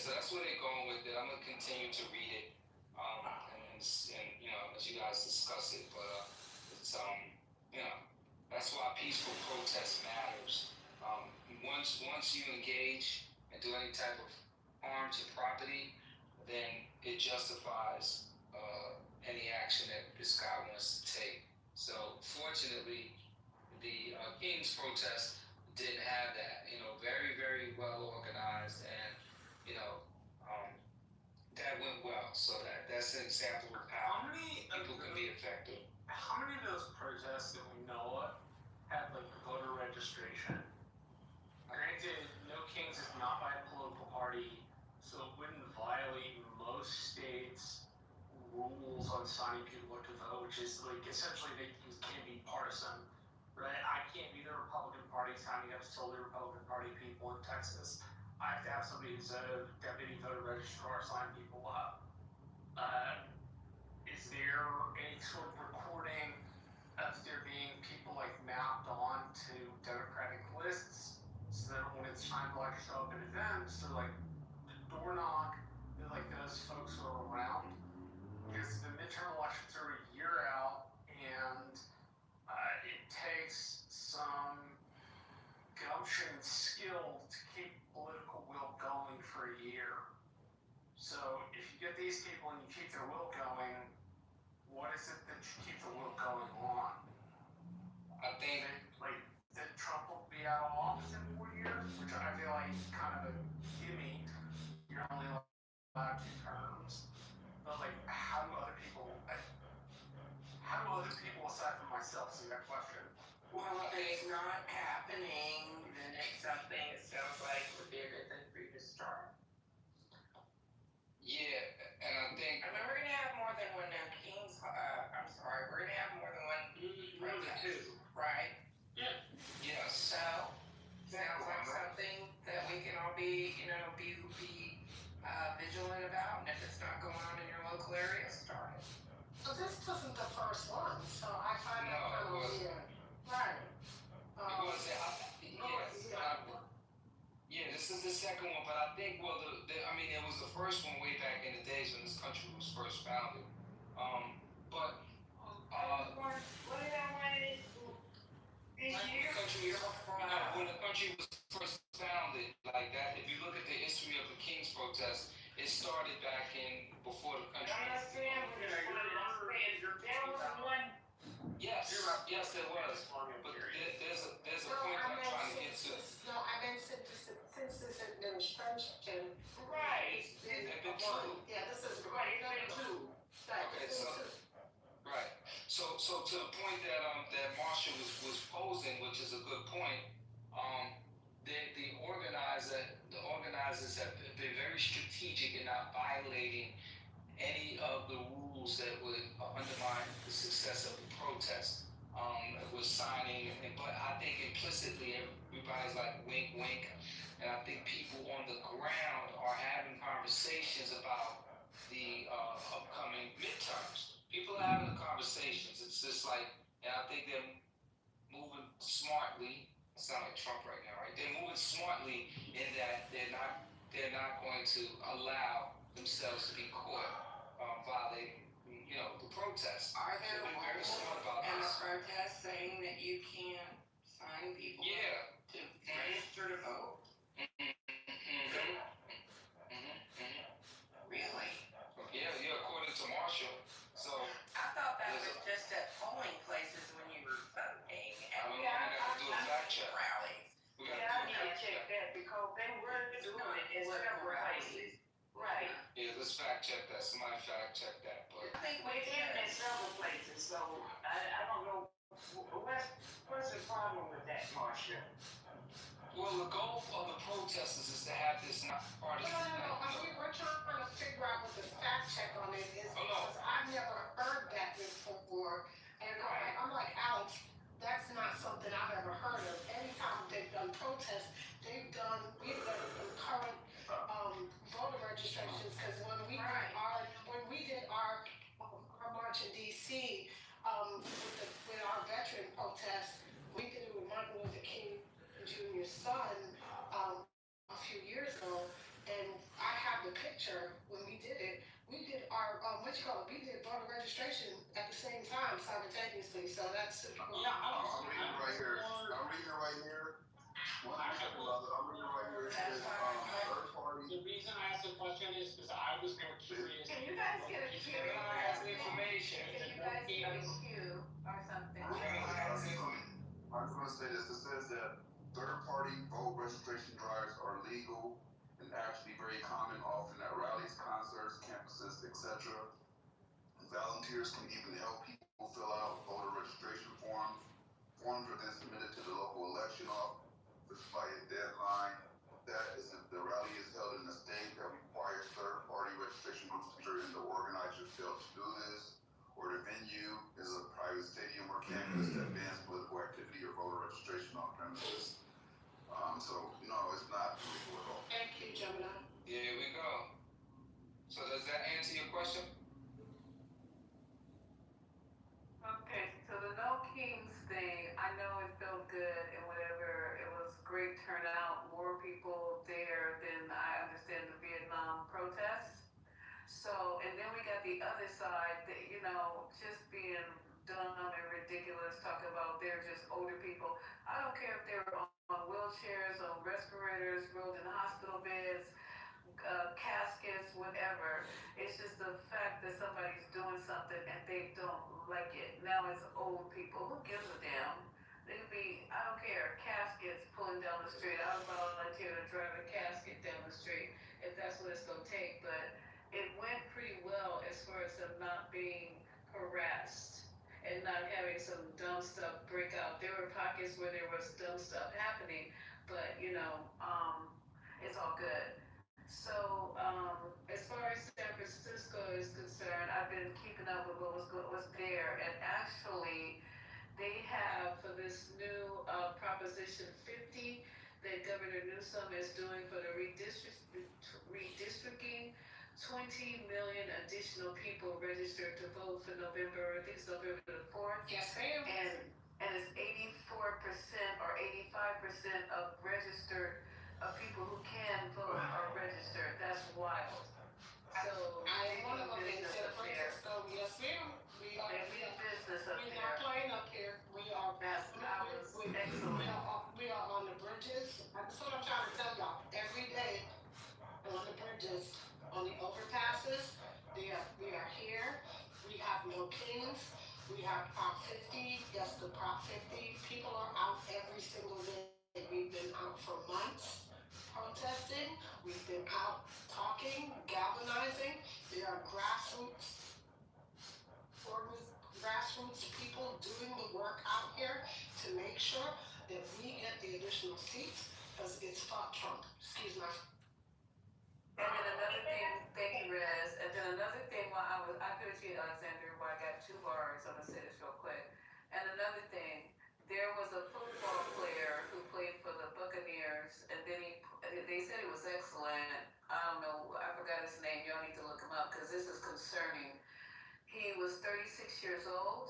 so that's where they're going with it. I'm gonna continue to read it, and you know, as you guys discuss it. But it's you know, that's why peaceful protest matters. Once you engage and do any type of harm to property, then it justifies any action that this guy wants to take. So fortunately, the King's protest didn't have that. You know, very, very well organized, and you know, um, that went well. So that's an example of how people can be effective. How many of those protests that we know of had like voter registration? Granted, no Kings is not by a political party, so it wouldn't violate most states' rules on signing people up to vote, which is like essentially they can't be partisan, right? I can't be the Republican Party signing up solely Republican Party people in Texas. I have to have somebody who's a deputy voter registrar sign people up. Is there any sort of recording of there being people like mapped on to Democratic lists so that when it's time to like show up at events, they're like the door knock, they're like those folks are around? Because the midterm elections are a year out, and it takes some gumption and skill to keep political will going for a year. So if you get these people and you keep their will going, what is it that you keep the will going on? I think like that Trump will be out of office in 4 years, which I feel like is kind of a gimme. You're only allowed 2 terms. But like, how do other people aside from myself see that question? Well, if it's not happening, then it's something it sounds like would be a good thing for you to start. Yeah, and I think I mean, we're gonna have more than one King's. I'm sorry, we're gonna have more than one protest, right? Yeah. yes. So sounds like something that we can all be, you know, be vigilant about. And if it's not going on in your local area, start it. So this wasn't the first one, so I find that No, kind it of wasn't. weird. Right. It was yeah, this is the second one, but I think I mean it was the first one way back in the days when this country was first founded. But what did I want this year? When the country was first founded, like that, if you look at the history of the King's protest, it started back in before the country. I understand, but there was one. Yes, there was. But there's a point I'm trying to get to. No, I meant since this administration. Right. There've been 2. Yeah, this is Right, it's been 2. Right. Okay, right. So to the point that Marshall was posing, which is a good point, the organizers have been very strategic in not violating any of the rules that would undermine the success of the protest. With signing, but I think implicitly everybody's like wink, wink, and I think people on the ground are having conversations about the upcoming midterms. People are having the conversations. It's just like, and I think they're moving smartly. I sound like Trump right now, right? They're moving smartly in that they're not going to allow themselves to be caught violating, you know, the protests. Are there They've been very smart about and the this. protest saying that you can't sign people Yeah. to register to vote? Really? Yeah, according to Marshall. So, I thought that was just at polling places when you were voting. I don't know, we gotta do a fact check. Rallies. We gotta do a fact check. that because they were doing it in several places. Right. Yeah, let's fact check that. Somebody fact check that. But I think we did in several places, so I don't know. What's the problem with that, Marcia? well, the goal of the protesters is to have this not partisan. No. We're trying to figure out what the fact check on it is because I've never heard that before. And I'm like, Alex, that's not something I've ever heard of. Anytime they've done protests, we've done current voter registrations because when we did our march in DC with our veteran protest, we did it with Martin Luther King Jr.'s son a few years ago, and I picture when we did it. We did our, we did voter registration at the same time simultaneously, so that's super cool. Yeah, I was. I'm reading right here. I'm reading right here. One second, brother. I'm reading right here. It says, third party. The reason I asked the question is because I was more curious. Can you guys get a queue? Kevin has information. Can you guys get a queue or something? Kevin has information. I'm just gonna say this. It says that third-party vote registration drives are legal and actually very common, often at rallies, concerts, campuses, etc. Volunteers can even help people fill out voter registration forms. Forms are then submitted to the local election office by a deadline. That is if the rally is held in a state that requires third-party registration groups to ensure the organizers fail to do this, or the venue is a private stadium or campus that bans political activity or voter registration on premises. So no, it's not illegal at all. Thank you, Gemini. Here we go. So does that answer your question? Okay, so the No Kings thing, I know it felt good and whatever, it was great turnout, more people there than I understand the Vietnam protests. So, and then we got the other side that, just being dumb and ridiculous, talking about they're just older people. I don't care if they're on wheelchairs, on respirators, rolled in hospital beds, caskets, whatever. It's just the fact that somebody's doing something and they don't like it. Now it's old people. Who gives a damn? They could be, I don't care, caskets pulling down the street. I would volunteer to drive a casket down the street if that's what it's going to take. But it went pretty well as far as them not being harassed and not having some dumb stuff break out. There were pockets where there was dumb stuff happening, but it's all good. So, as far as San Francisco is concerned, I've been keeping up with what was there, and actually, they have for this new Proposition 50 that Governor Newsom is doing for the redistricting. 20 million additional people registered to vote for November. I think it's November the 4th. Yes, ma'am. And it's 84% or 85% of registered people who can vote are registered. That's wild. So I am one of them in business San up there. Francisco. Yes, ma'am. We are. They mean business up We're not there. playing up here. We are. That was excellent. We are on the bridges. That's what I'm trying to tell y'all. Every day on the bridges, on the overpasses, we are here. We have No Kings. We have Prop 50. Yes, the Prop 50. People are out every single day. We've been out for months protesting. We've been out talking, galvanizing. There are grassroots people doing the work out here to make sure that we get the additional seats because it's fuck Trump. Excuse my. And then another thing, thank you, Rez. And then another thing, while I could have seen Alexander, where I got 2 bars. I'm gonna say this real quick. And another thing, there was a football player who played for the Buccaneers, and then they said he was excellent. I don't know, I forgot his name. Y'all need to look him up because this is concerning. He was 36 years old,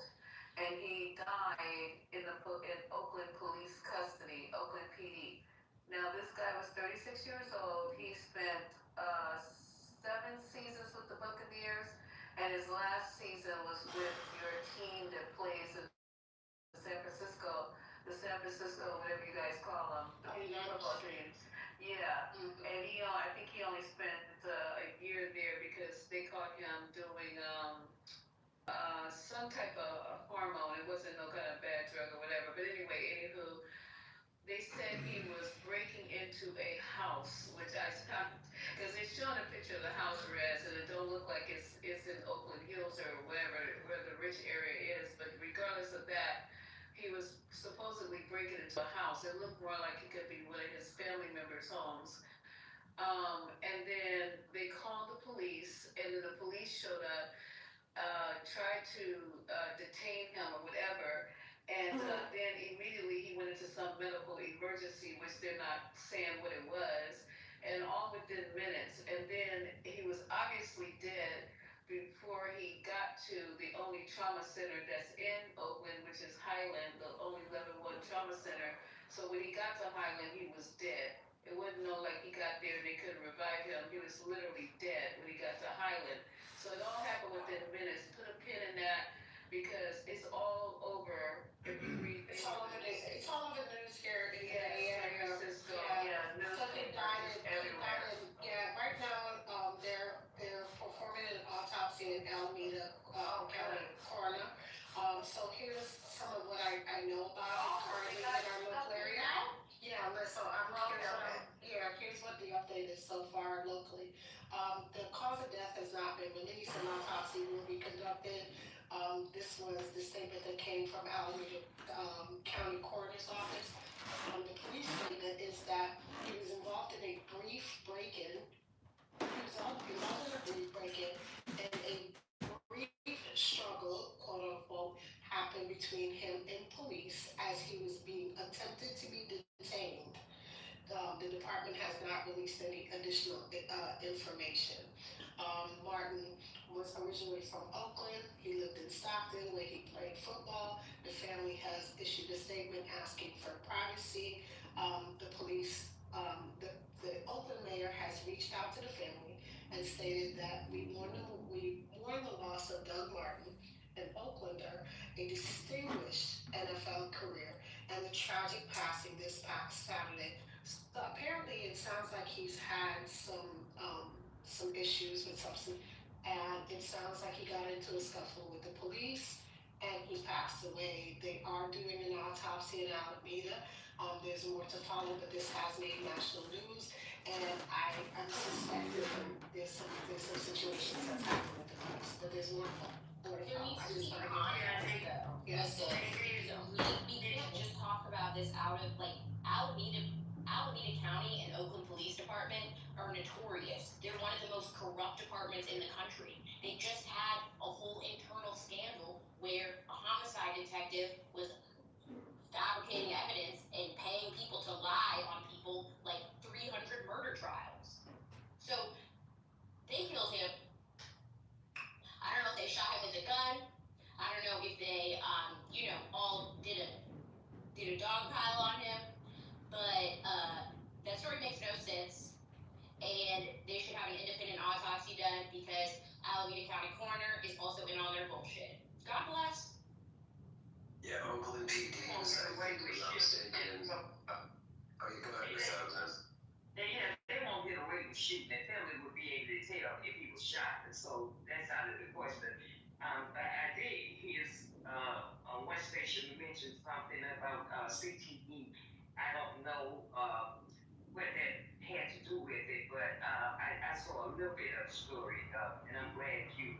and he died in Oakland police custody, Oakland PD. Now this guy was 36 years old. He spent 7 seasons with the Buccaneers, and his last season was with your team that plays in the San Francisco, whatever you guys call them, the football teams. Yeah, and I think he only spent a year there because they caught him doing some type of hormone. It wasn't no kind of bad drug or whatever. But anyway, anywho, they said he was breaking into a house, which I stopped because they're showing a picture of the house, Rez, and it don't look like it's in Oakland Hills or wherever where the rich area is. But regardless of that, he was supposedly breaking into a house. It looked more like it could be one of his family members' homes. And then they called the police, and then the police showed up, tried to detain him or whatever, and then immediately he went into some medical emergency, which they're not saying what it was, and all within minutes. And then he was obviously dead before he got to the only trauma center that's in Oakland, which is Highland, the only level 1 trauma center. So when he got to Highland, he was dead. It wasn't like he got there and they couldn't revive him. He was literally dead. island. So it all happened within minutes. Put a pin in that because it's all over. If you read It's all over the news here in the Yes, area. San Francisco. Yeah. Yeah, So he died in, everywhere. right now, they're performing an autopsy in Alameda, County Coroner. So here's some of what I know about it currently in our local area. Yeah, so here's what the update is so far locally. The cause of death has not been released. An autopsy will be conducted. This was the statement that came from Alameda County Coroner's Office. The police statement is that he was involved in a brief break-in. And a brief struggle, quote unquote, happened between him and police as he was being attempted to be detained. The department has not released any additional information. Martin was originally from Oakland. He lived in Stockton where he played football. The family has issued a statement asking for privacy. The police, the Oakland mayor has reached out to the family and stated that we mourn the loss of Doug Martin, an Oaklander, a distinguished NFL career, and the tragic passing this past Saturday. So apparently, it sounds like he's had some issues with substance, and it sounds like he got into a scuffle with the police, and he passed away. They are doing an autopsy in Alameda. There's more to follow, but this has made national news, and I'm suspecting there's some situations that's happened with the police, but there's more to follow. There needs to be honesty though. Yes. We can't just talk about this out of Alameda County and Oakland Police Department are notorious. They're one of the most corrupt departments in the country. They just had a whole internal scandal where a homicide detective was fabricating evidence and paying people to lie on people like 300 murder trials. So they killed him. I don't know if they shot him with a gun. I don't know if they, all did a dog pile on him. But that story makes no sense. And they should have an independent autopsy done because Alameda County Coroner is also in on their bullshit. God bless. Yeah, Oakland PD was, I think, was not mistaken. Oh, you go ahead, Mr. Alexander. They won't get away with shooting. The family would be able to tell if he was shot. And so that's out of the question. I did hear on one station mention something about CTE. I don't know what that had to do with it, but I saw a little bit of the story, and I'm glad you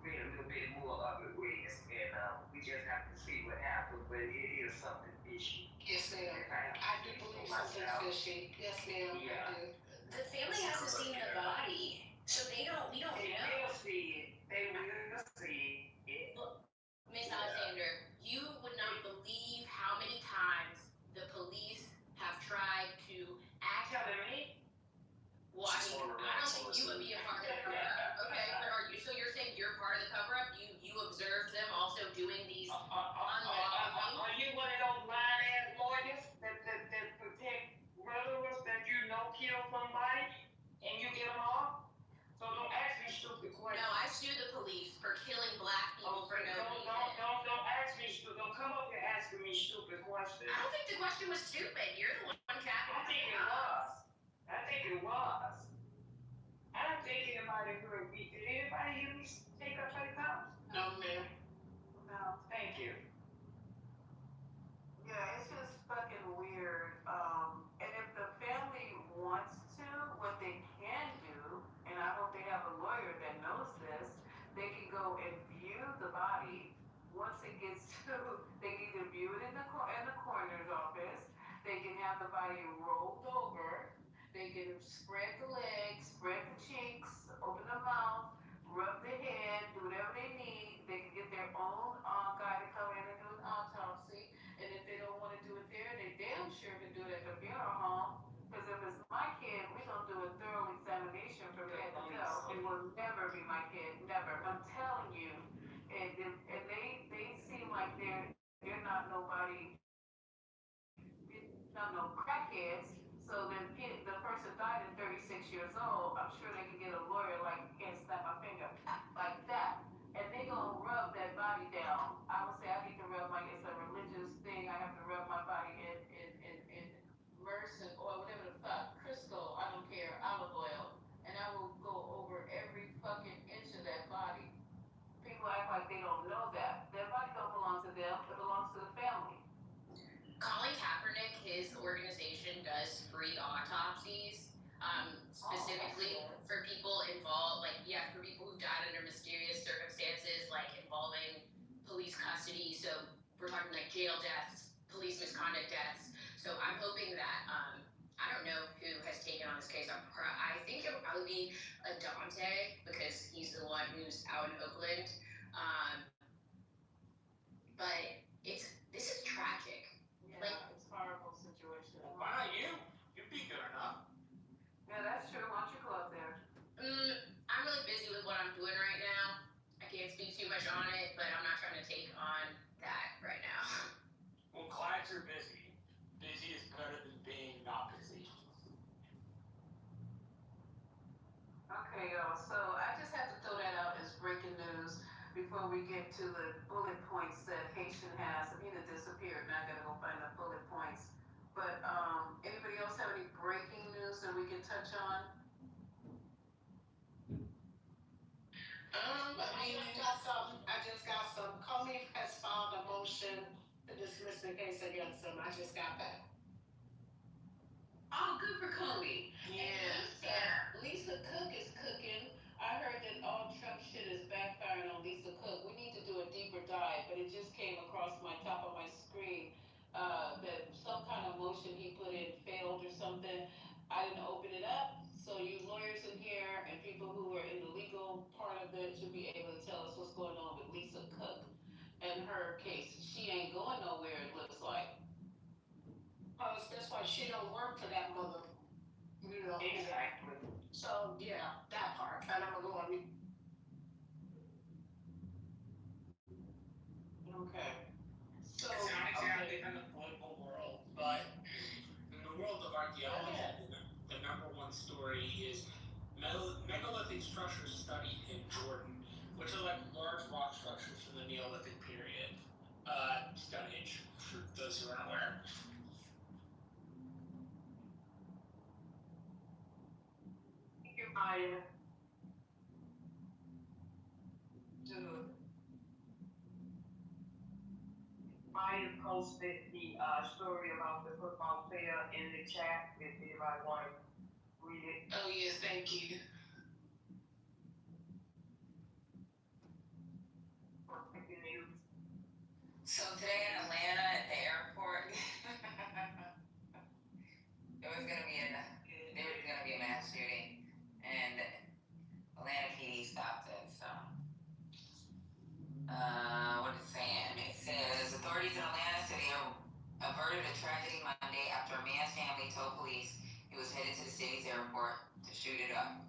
read a little bit more of it, Wiz. And we just have to see what happens, but it is something fishy. Yes, ma'am. I do believe something fishy. Yes, ma'am. Yeah. I do. The family hasn't seen the body, so we don't know. They will see it. They will see it. Look, Miss Alexander, you would not believe how many times the police have tried to act. Telling me? Well, I don't think you would be a part of the cover-up. Okay, but are you? So you're saying you're part of the cover-up? You observed them also doing these unlawful things? Are you one of those lying-ass lawyers that protect murderers that you know kill somebody and you get them off? So don't ask me stupid questions. No, I sue the police for killing black people for no reason. Don't ask me stupid. Don't come up here asking me stupid questions. I don't think the question was stupid. You're the one capping. I think it was. I don't think anybody heard me. Did anybody hear me take up play cops? No, ma'am. No. Thank you. Yeah, it's just fucking weird. And if the family wants to, what they can do, and I hope they have a lawyer that knows this, they can go and view the body. Once it gets to, they can either view it in the coroner's office. They can have the body rolled over. They can spread the legs, spread the cheeks, open the mouth, rub the head, do whatever they need. They can get their own guy to come in and do an autopsy. And if they don't want to do it there, they damn sure can do it at the funeral home. Because if it's my kid, we're going to do a thorough examination from head to toe. It will never be my kid, never. I'm telling you. And they seem like they're not nobody, not no crackheads. So the person died at 36 years old. I'm sure they can get a lawyer misconduct deaths. So I'm hoping that, I don't know who has taken on this case. I think it would probably be Dante, because he's the one who's out in Oakland. But this is tragic. Yeah, Like, it's a horrible situation. Why not you? You'd be good enough. Yeah, that's true. Why don't you go up there? I'm really busy with what I'm doing right now. I can't speak too much on it, but I'm not trying to take on that right now. Well, glad you're busy. Busy is better than being not busy. Okay, y'all. So I just have to throw that out as breaking news before we get to the bullet points that Haitian has. I mean, it disappeared. Now I gotta go find the bullet points. But anybody else have any breaking news that we can touch on? I just got some. Comey has filed a motion to dismiss the case against him. I just got that. Oh, good for Comey. Yeah. Lisa Cook is cooking. I heard that all Trump shit is backfiring on Lisa Cook. We need to do a deeper dive, but it just came across my top of my screen that some kind of motion he put in failed or something. I didn't open it up, so you lawyers in here and people who are in the legal part of it should be able to tell us what's going on with Lisa Cook and her case. She ain't going nowhere, it looks like. That's why she don't work for that mother. You know. Exactly. So yeah, that part. And I'm gonna go on. Okay. So, It's not exactly in the political world, but in the world of archaeology, the number one story is megalithic structures studied in Jordan, which are like large rock structures from the Neolithic period. Stone Age, for those who aren't aware. Thank you, Maya. dude, Maya posted the story about the football player in the chat. If anybody want to read it. Oh yes, thank you. Breaking news. So today in Atlanta at the airport, there was gonna be a mass shooting, and Atlanta PD stopped it. So, what is it saying? It says authorities in Atlanta City averted a tragedy Monday after a man's family told police he was headed to the city's airport to shoot it up.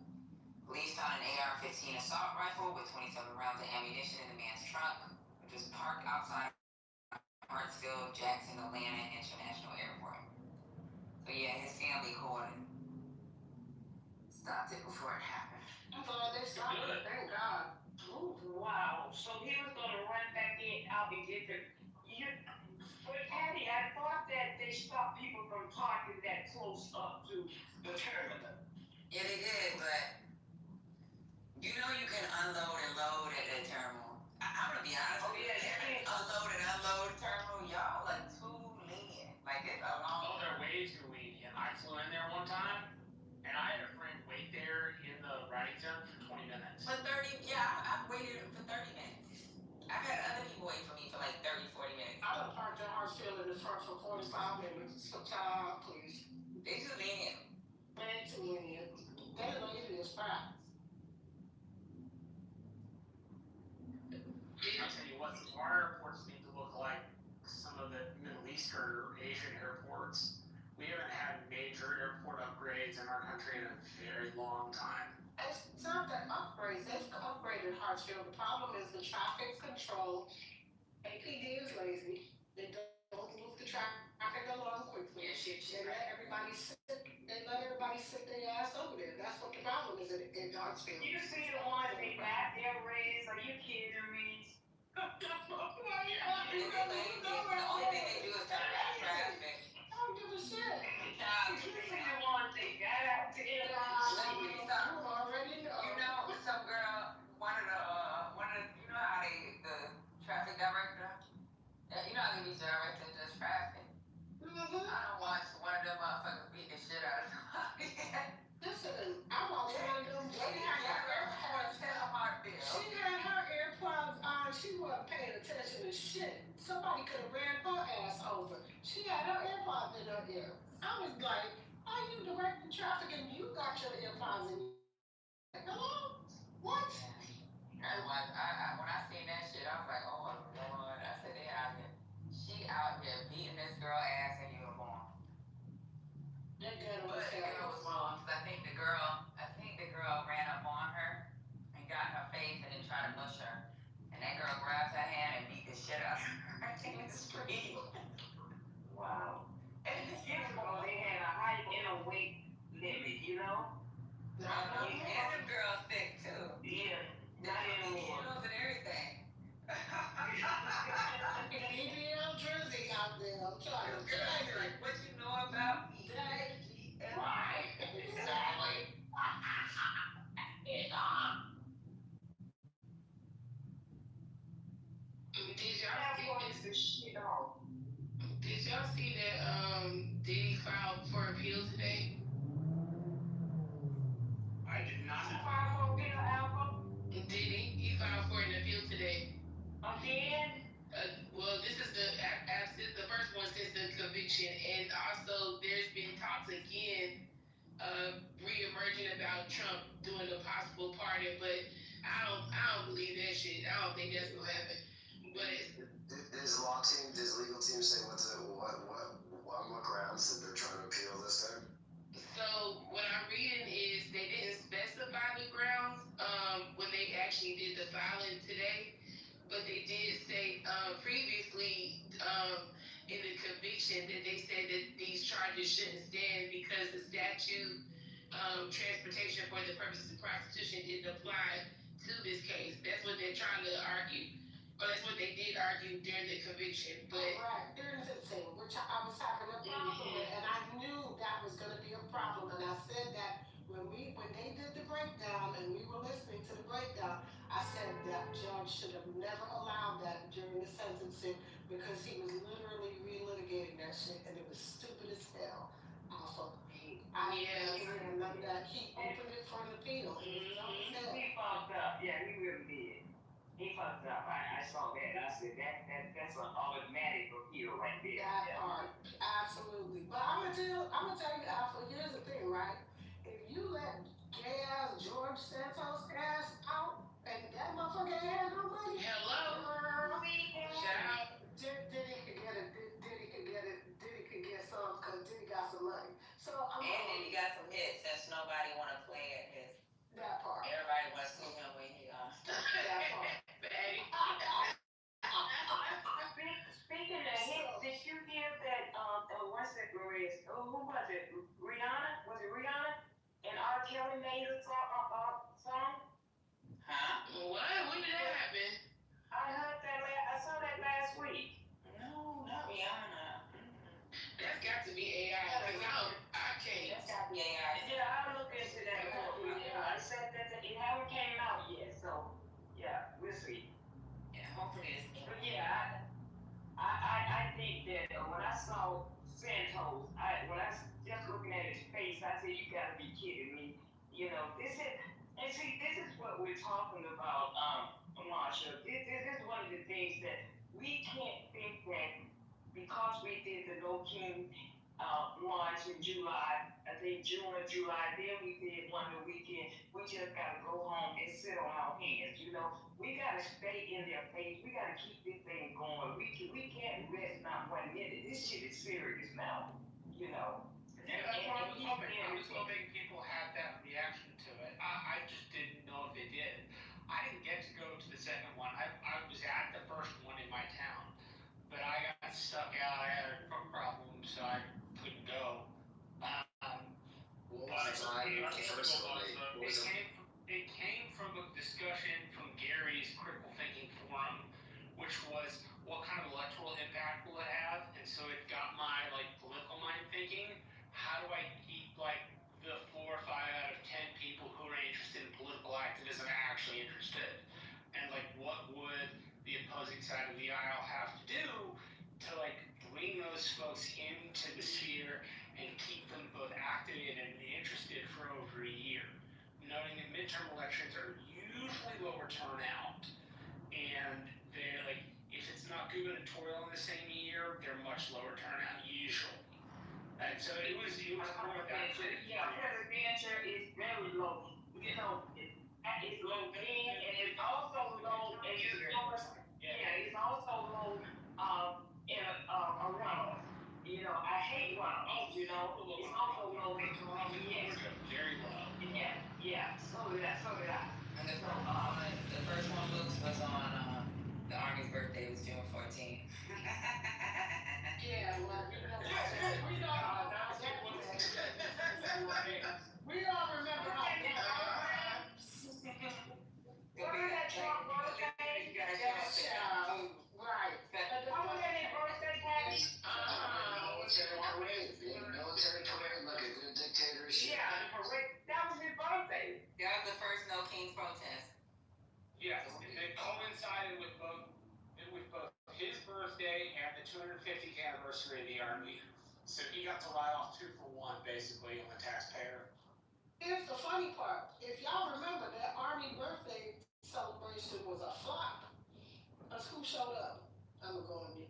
Police found an AR-15 assault rifle with 27 rounds of ammunition in the man's trunk, which was parked outside Hartsfield Jackson Atlanta International Airport. So yeah, his family called and stopped it before it happened. I'm glad they stopped it. Thank God. Ooh, wow. So he was gonna run back out and get the. But Patty, I thought that they stopped people from parking that close up to the terminal. Yeah, they did, but you know you can unload and load at that terminal. I'm gonna be honest with you. Yeah. Unload and unload terminal, y'all like too lenient. Like it's a long. Oh, they're way too lenient. I flew in there one time, and I had a friend wait there in the riding zone for 20 minutes. For 30, yeah, I've waited for 30 minutes. I've had other people wait for me for like 30, 40 minutes. I done parked in Hartsfield in the front for 45 minutes. So child, please. They too lenient. Man, too lenient. That lady is fast. I'll tell you what, our airports need to look like some of the Middle Eastern or Asian airports. We haven't had major airport upgrades in our country in a very long time. It's not that upgrades. They've upgraded Hartsfield. The problem is the traffic control. APD is lazy. They don't move the traffic along quickly. They let everybody sit. They let everybody sit their ass over there. That's what the problem is in Hartsfield. You see the ones they got their raised? Are you kidding me? The only thing they do is turn around traffic. I don't give a shit. You see the ones they got out there? You already know. You know, some girl, one of the, you know how the traffic director, you know how they be directing just traffic. Mm-hmm. I don't watch one of them motherfuckers beat the shit out of somebody. Listen, I watched one of them. She had her AirPods. She had her AirPods on. She wasn't paying attention to shit. Somebody could have ran conviction, and also there's been talks again re-emerging about Trump doing a possible pardon, but I don't believe that shit. I don't think that's gonna happen. But Does law team, does legal team say what grounds that they're trying to appeal this time? so what I'm reading is they didn't specify the grounds when they actually did the filing today, but they did say previously in the conviction that they said that these charges shouldn't stand because the statute transportation for the purposes of prostitution didn't apply to this case. That's what they're trying to argue. Or that's what they did argue during the conviction. But Right, during the thing, which I was having a problem with, and I knew that was gonna be a problem, and I said that when they did the breakdown and we were listening to the breakdown, I said that judge should have never allowed that during the sentencing because he was literally relitigating that shit and it was stupid as hell. Also, I remember that he opened it for an appeal. It was dumb as hell. He fucked up. Yeah, he really did. He fucked up. I saw that. I said that's an automatic appeal right there. That part, absolutely. But I'm gonna tell you, Alpha. Here's the thing, right? If you let gay ass George Santos ass out, and that motherfucker ain't had no money. hello, shout out. Diddy could get it. Diddy could get some because Diddy got some money. So I'm And then he got some hits since nobody want to play at his. that part. Everybody want to sue him when he That part. Fatty. Speaking of hits, did you hear that? What's that girl is? Who was it? Rihanna? Was it Rihanna? And R. Kelly made a song. Huh? What? When did that happen? I heard that. I saw that last week. No, not Rihanna. That's got to be AI. Cause I can't. That's got to be AI. Yeah, I'll look into that more. I said that it haven't came out yet, so yeah, we'll see. Yeah, hopefully it's. But yeah, I think that when I saw Santos, when I was just looking at his face, I said, "You gotta be kidding me!" You know, this is what we're talking about, Marsha. This is one of the things that we can't think that because we did the No King launch in July, I think June or July, then we did one the weekend. We just gotta go home and sit on our hands, you know. We gotta stay in their face. We gotta keep this thing going. We can't rest not 1 minute. This shit is serious now, you know. Yeah, that's what I was hoping. I was hoping people had that reaction to it. I just didn't know if they did. I didn't get to go to the second one. I was at the first one in my town, but I got stuck out. I had a problem, so I couldn't go. It came from a discussion from Gary's Critical Thinking Forum, which was what kind of electoral impact will it have, and so it got my political mind thinking. How do I keep the 4 or 5 out of 10 people who are interested in political activism actually interested, and what would the opposing side of the aisle have to do to bring those folks into the sphere and keep them both active and interested for over a year, noting that midterm elections are usually lower turnout, and they're if it's not gubernatorial in the same year, they're much lower turnout usually. And so it was more that. Yeah, presidential is very low. You know, it's low gain and it's also low in it's also low in a runoff. You know, I hate runoffs, you know. It's also low in Very low. Yeah. So did I. And the first one was on the Army's birthday was June 14th. Yeah, well, we all remember how right. Military parade, like a good dictatorship. Yeah, that was his birthday. That was the first No Kings protest. Yes, it coincided with both his birthday and the 250th anniversary of the Army. So he got to ride off 2 for 1, basically, on the taxpayer. Here's the funny part. If y'all remember, that Army birthday celebration was a flop. Because who showed up? I'm going to go on mute.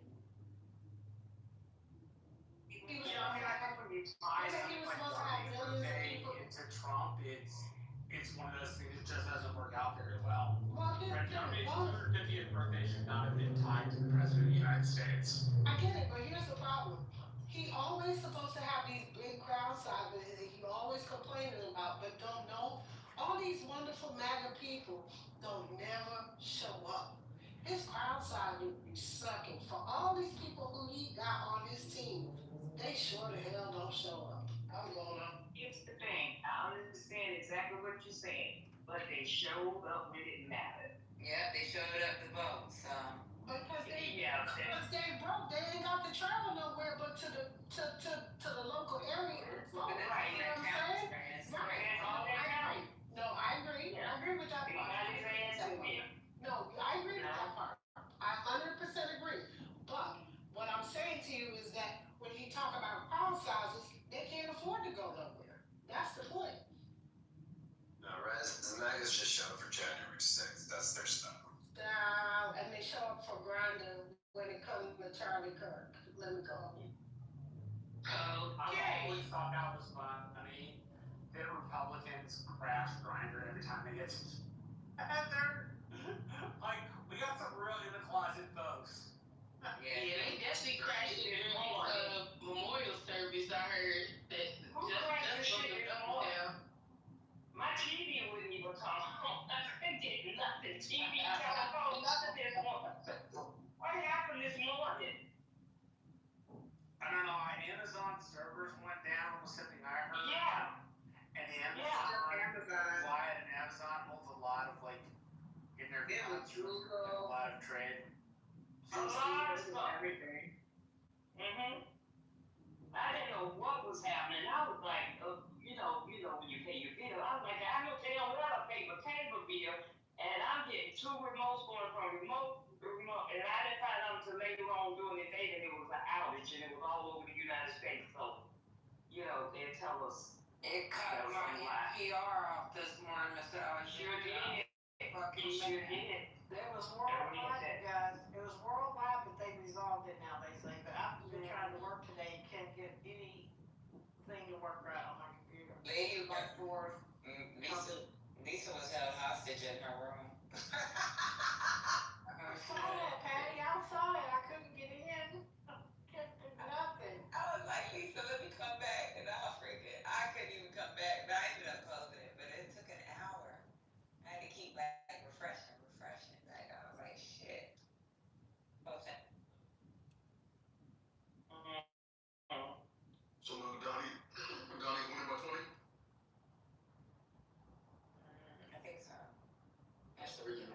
it's one of those things that just doesn't work out very well. Well, Red County's 150th birthday should not have been tied to the President of the United States. I get it, but here's the problem. He always supposed to have these big crowd sizes that he always complaining about, but don't know. All these wonderful MAGA people don't never show up. His crowd size would be sucking. For all these people who he got on his team, they sure the hell don't show up. I'm going on. Here's the thing, I understand exactly what you're saying, but they showed up when it mattered. Yep, they showed up to vote, so. Because Yeah, they broke. They ain't got to travel nowhere but to the local area. But that's Right, what You know what I'm counts, saying? Ernest. Right. No, I agree. I agree with that part. Got his ass in there. No, I agree with that part. I 100% agree. But what I'm saying to you is that when you talk about crowd sizes, they can't afford to go nowhere. That's the point. No, Rez, the MAGAs just showed up for January 6th. That's their stuff. And they show up for grinding when it comes to Charlie Kirk. Let me go. I always thought that was funny. That Republicans crash Grinder every time they get together. Like, we got some real in the closet folks. Yeah. Yeah, they definitely crashed it during memorial service. I heard that. Who crashed the shit in the morning? Yeah. My TV wouldn't even come on. I couldn't get nothing. TV, telephone, nothing this morning. What happened this morning? I don't know. Amazon servers went down was something I heard. Yeah. And the Amazon. Wyatt and Amazon holds a lot of like in their It was contracts, Google. a lot of trade. A lot of stuff. Everything. I didn't know what was happening. I was like, you know, when you pay your bill, I was like, I don't pay on what I pay my cable bill, and I'm getting two remotes going from remote, and I didn't find out until later on during the day that it was an outage, and it was all over the United States. So, you know, they tell us. It cut my NPR off this morning, Mr. Sure did. Fucking Sure man. did. It was worldwide, guys. It was worldwide, but they resolved it now, they say. But I've been trying to work today and can't get anything to work right on my computer. Lady, Like for Lisa was held hostage in her room. I saw that, Patty. I saw it. I couldn't get in. Can't do nothing. I was like, Lisa, let me come back. And I couldn't even come back. But I ended up closing it. But it took an hour. I had to keep like refreshing. Like, I was like, shit. Okay. So Donnie's winning by 20? I think so. That's the reason.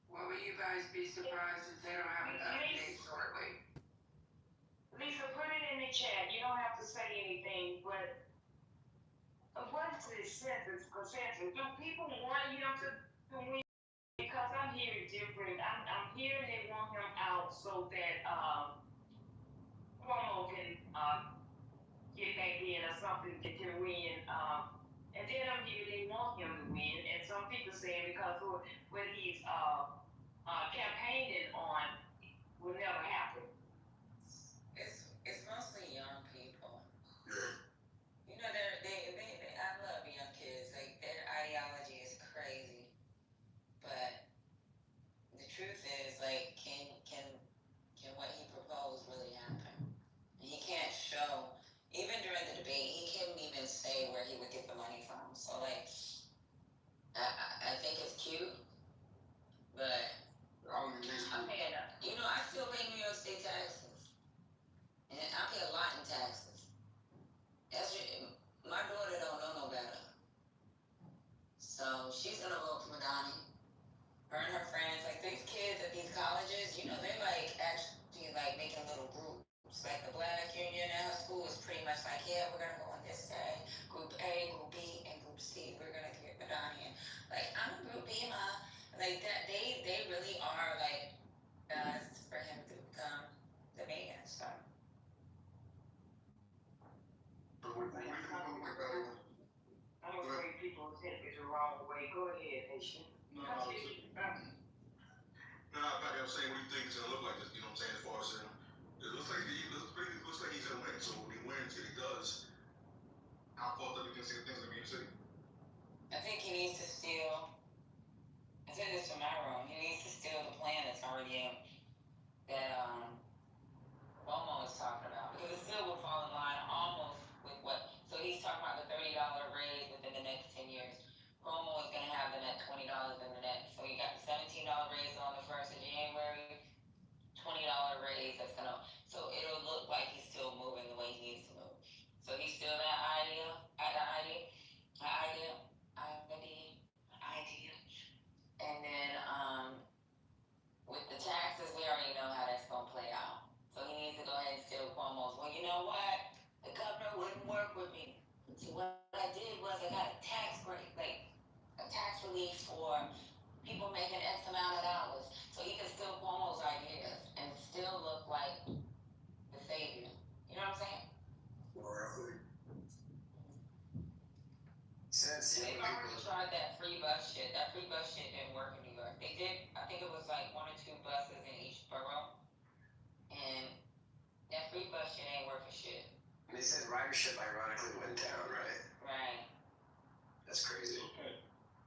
Well, will you guys be surprised if they don't have an update shortly? Lisa, put it in the chat. You don't have to say anything, but what is the consensus? Do people want him to win? Because I'm hearing different. I'm hearing they want him out so that Cuomo can get back in or something that can win. And then I'm hearing they want him to win, and some people saying because of what he's campaigning on will never happen. It's mostly young people. Yeah. You know, I love young kids. Like, their ideology is crazy. But the truth is, like, can what he proposed really happen? And he can't show, even during the debate, he couldn't even say where he would get the money from. So, like, I think it's cute, but I'm paying, I still pay New York State taxes. And I pay a lot in taxes. My daughter don't know no better. So she's gonna vote for Donnie. Her and her friends, like these kids at these colleges, they're like actually like making little groups. Like the Black Union at her school is pretty much like, yeah, we're gonna go on this day. Group A, Group B, and Group C. We're gonna get Donnie. Like, I'm a Group B, ma. Like that, they really are like for him to become the man. So. I'm afraid people will take it the wrong way. Go ahead, Haitian. No, like I was saying, what do you think it's gonna look like? You know what I'm saying? As far as it looks like he's gonna win. So when he wins, if he does, how fucked up you can see things gonna be in the city? Said They've some already people. tried that free bus shit. That free bus shit didn't work in New York. They did, I think it was like 1 or 2 buses in each borough. And that free bus shit ain't worth a shit. And they said ridership ironically went down, right? Right. That's crazy.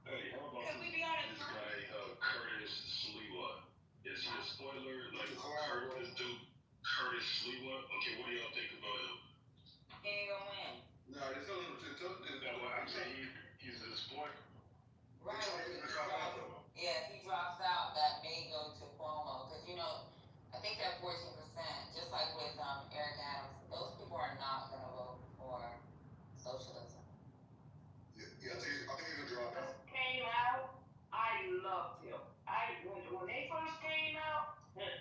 Hey, how about Could we be on this guy, Curtis Sliwa? Is he a spoiler? Like, this dude, Curtis Sliwa? Okay, what do y'all think about him? He ain't gonna win. No, it's not That's what I'm saying. He's a spoiler. Right. Yeah, if he drops out, that may go to Cuomo. Because, you know, I think that 14%, just like with Eric Adams, those people are not going to vote for socialism. Yeah, I think he's gonna drop out. Came out, I loved him. When they first came out, that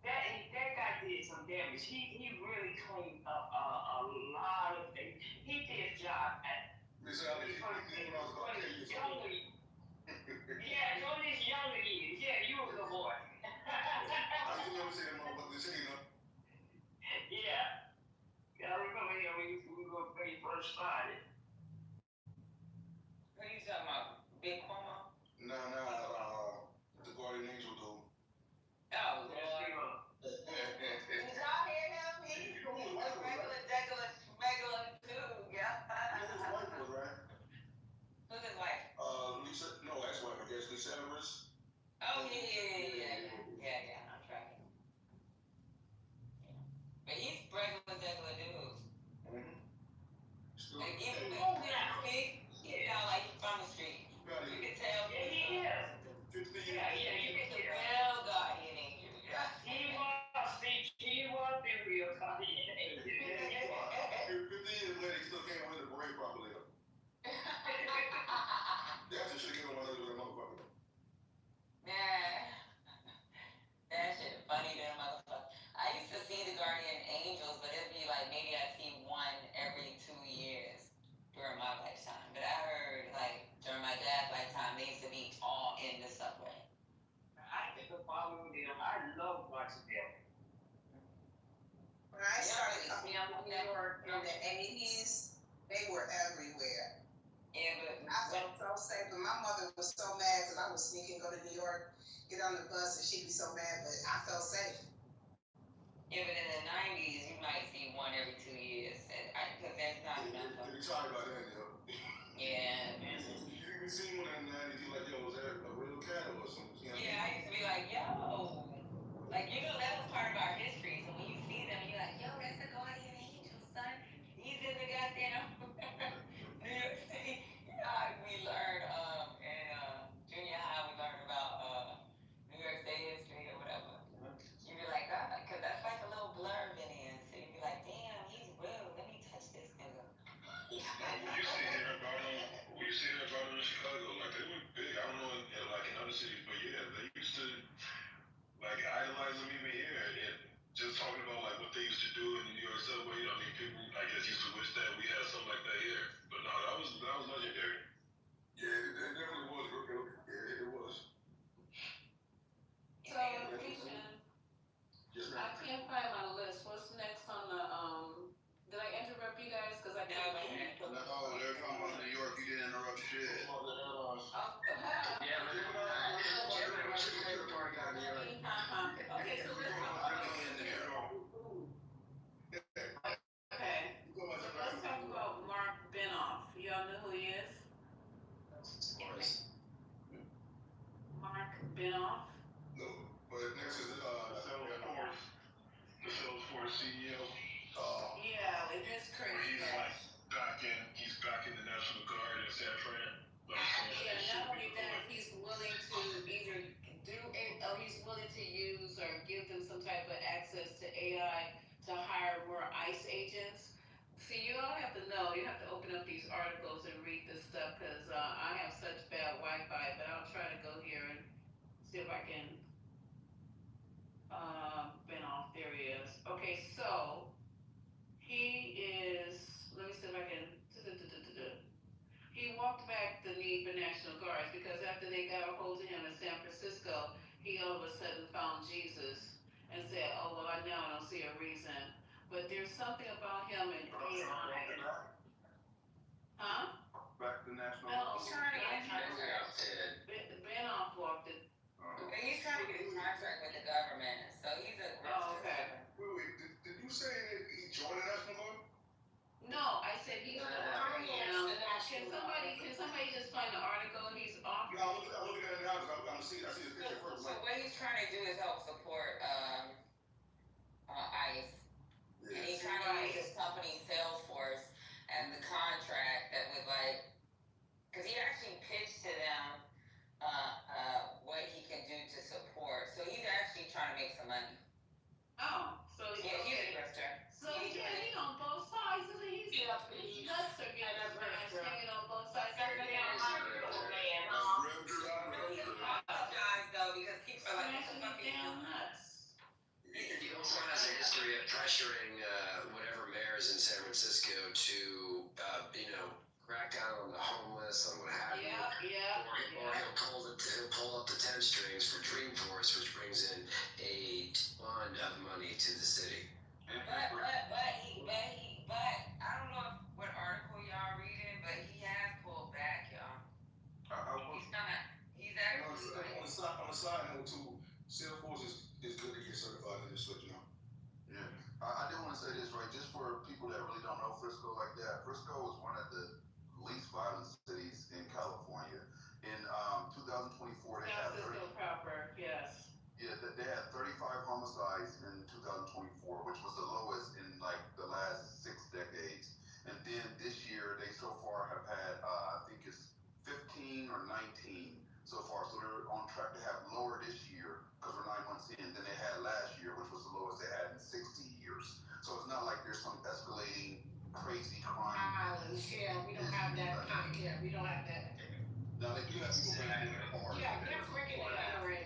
guy did some damage. He really cleaned up a lot of things. He did a job at Miss Alex, he when I was about 10 years old. Yeah, during his younger years. Yeah, you were the boy. I used to never see that motherfucker singing up. Yeah. I remember him when he first started. Who you talking about? Big Cuomo? The Guardian Angel dude. Oh, Lord. Did y'all hear him? He's a regular dude, yeah. You know who his wife was, right? Who's his wife? Ex-wife, I guess, Lisa Evers. Oh, yeah, I'm tracking. Yeah. But he's regular dude. Like, even when he speaks, he sound like he's from the street. You can tell. Yeah, he is. 50 years. Yeah, you can He's a hear. real guardian angel. He was the real guardian angel. 50 years later, he still can't win the parade properly. That's the shit get on my nerves with that motherfucker. Man, that shit funny than a motherfucker. I used to see the guardian angels, but it'd be like maybe I'd see one every 2 years during my lifetime. But I heard like during my dad's lifetime, they used to be all in the subway. I think the problem with them, I love watching them. When I started coming up to New York in the 80s, they were everywhere. Yeah, but I felt so safe, but my mother was so mad because I would sneak and go to New York, get on the bus, and she'd be so mad, but I felt safe. yeah, but in the 90s, you might see one every 2 years, because there's not enough of You talking about that, yo. Yeah. You seen one in the 90s, you like, yo, was that a real cat or something? You know? Yeah, I used to be like, yo, like, you know, that was part of our history. So when you see them, you're like, yo, that's a guardian angel, son. He's in the goddamn New York City. You know how we learned in junior high, we learned about New York State history or whatever. You'd be like, because that's like a little blurb in the end. So you'd be like, damn, he's real. Let me touch this nigga. We used to hear about them in Chicago. Like, they were big. I don't know, like in other cities, but yeah, they used to like idolize them even here. And just talking about like what they used to do in the New York subway. I mean, people, I guess, used to wish that we had something like that here. But no, that was legendary. Yeah, it definitely was. Yeah, it was. So, Keisha, Yes, I ma'am. can't find my list. What's next on the, did I interrupt you guys? Because I can't. No, they're talking about New York. You didn't interrupt shit. Oh, Yeah, but okay, so let's talk about Mark Benoff. Y'all know who he is? Mark Benoff. No, but next is The Salesforce CEO. Yeah, it is crazy. He's back in the National Guard in San Fran. Yeah, not only that, he's willing to either do it, or he's willing to use or give them some type of access to AI to hire more ICE agents. See, you all have to know, you have to open up these articles and read this stuff, because I have such bad Wi-Fi, but I'll try to go here and see if I can, Benoff, there he is. Okay, so, he is, let me see if I can, he walked back the need for National Guards because after they got a hold of him in San Francisco, he all of a sudden found Jesus and said, oh, well, I don't see a reason. But there's something about him and AI. Huh? back Can somebody just find the article he's off? No, I'm looking at it now because I'm see his picture first. So what he's trying to do is help support ICE. Yeah. And he's trying to use his company Salesforce as the contract that would because he actually pitched to them what he can do to support. So he's actually trying to make some money. Oh, so Yeah, he's a grifter. So he's on both sides, isn't he? Yeah, His nuts are getting smashed, hanging on both sides. He apologized though because people are like, what the fuck are you doing? Nuts. He also has a history of pressuring whatever mayors in San Francisco to, crack down on the homeless, on what have you. Or he'll pull up the 10 strings for Dreamforce, which brings in a ton of money to the city. But I don't know what article y'all reading, but he has pulled back, y'all. He's actually On the side note too, Salesforce is good to get certified in this, so you know. Yeah, I do want to say this, right? Just for people that really don't know Frisco like that, Frisco is one of the least violent cities in California. In 2024, they had 30. Proper, yes. Yeah, they had 35 homicides in 2024, which was the lowest in like the last 6 decades. And then this year, they so far have had, I think it's 15 or 19 so far. So they're on track to have lower this year because we're 9 months in than they had last year, which was the lowest they had in 60 years. So it's not like there's some escalating crazy crime. Violence, yeah, we don't have that kind of, we don't have that. Now they do have people breaking in their cars. Yeah, they're freaking it out already.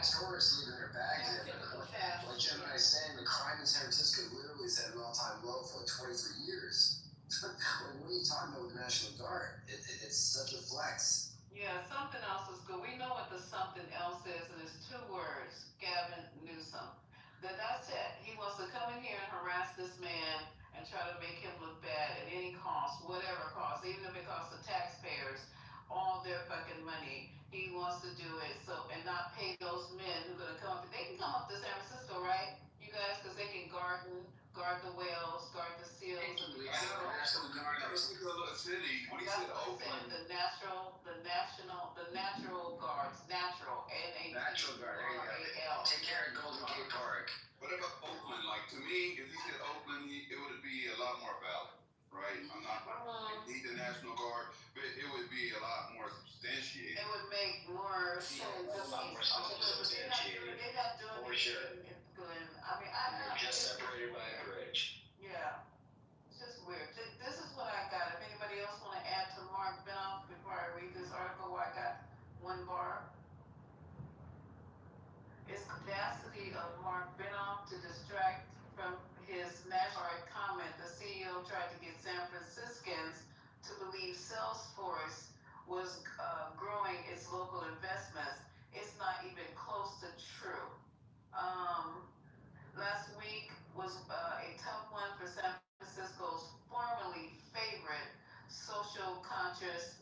Tourists leaving their bags there, but like Gemini is saying, the crime in San Francisco literally is at an all-time low for like 23 years. What are you talking about with the National Guard? It's such a flex. Yeah, something else is good. We know what the something else is, and it's 2 words. Gavin Newsom. That's it. He wants to come in here and harass this man and try to make him look bad at any cost, whatever cost, even if it costs the taxpayers all their fucking money. He wants to do it and not pay those men who are gonna come up. They can come up to San Francisco, right? You guys, because they can guard the whales, guard the seals, and the National Guard. Let's look at a little city. When he said Oakland. The natural guards, natural, Natural Guard, there you go. Take care of Golden Gate Park. What about Oakland? Like, to me, if he said Oakland, it would be a lot more valid, right? I'm not need the National Guard, but it would be a lot more substantiated. It would make more sense. A lot more substantiated. They're not doing For sure. Glenn. I mean, They're just separated by a bridge. Yeah. It's just weird. This is what I got. If anybody else want to add to Mark Benoff before I read this article, I got 1 bar. It's audacity of Mark Benoff to distract from his national comment. The CEO tried to get San Franciscans to believe Salesforce was growing its local investments. It's not even close to true. Last week was a tough one for San Francisco's formerly favorite social conscious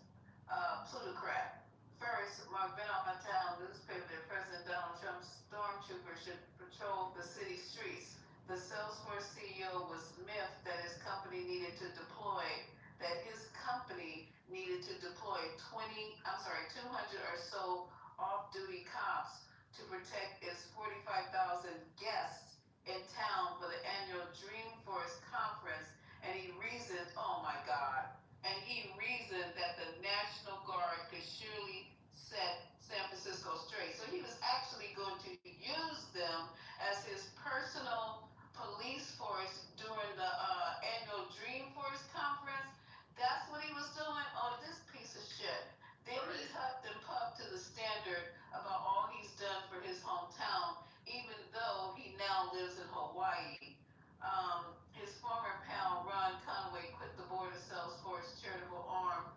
plutocrat. First, Mark Benoff town newspaper that President Donald Trump's stormtroopers should patrol the city streets. The Salesforce CEO was miffed that his company needed to deploy 200 or so off-duty cops to protect its 45,000 guests in town for the annual Dreamforce conference. And he reasoned, that the National Guard could surely set San Francisco straight. So he was actually going to use them as his personal police force during the annual Dreamforce conference. That's what he was doing. Oh, this piece of shit. Then he huffed and puffed to the standard about all he's done for his hometown, even though he now lives in Hawaii. His former pal Ron Conway quit the board of Salesforce charitable arm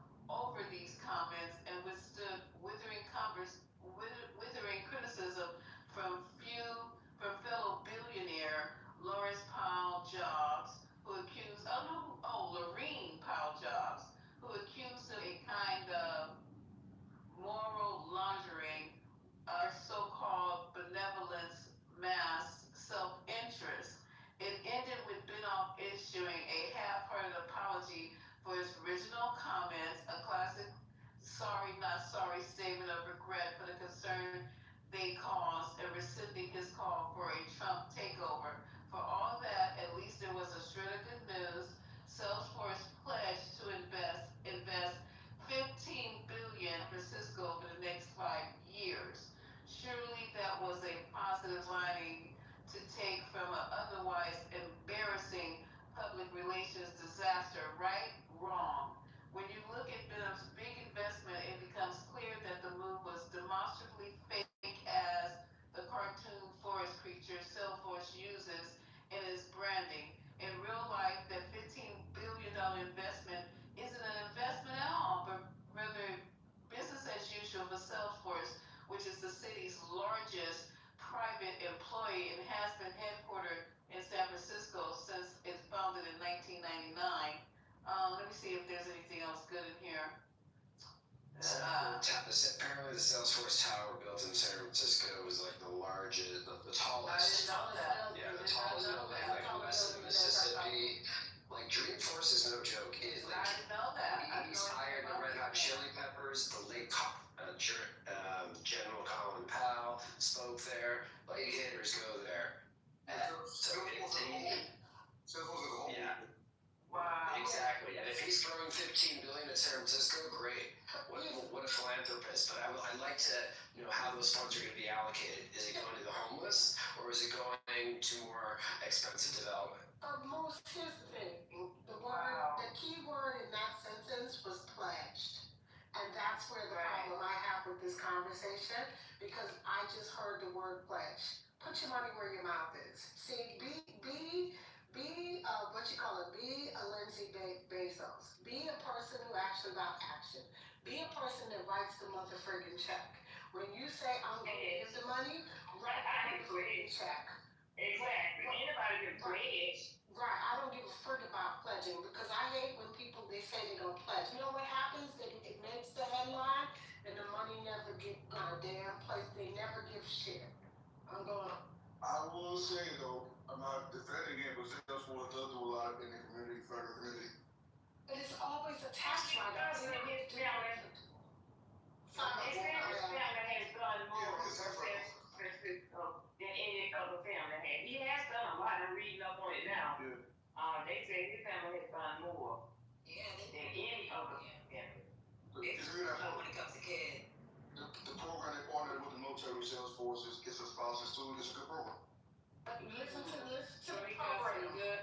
Apparently the Salesforce Tower built in San Francisco was like the largest, the I tallest. didn't know that. Yeah, the Did not tallest know building that. like west of Mississippi. Like Dreamforce is no joke. It I like didn't know that. I he's know hired the Red Hot Chili Peppers, the late General Colin Powell spoke there. Big hitters go there. So Salesforce as a whole. yeah. Wow. Exactly, and if he's throwing $15 billion at San Francisco, great. What a philanthropist! But I'd like to know how those funds are going to be allocated. Is it going to the homeless, or is it going to more expensive development? Most, here's the thing, the key word in that sentence was pledged. And that's where the problem I have with this conversation, because I just heard the word pledge. Put your money where your mouth is. See, be be a Lindsay Bezos. Be a person who actually about action. Be a person that writes the motherfucking check. When you say I'm going to give the money, write the motherfucking check. Exactly. Anybody can pledge. Right, I don't give a frick about pledging, because I hate when people, they say they're gonna pledge. You know what happens? It makes the headline, and the money never get a damn place. They never give shit. I'm going. I will say though, I'm not defending it, but Salesforce does do a lot in the community, federal community. But it's always a tax write-off. His family has done more for San Francisco than any other family has. He has done a lot. I'm reading up on it now. Yeah. They say his family has done more Yeah, than any other family. It's when it comes to kids. The program they partnered with the military Salesforce is a spouses too. It's a good program. Listen to the Very program. good.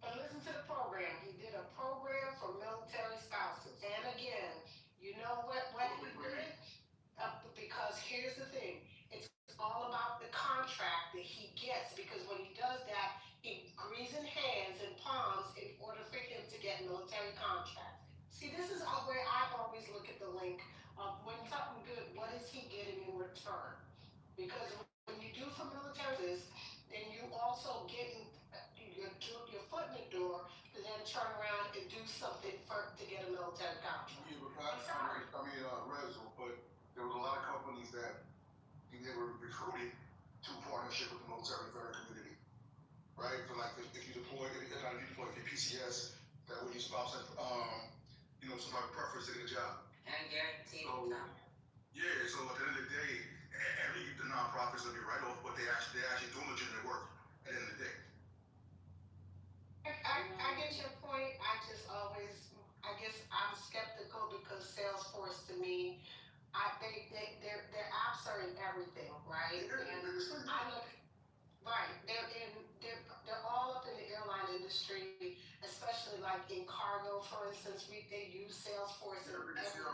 And listen to the program. He did a program for military spouses. And again, you know what he did? Because here's the thing. It's all about the contract that he gets, because when he does that, he greases hands and palms in order for him to get military contracts. See, this is where I always look at the link of when something good, what is he getting in return? Because when you do for military, then you also get your foot in the door to then turn around and do something to get a military contract. Yeah, but Rezo, but there was a lot of companies that they were recruited to partnership with the military federal community, right? For like if you deploy, if you deploy your PCS, that way your spouse has, some preference to get a job. And guaranteed So, income. yeah, so at the end of the day, the nonprofits will be right off, but they're actually doing legitimate work at the end of the day. I get your point. I guess I'm skeptical, because Salesforce to me, their apps are in everything, right? And I look, right, they're all up in the airline industry, especially like in cargo, for instance, they use Salesforce in everything.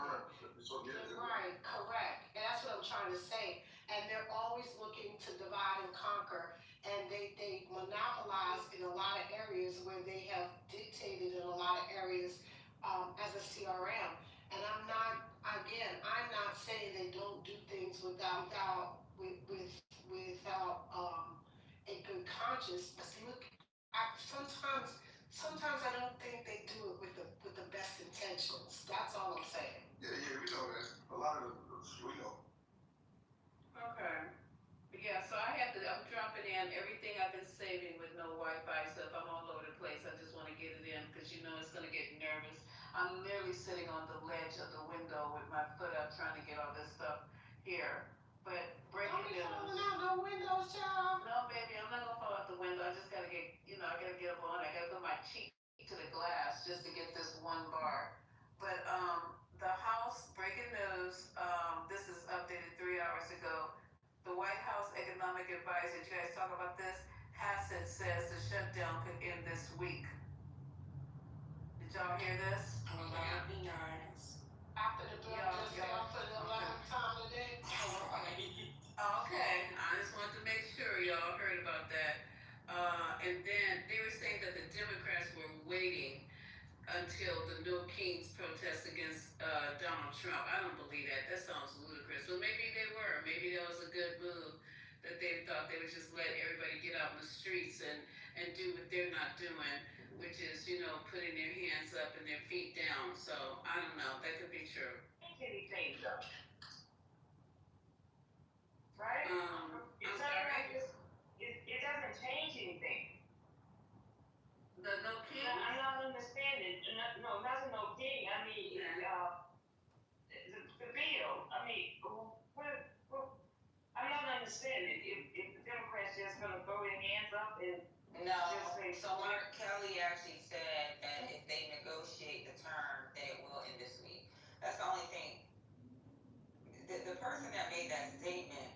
Right, correct. And that's what I'm trying to say. And they're always looking to divide and conquer. And they monopolize in a lot of areas where they have dictated in a lot of areas as a CRM. And I'm not saying they don't do things without a good conscience. But look, sometimes I don't think they do it with the best intentions. That's all I'm saying. Yeah, we know that. A lot of them, we know. Okay. Yeah, so I'm dropping in everything I've been saving with no Wi-Fi, so if I'm all over the place, I just want to get it in, because it's going to get nervous. I'm literally sitting on the ledge of the window with my foot up trying to get all this stuff here. But breaking news. Don't be falling out no windows, child. No, baby, I'm not going to fall out the window. I just got to get, I got to get up on it. I got to put my cheek to the glass just to get this one bar. But the House, breaking news, this is updated 3 hours ago. The White House Economic Advisor, did you guys talk about this? Hassett says the shutdown could end this week. Did y'all hear this? That'd be nice. After the bill just fell for the 11th time today. Okay, I just wanted to make sure y'all heard about that. And then they were saying that the Democrats were waiting until the No Kings protest against Donald Trump. I don't believe that. That sounds ludicrous. But maybe they were. Maybe that was a good move, that they thought they would just let everybody get out in the streets and do what they're not doing, which is, putting their hands up and their feet down. So I don't know. That could be true. Anything though. understanding. If the Democrats just gonna throw their hands up and No, just say, so Mark Kelly actually said that if they negotiate the term, then it will end this week. That's the only thing. The person that made that statement,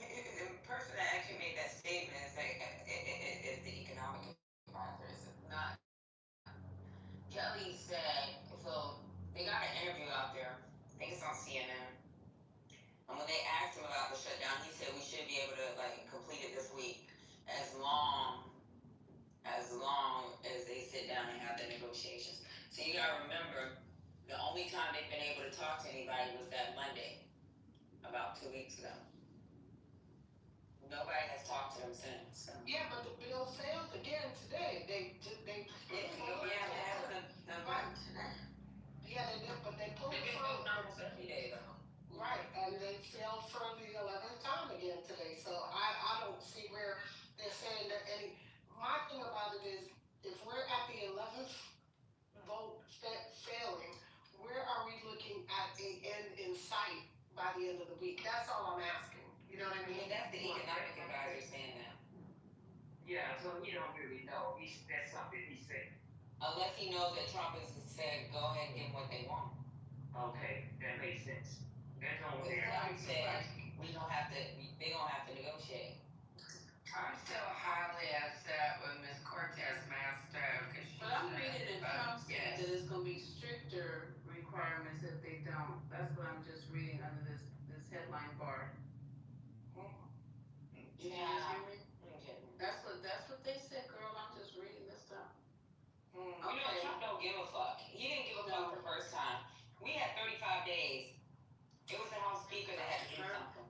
the person that actually made that statement is the economic advisor. It's not. Kelly said, so they got an interview out there, I think it's on CNN, and when they asked him about the shutdown, he said we should be able to like complete it this week as long as they sit down and have the negotiations. So you gotta remember, the only time they've been able to talk to anybody was that Monday, about 2 weeks ago. Nobody has talked to them since. So. Yeah, but the bill failed again today. They pulled it. Yeah, they haven't done right today. Yeah, they did, but they pulled it from almost every day though. right, and they failed for the 11th time again today. So I don't see where they're saying that any. My thing about it is, if we're at the 11th vote failing, where are we looking at a end in sight by the end of the week? That's all I'm asking. You know what I mean? That's the economic advisor saying that. yeah, so he don't really know. That's something he said. Unless he knows that Trump has said, go ahead and give them what they want. Okay, that makes sense. That's all But there. Trump said they don't have to negotiate. I'm still highly upset with Ms. Cortez Masto because But I'm reading in Trump saying yes. that it's gonna be stricter requirements if they don't. That's what I'm just reading under this headline bar. Did you just hear me? That's what they said, girl. I'm just reading this stuff. You know, Trump don't give a fuck. He didn't give a fuck the first time. We had 35 days. It was the House Speaker that had to do something.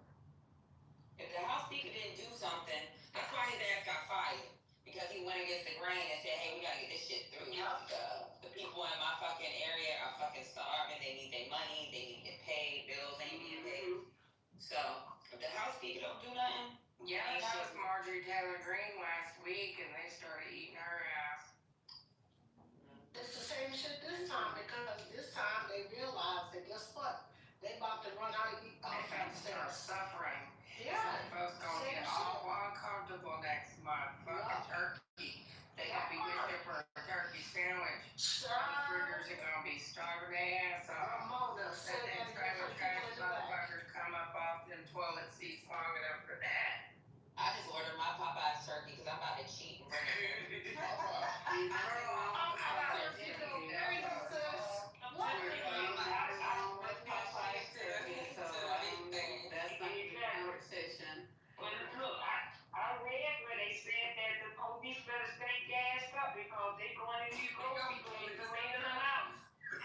If the House Speaker didn't do something, that's why his ass got fired. Because he went against the grain and said, hey, we gotta get this shit through. The people in my fucking area are fucking starving. They need their money. They need to get paid. Bills ain't being paid. So, if the House Speaker don't do nothing, Yeah, that was Marjorie Taylor Greene last week and they started eating her ass. It's the same shit this time because this time they realized that guess what? They about to run out of They found start suffering. Yeah. Folks gonna get awful uncomfortable next month. Fucking turkey. They gonna be wishing for a turkey sandwich. Motherfuckers are gonna be starving their ass off. Ramona, That them trailer trash motherfuckers come up off them toilet seats long enough for that. I just ordered my Popeye's turkey because I'm about to cheat and bring it. I read where they said that the police better stay gassed up because they going in these grocery stores and cleaning them out.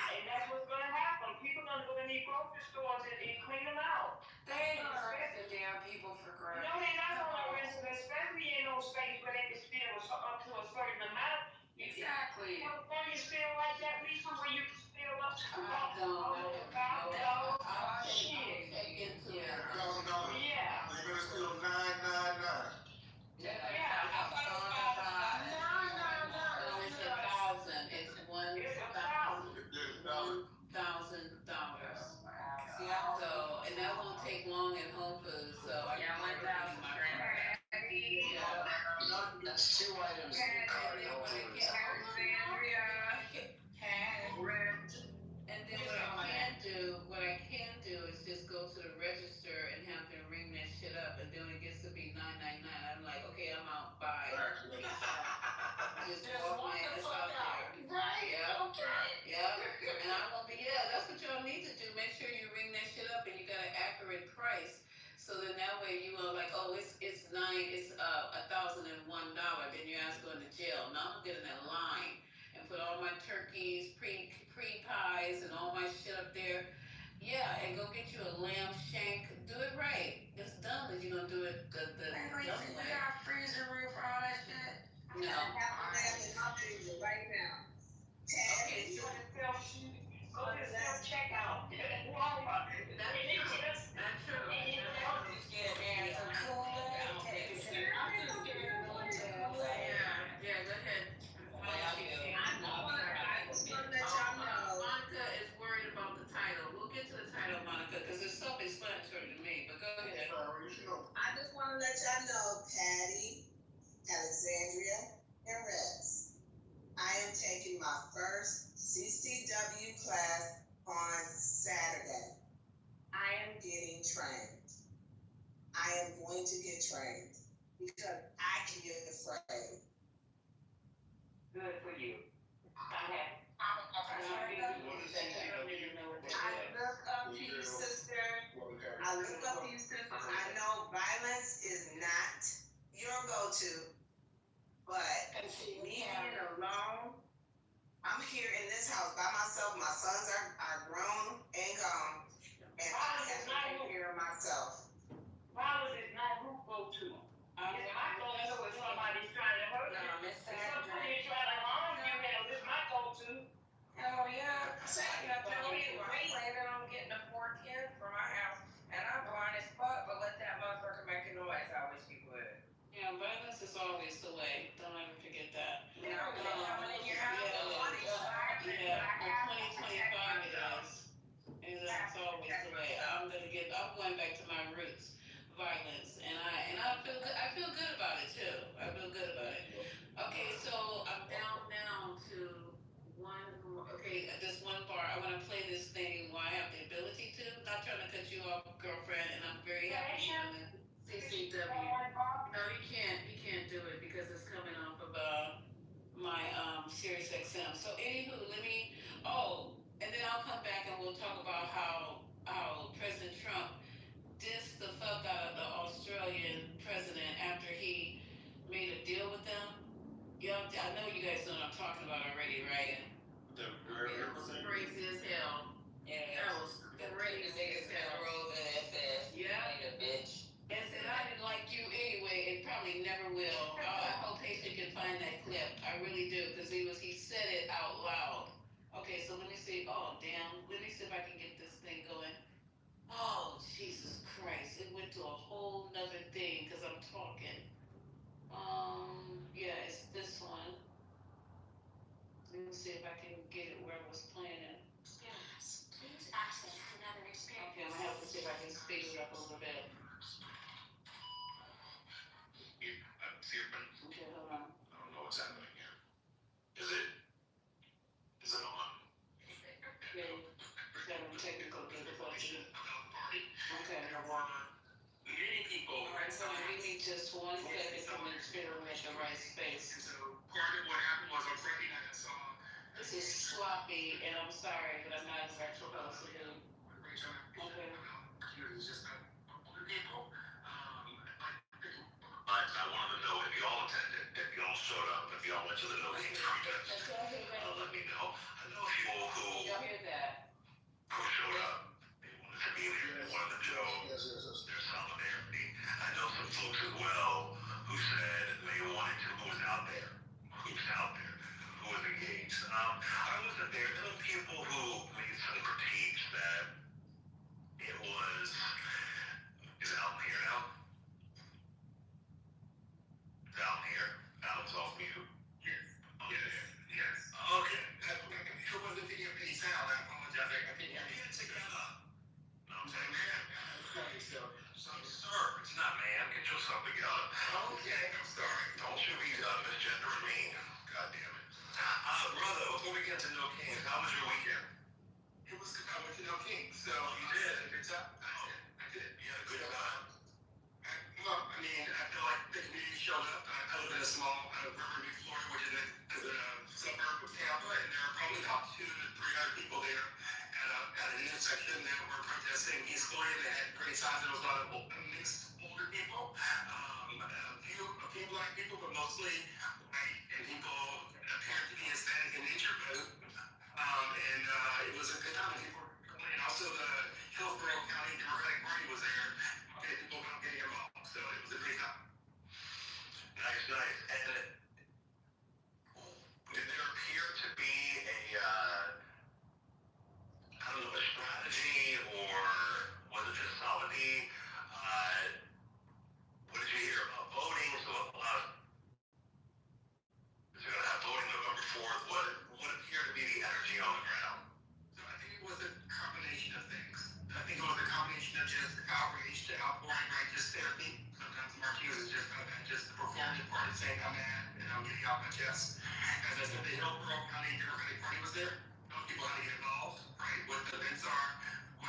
And that's what's gonna happen. People gonna go in these grocery stores and clean them out. They ain't arresting damn people for crime. No, they're not gonna arrest them, especially in those states where they can steal up to a certain amount. Exactly. California still like that, Lisa, where you can steal up to $1,000. Shit. Check into it. $1,000. Yeah. They better steal 999. Yeah. I thought it was $500. No, it's $1,000. It's $1,000. So, and that won't take long in Whole Foods. So I Yeah, can $1,000. That's 2 items in your cart. Alexandria. And then what I can do is just go to the register and have them ring that shit up, and then when it gets to be $9.99, I'm like, okay, I'm out. Bye. Just walk my ass out there. Right. Yeah. Okay. Yeah. And I'm gonna be that's what y'all need to do. Make sure you ring that shit up and you got an accurate price. So then that way you are like, oh, it's $1,001. Then your ass going to jail. Now I'm getting that line and put all my turkeys, pre pies, and all my shit up there. Yeah, and go get you a lamb shank. Do it right. It's dumb that you're gonna do it the We got freezer roof for all that shit. No. Right now. Okay, so Go to self-checkout. Walmart. that's true. Yeah, go ahead. Monica is worried about the title. We'll get to the title, Monica, because it's self-explanatory to me, but go ahead. You should know trained because I can get afraid. Good for you. Okay. I look up to you, sister. I look up to you, sisters. I know violence is not your go-to, but me being alone, I'm here in this house by myself. My sons are grown and gone, and I have to take care of myself. Violence is not who go-to. It's my go-to if somebody's trying to hurt you. If somebody's trying to harm you, hell, it's my go-to. Hell yeah. I planning on getting a 410 for my house, and I'm blind as fuck, but let that motherfucker make a noise. I always be good. Yeah, violence is always the way. Don't ever forget that. Coming in your house, Yeah, for 2025 it is. And that's always the way. I'm going back to my roots, violence, and I feel good. I feel good about it too. I feel good about it. Okay, so I'm down now to one. Okay, just one bar. I want to play this thing while I have the ability to. Not trying to cut you off, girlfriend, and I'm very happy you're on the CCW. No, you can't. You can't do it because it's coming off of my Sirius XM. So anywho, let me. Oh, and then I'll come back and we'll talk about how President Trump dissed the fuck out of the Australian president after he made a deal with them. Y'all, I know you guys know what I'm talking about already, right? The It was crazy as hell. Yeah, That was crazy the biggest as hell. rose in SS. Yeah. Like a bitch. And said I didn't like you anyway, and probably never will. I hope Haitian can find that clip. I really do, because he said it out loud. Okay, so let me see. Oh damn. Let me see if I can get this thing going. Oh Jesus Christ! It went to a whole nother thing because I'm talking. Yeah, it's this one. Let me see if I can get it where I was playing it. Yes, please access another experience. Okay, I'm gonna have to see if I can speed it up a little bit. Okay, hold on. I don't know what's happening here. Is it on? Okay, it's having technical difficulty. Okay. Many people. Alright, so give me just 1 second to make sure we're in the right space. So part of what happened was on Friday night I saw. This is sloppy, and I'm sorry, but I'm not exactly supposed to do. Okay. It's just older people. I wanted to know if y'all attended, if y'all showed up, if y'all went to the No Kings protest. Let me know. I know people who Y'all hear that? showed up. They wanted to be there. They wanted to show their solidarity. I know some folks as well who said they wanted to. Who was out there? Who's out there? Who was engaged? I wasn't there. There were people who made some critiques that it was. Is it out here now? Down here. Alex off mute. Yes. Yes. Okay. It wasn't picking up any sound. I apologize. I couldn't hear you. Take that up. No, I'm saying, Man, man. Sir, it's not man. Get yourself together. okay, I'm sorry. Don't you be misgendering me. God damn it. Brother, before we get to No Kings, how was your weekend? It was I went to No King, so You did? Good job. I did. You had a good time? Well, I mean, I feel like the community showed up. I live in a small Riverview, Florida, which is a suburb of Tampa, and there are probably about 200 to 300 people there at an intersection that were protesting peacefully, and they had great signs. There was a lot of mixed older people, a few black people, but mostly white, and people appeared to be Hispanic in nature, but it was a good time. People were coming, and also the Hillsborough County Democratic Party was there. People about getting involved, so it was a great time. Nice. And did there appear to be a strategy, or was it just solidity? What did you hear about voting? So a lot of, is going to have voting November 4th. What appeared to be the energy on the ground? So I think it was a combination of things. I think it was a combination of just outrage to outpouring, right? Just therapy. Sometimes Marquise is just the performative part of saying I'm mad and I'm getting off my chest. As I said, the Hillsborough County Democratic Party was there. Those people had to get involved, right? What the events are, what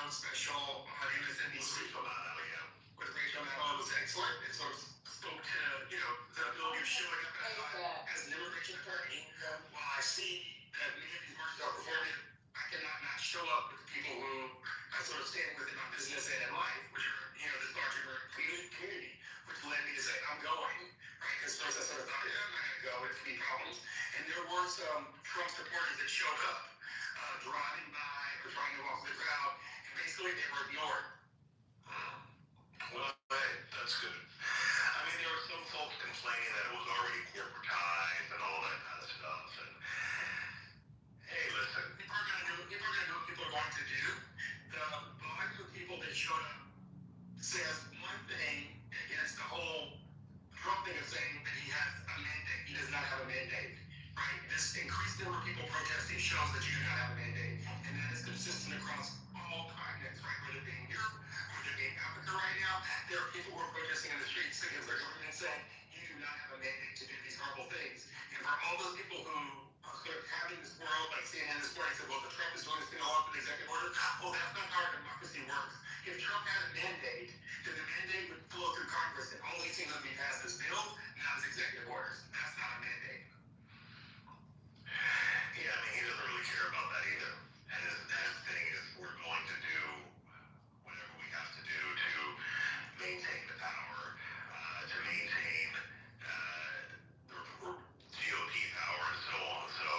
town special on MSNBC. With Rachel Maddow, it was excellent. It sort of spoke to, the ability of showing up. And I thought, as an immigration attorney, while I see that many of these marches are performative, I cannot not show up with the people who I sort of stand with in my business and in life, which are, this larger community, which led me to say, I'm going, right? Because first I sort of thought, I'm not going to go, it's going to be problems. And there were some Trump supporters that showed up, driving by or trying to walk through the crowd, and basically they were ignored. Well, hey, that's good. I mean, there were some folks complaining that it was already corporatized and all that kind of stuff. And hey, listen, People are going to do what people are going to do. The volume of people that showed up says one thing against the whole Trump thing of saying that he has a mandate. He does not have a mandate, right? This increased number of people protesting shows that you do not have a mandate. And that is consistent across all continents, right? Whether it be in Europe, whether it be in Africa right now, there are people who are protesting in the streets against their government saying, you do not have a mandate to do these horrible things. And for all those people who are sort of having this world, like CNN this morning said, well, the Trump is doing this thing along with the executive order. Well, that's not how our democracy works. If Trump had a mandate, then the mandate would flow through Congress, and all these things would be passed as bills, not as executive orders. That's not a mandate. yeah, I mean, he doesn't really care about that either. And his thing is, we're going to do whatever we have to do to maintain the power, to maintain the GOP power, and so on. So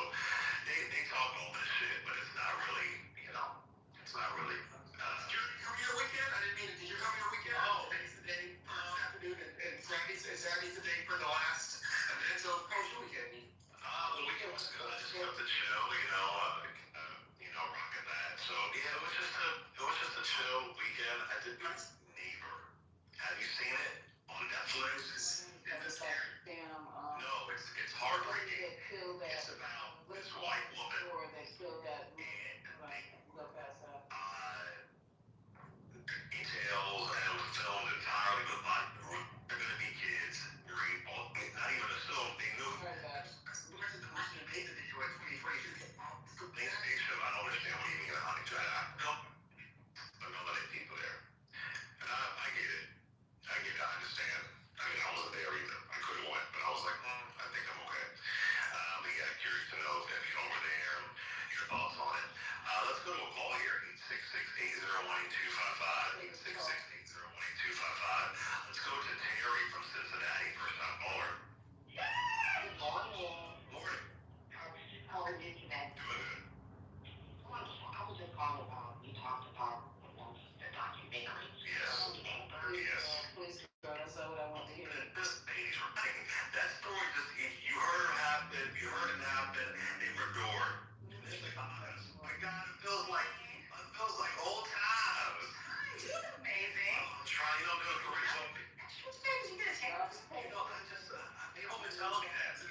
they talk all this shit, but it's not really, it's not really. Did you come here weekend? I didn't mean it. Did you come here weekend? Oh. Today's the day for this afternoon, and Saturday's the day for the last event. So how was your weekend? The weekend was good. I just got to chill, rocking that. So yeah, it was just a chill weekend. I did this Neighbor. Have you seen it on Netflix? No, it's heartbreaking. It's about this white woman details, and it was filmed entirely with they're gonna be kids. Not even assumed they knew. The person who made the video at 2020, I don't understand what you mean, honey. But no other people there. And I get it. I understand. I mean, I wasn't there either. I could have went, but I was like, I think I'm okay. But yeah, curious to know if you were there, your thoughts on it. Let's go to a call here, 866-801-8255, 866-801-8255. Let's go to Terry from Cincinnati, first time caller. Morning. How are you today? Doing good. I was just calling about, you talked about the documentary. Yes. Yes. Please go, that's what I want to hear. This lady's right. That story you heard it happen, they were adored. And it's like, oh my God, it feels like old times. She's amazing. I'm trying, do a great something. They open telecast. I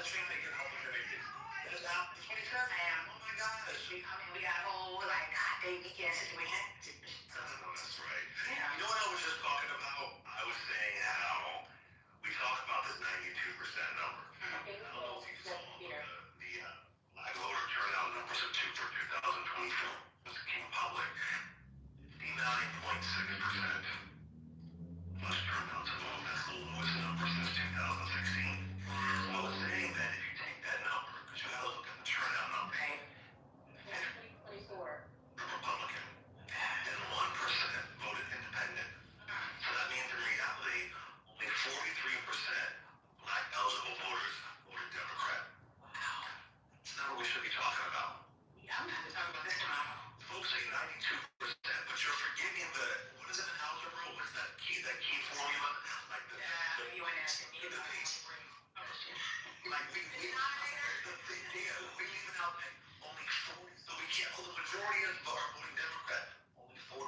think they can help with everything. That's out the 25th. Oh my gosh. We got a whole, hot day weekend situation. That's right. Yeah. You know what I was just talking about? I was saying how we talk about this 92% number. Okay, I don't know if you saw the black voter turnout numbers for 2024 came public. 59.6%. Plus turnout to vote. That's the lowest number since 2016. So I was saying that if you take that number, because you gotta look at the turnout number. Right. 24. Republican, and 1% voted independent. So that means in reality, only 43% black eligible voters voted Democrat. Wow. It's not what we should be talking about. Yeah, I'm gonna have to talk about this tomorrow. Folks say 92%, but you're forgetting what is it in algebra? What's that key formula? Like the you and that. the base. Like we leaving out like only 40, so we can't, the majority of are voting Democrat, only 43%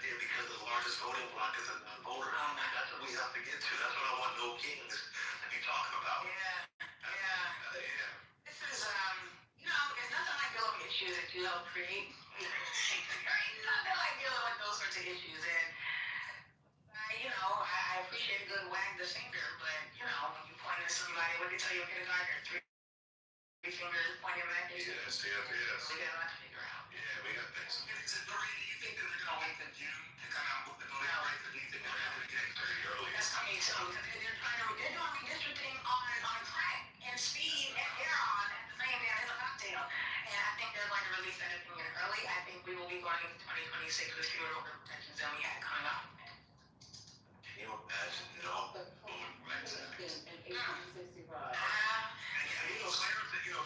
there because the largest voting bloc is a non-voter. That's what we have to get to. That's what I want no kings to be talking about. This is, there's nothing like dealing with issues that you help create. Nothing like dealing with those sorts of issues. And, I appreciate a good wag the finger, but, when you point at somebody, what did they tell you in kindergarten? Three fingers pointing back at you? Yes. We got a lot to figure out. Yeah, we got things going into 2026 with fewer voter protections than we had coming up. Can you imagine, voting rights act? In 1865.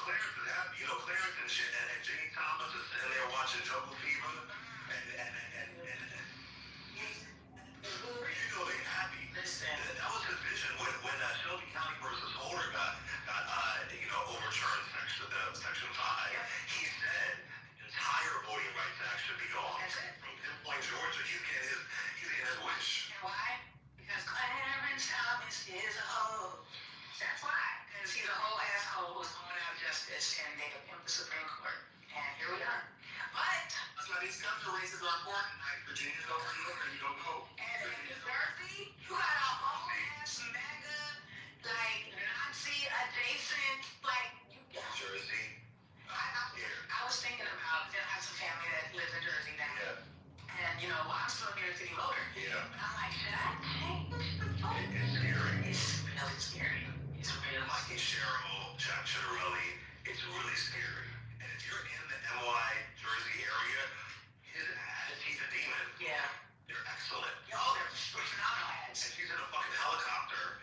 Clarence is happy. Clarence and shit, and Jimmy Thomas is sitting there watching Jungle Fever, and they happy. Listen. That was his vision when Shelby County versus Holder got overturned section 5. He said entire voting rights act should be gone. That's it. From Pinpoint, Georgia, he's getting his wish. And why? Because Clarence Thomas is a hoe. That's why. Because he's a whole asshole who's going out justice and they have pimped the Supreme Court. And here we are. But That's why these gun races are important. Like Virginia don't do it, and you don't go. and in New Jersey, you got a whole ass mega, like Nazi adjacent, like you got. Jersey. I was thinking about, I have some family that lives in Jersey now. Yeah. And well, I'm still a New York City voter. Yeah. But I'm like, should I change the vote? It's scary. It's really scary. It's really Mikey Sherrill, Jack Chitterelli, it's really scary. And if you're in the NY Jersey area, his ads, he's a demon. Yeah. They're excellent. Yo, they're phenomenal ads. And she's in a fucking helicopter,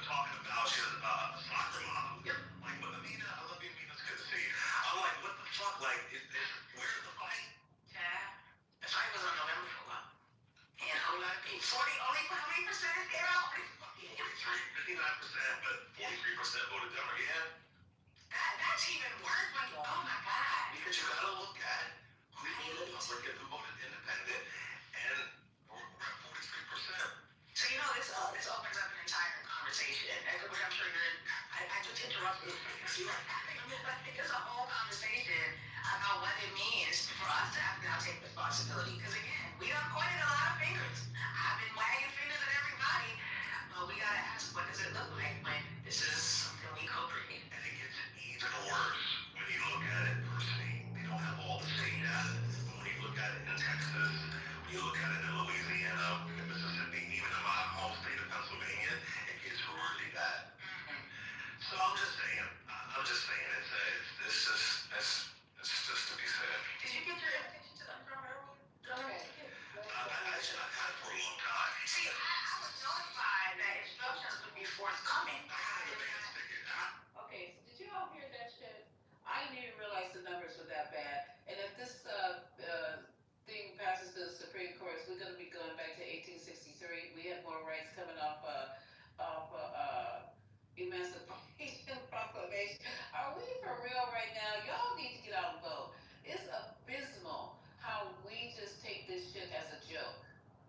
talking about she's a soccer mom. Yep. Like, but Amina, I love you, Amina's good to see. I'm like, what the fuck? Like, where's the fight? Yeah. The fight was on November 4th. And a lot of people, only how many percent is there out? 59%, but 43% voted Democrat. Yeah. That's even worse when you, oh my God. Because you gotta look at who voted Republican, who voted Independent, and we're at 43%. So this opens up an entire conversation, which I'm sure you're in. I just interrupted you. It's a whole conversation about what it means for us to have to now take responsibility. Because again, we done pointed a lot of fingers. I've been wagging fingers at everybody, but we gotta ask, what does it look like when this is something we co-create? And it gets even worse when you look at it personally. They don't have all the same data. But when you look at it in Texas, when you look at it in Louisiana, in Mississippi, even in my home state of Pennsylvania, it gets really bad. So I'm just saying, it's just to be said. Did you get your invitation to the Underground Railroad? I've had it for a long time. See, I was notified that instructions would be forthcoming. I had an advance ticket. Okay, so did you all hear that shit? I didn't even realize the numbers were that bad. And if this thing passes to the Supreme Court, we're gonna be going back to 1863. We had more rights coming off Emancipation Proclamation. Are we for real right now? Y'all need to get out and vote. It's abysmal how we just take this shit as a joke,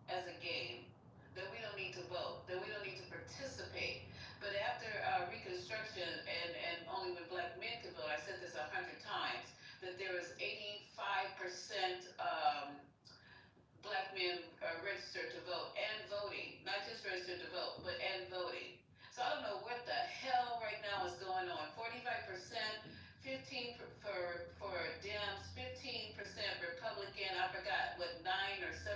as a game, that we don't need to vote, that we don't need to participate. But after Reconstruction, and only when black men could vote, I said this 100 times, that there was 85% black men registered to vote and voting, not just registered to vote, but and voting. So I don't know what the hell right now is going on. 45%, 15 for Dems, 15% Republican. I forgot what 9 or 7.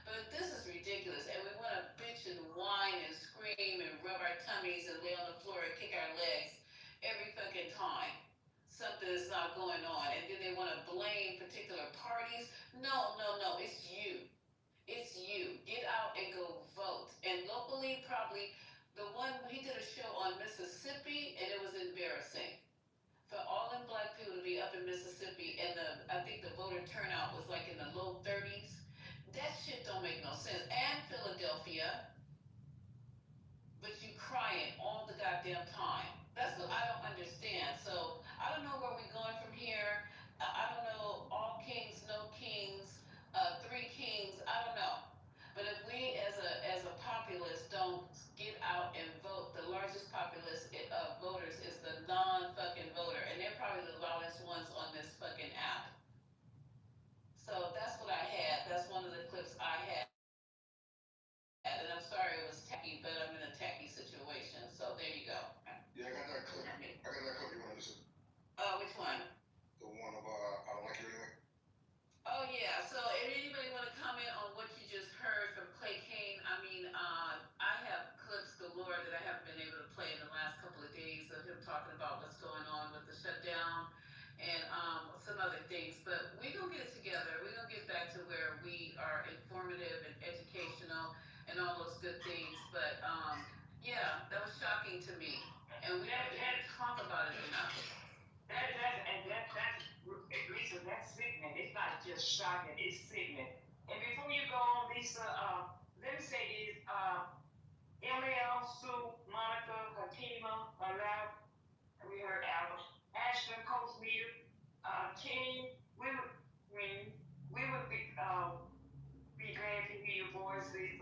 But this is ridiculous, and we want to bitch and whine and scream and rub our tummies and lay on the floor and kick our legs every fucking time something is not going on, and then they want to blame particular parties. No, it's you. It's you. Get out and go vote. And locally, probably he did a show on Mississippi, and it was embarrassing for all them black people to be up in Mississippi, and I think the voter turnout was like in the low 30s. That shit don't make no sense. And Philadelphia, but you crying all the goddamn time. That's what I don't understand. So I don't know where we're going from here. I don't know. All kings, no kings, 3 kings. I don't know. But if we as a populace don't get out and vote, the largest populace of voters is the non-fucking voter, and they're probably the loudest ones on this fucking app. So that's what I had. That's one of the clips I had. And I'm sorry it was tacky, but I'm in a tacky situation. So there you go. Yeah, I got that clip. You want to listen? shocking. It's sickening. And before you go on, Lisa, let me say this, ML, Sue, Monica, Hakima, Alab, we heard Alice, Ashton, Coach Leader, Kenny, we would be glad to hear your voices.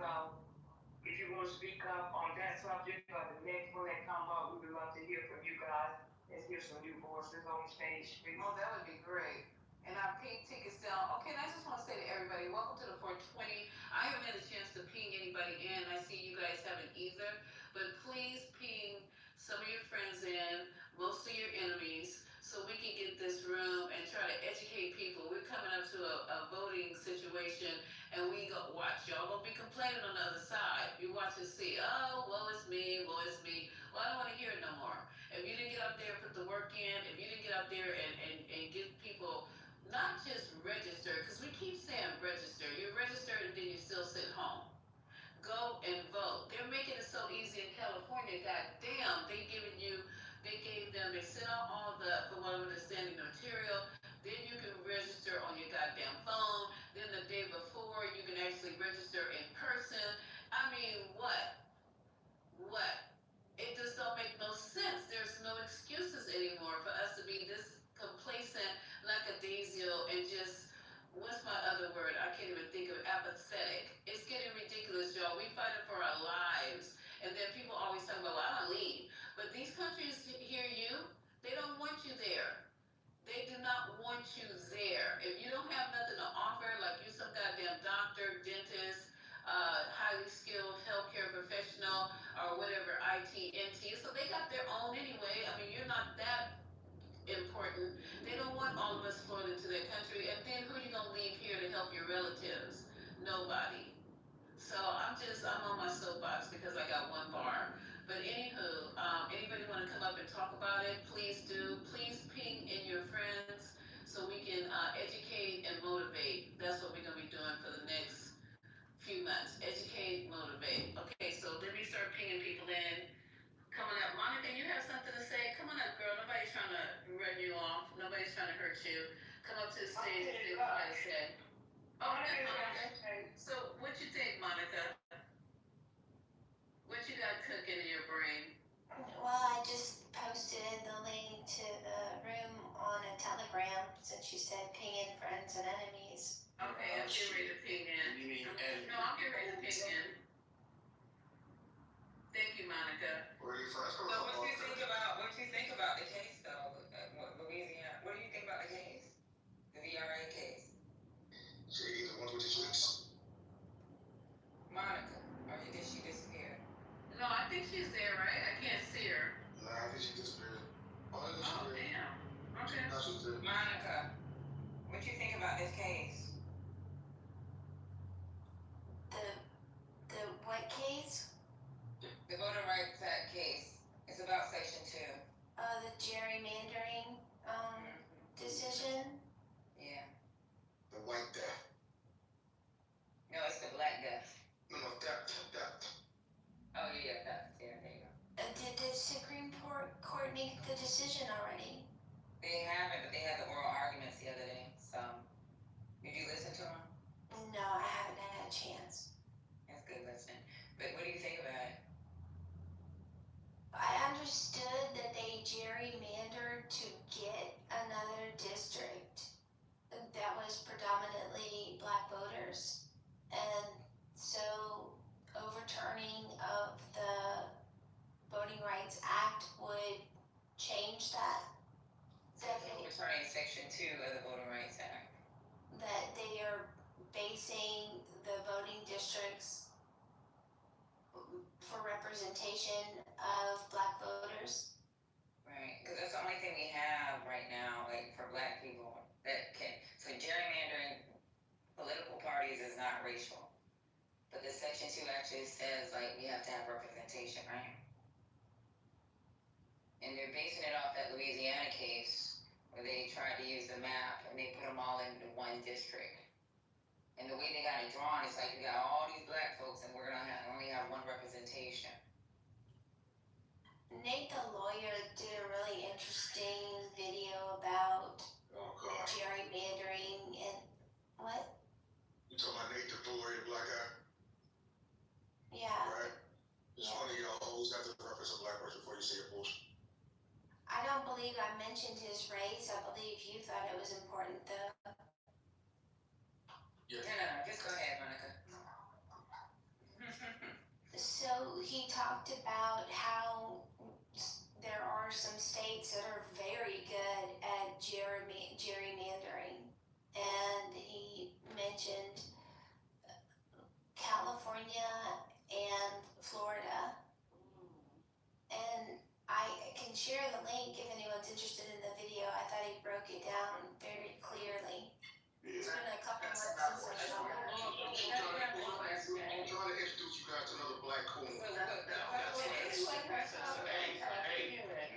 If you want to speak up on that subject or the next one that come up, we would love to hear from you guys. Let's hear some new voices on the stage, please. Oh, that would be great. And our pink tickets down. Okay, and I just want to say to everybody, welcome to the 420. I haven't had a chance to ping anybody in. I see you guys haven't either. But please ping some of your friends in, most of your enemies, so we can get this room and try to educate people. We're coming up to a voting situation, and we go watch. Y'all gonna be complaining on the other side. You watch and see, oh, woe is me, woe is me. Well, I don't want to hear it no more. If you didn't get up there and put the work in, if you didn't get up there and give people, not just register, because we keep saying register. You're registered and then you still sit home. Go and vote. They're making it so easy in California. God damn, they sent out all the, for what I'm understanding, the material. Then you can register on your goddamn phone. Then the day before, you can actually register in person. I mean, what? It just don't make no sense. There's no excuses anymore for us to be this complacent, lackadaisical, and just, what's my other word? I can't even think of it. Apathetic. It's getting ridiculous, y'all. We fighting for our lives. And then people always talk about, well, I don't leave. But these countries hear you. They don't want you there. They do not want you there. If you don't have nothing to offer, like you some goddamn doctor, dentist, highly skilled healthcare professional, or whatever, IT, NT, so they got their own anyway. I mean, you're not that important. They don't want all of us flowing into their country. And then who are you gonna leave here to help your relatives? Nobody. So I'm on my soapbox because I got one bar. But anywho, anybody want to come up and talk about it? Please do. Please ping in your friends so we can educate and motivate. That's what we're gonna be doing for the next few months. Educate, motivate. Okay, so let me start pinging people in. Coming up, Monica, you have something to say? Come on up, girl. Nobody's trying to run you off. Nobody's trying to hurt you. Come up to the stage and see what I said. Oh, that's Monica. So, what you think, Monica? What you got cooking in your brain? Well, I just posted the link to the room on a Telegram since you said ping in friends and enemies. Okay, I'm getting ready to ping in. You mean enemies? No, I'm getting ready to ping in. Thank you, Monica. So what do you think about the case though, Louisiana? What do you think about the case? The VRA case? Monica, or did she disappear? No, I think she's there, right? I can't see her. Nah, I think she disappeared. Oh, damn. Okay. Monica, what do you think about this case? The what case? The Voting Rights Act case. It's about Section 2. The gerrymandering decision. Yeah. The white death. No, it's the black death. No, death. Oh, yeah, that's, yeah, there you go. Did the Supreme Court make the decision already? They haven't, but they had the oral arguments the other day, so. Did you listen to them? No, I haven't had a chance. It's good listening. But what do you think about it? I understood that they gerrymandered to get another district that was predominantly black voters. And so overturning of the Voting Rights Act would change that. Overturning Section 2 of the Voting Rights Act. That they are basing the voting districts for representation of black voters. Right, because that's the only thing we have right now, like for black people that can. So gerrymandering political parties is not racial, but the Section 2 actually says like we have to have representation, right? And they're basing it off that Louisiana case where they tried to use the map and they put them all into one district. And the way they got it drawn, it's like we got all these black folks and we're gonna only have one representation. Nate the lawyer did a really interesting video about gerrymandering and what? believe you thought it was important, though. No, just go ahead, Monica. So he talked about how there are some states that are very good at gerrymandering, and he mentioned California and Florida. And I can share the link if anyone's interested in the video. I thought he broke it down very clearly. It's been a couple months since I saw it. I'm trying to introduce you guys to another black coon.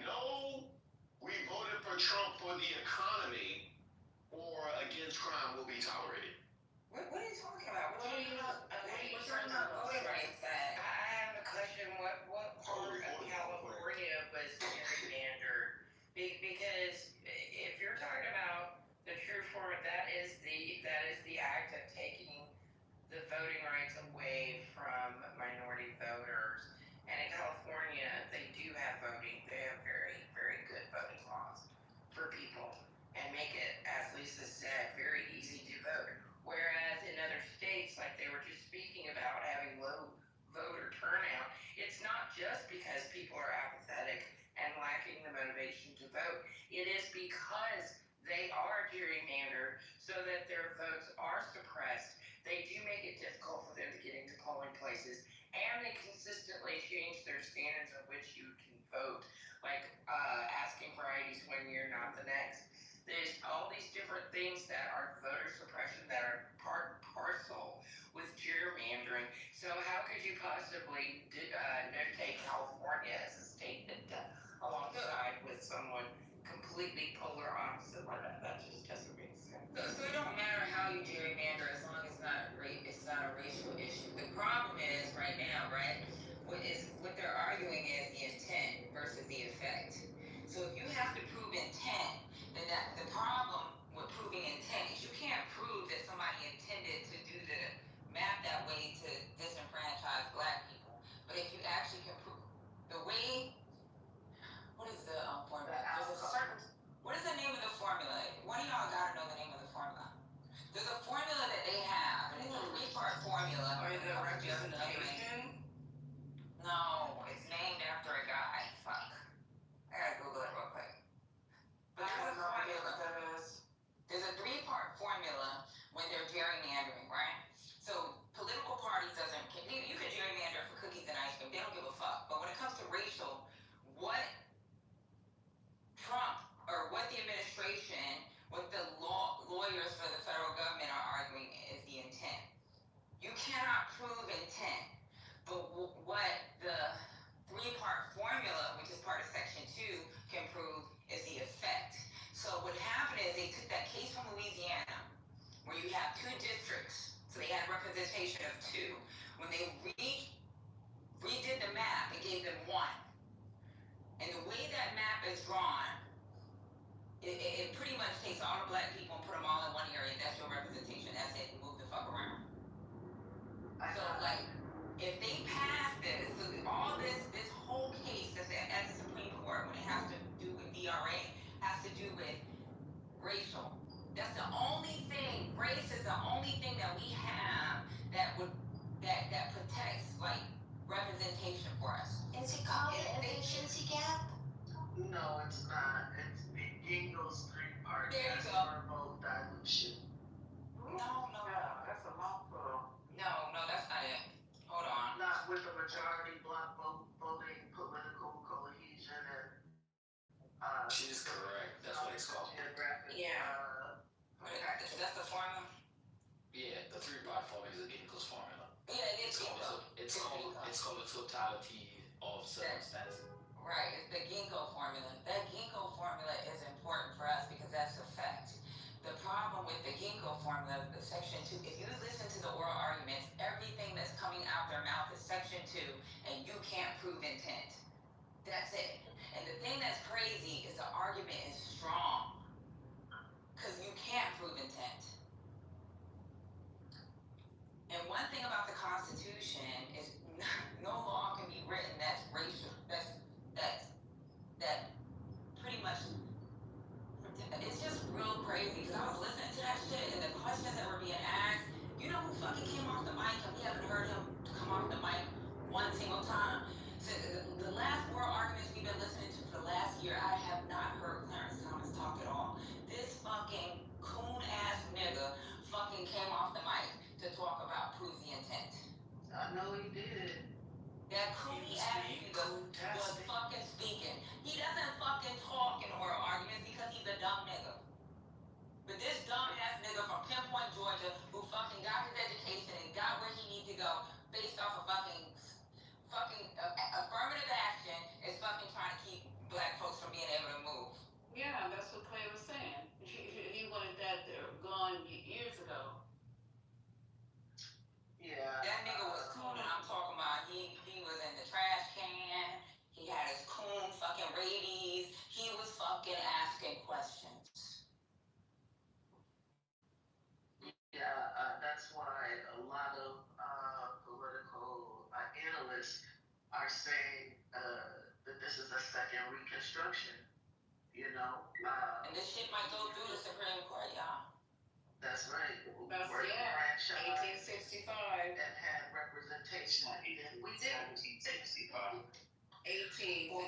No, we voted for Trump for the economy or against crime will be tolerated. What are you talking about? What are you talking about? Voting rights. I have a question. What part of California was gerrymandered? Because if you're talking about the true form, that is the act of taking the voting rights away from minority voters. And in California, they do have voting. They have very, very good voting laws for people and make it, as Lisa said, very easy to vote. Whereas in other states, like they were just speaking about having low voter turnout, it's not just because people are apathetic and lacking the motivation to vote. It is because they are gerrymandered so that their votes are suppressed. They do make it difficult for them to get into polling places, and they consistently change their standards of which you can vote, like asking for IDs one year, not the next. There's all these different things that are voter suppression that are part and parcel with gerrymandering. So how could you possibly notate California as a state that alongside with someone completely polar opposite like that? That just doesn't make sense. So it don't matter how you gerrymander as long as it's not a racial issue. The problem is right now, right? What they're arguing is the intent versus the effect. So if you have to prove intent, then the problem with proving intent is you can't prove that somebody intended to do the map that way to disenfranchise black people. But if you actually can prove the way, what is the formula? What is the name of the formula? One of y'all gotta know the name of the formula. There's a formula that they have, and it's a three-part formula. Or the representation? No, it's named after a guy. Fuck. I gotta Google it real quick. But there's a formula. There's a three-part formula when they're gerrymandering, right? So political parties you can gerrymander for cookies and ice cream. They don't give a fuck. But when it comes to racial, what Trump or what the administration, what the lawyers for the federal government are arguing is the intent. You cannot prove intent. But what the three-part formula, which is part of Section 2, can prove is the effect. So what happened is they took that case from Louisiana, where you have two districts, so they had representation of two. When they redid the map, it gave them one. And the way that map is drawn, it pretty much takes all the black people and put them all in one area. That's your representation. That's it. Move the fuck around. So, like, if they pass this, so all this whole case that's at the Supreme Court, when it has to do with DRA, has to do with racial. That's the only thing. Race is the only thing that we have that protects like representation for us. Is it called the efficiency gap? No, it's not. It's the Gingell's three-part There you test go. for vote dilution. No, That's a mouthful. no, that's not it. Hold on. Not with the majority block voting, political cohesion, and She's correct. That's what it's called. Geographic. That's the formula. Yeah, the three-part formula is a Gingell's formula. Yeah, it is. It's called a totality of circumstances. Right, it's the Ginkgo formula. That Ginkgo formula is important for us because that's the fact. The problem with the Ginkgo formula, the Section 2, if you listen to the oral arguments, everything that's coming out their mouth is Section 2, and you can't prove intent. That's it. And the thing that's crazy is the argument is strong, because you can't prove intent. And one thing about the Constitution is no law can be written that's racial, that pretty much crazy because I was listening to that shit and the questions that were being asked. You know who fucking came off the mic and we haven't heard him come off the mic one single time? So the last oral arguments we've been listening to for the last year, I have not heard Clarence Thomas talk at all. This fucking coon ass nigga fucking came off the mic to talk about prove the intent. I know he did. That coony ass nigga was fucking speaking. He doesn't fucking talk in oral arguments because he's a dumb nigga. But this dumb ass nigga from Pinpoint, Georgia, who fucking got his education and got where he needs to go based off of fucking affirmative action, is fucking trying to keep black folks from being able to move. Yeah, that's what Clay was saying. He wanted that gone years ago. Yeah. That nigga was coon, and I'm talking about he was in the trash can. He had his coon fucking rabies. He was fucking asking questions. Yeah, that's why a lot of political analysts are saying that this is a second Reconstruction. You know, and this shit might go through the Supreme Court, y'all. That's right. That's Where the franchise 1865. and had representation. We did 1865. 1865.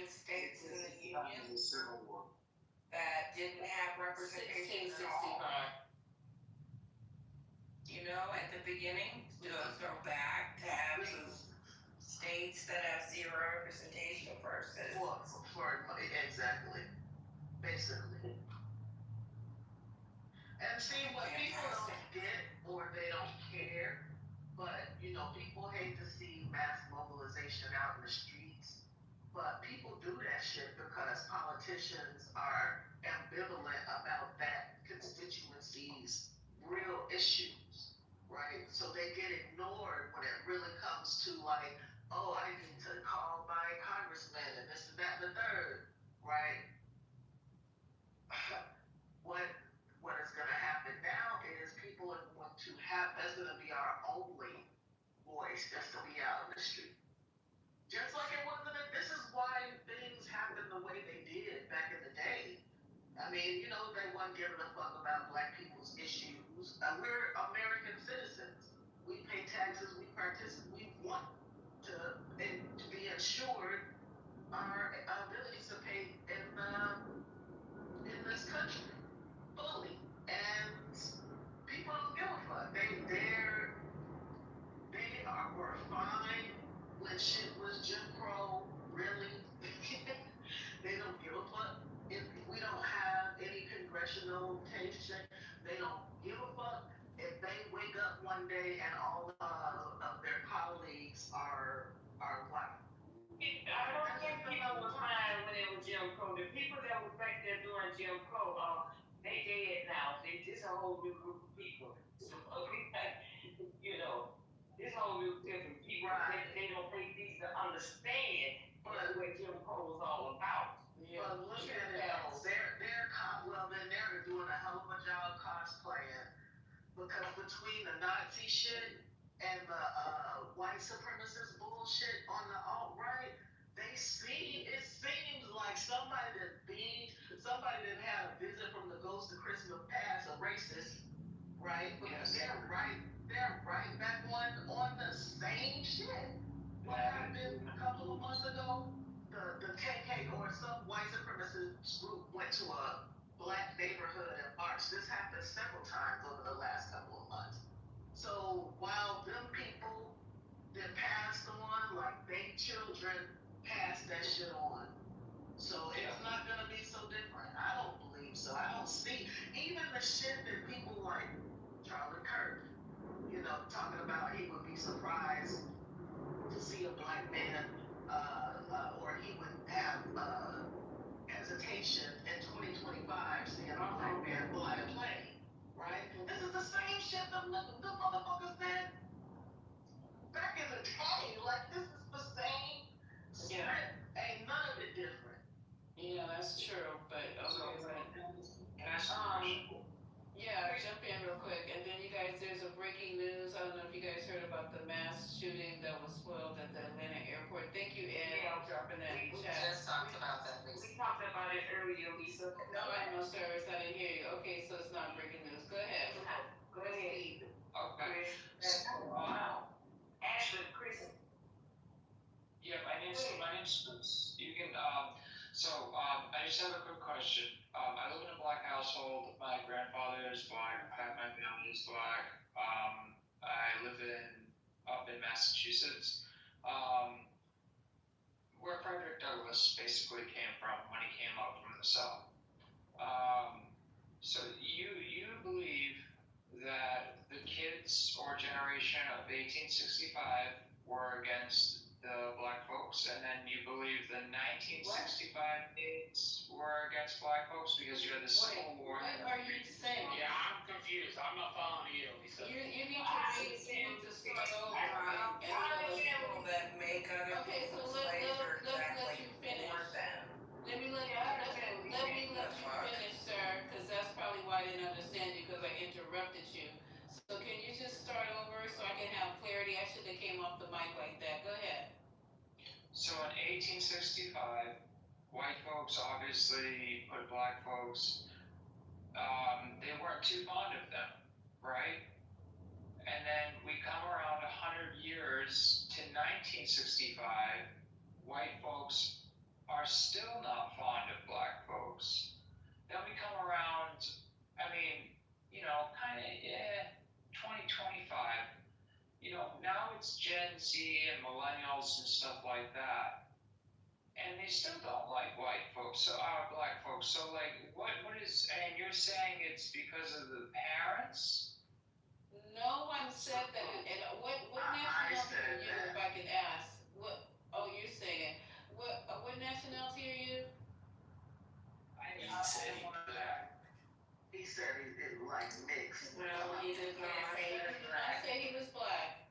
10 states in the Union The Civil War. that didn't have representation at all. 1665. You know, at the beginning, to go back to have these states that have zero representation versus. Exactly. Basically. And see, what people don't get or they don't care, but, you know, people hate to see mass mobilization out in the streets, but people do that shit because politicians are ambivalent about that constituency's real issues, right? So they get ignored when it really comes to like, oh, I need to call my congressman and this and that and the third, right? What is going to happen now is people are going to have, that's going to be our only voice, just to be out in the street. Just like it wasn't, this is why things happened the way they did back in the day. I mean, you know, they weren't giving a fuck about black people's issues. We're American citizens. We pay taxes, we participate, we want to be assured our abilities to pay in this country fully. And people don't give a fuck. Were fine when shit was Jim Crow, really. They don't give a fuck if we don't have any congressional rotation. They don't give a fuck if they wake up one day and all of their colleagues are white. I don't think people were fine when it was Jim Crow. The people that were back there during Jim Crow, they dead now. This a whole new group of people. So, you know, this whole new different people. Right. They don't think these to understand what Jim Crow was all about. Yeah. But look at it though. They're doing a hell of a job cosplaying because between the Nazi shit and the white supremacist bullshit on the alt-right, it seems like somebody that had a visit from the ghost of Christmas past, a racist, right? Because they're right back on the same shit. What happened a couple of months ago? The KK or some white supremacist group went to a black neighborhood and marched. This happened several times over the last couple of months. So while them people that passed on, like they children passed that shit on. So it's not gonna be so different. I don't believe so. I don't see even the shit that people like Charlie Kirk, you know, talking about he would be surprised to see a black man, or he would have hesitation in 2025 seeing a black man fly a plane, right? This is the same shit the motherfuckers said back in the day. Like, this is the same script. Ain't none of it different. Yeah, that's true. But yeah, jump in real quick. And then you guys, there's a breaking news. I don't know if you guys heard about the mass shooting that was spoiled at the Atlanta airport. Thank you, Ed, for dropping that in the chat. We just talked about that, Lisa. We talked about it earlier, Lisa. No, I know. So, I just have a quick question. I live in a black household. My grandfather is black. Half my family is black. I live up in Massachusetts, where Frederick Douglass basically came from when he came up from the South. So you believe that the kids or generation of 1865 were against the black folks, and then you believe the 1965 kids were against black folks because you had the Civil War. What are you saying? Yeah, I'm confused. I'm not following you. You need to start over and People that make other okay, so people's let slaves are me let exactly you finish. for them. Let me let you finish, sir, because that's probably why I didn't understand you because I interrupted you. So can you just start over so I can have clarity? I should have came off the mic like that. Go ahead. So in 1865, white folks obviously put black folks. They weren't too fond of them, right? And then we come around 100 years to 1965, white folks are still not fond of black folks. Then we come around, I mean, kind of, 2025, now it's Gen Z and millennials and stuff like that. And they still don't like white folks, so our black folks. So like, what is? And you're saying it's because of the parents? No one said that. And what nationality are you? If I can ask, what? Oh, you're saying what nationality are you? He said he black. He said he didn't like mixed. No, he did not. He did not say he was black.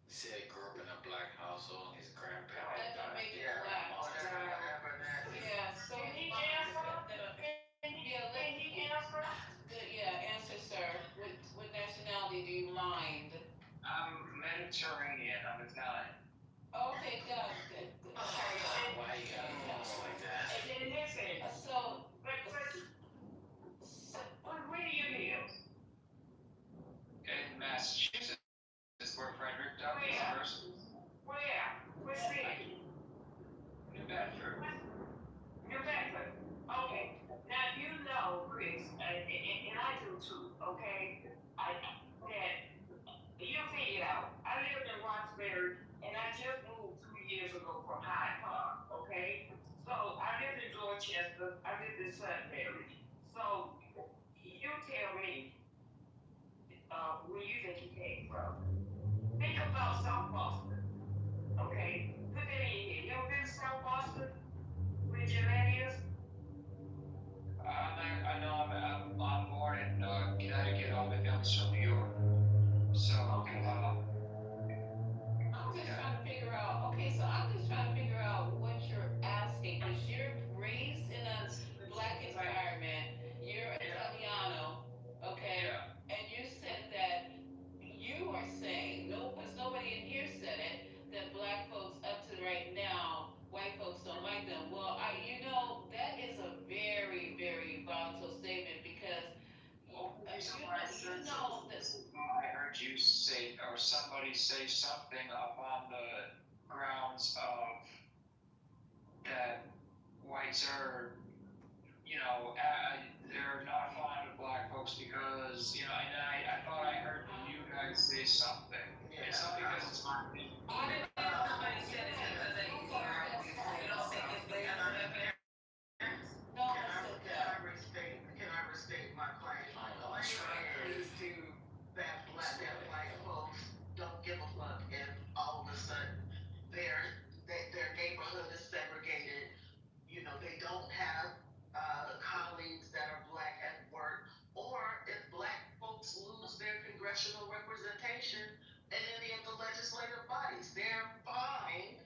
He said he grew up in a black household and his grandparents. That don't make it black. Whatever that is. Yeah, so Can he answer? answer, sir. What nationality do you mind? I'm Mediterranean. I'm Italian. Okay, good. Why you gotta do us like that? And then listen, where do you live? In Massachusetts, where Frederick Douglass first. Where? What city? New Bedford. New Bedford. Okay. Now you know, Chris, and I do too. Okay. That you figure it out. I lived in Roxbury, and I just moved 2 years ago from Hyde Park. Okay. So I lived in Dorchester. I lived in Sudbury. So you tell me where you think you came from. Think about South Boston. Okay. Put that in your head. You ever been to South Boston? Where your land is? I know I'm born in Connecticut. All my family's from New York. So I'm just trying to figure out. Okay, so I'm just trying to figure out what you're asking because you're raised in a black environment. You're Italiano, okay? Yeah. And you said that you are saying because nobody in here said it that black folks up to right now, white folks don't like them. Well, that is a very, very volatile statement because I heard you say or somebody say something upon the grounds of that whites are, they're not fond of black folks because, and I thought I heard you guys say something. It's not because it's my opinion. Even if somebody said it's because of the era, you don't think it's because of the parents? No, Can I restate my claim? Please do. That white folks don't give a fuck if all of a sudden their neighborhood is segregated. They don't have colleagues that are black at work, or if black folks lose their congressional representation in any of the legislative bodies. They're fine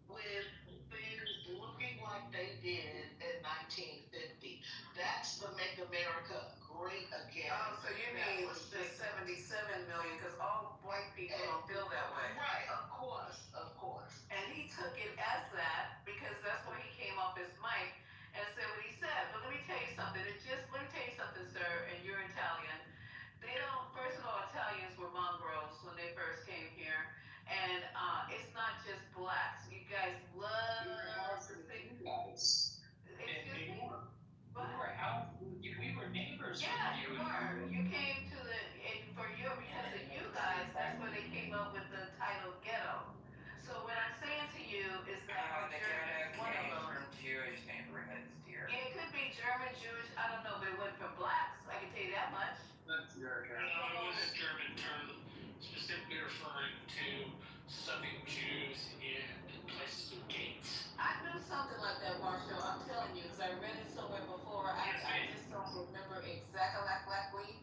with things looking like they did in 1950. That's the Make America Great Again. Oh, so you mean the 77 million, because all white people don't feel that way. Right, of course. And he took it as that because that's why he came off his mic and said what he said. But let me tell you something. Sir, and you're Italian. They don't, first of all, Italians were mongrels when they first came here. And it's not just blacks. You guys love to think. members Yeah, with you you. were. You came to the, and for you, because of you guys, that's where they came up with the title ghetto. So what I'm saying to you is that The German ghetto is one of came those. from Jewish neighborhoods, dear. Yeah, it could be German, Jewish, I don't know, but it wasn't from blacks. I can tell you that much. That's your account. No, it was a German term specifically referring to subbing Jews in places with gates. I knew something like that, Marshall. I'm telling you, because I read it somewhere before. I just don't remember exactly.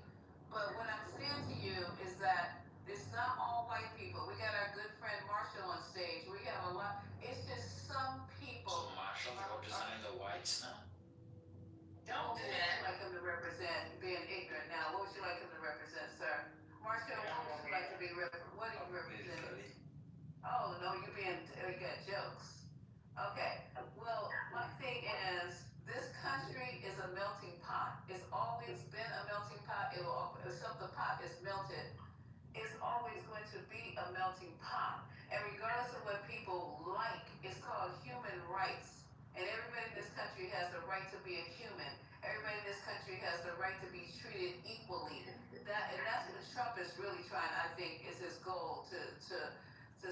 But what I'm saying to you is that it's not all white people. We got our good friend Marshall on stage. We have a lot. It's just some people. So Marshall's representing the whites now? Don't do that. What would you like him to represent? Being ignorant now. What would you like him to represent, sir? Marshall, what would you like to be represented? What are you representing? Oh no, you got jokes. Okay. Well, my thing is, this country is a melting pot. It's always been a melting pot. It will, except the pot is melted. It's always going to be a melting pot. And regardless of what people like, it's called human rights. And everybody in this country has the right to be a human. Everybody in this country has the right to be treated equally. That's what Trump is really trying, I think, is his goal to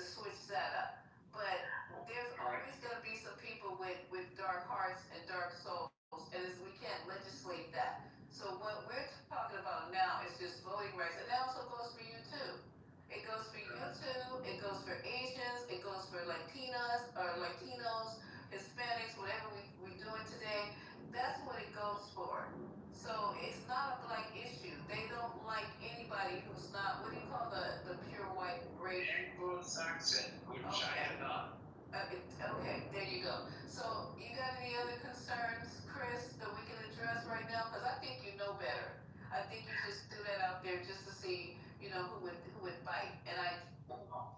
switch that up. But there's always going to be some people with dark hearts and dark souls, and we can't legislate that. So what we're talking about now is just voting rights, and that also goes for you too. It goes for you too. It goes for Asians. It goes for Latinos, Hispanics, whatever we're doing today. That's what it goes for. So it's not a black issue. They don't like anybody who's not, what do you call the pure white race? Anglo-Saxon, which I am not. Okay, there you go. So you got any other concerns, Chris, that we can address right now? Because I think you know better. I think you just threw that out there just to see, who would bite. And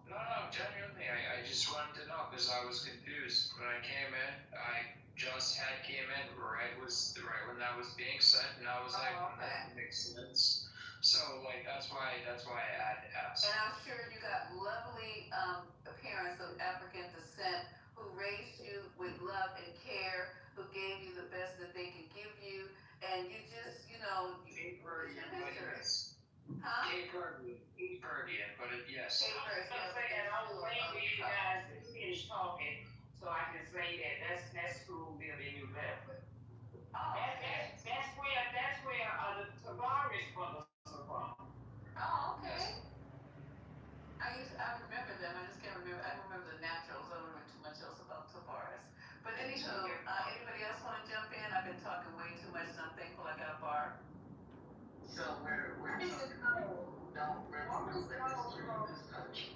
No, genuinely, I just wanted to know because I was confused when I came in. I just came in right when that was being sent, and I was like, that makes sense. So that's why I had to ask. And I'm sure you got lovely parents of African descent who raised you with love and care, who gave you the best that they could give you, and you just, Cape Verdean, but yes. Huh? Cape Verdean, but yes. I was gonna say that I was waiting for you guys to finish talking so I can say that's who live in New Bedford. That's where the Tavares brothers are from. Oh, okay. I remember them. I just can't remember. I remember the Naturals. I don't remember too much else about Tavares. But anywho, anybody else want to jump in? I've been talking way too much, so I'm thankful I got a bar. So we're talking about who don't really know the history of this country.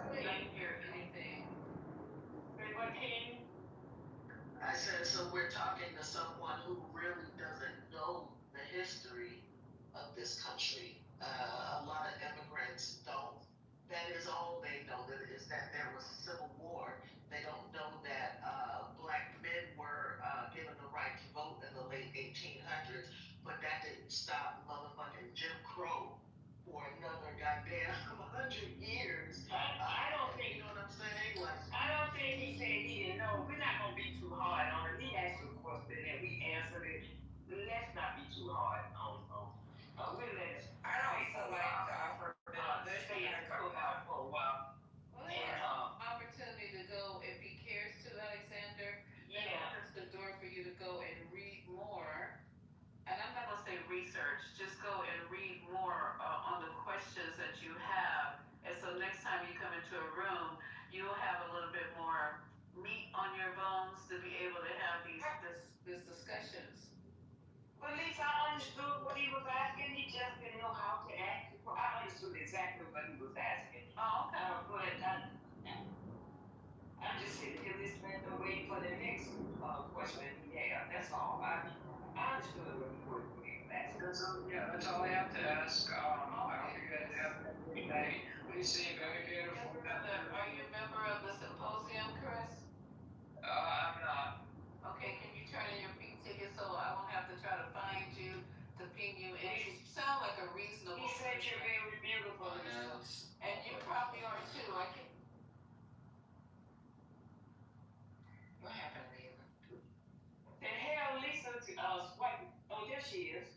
I didn't hear anything. I said, so we're talking to someone who really doesn't know the history of this country. A lot of immigrants don't. That is all they know, is that there was a civil war. They don't know that black men were given the right to vote in the late 1800s, but that didn't stop motherfucking Jim Crow for another goddamn 100 years. I don't think, you know what I'm saying? I don't think he said he didn't know. We're not gonna be too hard on him. He asked you a question and we answered it. Let's not be too hard on him. We'll let it I don't feel like the offer stay in the courthouse for a while. Well, he has an opportunity to go if he cares to, Alexander. That opens the door for you to go and read more. And I'm not gonna say research, just go and read more on the questions that you have. And so next time you come into a room, you'll have a little bit more meat on your bones to be able to have these discussions. Well, at least I understood what he was asking. He just didn't know how to ask. I understood exactly what he was asking. Oh, okay. But I'm just sitting here listening and waiting for the next question he had. That's all. I understood what he was asking. That's all I have to ask. I hope you guys have a great night. We seem very beautiful. Are you a member of the symposium, Chris? I'm not. Okay, can you turn in your pink ticket so I won't have to try to find you to ping you in? You sound like a reasonable He said you're very beautiful. And you probably are too. What happened, Leila? And hell, she is.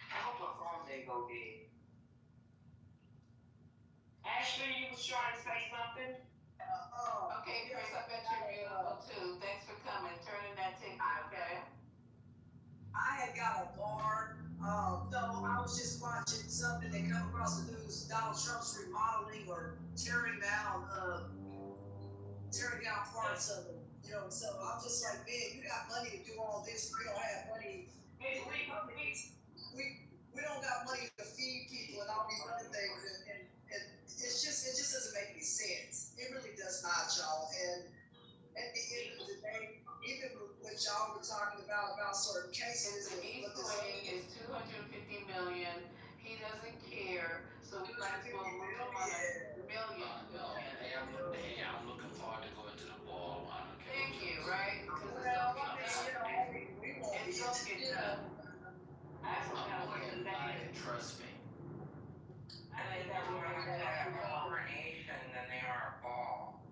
I hope her phone didn't go dead. Ashley, you was trying to say something? Okay, Chris, I bet you're beautiful too. Thanks for coming. Turn in that ticket, okay? I had got a bar. So I was just watching something that come across the news. Donald Trump's remodeling or tearing down parts of them. You know, so I'm just like, man, you got money to do all this. We don't have money. We don't got money to feed people and all these other things, and it just doesn't make any sense. It really does not, y'all. And at the end of the day, even what y'all were talking about certain cases, The East Wing is $250 million. He doesn't care, so we might as well move him on $1 million. Hey, I'm looking forward to going to the ball. I don't care. Thank you, right? Because it's so get done. I'm not gonna lie, trust me. I think they're more like a coronation than they are a ball.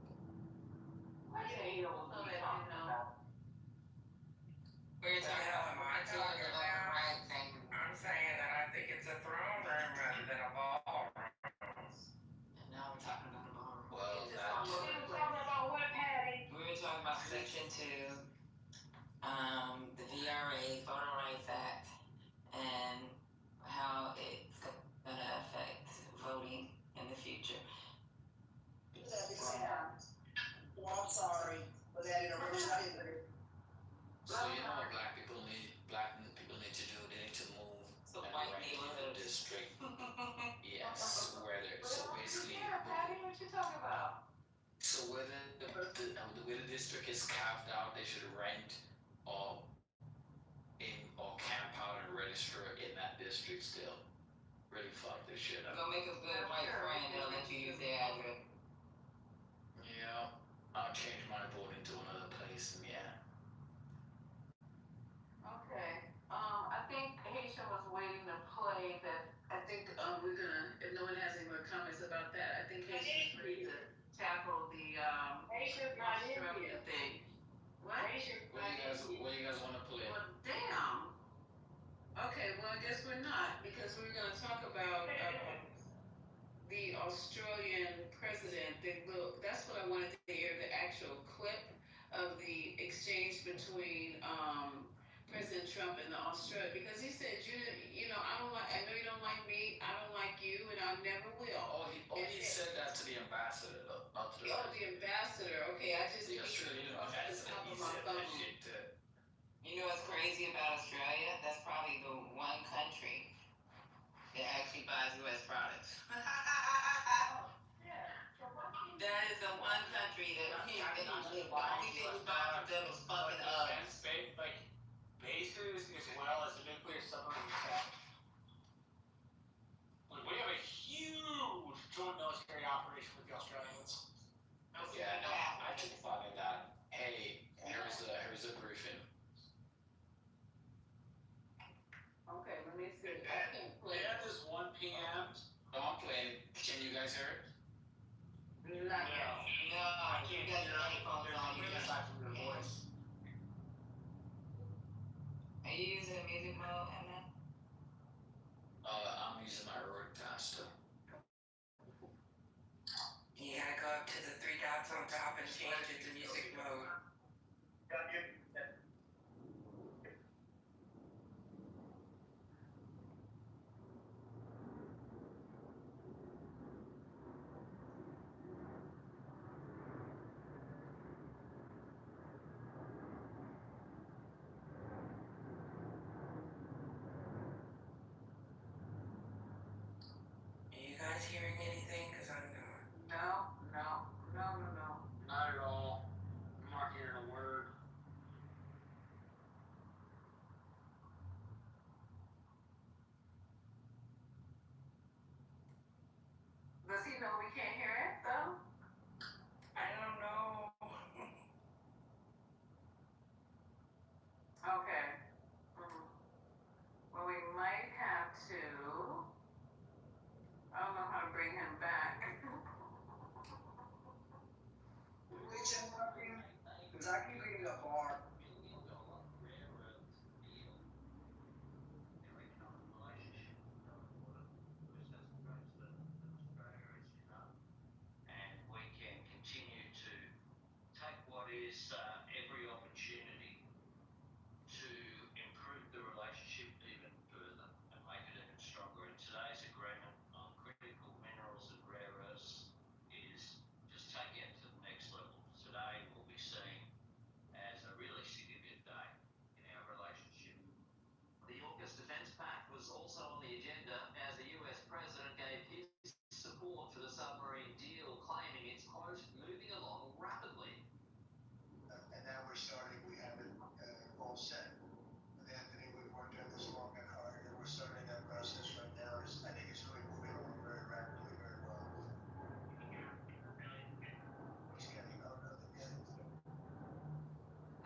I can't hear what we're talking about. We're talking about my children rights and I'm saying that I think it's a throne room rather than a ballroom. and now we're talking about a ballroom. Well, We were talking about what, Patty? We were talking about Section 2, the VRA, Voter Rights Act, and how it's gonna affect voting in the future. Well, I'm sorry for that interruption. I didn't hear. So you know what black people need to do? They need to move So and white rank in the neighborhoods. district. Yes, so basically, Yeah, Patty, what you talking about? so where the way the district is carved out, they should rent or camp out and register in that district still. Really fuck this shit up. Go make a good white friend, they'll let you use their address. Yeah, I'll change my voting to another place. Yeah. Okay. I think Haitian was waiting to play that. I think we're gonna, if no one has any more comments about that, I think Haitian is ready to tackle the Australian thing. What? What do you guys want to play? Well, damn. Okay, well, I guess we're not, because we're gonna talk about the Australian president. That's what I wanted to hear, the actual clip of the exchange between President Trump and the Australian, because he said, you know, I know you don't like me, I don't like you, and I never will. He said that to the ambassador, though, not to the the ambassador. Okay, I just the Australian ambassador. He said that shit too. You know what's crazy about Australia? That's probably the one country that actually buys U.S. products. That is the one country that the only thing we buy from them is fucking Like bases as well as the nuclear submarine tech. Like, we have a huge joint military operation with the Australians. Yeah, no, I just thought of that. Hey, here's a briefing. Okay, let me see. I can't play. That is 1 p.m. No, I'm playing. Can you guys hear it? Not yet. No, I can't you got hear your headphones on. You just aside from your voice. Are you using music mode, Emma? I'm using my roadcaster. You gotta go up to the three dots on top and change it to music mode. Are you guys hearing anything? Because I'm not. No. Not at all. My the agenda as the US president gave his support for the submarine deal, claiming it's, quote, moving along rapidly. And now we're starting, we have it all set. With Anthony, we've worked on this long and hard, and we're starting that process right now. I think it's really moving along very rapidly, very well. He's getting out of the game.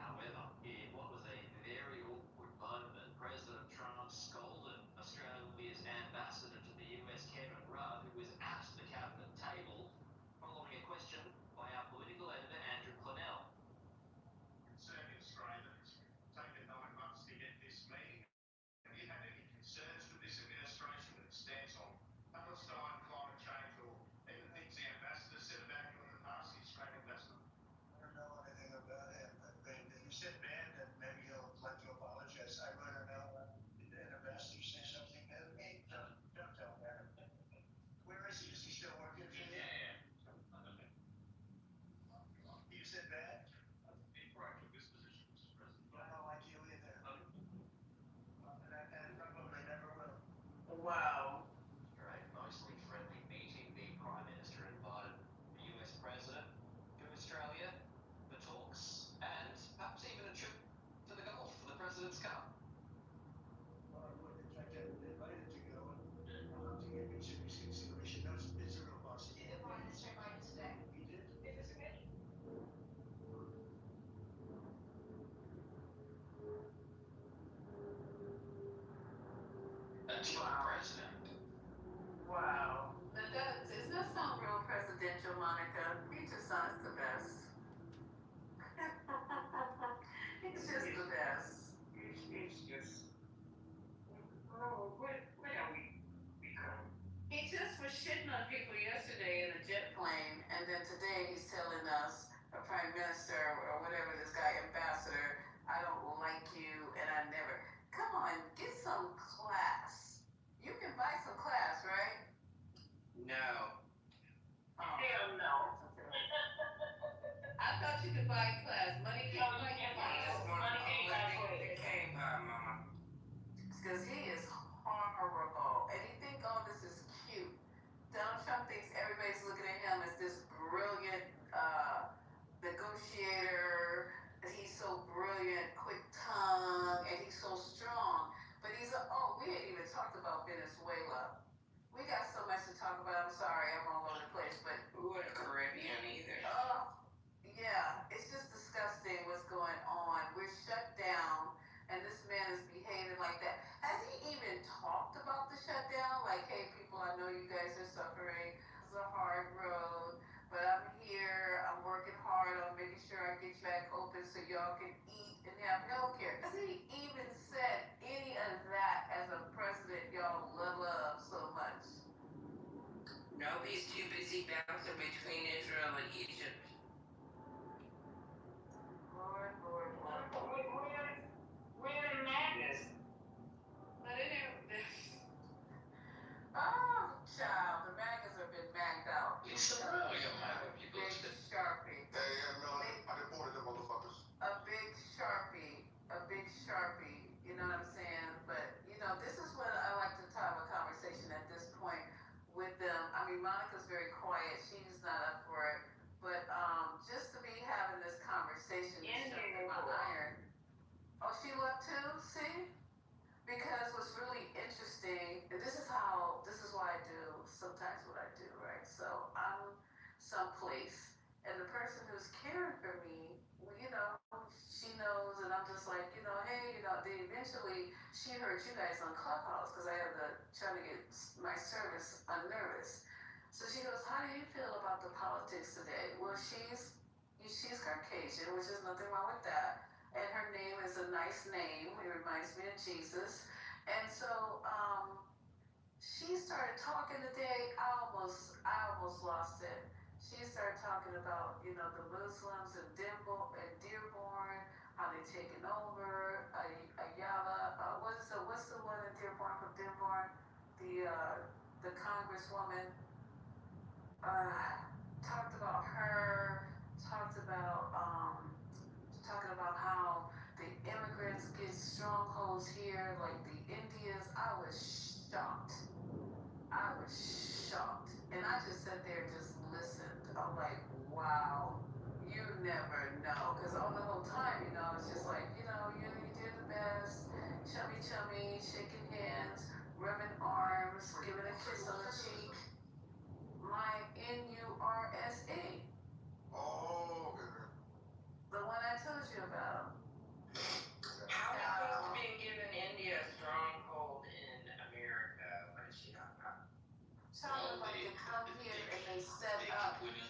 However, in what was a very awkward moment, President Trump scolded Australia's ambassador to the US, Kevin Rudd, who was at the cabinet table, following a question by our political editor, Andrew Clennell. Concerning Australia, it's taken 9 months to get this meeting. Have you had any concerns with this administration that stands on Palestine, climate change, or even things the ambassador said about you in the past, the Australian ambassador? I don't know anything about him, but you said bad, and maybe he'll like to apologize. I really don't know. Did an ambassador say something bad to me? Don't tell me. Where is he? Is he still working for you? Yeah. You said bad? Before I took this position, Mr. President. I don't like you either. And probably never will. Wow. For a mostly friendly meeting, the Prime Minister invited the US President to Australia for talks and perhaps even a trip to the Gulf for the President's Cup. Well, I would, in fact, I've been invited to go, and I'll have to give it serious consideration. No, it's a real possibility. The Prime Minister invited today. He did? Is this okay? That's your president. Wow. Does that sound real presidential, Monica? He just sounds the best. He's just the best. It's just, oh, what are we become? He just was shitting on people yesterday in a jet plane, and then today he's telling us, a prime minister or whatever this guy, ambassador, I don't like you, and I never. Come on, get some class. You can buy some class, right? No. Oh. Hell no. I thought you could buy class. Money can't buy can't buy class. class. Money can't buy class. Can't buy, Mama. Because he is horrible. And he think all this is cute. Donald Trump thinks everybody's looking at him as this brilliant negotiator. He's so brilliant, quick tongue, and he's so strong. But we ain't even talked about Venezuela. We got so much to talk about. I'm sorry, I'm all over the place, but Or the Caribbean either. yeah, it's just disgusting what's going on. We're shut down, and this man is behaving like that. Has he even talked about the shutdown? Like, hey, people, I know you guys are suffering. This is a hard road, but I'm here. I'm working hard on making sure I get you back open so y'all can eat and have health care. Has he even said any of that as a president y'all love so much? No, he's too busy bouncing between Israel and Egypt. Lord. We're in madness. But oh, child, the maggots have been magged out. It's the real man when people Big Sharpie. Hey, Melanie, I deported them motherfuckers. A big Sharpie. You know what I'm saying? But, this is what I like to have a conversation at this point with them. I mean, Monica's very quiet. She's not up for it. But just to be having this conversation is sharpening my iron. Oh, she left too? See? Because what's really interesting, and this is why I do sometimes what I do, right? So I'm someplace, and the person who's caring for me, she knows, and I'm just like, hey, they eventually, she heard you guys on Clubhouse, because I have trying to get my service unnervous. So she goes, how do you feel about the politics today? Well, she's Caucasian, which is nothing wrong with that. And her name is a nice name. It reminds me of Jesus. And so she started talking today. I almost lost it. She started talking about, the Muslims in Dearborn, how they're taking over. Ayala, what's the one in Dearborn from Dearborn? The Congresswoman. Talked about her. Talking about how the immigrants get strongholds here, like the Indians. I was shocked.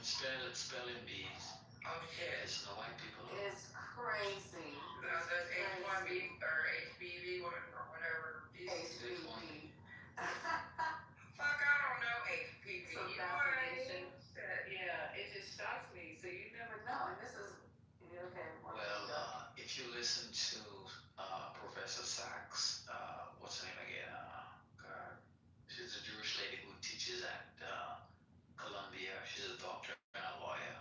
spelling bees. Oh shit. It's the white people. It's crazy. That's H1B or HBV, whatever. HPV. Fuck, I don't know HPV. So You know what I fascination. mean? Yeah, it just shocks me. So you never know. And this is okay. Well, if you listen to Professor Sachs, what's her name again? God, she's a Jewish lady who teaches at Columbia. She's a doctor and a lawyer.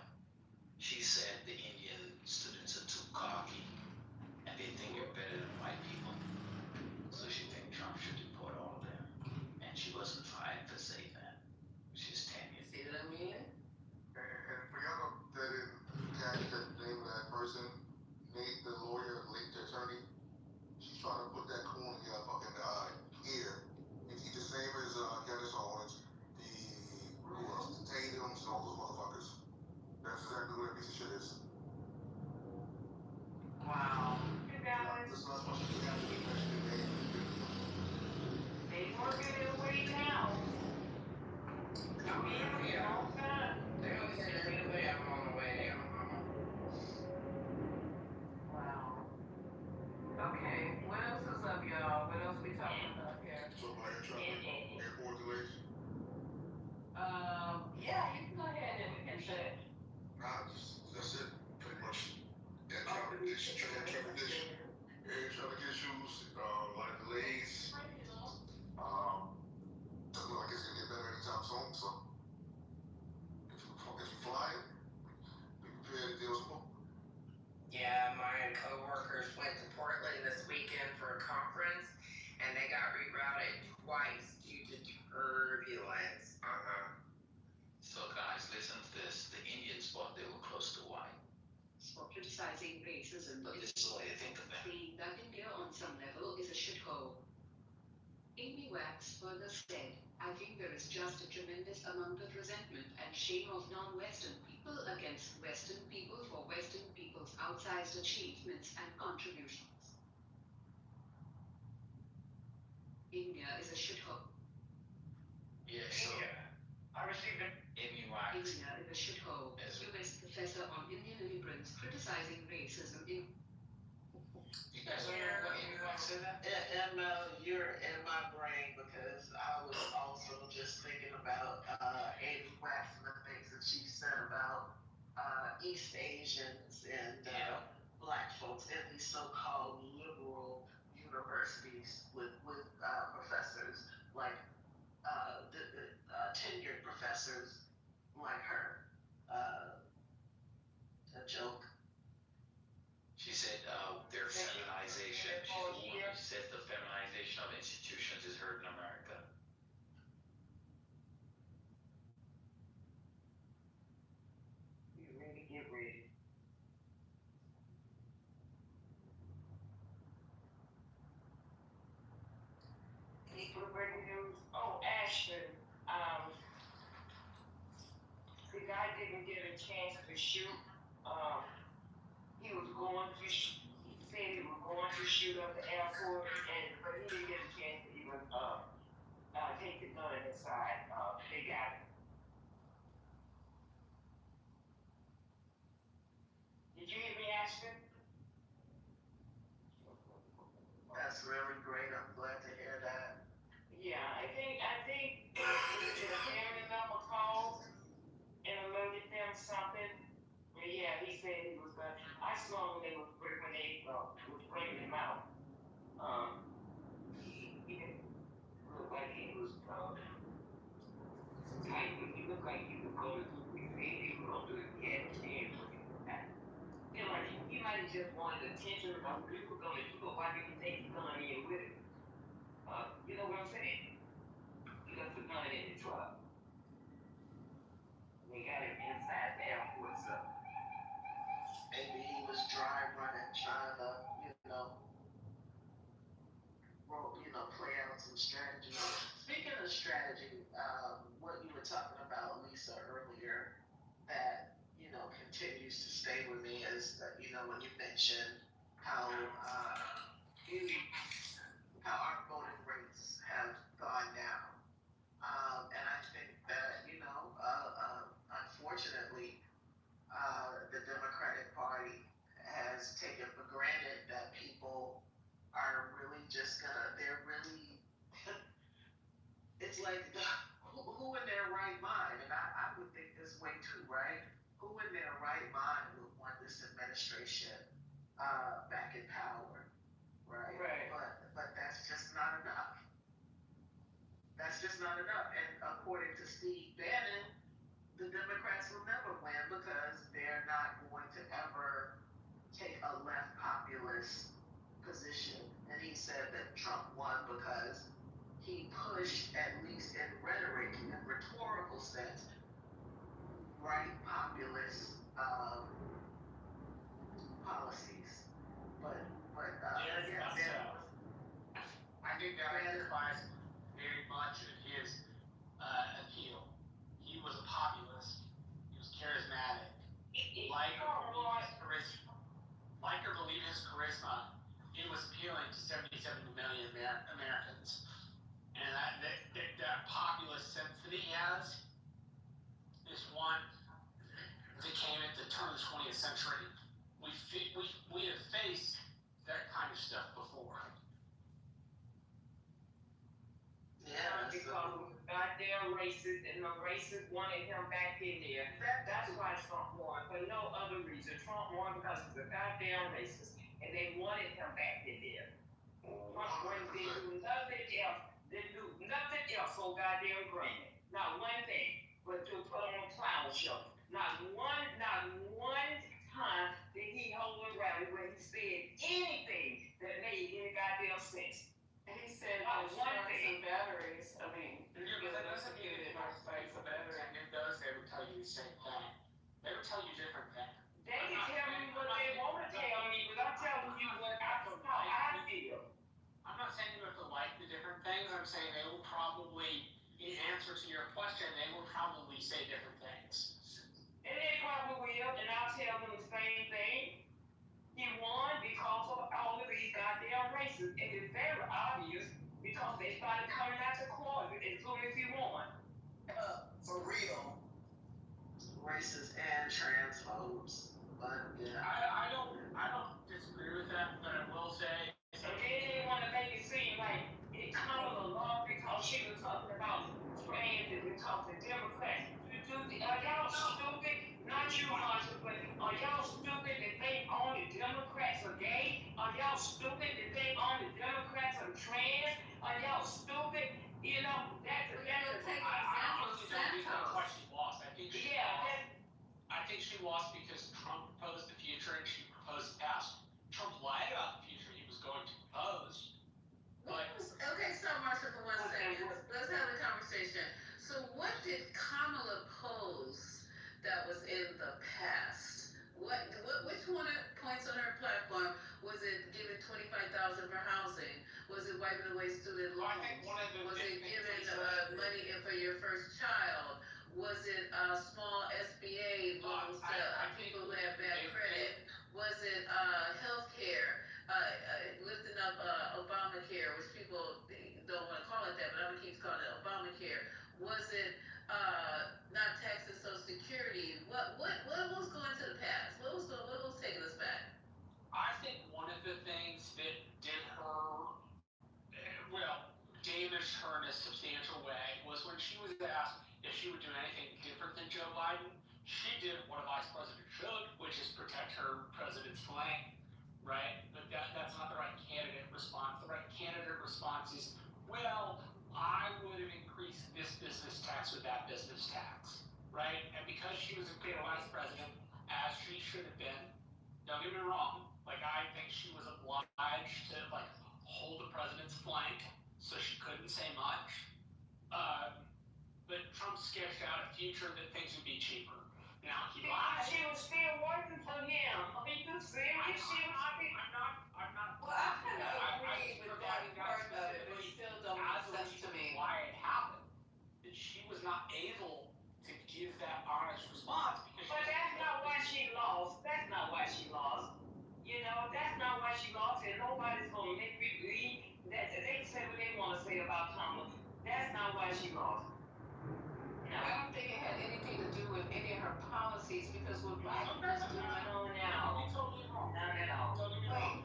She said the Indian students are too cocky and they think you're better than white people. So she thinks Trump should deport all of them. And she wasn't fired for saying that. She's tenured. See what I mean? And for y'all that didn't catch the name of that person, Nate the lawyer, Nate the attorney, she's trying to put that corn in your fucking ear. And he's the same as Candace Owens, who else? The Tatum's and all those motherfuckers. That's exactly what that piece of shit is. Wow. You guys, This last one, she got to be mentioned in they working their way down. I mean, you know, they don't say anybody I'm on the way down. Wow. Okay, what else is up, y'all? What else we talking about here? So by air traffic, airport delays. Yeah, you can go ahead and we can check. That's it, pretty much. Air traffic issues, a lot of delays. Doesn't look like it's gonna get better anytime soon. So if you fly, be prepared to deal with some. Yeah, my coworkers went to Portland this weekend for a conference, and they got rerouted twice due to turbulence. So guys, listen to this. The Indians thought they were close to white. For criticizing racism, But this is what you think of them. saying that India on some level is a shithole. Amy Wax further said, I think there is just a tremendous amount of resentment and shame of non-Western people against Western people for Western people's outsized achievements and contributions. India is a shithole. Yeah, so I received it. Amy Wax. India is a shithole. US professor on Indian immigrants criticizing racism in. You guys don't know what Amy Wax said that? And you're in my brain because I was also just thinking about Amy Wax and the things that she said about East Asians and Black folks in these so-called liberal universities with professors like tenured professors like her. A joke. She said their feminization. She said the feminization of institutions is hurting America. You ready? Get ready. Any good breaking news? Oh, Ashton. The guy didn't get a chance to shoot. He was going to. He said he was going to shoot up the airport, but he didn't get a chance to even take the gun inside. They got it. Did you hear me, Ashton? That's really great. I'm glad to hear that. Yeah, I think the family member called and alerted them something. But yeah, he said he was gonna. I saw when they was bringing him out. He didn't look like he was tight, but he looked like he was going to do it. He was gonna do it. He had a chance with him. Feel like he might have just wanted attention about what he was gonna do. Why did he take the gun in with him? You know what I'm saying? He left the gun in the truck. They got him inside the airport, so. Maybe he was dry running, trying to, play out some strategy. Speaking of strategy, what you were talking about, Lisa, earlier, that, continues to stay with me is, when you mentioned how our voting rates have gone down. And I think that, unfortunately, it's like, who in their right mind, and I would think this way too, right? Who in their right mind would want this administration back in power, right? Right. But that's just not enough. That's just not enough. And according to Steve Bannon, the Democrats will never win because they're not going to ever take a left populist position. And he said that Trump won because he pushed, at least in rhetoric, in rhetorical sense, right populist policies. But I think that identifies very much of his appeal. He was a populist. He was charismatic. Like or believe his charisma, it was appealing to 77 million Americans. And that populist sense that he has is one that came at the turn of the 20th century. We have faced that kind of stuff before. Yeah, because he was goddamn racist, and the racists wanted him back in there. That's why Trump won, for no other reason. Trump won because he's a goddamn racist, and they wanted him back in there. Trump didn't do nothing else so goddamn grand. Not one thing, but to put on a clown show. Not one time did he hold a rally where he said anything that made any goddamn sense. And he said Not there's one trucks thing. and batteries. I mean, But that doesn't mean it fights the better. And it does, they would tell you the same thing. They would tell you different things. They can tell me what they want to tell me, but I'm telling you how I feel. I'm not saying you have to like the different things. I'm saying they will probably, in answer to your question, they will probably say different things. And they probably will, and I'll tell them the same thing. He won because of all of these goddamn racists. And it's very obvious because they started coming out to court as soon as he won. For real. Racist and transphobes. But yeah. I don't disagree with that, but I will say. And they didn't want to make it seem like it Kamala lost because she was talking about trans and talking Democrats. Are y'all stupid? Not you, Marsha, but are y'all stupid that think only Democrats are gay? Are y'all stupid that think only Democrats are trans? Are y'all stupid? You know, that's I honestly don't think that's why she lost. I think she lost because Trump proposed the future and she proposed the past. Trump lied about the future he was going to propose. Okay, stop, Marsha, for 1 second. Let's have a conversation. So what did Kamala pose that was in the past? Which one of points on her platform was it giving $25,000 for housing? Was it wiping away student loans? I think one of the was it giving money in for your first child? Was it small SBA loans to people who have bad credit? Was it health care? Lifting up Obamacare, which people don't want to call it that, but I'm going to keep calling it Obamacare. Was it not taxing Social Security? What was going to the past? What was taking us back? I think one of the things that did her, damaged her in a substantial way was when she was asked if she would do anything different than Joe Biden. She did what a vice president should, which is protect her president's flank, right? But that's not the right candidate response. The right candidate response is, well, I would have increased this business tax with that business tax, right? And because she was a good vice president, as she should have been, don't get me wrong, I think she was obliged to, hold the president's flank, so she couldn't say much. But Trump sketched out a future that things would be cheaper. Now, he lied. She was still working for him. I mean, you serious? I'm not. Well, I kind of agree with that part of it, but it still don't make sense to me. Why it happened. That she was not able to give that honest response because. But that's not why she lost. That's not why she lost. You know, that's not why she lost, and nobody's gonna make me believe that they can say what they want to say about Kamala. That's not why she lost. No. I don't think it had anything to do with any of her policies because what Biden was doing. Not at all. Wait,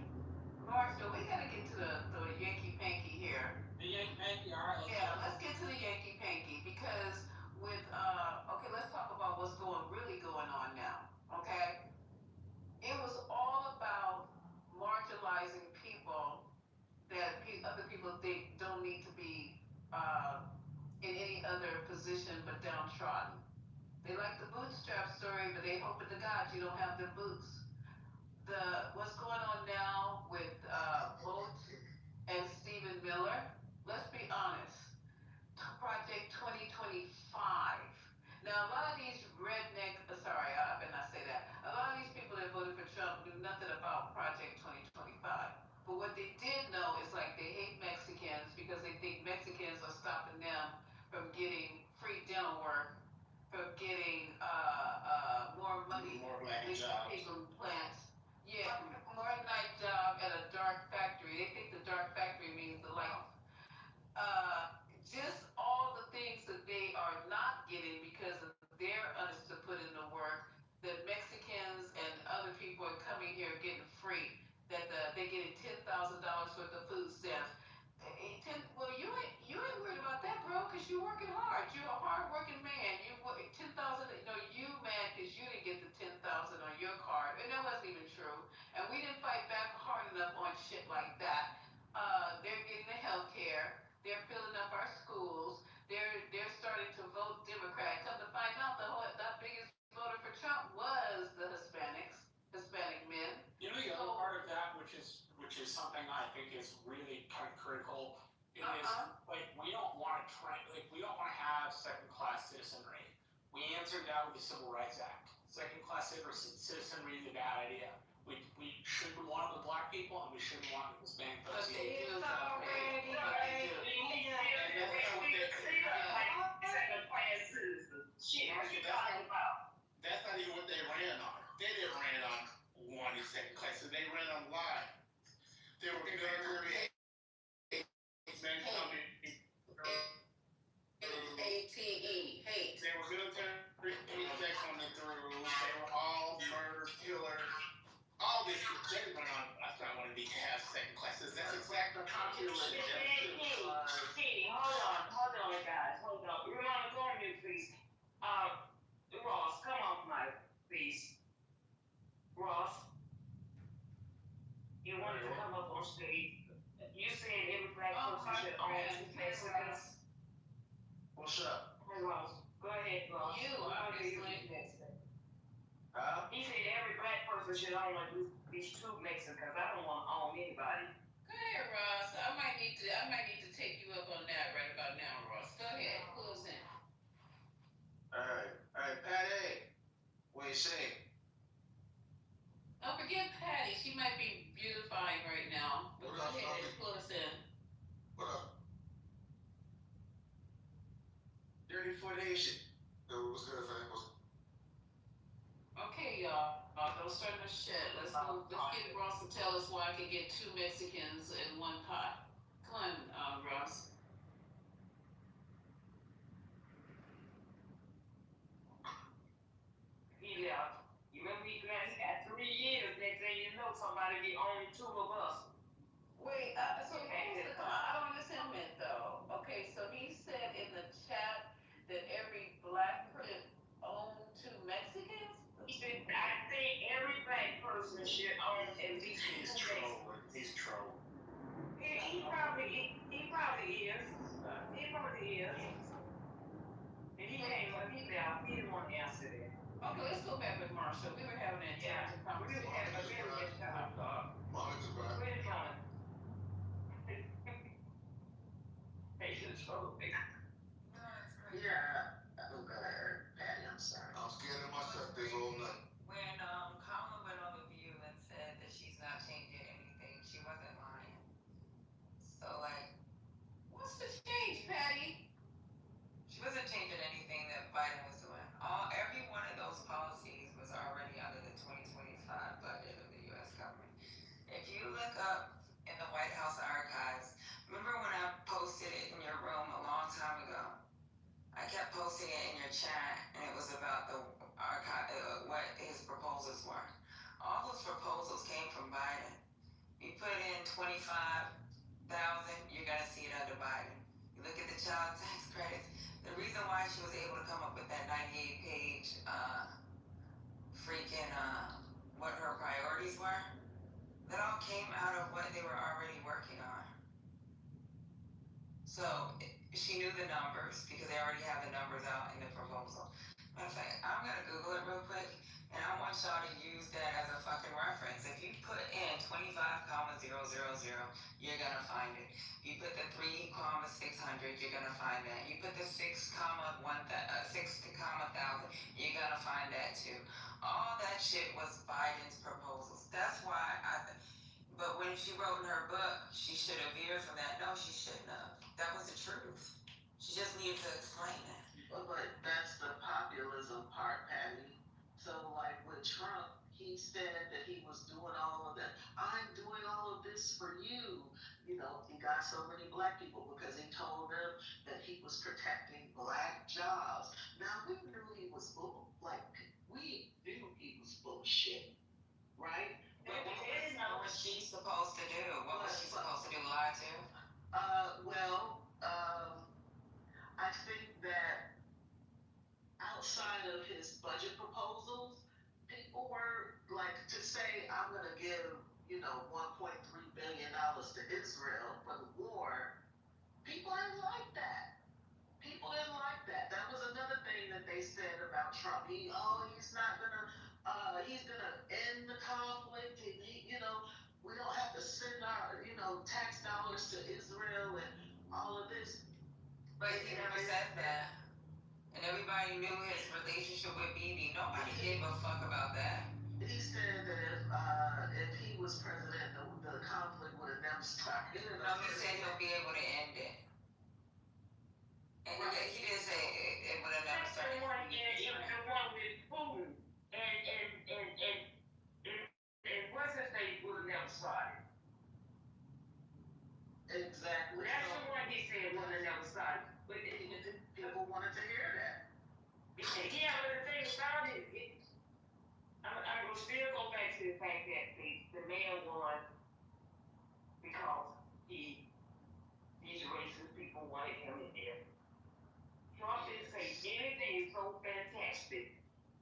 Marsha, we gotta get to the Yankee Panky here. The Yankee Panky, all right. Yeah, let's get to the Yankee that other people think don't need to be in any other position but downtrodden. They like the bootstrap story, but they hoping to God you don't have the boots. What's going on now with Bolt and Stephen Miller? Let's be honest. Project 2025. Now, a lot of these redneck, sorry, I better not say that. A lot of these people that voted for Trump knew nothing about Project 2025. But what they did know is like they hate Mexicans because they think Mexicans are stopping them from getting free dental work, from getting more money, more black jobs, plants. Yeah, more night job at a dark factory. They think the dark factory means the light. Just all the things that they are not getting because of their honest to put in the work that Mexicans and other people are coming here getting free. That they're getting $10,000 worth of food stamps. Well, you ain't worried about that, bro, because you're working hard. You're a hard-working man. You 10,000. No, you mad because you didn't get the 10,000 on your card, and that wasn't even true. And we didn't fight back hard enough on shit like that. They're getting the health care. They're filling up our schools. They're starting to vote Democrat. Come to find out, the biggest voter for Trump was the Hispanic men. You know, the other part of that, which is something I think is really kind of critical, is like we don't want to have second-class citizenry. We answered that with the Civil Rights Act. Second-class citizenry is a bad idea. We shouldn't want it with black people, and we shouldn't want it with Hispanic folks. That's not even what they ran on. They didn't ran on wanting second class. They ran on lies. They were military men coming. hate. They were military men coming through. They were all murderers, killers. All this shit. They didn't run on. I thought I wanted to have second classes. That's exactly the population. Hold on, guys. Hold on. Ramona, go on mute, please. Ross, come off mic, please. Ross, you wanted to come up on stage. You said every black person should own 2 Mexicans. What's up? Hey, Ross, go ahead, Ross. You, obviously. Huh? He said every black person should own at least 2 Mexicans. I don't want to own anybody. Go ahead, Ross. I might need to take you up on that right about now, Ross. Go ahead. Close in. All right, Patty. What you say? Don't forget Patty. She might be beautifying right now. But go ahead and close in. What up? 34 days shit. What's good, fam? Okay, y'all. Don't start no shit. Let's get Ross to tell us why I can get 2 Mexicans in one pot. Come on, Ross. He left. You remember he got 3 years. Next thing you know, somebody be owning 2 of us. Wait, so I don't understand that though. Okay, so he said in the chat that every black person owned 2 Mexicans? I think every black person should own at least 2 Mexicans. He's trolling. He probably is. He probably is. And he came up, he left. He didn't want to answer that. Okay, let's go back with Marshall. We were having that conversation. We were having a really good time. Where's it coming? Patience for the Yeah. Patty, I'm sorry. I'm scared of myself this whole night. When Kamala went on The View and said that she's not changing anything, she wasn't lying. So like, What's the change, Patty? she wasn't changing anything that Biden was doing. Every one of those policies was already under the 2025 budget of the U.S. government. If you look up in the White House archives, remember when I posted it in your room a long time ago? I kept posting it in your chat, and it was about the archive, what his proposals were. All those proposals came from Biden. You put in 25,000, you're gonna see it under Biden. You look at the child tax credits. The reason why she was able to come up with that 98-page what her priorities were, that all came out of what they were already working on. So she knew the numbers because they already have the numbers out in the proposal. Matter of fact, I'm gonna Google it real quick, and I want y'all to use that as a fucking reference. If you put in 25,000, you're gonna find it. You put the 3,600, you're gonna find that. You put the 6,1,000, you're gonna find that too. All that shit was Biden's proposals. That's why but when she wrote in her book, she should have veered from that. No, she shouldn't have. That was the truth. She just needed to explain that. But that's the populism part, Patty. So like with Trump, he said that he was doing all of that. I'm doing all of this for you. You know, he got so many black people because he told them that he was protecting black jobs. Now we knew he was we knew he was bullshit, right? But what was she supposed to do? What was she supposed to do? Lie to? I think that outside of his budget proposals, people were like to say, I'm going to give, $1.3 billion to Israel for the war. People didn't like that. People didn't like that. That was another thing that they said about Trump. He's not going to, he's going to end the conflict. And we don't have to send our, tax dollars to Israel and all of this. But he never said that. And everybody knew his relationship with Bibi. Nobody gave a fuck about that. He said that if he was president, the conflict would have never started. No, he said he'll be able to end it. And he didn't say it would have never started. The one with Putin and what's his name would have never started. Exactly. That's the one he said would have never started. But people wanted to hear that. Yeah, but the thing about it, I'm going to still go back to the fact that the man won because these racist people wanted him in there. Trump didn't say anything so fantastic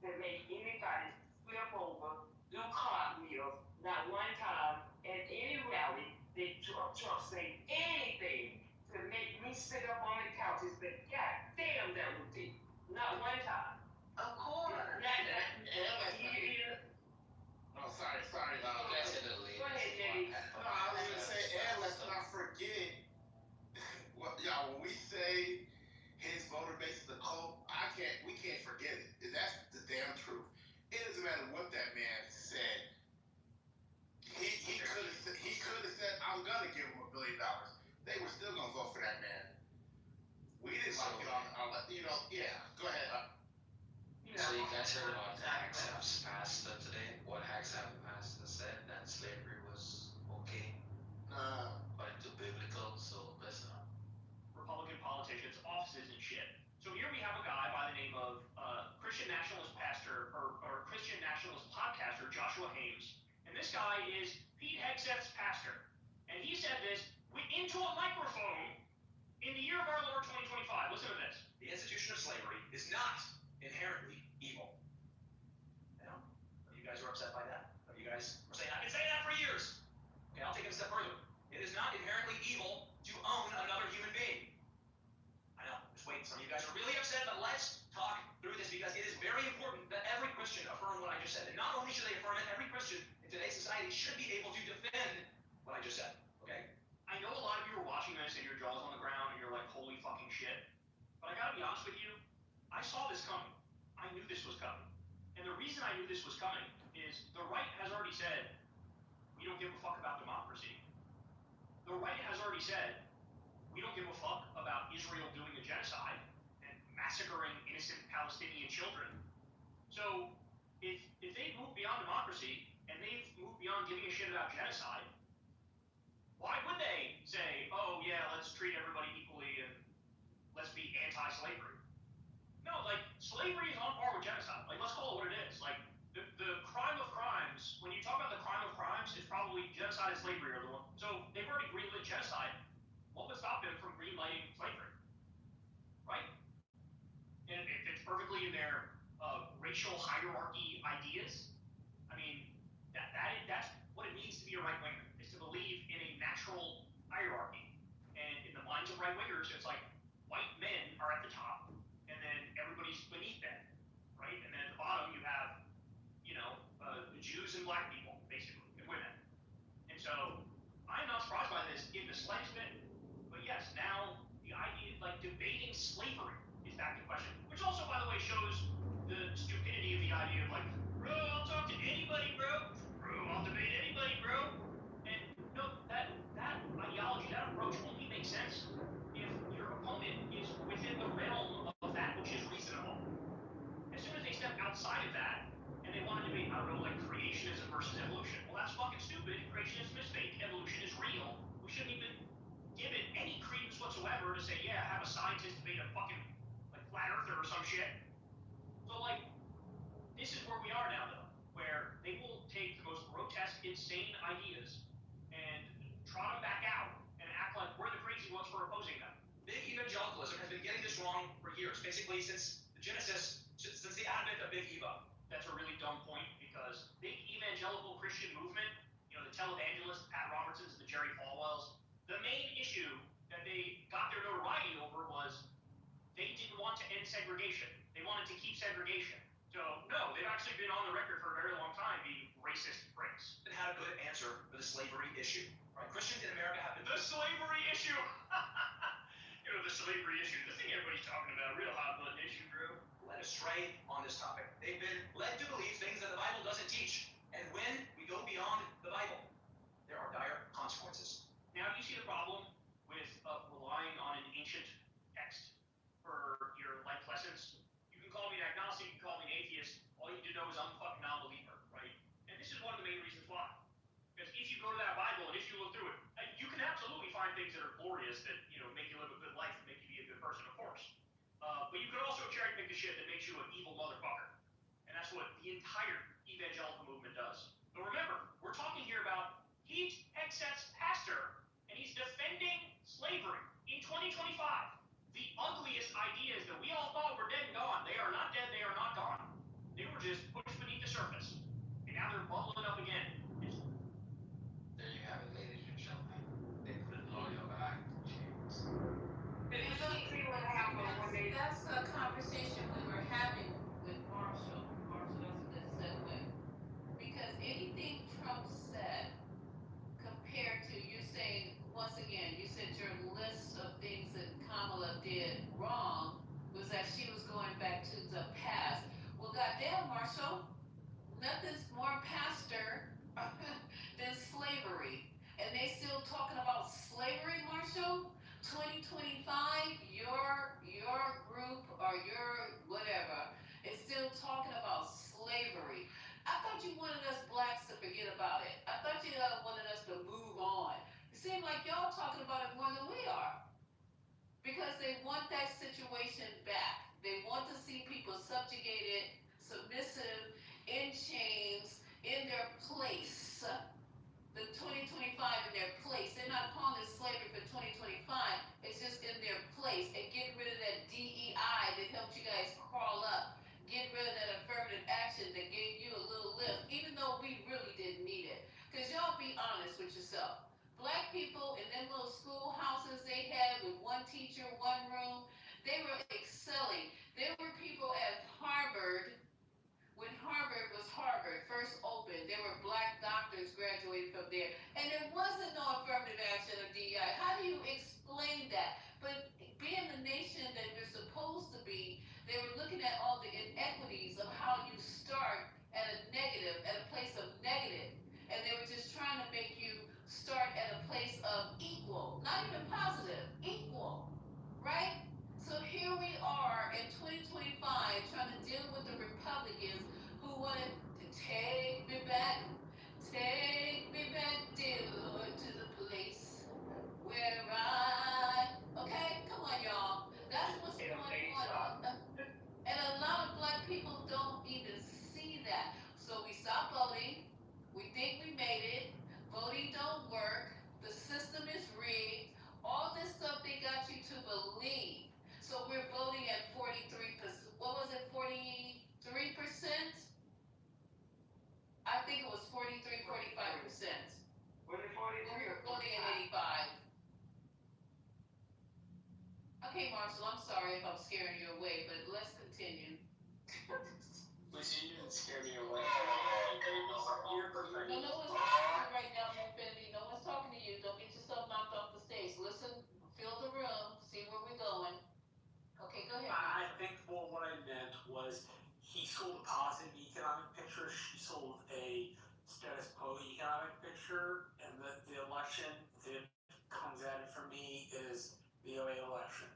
to make anybody flip over, do cartwheels, not one time at any rally did Trump say anything to make me sit up on the couch and say, God damn, that was deep. Not one time. Of course. Sorry. Go ahead, Jenny. No, I was gonna say, and let's not forget, when we say his voter base is a cult, we can't forget it. That's the damn truth. It doesn't matter what that man said. He could have said, I'm gonna give him $1 billion. They were still gonna vote for that man. We didn't like it on go ahead. So you guys heard about the Hacks passed today? What Hacks have passed said that slavery was okay, according to biblical. So listen up. Republican politicians, offices and shit. So here we have a guy by the name of Christian nationalist pastor or Christian nationalist podcaster Joshua Hames, and this guy is Pete Hegseth's pastor, and he said this into a microphone in the year of our Lord 2025. Listen to this. The institution of slavery is not inherently evil. I know. You guys are upset by that. You guys are saying, I've been saying that for years. Okay, I'll take it a step further. It is not inherently evil to own another human being. I know. Just wait. Some of you guys are really upset, but let's talk through this because it is very important that every Christian affirm what I just said. And not only should they affirm it, every Christian in today's society should be able to defend what I just said. Okay? I know a lot of you are watching this and your jaw's on the ground and you're like, holy fucking shit. But I gotta be honest with you, I saw this coming. I knew this was coming. And the reason I knew this was coming is the right has already said, we don't give a fuck about democracy. The right has already said, we don't give a fuck about Israel doing a genocide and massacring innocent Palestinian children. So if they've moved beyond democracy and they've moved beyond giving a shit about genocide, why would they say, oh yeah, let's treat everybody equally and let's be anti-slavery? No, slavery is on par with genocide. Let's call it what it is. The crime of crimes, when you talk about the crime of crimes, it's probably genocide and slavery are the one. So they've already greenlit genocide. What would stop them from greenlighting slavery? Right? And it fits perfectly in their racial hierarchy ideas. I mean, that's what it means to be a right-winger, is to believe in a natural hierarchy. And in the mind minds of right-wingers, it's like white men are at the top, and then everybody's beneath them, right? And then at the bottom you have, the Jews and black people, basically, and women. And so I'm not surprised by this in the slightest bit. But yes, now the idea, like debating slavery is back in question, which also, by the way, shows the stupidity of the idea of like, bro, I'll talk to anybody, bro. Bro, I'll debate anybody, bro. And no, that ideology, that approach only makes sense if your opponent is within the realm of that which is reasonable. As soon as they step outside of that, and they want to debate, I don't know, like creationism versus evolution. Well, that's fucking stupid. Creationism is fake. Evolution is real. We shouldn't even give it any credence whatsoever to say, yeah, have a scientist debate a fucking like flat earther or some shit. So like, this is where we are now, though, where they will take the most grotesque, insane ideas and trot them back out and act like we're the crazy ones for opposing them. Big evangelicalism has been getting this wrong for years, basically since the Genesis, since the advent of Big Eva. That's a really dumb point because big evangelical Christian movement, the televangelists, Pat Robertsons, the Jerry Falwells, the main issue that they got their notoriety over was they didn't want to end segregation. They wanted to keep segregation. So, no, they've actually been on the record for a very long time being racist pricks. And had a good answer for the slavery issue. Right? Christians in America have been... The slavery issue! The slavery issue, the thing everybody's talking about, real hot button issue, bro. Led astray on this topic. They've been led to believe things that the Bible doesn't teach. And when we go beyond the Bible, there are dire consequences. Now, do you see the problem with relying on an ancient text for your life lessons? You can call me an agnostic, you can call me an atheist. All you need to know is I'm a fucking non-believer, right? And this is one of the main reasons why. Because if you go to that Bible and if you look through it, you can absolutely find things that are glorious that, make you live a good life and make you be a good person, of course. But you could also cherry pick the shit that makes you an evil motherfucker. And that's what the entire evangelical movement does. But remember, we're talking here about he's ex-pastor, and he's defending slavery in 2025. The ugliest ideas that we all thought were dead and gone. They are not dead, they are not gone. They were just pushed beneath the surface. And now they're bubbling up again. There you have it, ladies and gentlemen. They put a lawyer back. James. That's a conversation we were having with Marshall. Marshall, that's a good segue. Because anything Trump said, compared to you saying, once again, you said your list of things that Kamala did wrong was that she was going back to the past. Well, goddamn, Marshall, nothing's more pastor than slavery. And they still talking about slavery, Marshall? 2025, your group or your whatever is still talking about slavery. I thought you wanted us blacks to forget about it. I thought you wanted us to move on. It seems like y'all talking about it more than we are. Because they want that situation back. They want to see people subjugated, submissive, in chains, in their place. The 2025 in their place. They're not calling it slavery for 2025. It's just in their place. And get rid of that DEI that helped you guys crawl up. Get rid of that affirmative action that gave you a little lift, even though we really didn't need it. Because y'all be honest with yourself. Black people in them little schoolhouses they had with one teacher, one room, they were excelling. There were people at Harvard, when Harvard first opened, there were black doctors graduating from there. And there wasn't no affirmative Marshall, I'm sorry if I'm scaring you away, but let's continue. Lisa, you didn't scare me away. No, no one's talking to you right now, Infinity. No one's talking to you. Don't get yourself knocked off the stage. Listen, feel the room, see where we're going. Okay, go ahead. I think what I meant was he sold a positive economic picture. She sold a status quo economic picture, and the election that comes at it for me is the 08 election.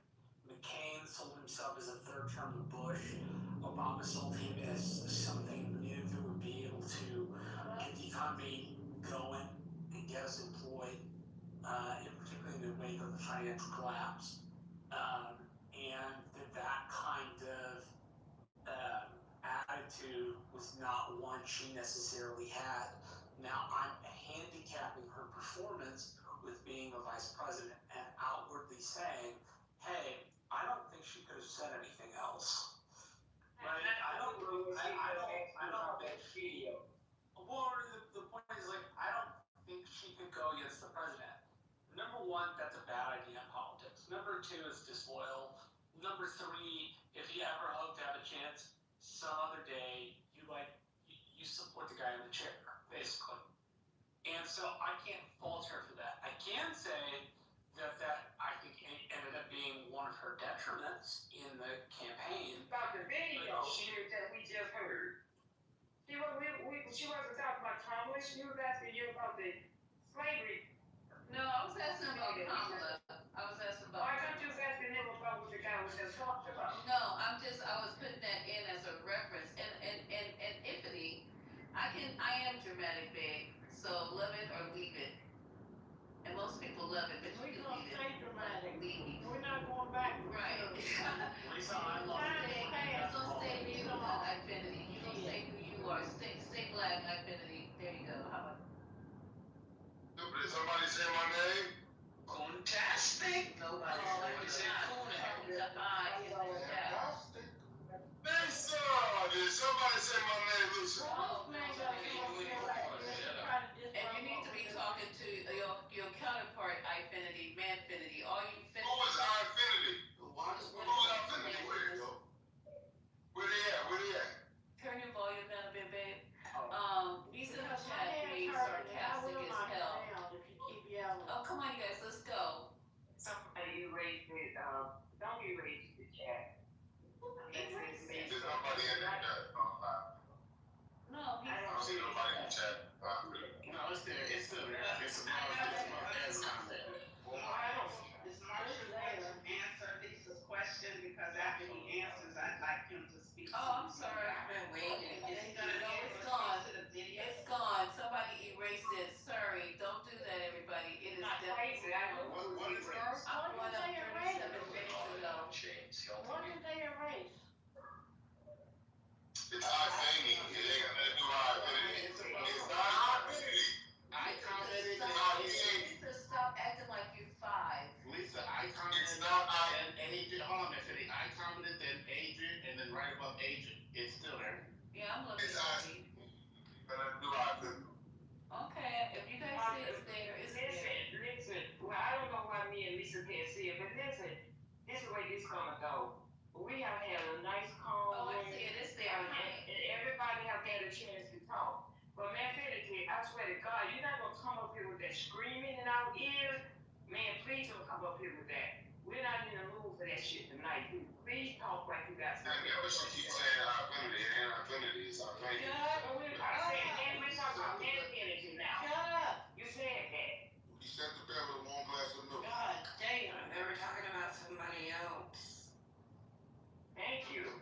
McCain sold himself as a third term of Bush. Obama sold him as something new that would be able to get the economy going and get us employed, in particularly in the wake of the financial collapse. And that kind of attitude was not one she necessarily had. Now I'm handicapping her performance with being a vice president and outwardly saying, hey, I don't think she could have said anything else. Right? I don't think she. Well, the point is, like, I don't think she could go against the president. Number one, that's a bad idea in politics. Number two, it's disloyal. Number three, if you ever hope to have a chance some other day, you support the guy in the chair, basically. And so I can't fault her for that. I can say that I think ended up being one of her detriments in the campaign. About the video that we just heard. She wasn't talking about Kamala. She was asking you about the slavery. No, I was asking about Kamala. I was asking about. I thought you was asking him about what the guy was just talking about. No, I was putting that in as a reference. And Ifity, I am dramatic, babe. So love it or leave it. And most people love it, but you can leave it. Stay dramatic. Leave. We're not going back. Right. Lisa, I love it. Don't say you identity. You don't say who you are. Stay black identity. There you go. How about? Did somebody say my name? Fantastic. Nobody said Lisa! Did somebody say my name, Lisa? And you need to be talking to your counterpart, Infinity, Manfinity, all you Who is Infinity? Who is Infinity? Where they at? Turn your volume down a bit, babe. These in the chat being sarcastic as hell. Oh, come on, you guys, let's go. Somebody erased it. Don't erase the chat. There's nobody in the chat. No, I don't see nobody in the chat. No, it's there. It's still there. It's a Marquez comment. Answer Lisa's question because after he answers, I'd like him to speak. Oh, I'm sorry. I've been waiting. No, it's gone. It's gone. Somebody erased it. Sorry. Don't do that, everybody. It is definitely. What is that? I'm going up 37 minutes ago. What did they erase? It's Infinity. It ain't got nothing to do with Infinity. It's not Infinity. I commented. You need to stop acting like you're 5. Lisa, I commented. It's not And he did. Hold on, Infinity. I commented, then Adrian, and then right above Adrian. It's still there. Yeah, I'm looking It's at you. Okay, if you guys see it's there, it's there. Listen. Well, I don't know why me and Lisa can't see it, but listen. This is the way this gonna go. We have had a nice calm. Oh, I see it. It's there. And everybody have had a chance to talk. But man, Finity, I swear to God, you're not gonna come up here with that screaming in our ears. Man, please don't come up here with that. We're not in the mood for that shit tonight. Please talk like you got something. Yeah, but she keeps saying Infinity. It ain't Infinity. It's Infinity. We're talking about energy now. Shut up. You said that. You set the bed with a warm glass of milk. God damn. They were talking about somebody else. Thank you.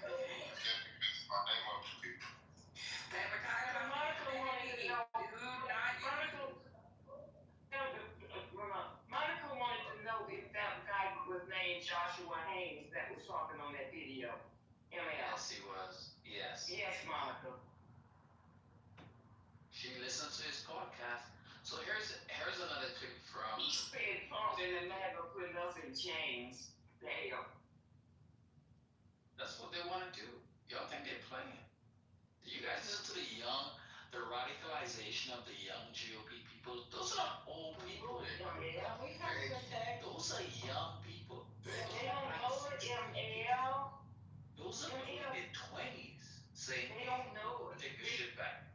My name up to people. They were talking about Monica wanted to know. Monica wanted to know if that guy was named Joshua Haynes that was talking on that video. Yes, he was. Yes. Yes, Monica. She listened to his podcast. So here's another clip from. He said Trump and the man are putting us in chains. Damn. That's what they want to do. Y'all think they're playing? Do you guys listen to the radicalization of the young GOP people? Those are not old people. Yeah, we have to protect. Those are young people. They don't Those are people in their 20s saying, They don't know it. take your shit back.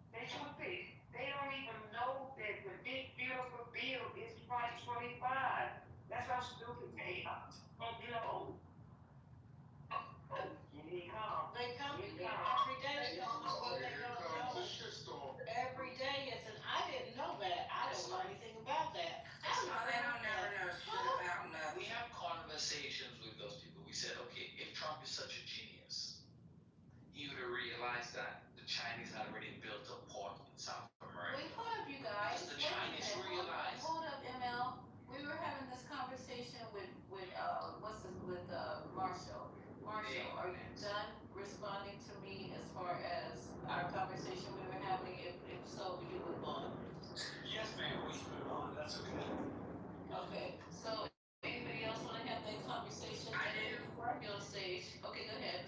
They stupid. They don't even know that the big beautiful bill is 2025. That's how stupid they are. You know. Here they come. They come Here to me they come. every day, telling us what they Here don't comes the know. shitstorm. Every day, it's an, I didn't know that. I don't know anything about that. Oh, they don't never know shit about We nothing. have conversations with those people. We said, okay, if Trump is such a genius, he would have realized that the Chinese had already built a port in South America. Wait, hold up, you guys. Because the Wait a Chinese minute. realized. Hold up, ML. We were having this conversation with Marshall. Marshall, are you done responding to me as far as our conversation we were having? If so, we can move on. Yes, ma'am, we can move on. That's okay. Okay, so anybody else want to have that conversation? I do. Before I go on stage. Okay, go ahead.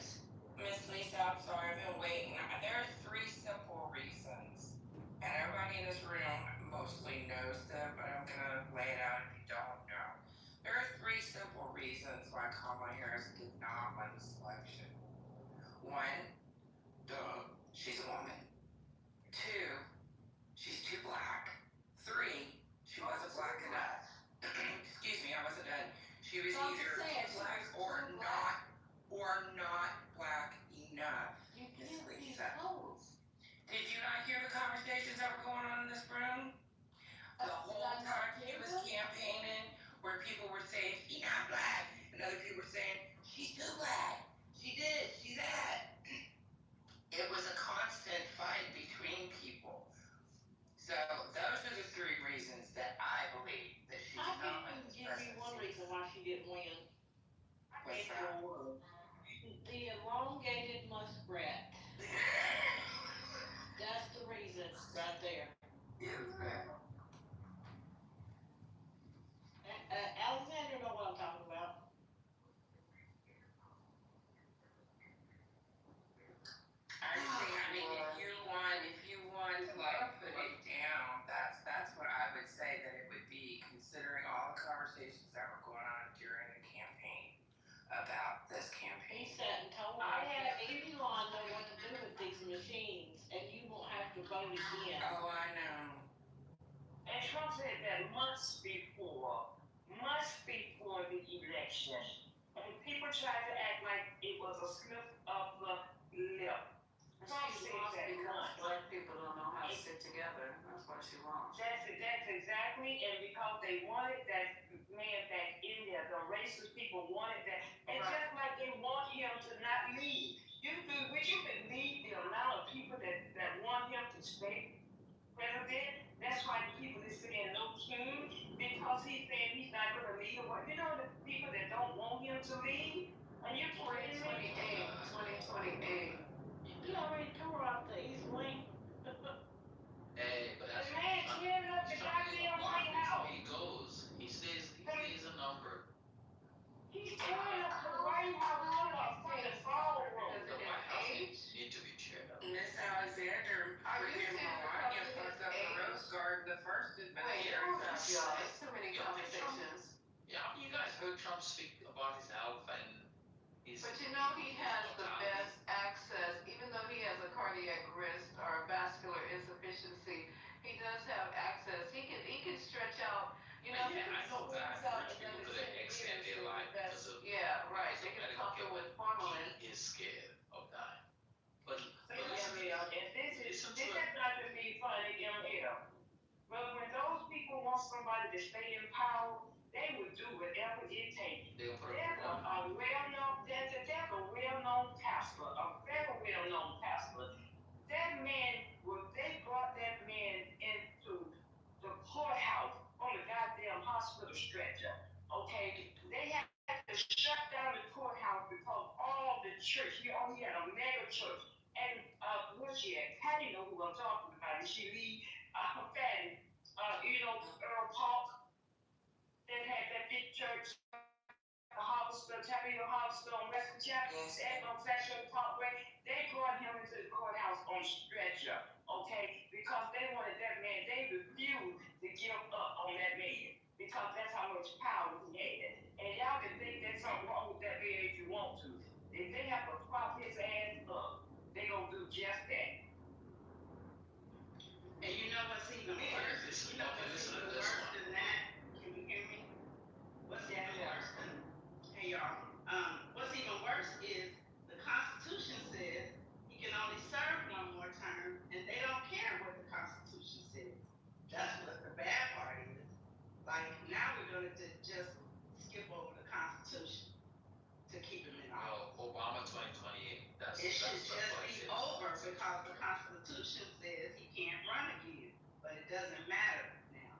Miss Lisa, I'm sorry, I've been waiting. There's 3 simple reasons. And everybody in this room mostly knows them, but I'm gonna lay it out if you don't know. There are 3 simple reasons why Kamala Harris did not win the selection. 1, duh, she's a woman. 2, she's too black. 3, she wasn't black enough. Excuse me, I wasn't done. She was either too black or not black enough. Miss Lisa. Did you not hear the conversations that were going on in this room? The whole time she was campaigning, where people were saying, she's not black, and other people were saying, she's too black, she this, she that. It was a constant fight between people. So those are the 3 reasons that I believe that she did not win this Give me one reason why she didn't win. What's that? The elongated muskrat. That's the reason right there. Yes, ma'am. Alexander know what I'm talking about. I mean, if you want to like put it down, that's what I would say that it would be, considering all the conversations that were going on during the campaign about this He campaign. sat and told us that Elon know what to do with these machines, and you won't have to vote again. Oh, I know. And Trump said that months before the election. And people tried to act like it was a slip of the lip. Trump said that months. Black people don't know how to sit together. That's why she lost. That's exactly, and because they wanted that man back in there, the racist people wanted that. And just like they want him to not leave. Would you believe the amount of people that want him to stay president? That's why people is saying no king, because he's saying he's not going to leave. You know the people that don't want him to leave? Are you kidding me? 2028. He already tore off the East Wing. Hey, but that's The man tearing up the goddamn White House. he goes. He stays a number. He's tearing up the White House from the ballroom. The White House need to be cheered up. Miss Alexander, freaking Melania fucked up the Rose Garden the first administration. It's too many conversations. Yeah, you guys heard Trump speak about his health and his. But you know he has the best access, even though he has a cardiac arrest or a vascular insufficiency. He does have access. He can stretch out. You know, Yeah, I know that. Rich people could extend their life because of. Yeah, right. They can pump it with formalin. He is scared of dying. But And this is not to be funny, but when those people want somebody to stay in power, they will do whatever it takes. There's a well-known pastor, a very well-known pastor. That man, they brought that man into the courthouse on the goddamn hospital stretcher. Okay, they had to shut down the courthouse because all the church, he had a mega church. And where's she at? Patty know who I'm talking about. And she lead Patty. Earl Park that had that big church, the hospital, Tabernacle Hospital on Western Chapel, on Fashion Parkway. They brought him into the courthouse on stretcher, okay? Because they wanted that man. They refused to give up on that man because that's how much power he had. And y'all can think there's something wrong with that man if you want to. If they have to listen. You know Okay, what's listen to even this worse one. than that? Can you hear me? What's even worse than, hey y'all, what's even worse is the Constitution says he can only serve one more term, and they don't care what the Constitution says. That's what the bad part is. Like, now we're gonna just skip over the Constitution to keep him in office. Well, Obama 2028. It should just be over because the Constitution says he can't run again, but it doesn't matter now.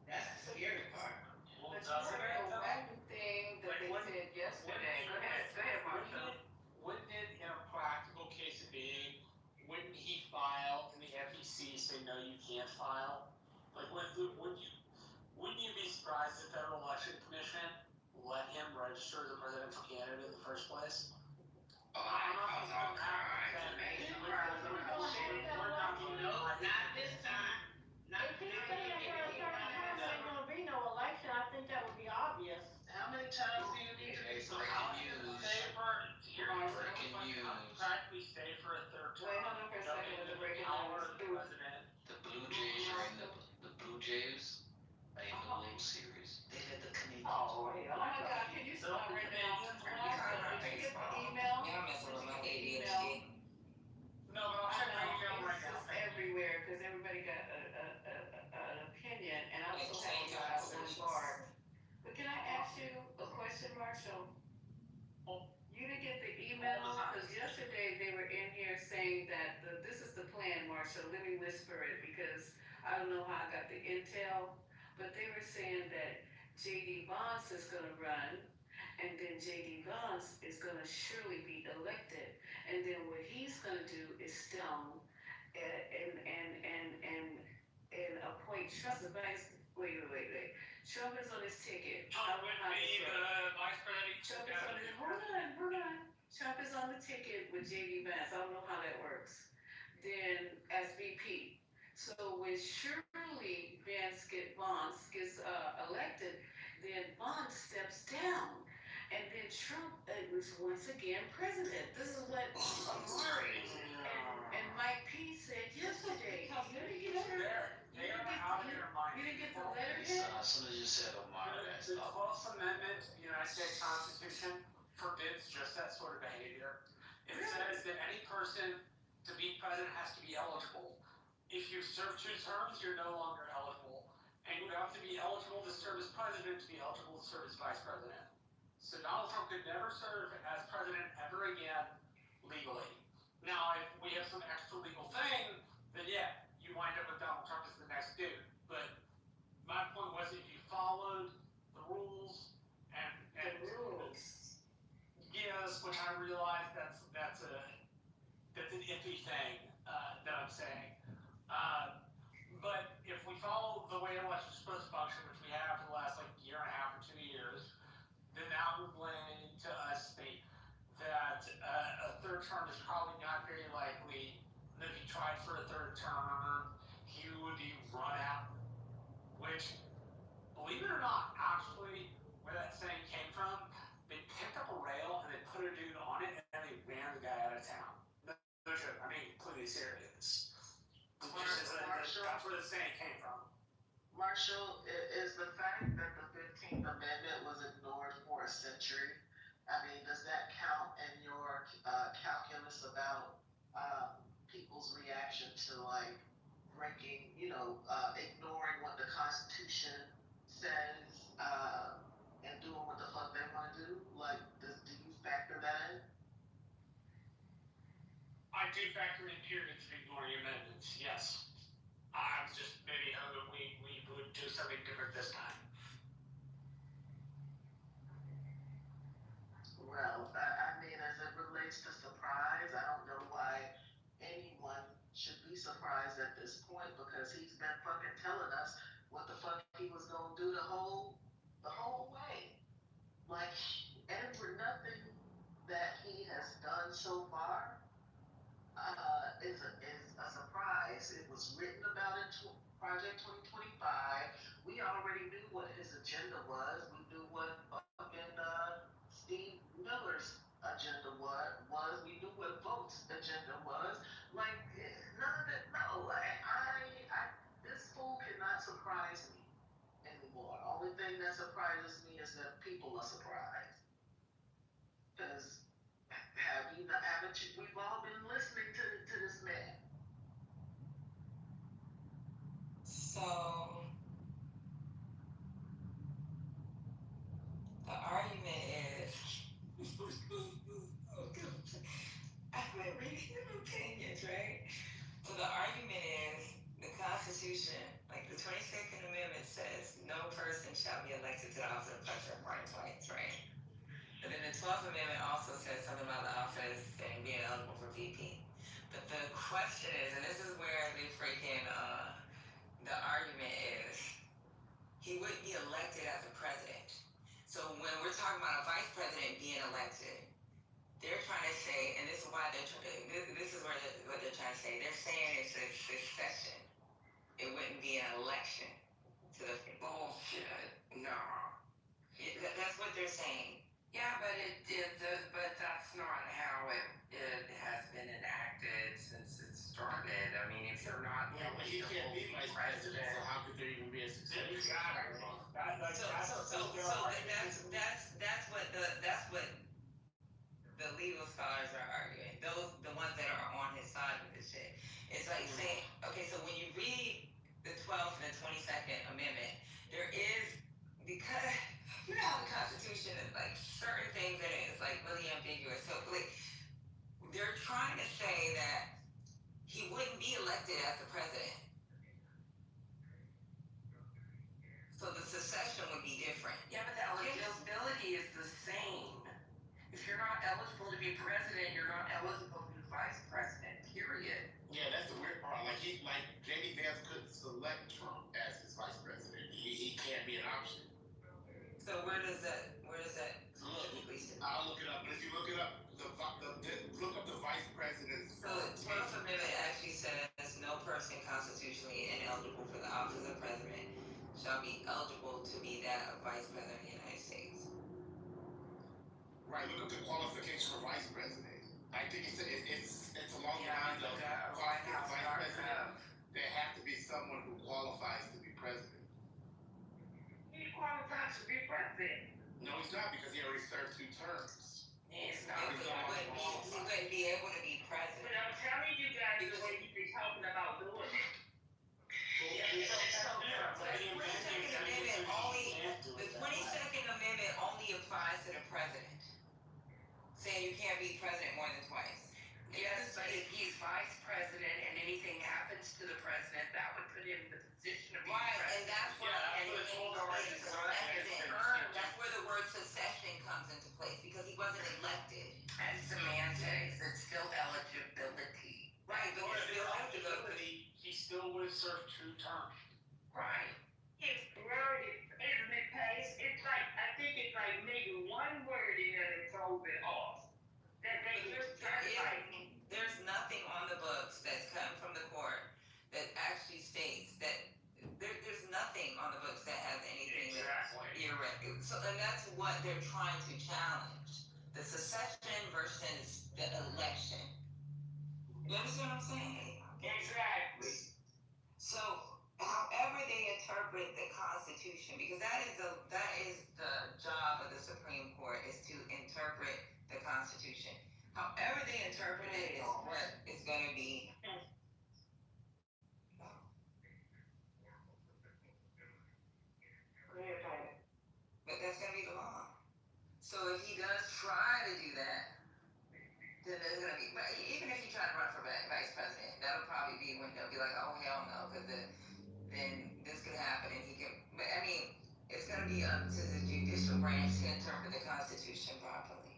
That's the scary part. But you heard the wacky thing that they said yesterday. Go ahead, Marshall. Wouldn't it, in a practical case of being, wouldn't he file and the FEC say, no, you can't file? Like, wouldn't you be surprised if the Federal Election Commission let him register as a presidential candidate in the first place? No, not this time. Not If he's staying for a certain term, there ain't gonna be no election. I think that would be obvious. How many times do you need to be so Practically stay for a third term. Wait, hold on for a second with the breaking news. The Blue Jays are in the Blue Jays are in the World Series. They led the Canadians. Oh my God, can you stop right now? Did you get the email? Y'all messing with my ADHD. No, but I'll check my email right now. It's everywhere because everybody got an opinion, and I'm so happy about one. But can I ask you a question, Marshall? You didn't get the email because yesterday they were in here saying that this is the plan, Marshall. Let me whisper it because I don't know how I got the intel, but they were saying that J.D. Vance is going to run, and then J.D. Vance is going to surely be elected, and then what he's going to do is down and appoint Trump. Wait. Trump is on his ticket. Trump would be the vice president. Hold on. Trump is on the ticket with J.D. Vance. I don't know how that works. Then as VP. So when Shirley Vance gets elected, then Vance steps down. And then Trump was once again president. This is what Amari and Mike P said yesterday. You didn't get the letter yet? As soon as you said Omar, The 12th Amendment to the United States Constitution forbids just that sort of behavior. It says that any person to be president has to be eligible. If you've served 2 terms, you're no longer eligible. And you have to be eligible to serve as president to be eligible to serve as vice president. So Donald Trump could never serve as president ever again legally. Now, if we have some extra legal thing, then yeah, you wind up with Donald Trump as the next dude. But my point was if you followed the rules and The rules. Yes, which I realize that's an iffy thing that I'm saying. But if we follow the way elections are supposed to function, which we have for the last year and a half or 2 years, then that would lend to us that a third term is probably not very likely. And if he tried for a third term, he would be run out. Which, believe it or not, actually, where that saying came from, they picked up a rail and they put a dude on it and they ran the guy out of town. No joke, I mean, completely serious. That's where the saying came from. Marshall, is the fact that the 15th Amendment was ignored for a century, I mean, does that count in your calculus about people's reaction to breaking, ignoring what the Constitution says and doing what the fuck they want to do? Do you factor that in? I do factor in periods of ignoring amendments, yes. I was just maybe hoping we would do something different this time. Well, I mean, as it relates to surprise, I don't know why anyone should be surprised at this point because he's been fucking telling us what the fuck he was gonna do the whole way. Nothing that he has done so far is a surprise. It was written about in Project 2025. We already knew what his agenda was. We knew what fucking Steve Miller's agenda was. We knew what Vote's agenda was. None of it. No, this fool cannot surprise surprises me is that people are surprised. Because we've all been listening to this man. So the argument is, I've been reading the opinions, right? So the argument is the Constitution, like the 22nd Amendment says, no person shall be elected to the office of president more than twice, right? But then the 12th Amendment also says something about the office and being eligible for VP. But the question is, and this is where the the argument is, he wouldn't be elected as a president. So when we're talking about a vice president being elected, they're trying to say, and this is why this is what they're trying to say. They're saying it's a succession. It wouldn't be an election to the bullshit. No. That's what they're saying. Yeah, but but that's not how it has been enacted since it started. I mean, if you're not Yeah, but he can't be vice president, so how could there even be a succession? That's what the legal scholars are arguing. The ones that are on his side of this shit. It's like saying, okay, so when you read the 12th and the 22nd Amendment, there is, because you know how the Constitution is like certain things that it's like really ambiguous. So like they're trying to say that he wouldn't be elected as the president. So the succession would be different. Yeah, but the eligibility is the same. If you're not eligible to be president, you're not eligible to be vice president, period. Yeah, that's the weird part. Like J.D. Vance couldn't select Trump as his vice president. He can't be an option. So where does that specifically sit? I'll look it up. But if you look it up, look up the vice president's. So the 12th Amendment actually says no person constitutionally ineligible for the office of president shall be eligible to be that of vice president of the United States. Right, look up the qualification for vice president. I think it's along the lines of vice president. There have to be someone who qualifies to be president. He qualifies to be president. No, he's not, because he already served 2 terms. He's not. He wouldn't be able to be president. But I'm telling you guys the way you've been talking about doing it. The 22nd Amendment only applies to the president. Saying you can't be president more than twice. Yes, but if he's vice president and anything happens to the president, that would put him in the position of being president. And that's where that's where the word secession comes into place, because he wasn't elected. And semantics, it's still eligibility. Right, but it's still eligibility. He still would have served 2 terms. Right. It's worded, isn't it, Pace? It's like, I think it's like maybe one word in there that throws it off. That they just There's nothing on the books that's come from the court that actually states that there's nothing on the books that has anything irregular. So, and that's what they're trying to challenge: the secession versus the election. You understand what I'm saying? Exactly. So, however they interpret the Constitution, because that is the job of the Supreme Court, is to interpret the Constitution. However they interpret it is what is going to be. But that's going to be the law. So if he does try to do that, then there's going to be, even if he tried to run for vice president, that'll probably be when they'll be like, oh, hell no, because then this could happen and he can, but I mean, it's going to be up to the judicial branch to interpret the Constitution properly.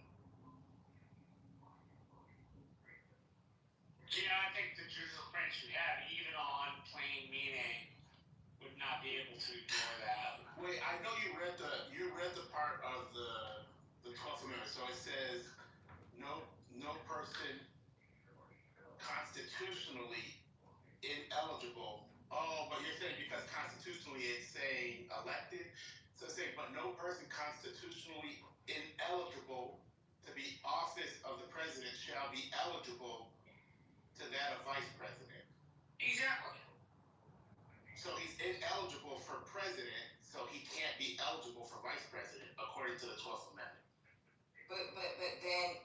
Yeah, I think the judicial branch we have, even on plain meaning, would not be able to ignore that. Wait, I know you read the part of the 12th Amendment. So it says no person constitutionally ineligible. Oh, but you're saying because constitutionally it's saying elected. So it's saying, but no person constitutionally ineligible to be office of the president shall be eligible to that of vice president. Exactly. So he's ineligible for president. so he can't be eligible for vice president according to the 12th Amendment. But then,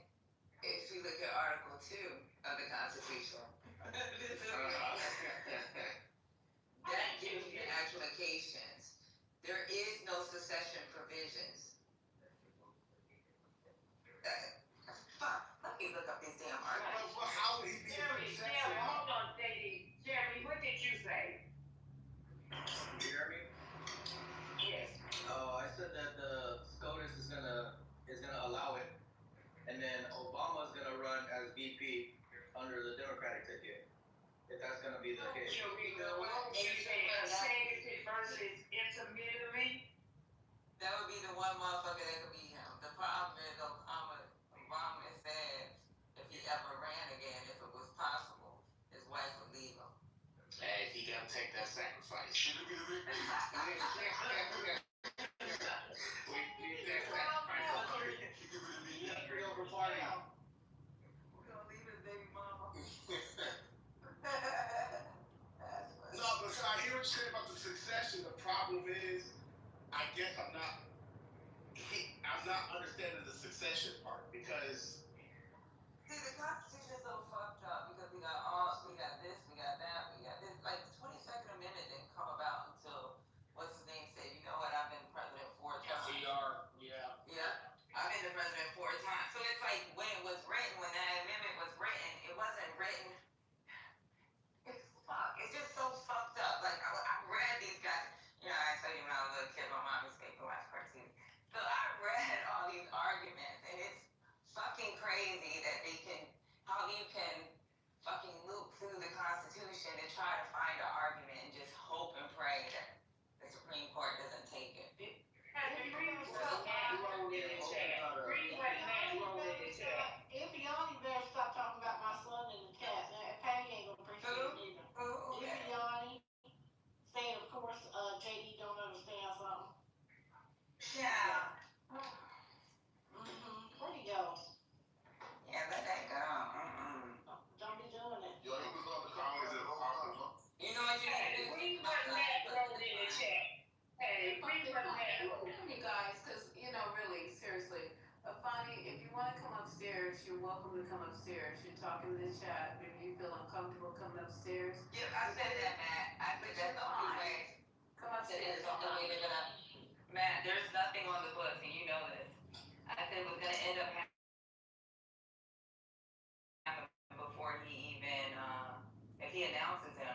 if we look at Article 2 of the Constitution, that gives you applications. There is no secession provisions. Let me look up these damn articles. Well, how would he be Jeremy, hold on, JD. Jeremy, what did you say? Jeremy? Yes. I said that the SCOTUS is gonna allow it, and then Obama's gonna run as VP under the Democratic ticket. If that's gonna be the case. You saying consecutive versus intermediary? That would be the one motherfucker that could be him. The problem is Obama said if he ever ran again, if it was possible, his wife would leave him. Hey, he gotta take that sacrifice. We need that sacrifice. We're gonna leave his baby mama. No, but so I hear what you're saying about the succession. The problem is, I guess I'm not understanding the succession part because. See, the Constitution is so fucked up because we got this, we got that, we got this. Like the 22nd Amendment didn't come about until what's his name said, you know what, I've been president 4 times. Yeah. I've been the president 4 times. So it's like when it was written, when that amendment was written, it wasn't written. It's just so fucked up. Like I read these guys. You know, I tell you when I was a little kid, my mom used to make me watch cartoons. So I read all these arguments, and it's fucking crazy that how you can fucking loop through the Constitution to try to find an argument and just hope and pray that the Supreme Court doesn't take it. Iviani better stop talking about my son in the chat. Patty ain't gonna appreciate it either. Iviani saying, of course, JD don't understand something. Yeah. Where'd he go? Yeah, let that go. Don't be doing it. Yo, he was on the comments in the office. You know what you need to do? Read what Matt wrote in the chat. Hey, read what Matt wrote. You guys, because, really, seriously, Afani, if you want to come upstairs, you're welcome to come upstairs. You're talking in the chat. If you feel uncomfortable coming upstairs. Yep, I said that, Matt. I said that's the only way. Come upstairs. That's the only way they're gonna. Matt, there's nothing on the books, and you know this. I said what's gonna end up happening before he even, if he announces him,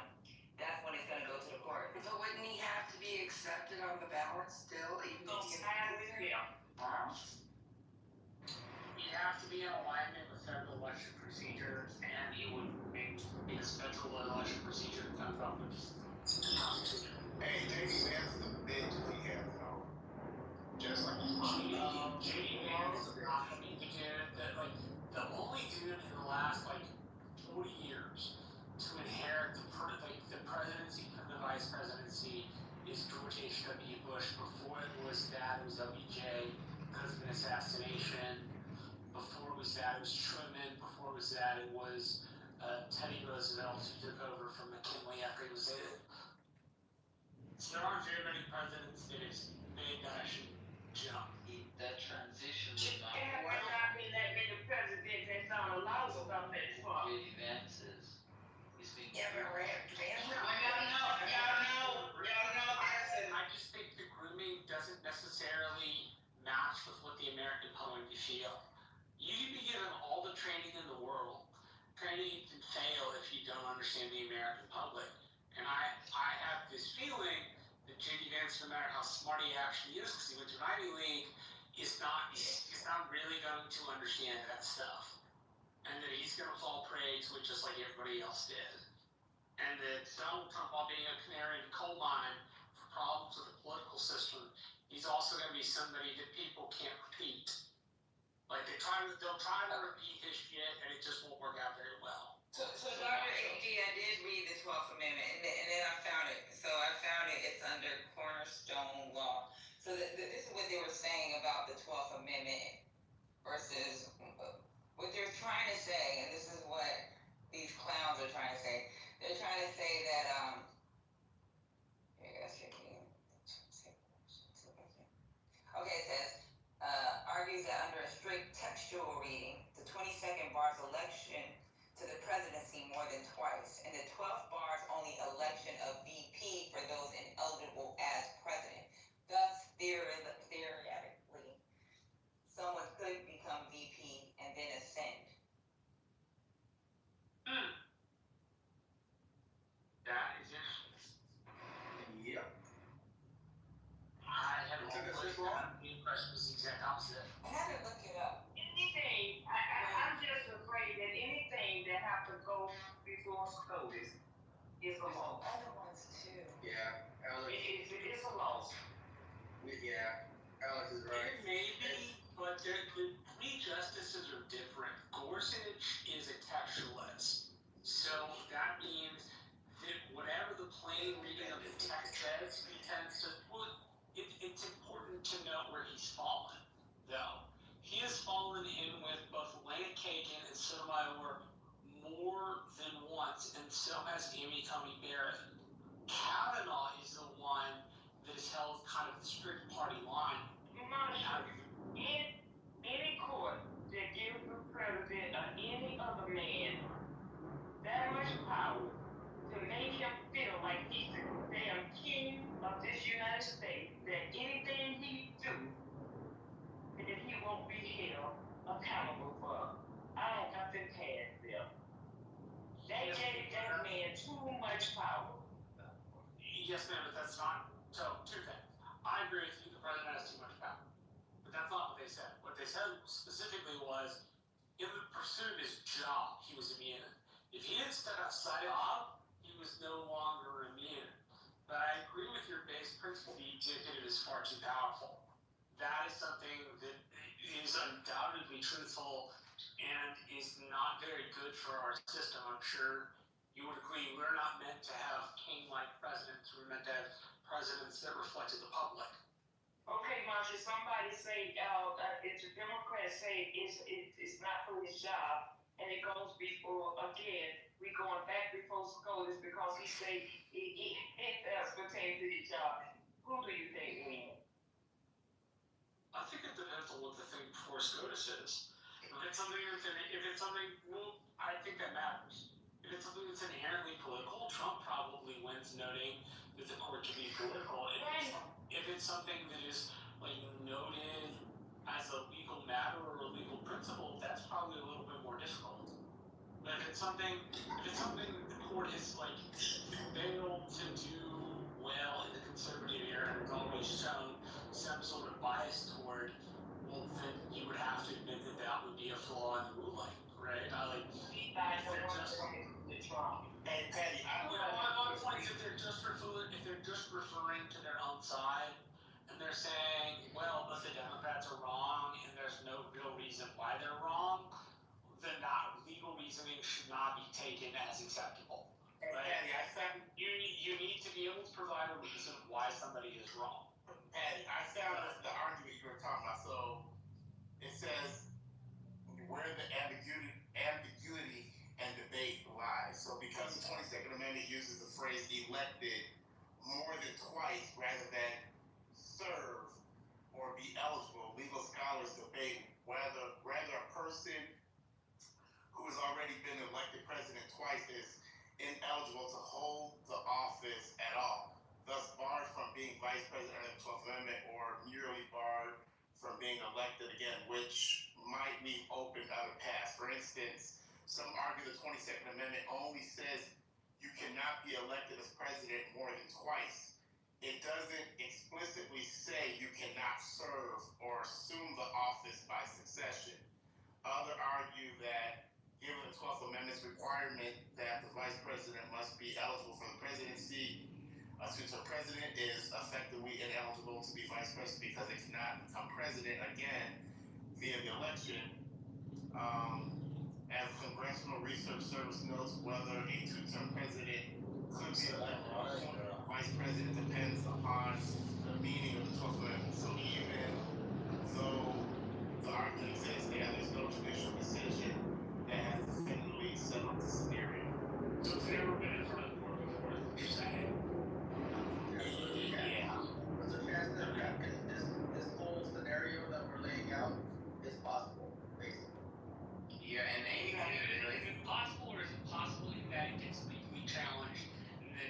that's when it's gonna go to the court. So wouldn't he have to be accepted on the ballot still, even if he He'd have to be in alignment with federal election procedures, and he would make his federal election procedure conflict with the Constitution. Hey, JD Vance is a bitch if he has it all. Just like JD Vance is not gonna be the dude that, the only dude in the last 40 years to inherit the presidency from the vice presidency is George H.W. Bush. Before it was that, it was LBJ because of an assassination. Before it was that, it was Truman. Before it was that, it was Teddy Roosevelt who took over from McKinley after he was in. So there aren't very many presidents that have made that jump. That transition was not There have not been that many presidents that's not allowed stuff that far. JD Vance is. He's being. Yeah, but I just think the grooming doesn't necessarily match with what the American public feel. You can be given all the training in the world. Training can fail if you don't understand the American public. And I have this feeling that J.D. Vance, no matter how smart he actually is, because he went to an Ivy League, is not really going to understand that stuff. And that he's going to fall prey to it just like everybody else did. And that Donald Trump, while being a canary in a coal mine for problems with the political system, he's also going to be somebody that people can't repeat. They'll try to repeat his shit, and it just won't work out very well. So Dr. A.G., I did read the 12th Amendment, and then I found it. So I found it. It's under Cornerstone Law. So this is what they were saying about the 12th Amendment versus what they're trying to say, and this is what these clowns are trying to say. They're trying to say that strict textual reading, the 22nd bars election to the presidency more than twice, and the 12th bars only election of VP for those ineligible as president. Thus, theoretically, someone could become VP and then ascend. That is interesting. Yep. I had always had the impression was the exact opposite. I had to look it up. Anything, I'm just afraid that anything that have to go before SCOTUS is a loss. Other ones too. Yeah, Alex. It's a loss. Yeah, Alex is right. It may be, but the 3 justices are different. Gorsuch is a textualist. So that means that whatever the plain reading of the text says, he tends to, well, it's important to note where he's fallen, though. He has fallen in with both Elena Kagan and Sotomayor more than once, and so has Amy Coney Barrett. Kavanaugh is the one that has held kind of the strict party line. Any court that gives the president or any other man that much power to make him feel like he's the damn king of this United States, that anything he do, that he won't be held accountable for. I don't got to pass them. They gave that man too much power. Yes, ma'am, but that's not. So, 2 things. I agree with you, the president has too much power. But that's not what they said. What they said specifically was, in the pursuit of his job, he was immune. If he had stepped outside of he was no longer immune. But I agree with your base principle, the executive is far too powerful. That is something that is undoubtedly truthful and is not very good for our system. I'm sure you would agree. We're not meant to have king-like presidents. We're meant to have presidents that reflected the public. Okay, Marsha, somebody say, if the Democrats say it's not for his job, and it goes before, again, we going back before SCOTUS because he say it does pertain to his job. Who do you think wins? I think it depends on what the thing before SCOTUS is. If it's something, well, I think that matters. If it's something that's inherently political, Trump probably wins, noting that the court can be political. If it's something that is like noted as a legal matter or a legal principle, that's probably a little bit more difficult. But if it's something the court has like failed to do well in the conservative era and has always shown some sort of bias toward, well, then you would have to admit that that would be a flaw in the ruling, right? Hey, Patty, my point is if they're just referring to their own side and they're saying, well, but the Democrats are wrong and there's no real reason why they're wrong, then that legal reasoning should not be taken as acceptable. Hey, right? Patty, I found You need to be able to provide a reason why somebody is wrong. Patty, I found the argument you were talking about. So it says where the ambiguity and debate lies. So because the 22nd Amendment uses the phrase elected more than twice rather than serve or be eligible, legal scholars debate whether a person who has already been elected president twice is ineligible to hold the office at all, thus barred from being vice president under the 12th Amendment or merely barred from being elected again, which might leave open other paths. For instance, some argue the 22nd Amendment only says you cannot be elected as president more than twice. It doesn't explicitly say you cannot serve or assume the office by succession. Others argue that given the 12th Amendment's requirement that the vice president must be eligible for the presidency, since a president is effectively ineligible to be vice president because they cannot become president again via the election. As Congressional Research Service notes, whether a two-term president could be elected or appointed vice president depends upon the meaning of the 12th Amendment. So even though the argument exists there, there's no judicial decision that has definitively settled the scenario. So if they've never been in front of the court before, is what you're saying? Yeah. There's a chance that this whole scenario that we're laying out is possible.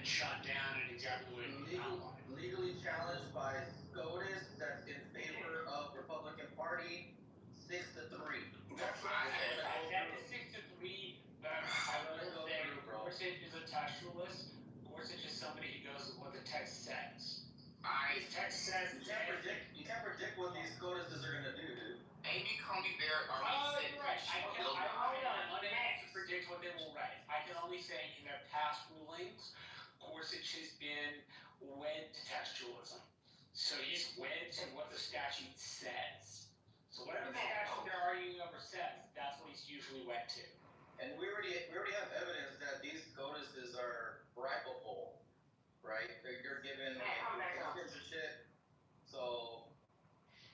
shot down and exactly what you outlined. Legally challenged by SCOTUS, that's in favor of Republican Party, 6-3. That's what I had. That is 6-3. I will say Gorsuch is a textualist. Gorsuch is somebody who goes with what the text says. His text says you can't predict what these SCOTUSes are gonna do, dude. Amy Coney Barrett already said right. I am unable to predict what they will write. I can only say in their past rulings, Gorsuch has been wed to textualism. So he's wed to what the statute says. So whatever the statute they're arguing over says, that's what he's usually wed to. And we already have evidence that these SCOTUSes are bribable, right? You're given shit. So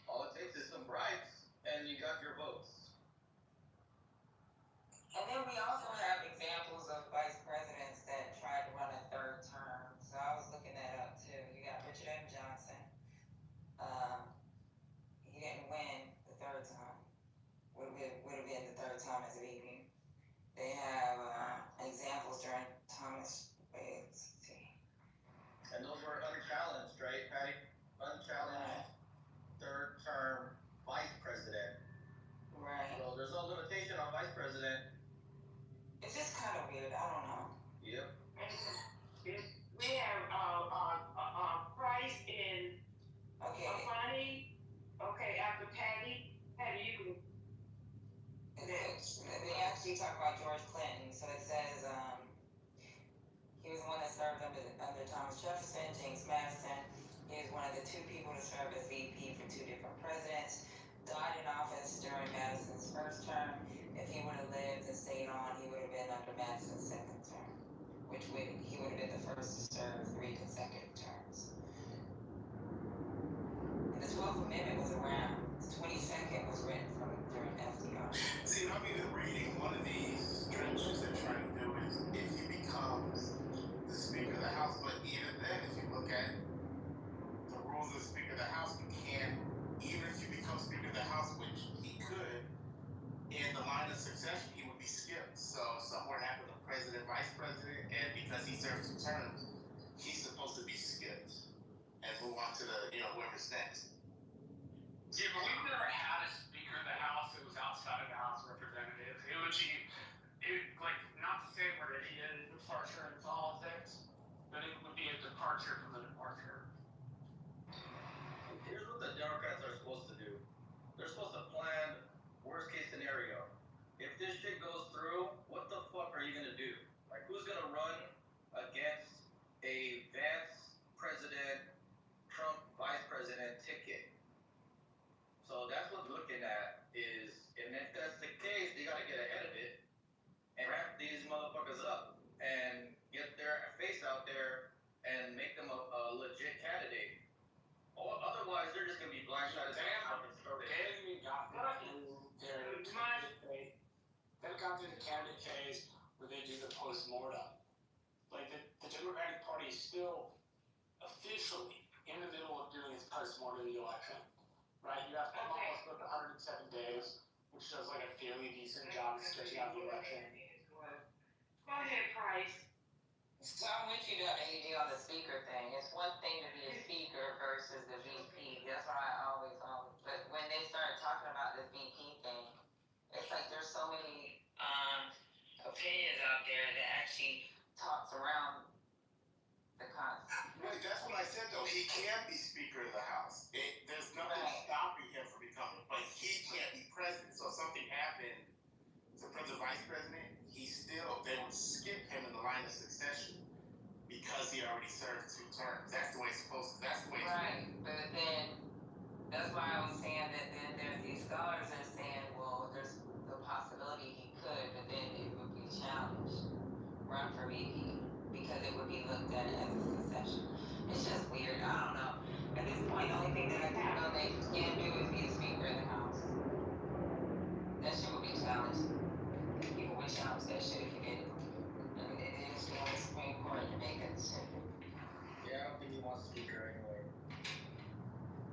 all it takes is some bribes, and you got your votes. And then we also have examples of vice presidents that tried to run a third term. So I was looking that up too. You got Richard M. Johnson. He didn't win the third time. Would have been the third time as a VP. They have examples during Thomas. Let's see. And those were unchallenged, right, Patty? Unchallenged third term vice president. Right. So there's no limitation on vice president. It's just kind of weird. I don't know. Yep. We have Price and Funny. Okay, after Patty, you can. They actually talk about George Clinton. So it says he was the one that served under Thomas Jefferson, James Madison. He was one of the two people to serve as VP for two different presidents. Died in office during Madison's first term. If he would have lived and stayed on, he would have been under Madison's second term, he would have been the first to serve 3 consecutive terms. And the 12th Amendment was around. The 22nd was written during FDR. See, I'm even reading one of these strategies they're trying to do is if he becomes the Speaker of the House, but even then, if you look at the rules of the Speaker of the House, you can't, even if you become Speaker of the House, which he could, in the line of succession, he would be skipped. So if somewhere happened to President, Vice President, and because he serves 2 terms, he's supposed to be skipped and move on to the, whoever's next. Yeah, but we've never had a Speaker of the House that was outside of the House of Representatives. It would like, not to say we're any departure in politics, but it would be a departure from the departure. Here's what the Democrats are supposed to do. They're supposed to plan worst case scenario. If this shit goes through, what the fuck are you gonna do? Like, who's gonna run against a Vance president, Trump vice president ticket? So that's what we're looking at is, and if that's the case, they gotta get ahead of it and ramp these motherfuckers up and get their face out there and make them a legit candidate. Or otherwise, they're just gonna be black shot as They haven't even gotten through their candidate phase. They've gone through the candidate phase where they do the post-mortem. Like, the Democratic Party is still officially in the middle of doing its post-mortem of the election. Right? You have almost 107 days, which does like a fairly decent job of sketching out the election. Go ahead, Price. So I'm with you, AD, on the speaker thing. It's one thing to be a speaker versus the VP. That's what I always. But when they started talking about this VP thing, it's like there's so many opinions out there that actually talks around the concept. Right, that's what I said though. He can be Speaker of the House. There's nothing stopping him from becoming, but he can't be president. So if something happened to President, Vice President, they would skip him in the line of succession because he already served 2 terms. That's the way it's supposed to. That's the way it's right. But then that's why I was saying that then there's these scholars that are saying, well, there's the possibility he could, but then it would be challenged, run for VP, because it would be looked at as a succession. It's just weird. I don't know. At this point, the only thing that I think know they can do is be the Speaker of the House. That shit would be challenged. People would challenge that shit if you did it. I mean, it is the only Supreme Court to make that decision. Yeah, I don't think he wants Speaker anyway.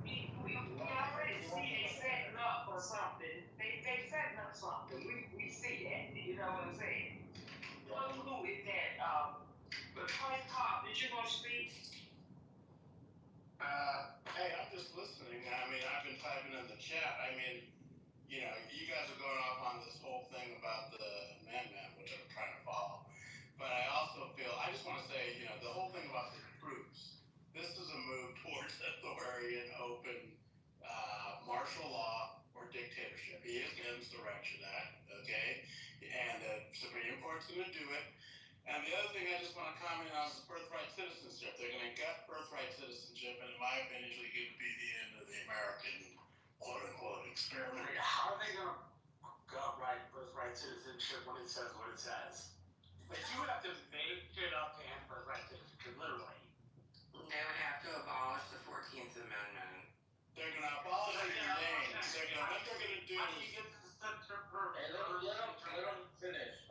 We already see they setting up for something. They setting up something. We see that. You know what I'm saying? Who is that? Pop, did you want to speak? Hey, I'm just listening. I mean, I've been typing in the chat. I mean, you know, you guys are going off on this whole thing about the amendment, which I'm trying to follow. But I also feel, I just want to say, you know, the whole thing about the troops, this is a move towards authoritarian, open, martial law or dictatorship. He is against the Insurrection Act, okay? And the Supreme Court's going to do it. And the other thing I just want to comment on is birthright citizenship. They're going to gut birthright citizenship, and in my opinion, is going to be the end of the American quote-unquote experiment. How are they going to gut birthright citizenship when it says what it says? Like, you have to make it up to end birthright citizenship, literally. They would have to abolish the 14th Amendment. They're going to abolish your name. What they're going to do How do you get to such a purpose? Let them finish.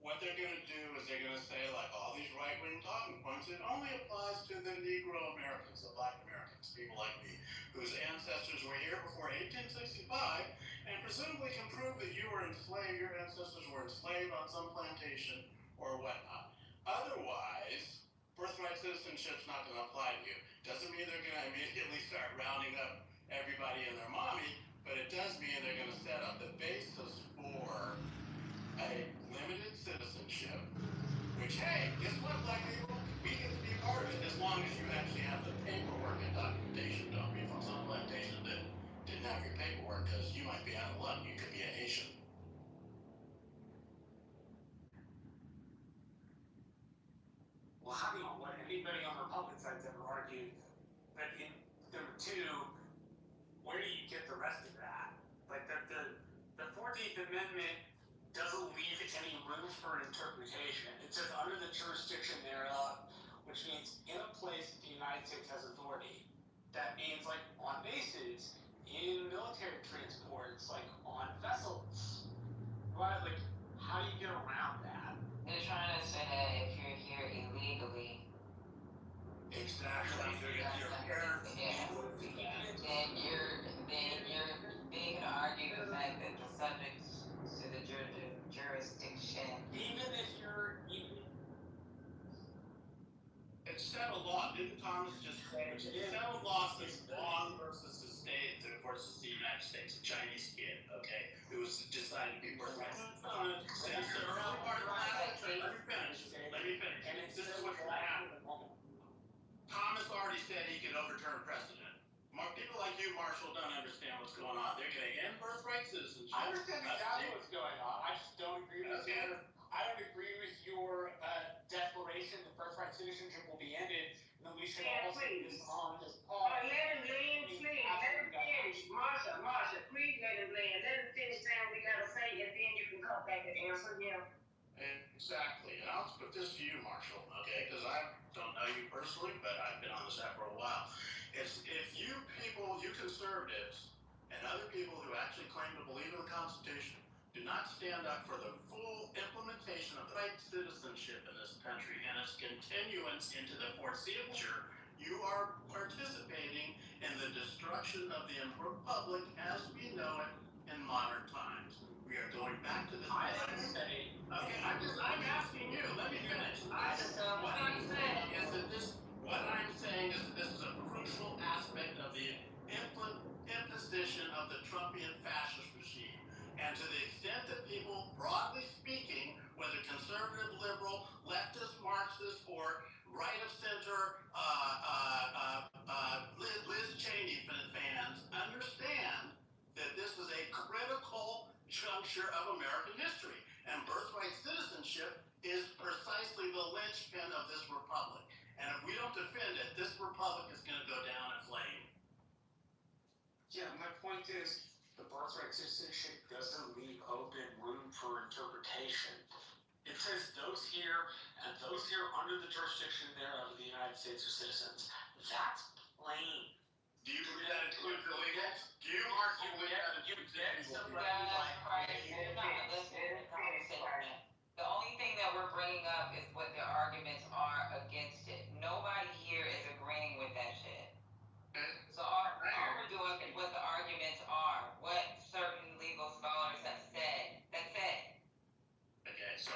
What they're going to do is they're going to say, like all these right-wing talking points, it only applies to the Negro Americans, the Black Americans, people like me, whose ancestors were here before 1865, and presumably can prove that you were enslaved, your ancestors were enslaved on some plantation or whatnot. Otherwise, birthright citizenship's not going to apply to you. Doesn't mean they're going to immediately start rounding up everybody and their mommy, but it does mean they're going to set up the basis for a limited citizenship, which, hey, guess what, Black people? We get to be part of it as long as you actually have the paperwork and documentation. Don't be from some plantation that didn't have your paperwork, because you might be out of luck. You could be a Haitian. Well, I don't know what anybody on the Republican side's ever argued, but in number two, where do you get the rest of that? Like, the 14th Amendment doesn't leave any room for interpretation. It says under the jurisdiction thereof, which means in a place that the United States has authority. That means like on bases, in military transports, like on vessels. Right? Like, how do you get around that? They're trying to say that if you're here illegally, exactly, your parents, then you're they can argue the fact that the subjects to the jurisdiction. Even if you're it's settled law. Didn't Thomas just say it's settled law says long versus the state versus the United States, a Chinese kid, okay, who was decided to be birthright. Let me finish. And this is what's going to happen. Thomas already said he could overturn precedent. People like you, Marshall, don't understand what's going on. They're going to end birthright citizenship. I understand exactly what's going on. I just don't agree with your declaration that birthright citizenship will be ended, and then we should all see this on this call. Let him land, please. Let him finish. Marsha, please let him land. Let him finish saying what we gotta say, and then you can come back and answer him. Exactly. And I'll put this to you, Marshall, okay? Because I don't know you personally, but I've been on this app for a while. It's if you people, you conservatives, and other people who actually claim to believe in the Constitution, do not stand up for the full implementation of right citizenship in this country and its continuance into the foreseeable future, you are participating in the destruction of the republic as we know it in modern times. We are going back to the okay, I'm asking you, let me finish. What I'm saying is that this is a crucial aspect of the imposition of the Trumpian fascist regime. And to the extent that people, broadly speaking, whether conservative, liberal, leftist, Marxist, or right of center, Liz Cheney fans, understand that this is a critical juncture of American history. And birthright citizenship is precisely the linchpin of this republic. And if we don't defend it, this republic is going to go down in flame. Yeah, my point is, the birthright citizenship doesn't leave open room for interpretation. It says those here and those here under the jurisdiction thereof of the United States are citizens. That's plain. Do you believe that includes illegals? Do you, Mark, believe that includes illegals? The only thing that we're bringing up is what the arguments are against it. Nobody here is agreeing with that shit. So all we're doing is what the arguments are, what certain legal scholars have said. That's it. Okay, so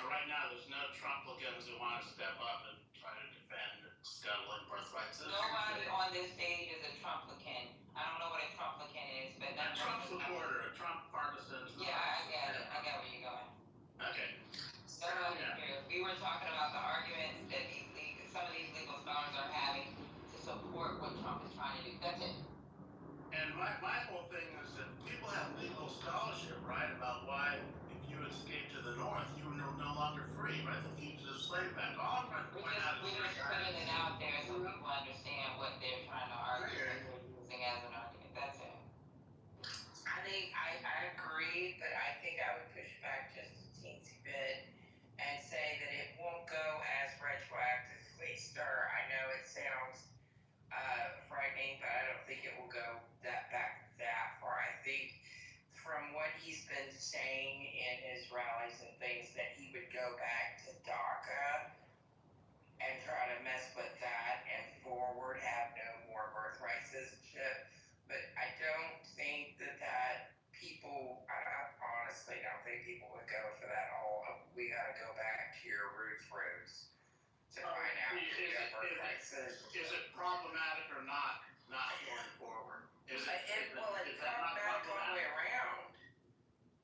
Is it problematic or not going forward? It's problematic all the way around.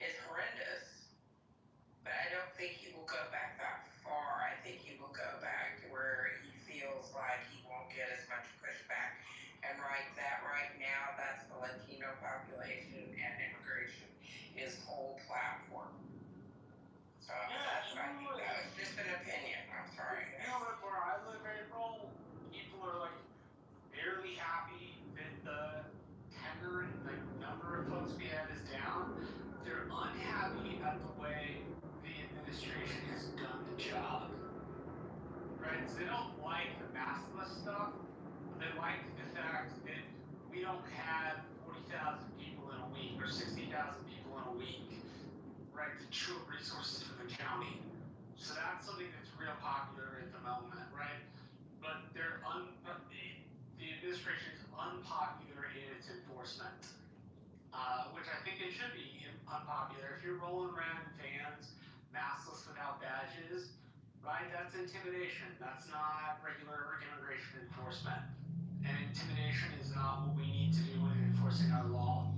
It's horrendous. But I don't think he will go back that far. I think he will go back to where he feels like he won't get as much pushback. And right now, that's the Latino population and immigration, his whole platform. So that's what I think. That was just an opinion. I'm sorry. You know, where I live, April, people are like barely happy that the tenor and the number of folks we have is down. They're unhappy at the way the administration has done the job. Right? So they don't like the maskless stuff. They like the fact that we don't have 40,000 people in a week or 60,000 people in a week, right, to chew up resources for the county. So that's something that's real popular at the moment, right? But the administration is unpopular in its enforcement, which I think it should be unpopular. If you're rolling around in vans, maskless without badges, right, that's intimidation. That's not regular immigration enforcement. And intimidation is not what we need to do in enforcing our law.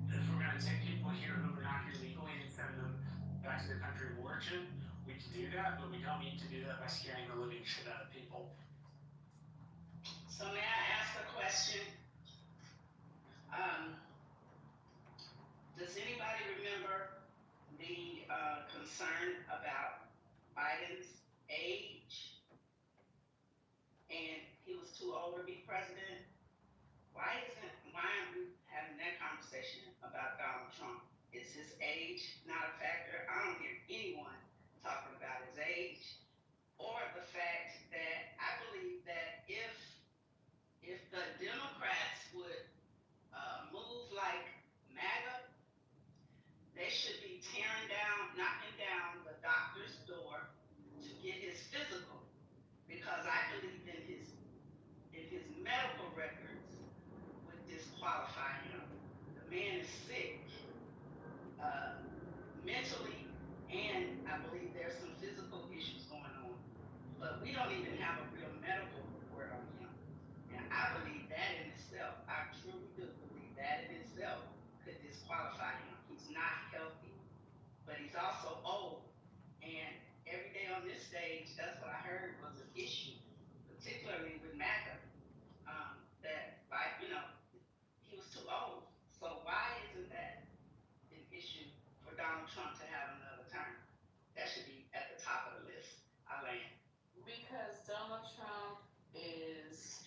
If we're going to take people here who are not here legally and send them back to their country of origin, we can do that, but we don't need to do that by scaring the living shit out of people. So may I ask a question? Does anybody remember the concern about Biden's age? And he was too old to be president? Why aren't we having that conversation about Donald Trump? Is his age not a factor? I don't hear anyone talking about his age, or the fact that I believe that if the Democrats would move like MAGA, they should be knocking down the doctor's door to get his physical, because I believe in his medical records would disqualify him. The man is sick, mentally, and I believe there's some physical issues going on. But we don't even have a real medical report on him. And I believe that in itself, I truly do believe that in itself could disqualify him. He's not healthy, but he's also old. And every day on this stage, that's what I heard was an issue, particularly with MAGA, that, like, he was too old. So why isn't that an issue for Donald Trump to have another term? That should be at the top of the list. I land. Because Donald Trump is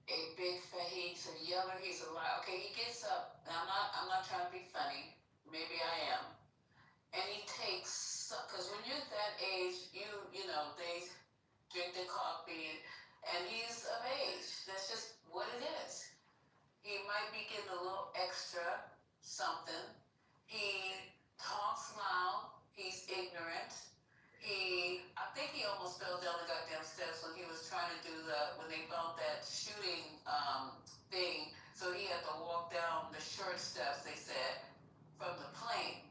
a big fat, he's a yeller, he's a lot. Okay, he gets up, and I'm not trying to be funny, maybe I am, and he takes, because when you're that age, they drink their coffee, and he's of age. That's just what it is. He might be getting a little extra something. He talks loud, he's ignorant. I think he almost fell down the goddamn steps when he was trying to do when they found that shooting thing. So he had to walk down the short steps, they said, from the plane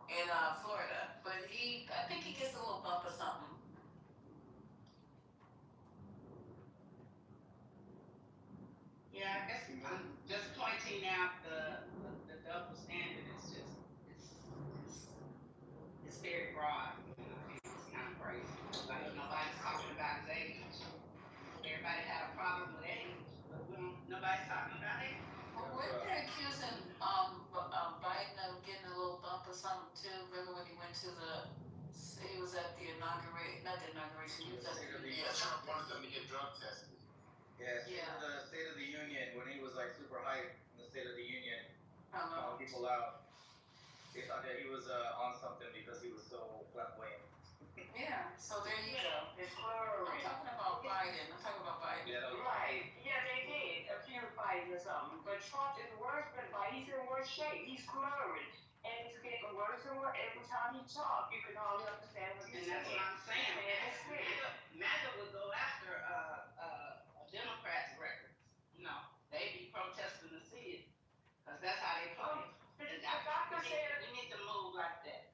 in Florida. But I think he gets a little bump or something. Yeah, I guess I'm just pointing out the double standard. It's very broad. It's kind of crazy. Like, nobody's talking about his age. Everybody had a problem with age, but nobody's talking about age. Well, weren't they accusing Biden of getting a little bump or something too? Remember when he went to he was at the inauguration, he was at Trump wanted them to get drug tested. Yeah, the State of the Union, when he was like super hyped in the State of the Union, calling people out, they thought that he was on something because he was so flamboyant. Yeah, so there you go. I'm talking about Biden. Right. Yeah, they did accuse Biden or something. But Trump is worse than Biden. He's in worse shape. He's slurring. And it's getting worse and worse every time he talks. You can hardly understand what he's saying. And that's what I'm saying. MAGA would go after Democrats' records. They'd be protesting the city. Because that's how they play. We need to move like that.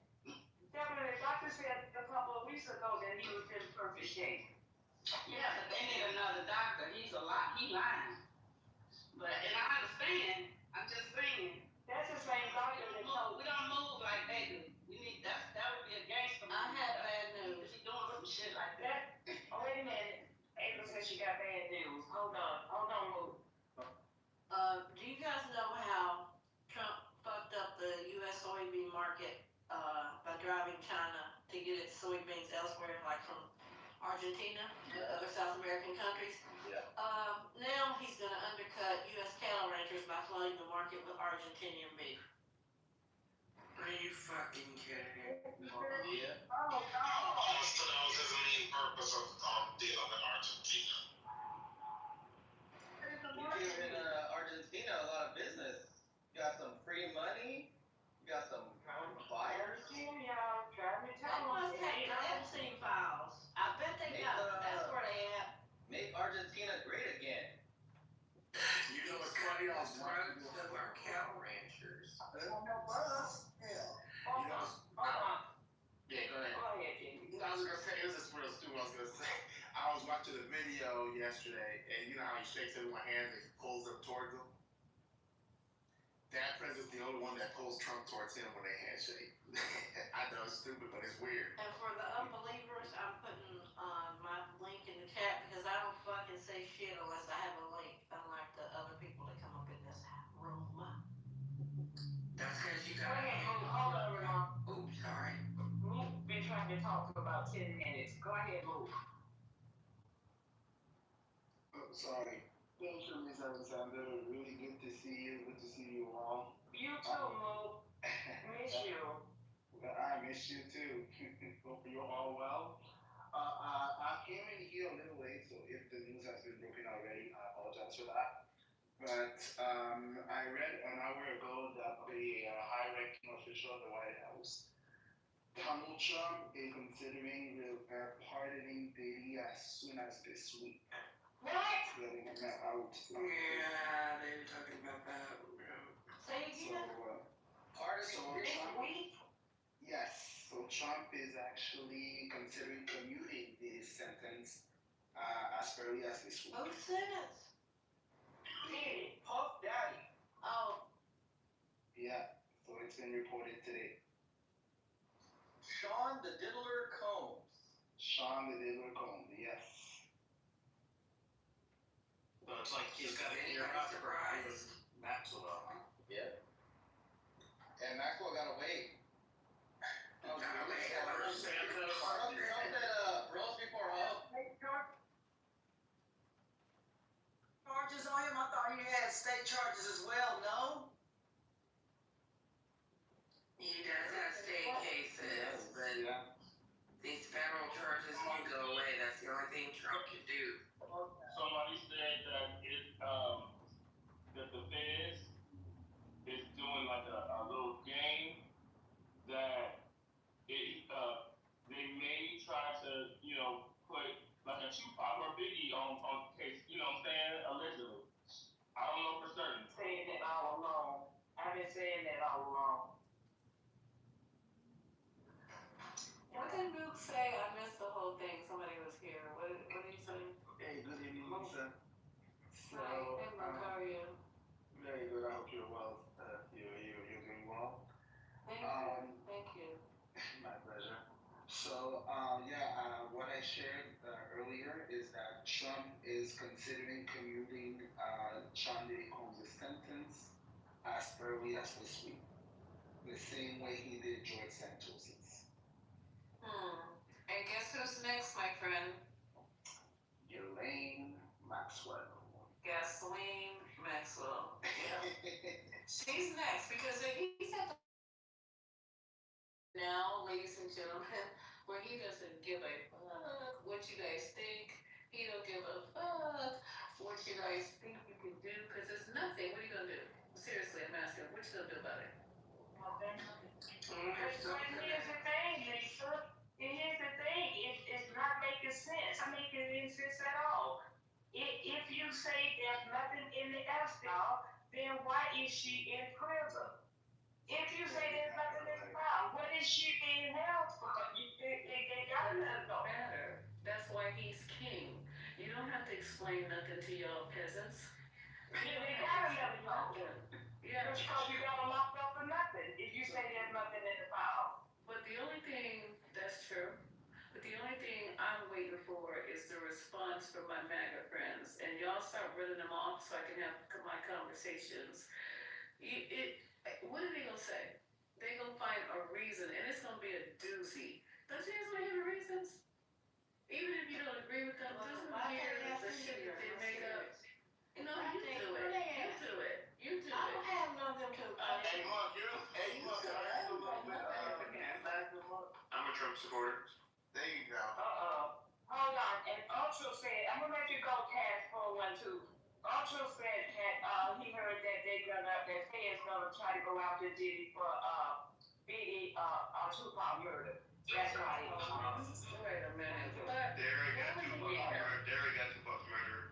Definitely, the doctor said a couple of weeks ago that he was in perfect shape. Yeah, but they need another doctor. He's a lot. He lying. But and I understand. I'm just saying. That's the same doctor that told We don't move like they do. We need that would be a gangster move. I have bad He news. be doing some shit like that. Oh, wait a minute. April says she got bad news. Hold on, Moo. Do you guys know how Trump fucked up the U.S. soybean market by driving China to get its soybeans elsewhere, like from Argentina to other South American countries? Yeah. Now he's going to undercut U.S. cattle ranchers by flooding the market with Argentinian beef. Are you fucking kidding? Yeah. Oh, no. So that was his main purpose of dealing with Argentina. You give in Argentina a lot of business. You got some free money. You got some buyers. Y'all trying to They tell must us. take the Epstein files. I bet they got them. That's where they at. Make Argentina great again. You know what's funny? All drugs of our cattle ranchers. They don't help us. Hell. You know, yeah, go ahead. Go ahead, Jimmy. I was gonna say, it was just real stupid. I was gonna say, I was watching a video yesterday, and you know how he shakes everyone's hands and he pulls them towards him? That president's the only one that pulls Trump towards him when they handshake. I know it's stupid, but it's weird. And for the unbelievers, I'm putting my link in the chat because I don't fucking say shit unless I have a link, unlike the other people that come up in this room. That's because you Go got ahead, Moo. Hold on, Renal. Oops, sorry. Moo been trying to talk for about 10 minutes. Go ahead, Moo. Sorry. Thank you, Ms. Alexander. Really good to see you. Good to see you all. You too, Moo. Miss you. I miss you too. Hope you're all well. I came in here a little late, so if the news has been broken already, I apologize for that. But I read an hour ago that a high-ranking official of the White House, Donald Trump, is considering pardoning Diddy as soon as this week. What? Getting him out. Yeah, they were talking about that. Say again. Pardon this week? Yes. So Trump is actually considering commuting his sentence as early as this week. Whose sentence? Diddy. Puff Daddy. Oh. Yeah. So it's been reported today. Sean the Diddler Combs. Sean the Diddler Combs. Yes. So it's like he's got a year out to surprise Maxwell. Yeah. And Maxwell got away. Rose before Hub. Charges on him? I thought he had state charges as well. No. He does have state cases, but these federal charges won't go away. That's the only thing Trump can do. Somebody said that that the feds is doing like a little game that they may try to, put like a Tupac or Biggie on case, you know what I'm saying? Allegedly. I don't know for certain. Saying that all along. I've been saying that all along. What did Luke say? I missed the whole thing. Somebody was here. What did he say? Hey, good evening, Lisa. So, Hi, hey, Mark, how are you? very good. I hope you're well. You're doing well. Thank you. Thank you. My pleasure. So, what I shared earlier is that Trump is considering commuting Sean Diddy Combs' sentence as early as this week, the same way he did George Santos's. And guess who's next, my friend? Ghislaine Maxwell. Gasoline Maxwell. Yeah. She's next because he's at the now, ladies and gentlemen, where he doesn't give a fuck what you guys think. He don't give a fuck what you guys think you can do because it's nothing. What are you gonna do? Seriously, I'm asking. What you gonna do about it? But here's the thing, Lisa. Here's the thing. It's not making sense. It's not making any sense at all. If you say there's nothing in the Epstein, then why is she in prison? If you say there's nothing in the file, what is she being held for? It gotta let her go. That's why he's king. You don't have to explain nothing to y'all peasants. Yeah, they gotta never know. Yeah. Just because you got them locked up for nothing. If you say there's nothing in the file. But the only thing, that's true. But the only thing I'm waiting for is the response from my MAGA friends. And y'all start running them off so I can have my conversations. What are they gonna say? They gonna find a reason, and it's gonna be a doozy. Don't you guys want to hear the reasons? Even if you don't agree with them, just hear the shit that they make up. No, you do it. You do it. You do it. I don't have none of them to. Hey, Mark, you must have a little bit I'm a Trump supporter. There you go. Hold on. And Ultra said, I'm gonna let you go, Task 412. Ultra said that he heard that that feds gonna try to go after Diddy for Biggie Tupac murder. That's right. Wait a minute. What? Derek got Tupac's murder.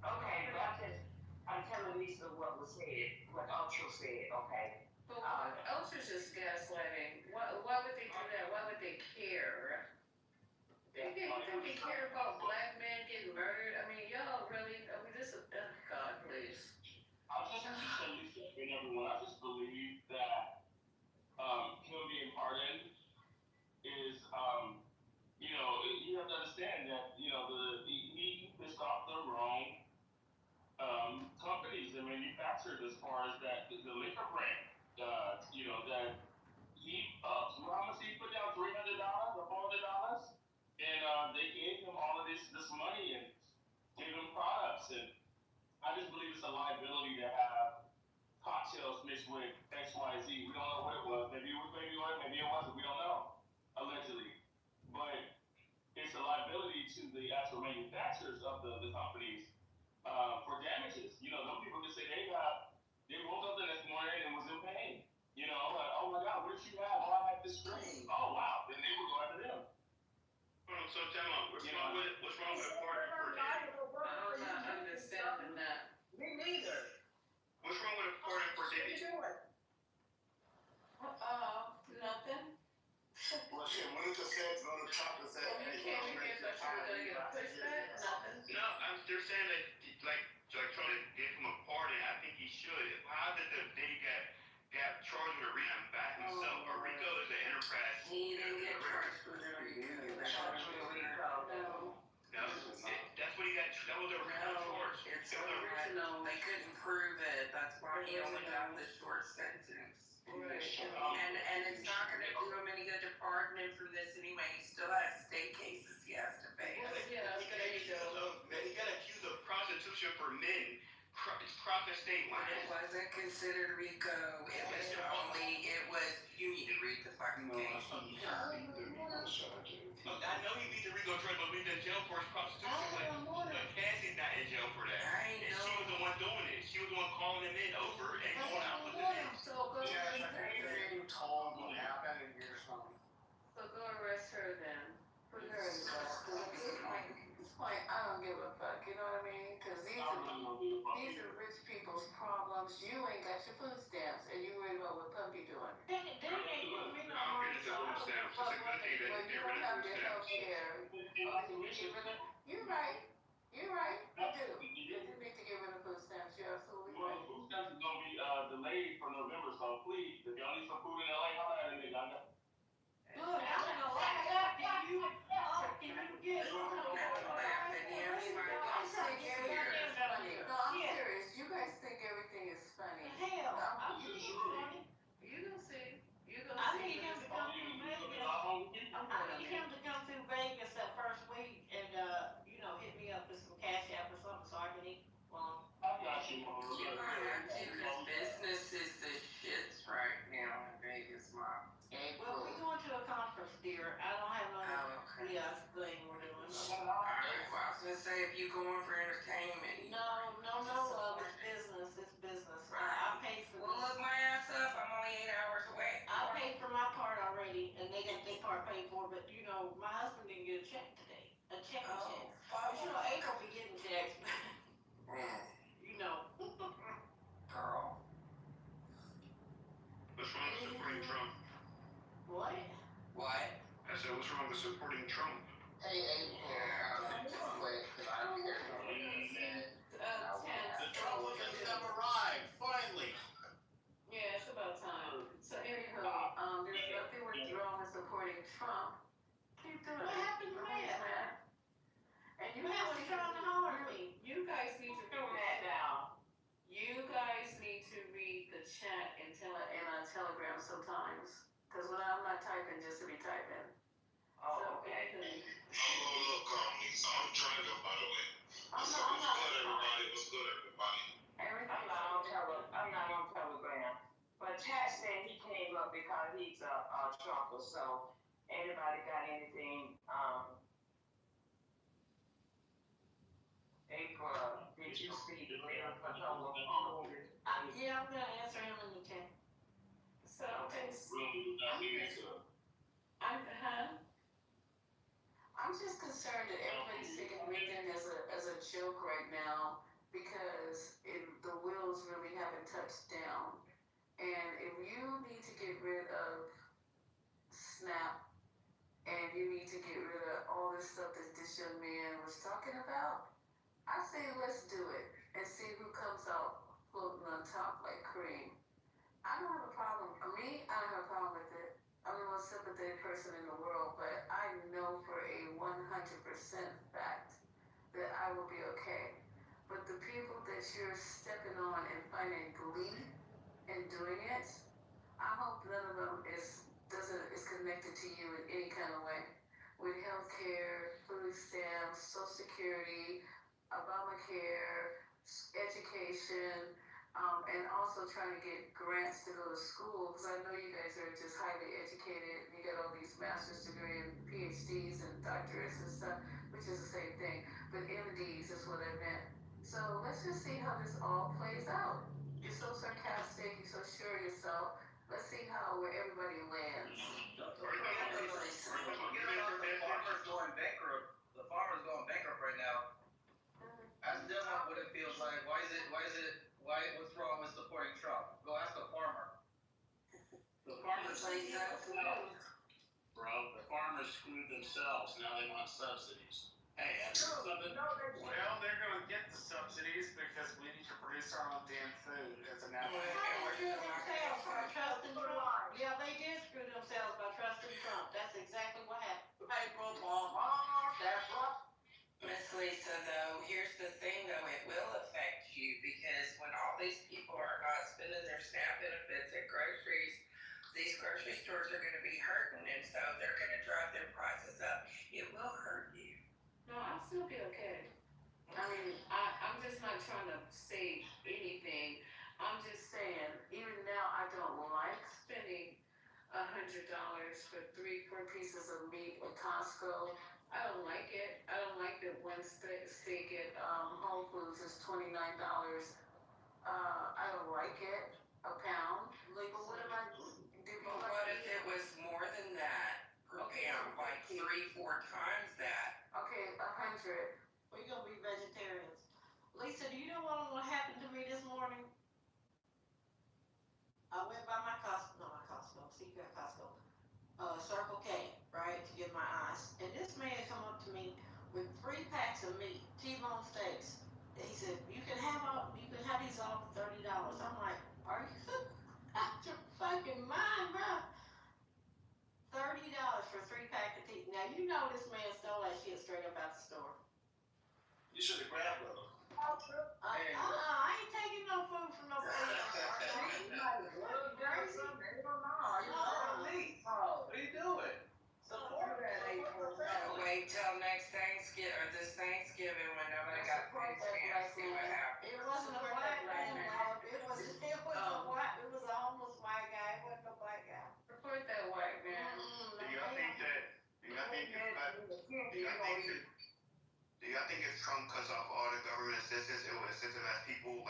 Okay, but I'm telling Lisa what was said, what Ultra said, okay? But Ultra's just gaslighting. Why would they do that? Why would they care? You think they care about black men getting murdered? I mean, y'all really, this is, God, please. I just tell Lisa and everyone, I just believe that him being pardoned is, you have to understand that, he pissed off the wrong companies and manufacturers as far as that the liquor brand, that he how much he put down, $300 or $400, and they gave him all of this money and gave him products, and I just believe it's a liability to have cocktails mixed with XYZ. We don't know what it was. Maybe it was baby oil, maybe it wasn't. We don't know, allegedly, but it's a liability to the actual manufacturers of the companies. For damages. Those people can say they woke up the next morning and was in pain. Like, oh my God, what did you have? Oh, I had this screen. Oh wow. Then they would go after them. So tell me, what's wrong with a pardon for Diddy? I'm not understanding that. Me neither. What's wrong with a pardon for Diddy? Nothing. Well, shit, when is the feds going to chop the feds? You came in here thought you were going to get a pushback? Nothing. No, they're saying that like trying to give him a pardon. I think he should. How did Diddy got charged with a RICO by himself? A RICO is an enterprise. He didn't get charged with a RICO. No. No, that's what he got. That was the original charge. It's original. They couldn't prove it. That's why he only got the short sentence. Right. And it's not going to do him any good to pardon him for this anyway. He still has state cases he has to face. Yeah, there you go. He got accused of prostitution for men. Profit state line. It wasn't considered RICO. It was, you need to read the fucking case. I know he beat the RICO charge, but we've been in jail for his prostitution. But Cassie's not in jail for that. And she was the one doing it. She was the one calling the men over and going out with the men. So go told what happened and you're just not. So go arrest her then. Put her in jail. At this point, I don't give a fuck. You know what I mean? Because these are rich people's problems. You ain't got your food stamps, and you worried about what Pumpy doing. It's a good thing that Well, you don't have your health care. You're right. You're right. You do. You do need to get rid of food stamps. You're absolutely Well, right. food stamps is going to be delayed for November, so please, if y'all need some food in LA, holla at me. I got. Look, I don't know why can you get some? No, I'm serious. You guys think everything is funny. Hell, No. you funny. You gonna see. You gonna I see. need him to come through Vegas. I need him to come through Vegas that first week and hit me up with some cash app or something so I can eat. Well, I got you, Mom. You might have to, because business is the shits right now in Vegas, Mom. well, we're going to a conference, dear. I don't have no Okay. thing we're doing. Alright, well, I was going to say, if you going for entertainment. No, it's business. It's business. I paid for Well, look this. my ass up. I'm only 8 hours away. I paid for my part already, and they got their part paid for, but my husband didn't get a check today. A check. But April be getting checks. Girl. What's wrong with supporting Trump? What? What? I said, what's wrong with supporting Trump? Hey, April, quick, because I don't care what you're going to say. The Republicans have arrived, finally. Yeah, it's about time. So anywho, there's nothing wrong with supporting Trump. Keep doing it. What happened to that? And you Man was trying to harm me. You guys need to Do that now. You guys need to read the chat and Telegram sometimes. Because when I'm not typing just to be typing. Oh, okay. Look, Lisa, I'm driving, by the way. What's good, everybody? What's good, everybody? I'm not on Telegram. But Chad said he came up because he's a Trumper. So anybody got anything? April, did you see the mayor for Yeah, I'm gonna answer him in the chat. So I'm just concerned that everybody's taking everything as a joke right now because the wheels really haven't touched down. And if you need to get rid of SNAP and you need to get rid of all this stuff that this young man was talking about, I say let's do it and see who comes out floating on top like cream. I don't have a problem. I don't have a problem with it. I'm the most sympathetic person in the world, but I know for a 100% fact that I will be okay. But the people that you're stepping on and finding glee in doing it, I hope none of them is connected to you in any kind of way. With healthcare, food stamps, Social Security, Obamacare, education, and also trying to get grants to go to school, because I know you guys are just highly educated. You got all these master's degree and PhDs and doctorates and stuff, which is the same thing, but MDs is what I meant. So let's just see how this all plays out. You're so sarcastic, you're so sure of yourself. Let's see where everybody lands. The farmer's going bankrupt right now. Ask them what it feels like. What's wrong with supporting Trump? Go ask a farmer. The farmers screwed themselves. Bro, the farmers screwed themselves. Now they want subsidies. Hey, that's something. Well, they're going to get the subsidies because we need to produce our own damn food as a national. Yeah, they did screw themselves by trusting Trump. That's exactly what happened. April, that's right. Miss Lisa, though, here's the thing, though, it will affect you because when all these people are not spending their SNAP benefits at groceries, these grocery stores are going to be hurting, and so they're going to drive their prices up. It will hurt you. No, I'll still be okay. I mean, I'm just not trying to say anything. I'm just saying, even now, I don't like spending $100 for 3-4 pieces of meat at Costco. I don't like it. I don't like that one steak at Whole Foods is $29. I don't like it. A pound. Like, what am I doing? But what if it was more than that per pound, like 3-4 times that? Okay, 100. We're gonna be vegetarians. Lisa, do you know what happened to me this morning? I went by my Costco. See, you got Costco. Circle K, right, to get my ice. And this man come up to me with 3 packs of meat, T-bone steaks. And he said, you can have these all for $30. I'm like, are you out your fucking mind, bro? $30 for 3 packs of tea. Now you know this man stole that shit straight up out the store. You should have grabbed them. I ain't taking no food from no place. What are you doing? Support that April. Wait till next Thanksgiving or this Thanksgiving when nobody got food stamps. See what happens. It wasn't a black man, Lord. It was a homeless white guy. It wasn't a black guy. Support that white man. Do y'all think if Trump cuts off all the government assistance, it will incentivize people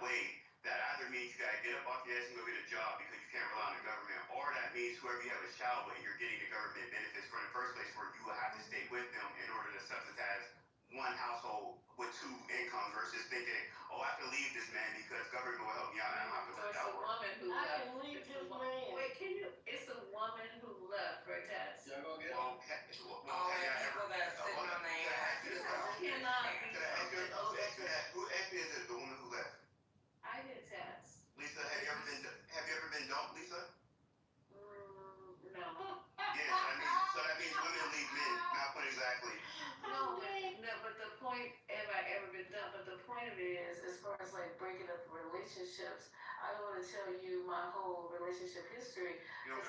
way, that either means you gotta get up off your ass and go get a job because you can't rely on the government, or that means whoever you have a child with, you're getting the government benefits from in the first place, where you will have to stay with them in order to subsidize one household with two incomes versus thinking, oh, I can leave this man because government will help me out. I don't have to So work it's that a hard. woman who I left. can leave It's this a man. Wait, can you? It's a woman who left, right, Tats? Y'all go get Well, All have the y'all people ever? that are sitting on their ass. You cannot be Could I ask you? something over. Who asked you? Is it the woman who left? I did Tats. Lisa, have you ever been dumped, Lisa? No. Yeah, so that means women leave men. Not put exactly. No, but the point, have I ever been done? But the point of it is, as far as like breaking up relationships, I don't want to tell you my whole relationship history. Because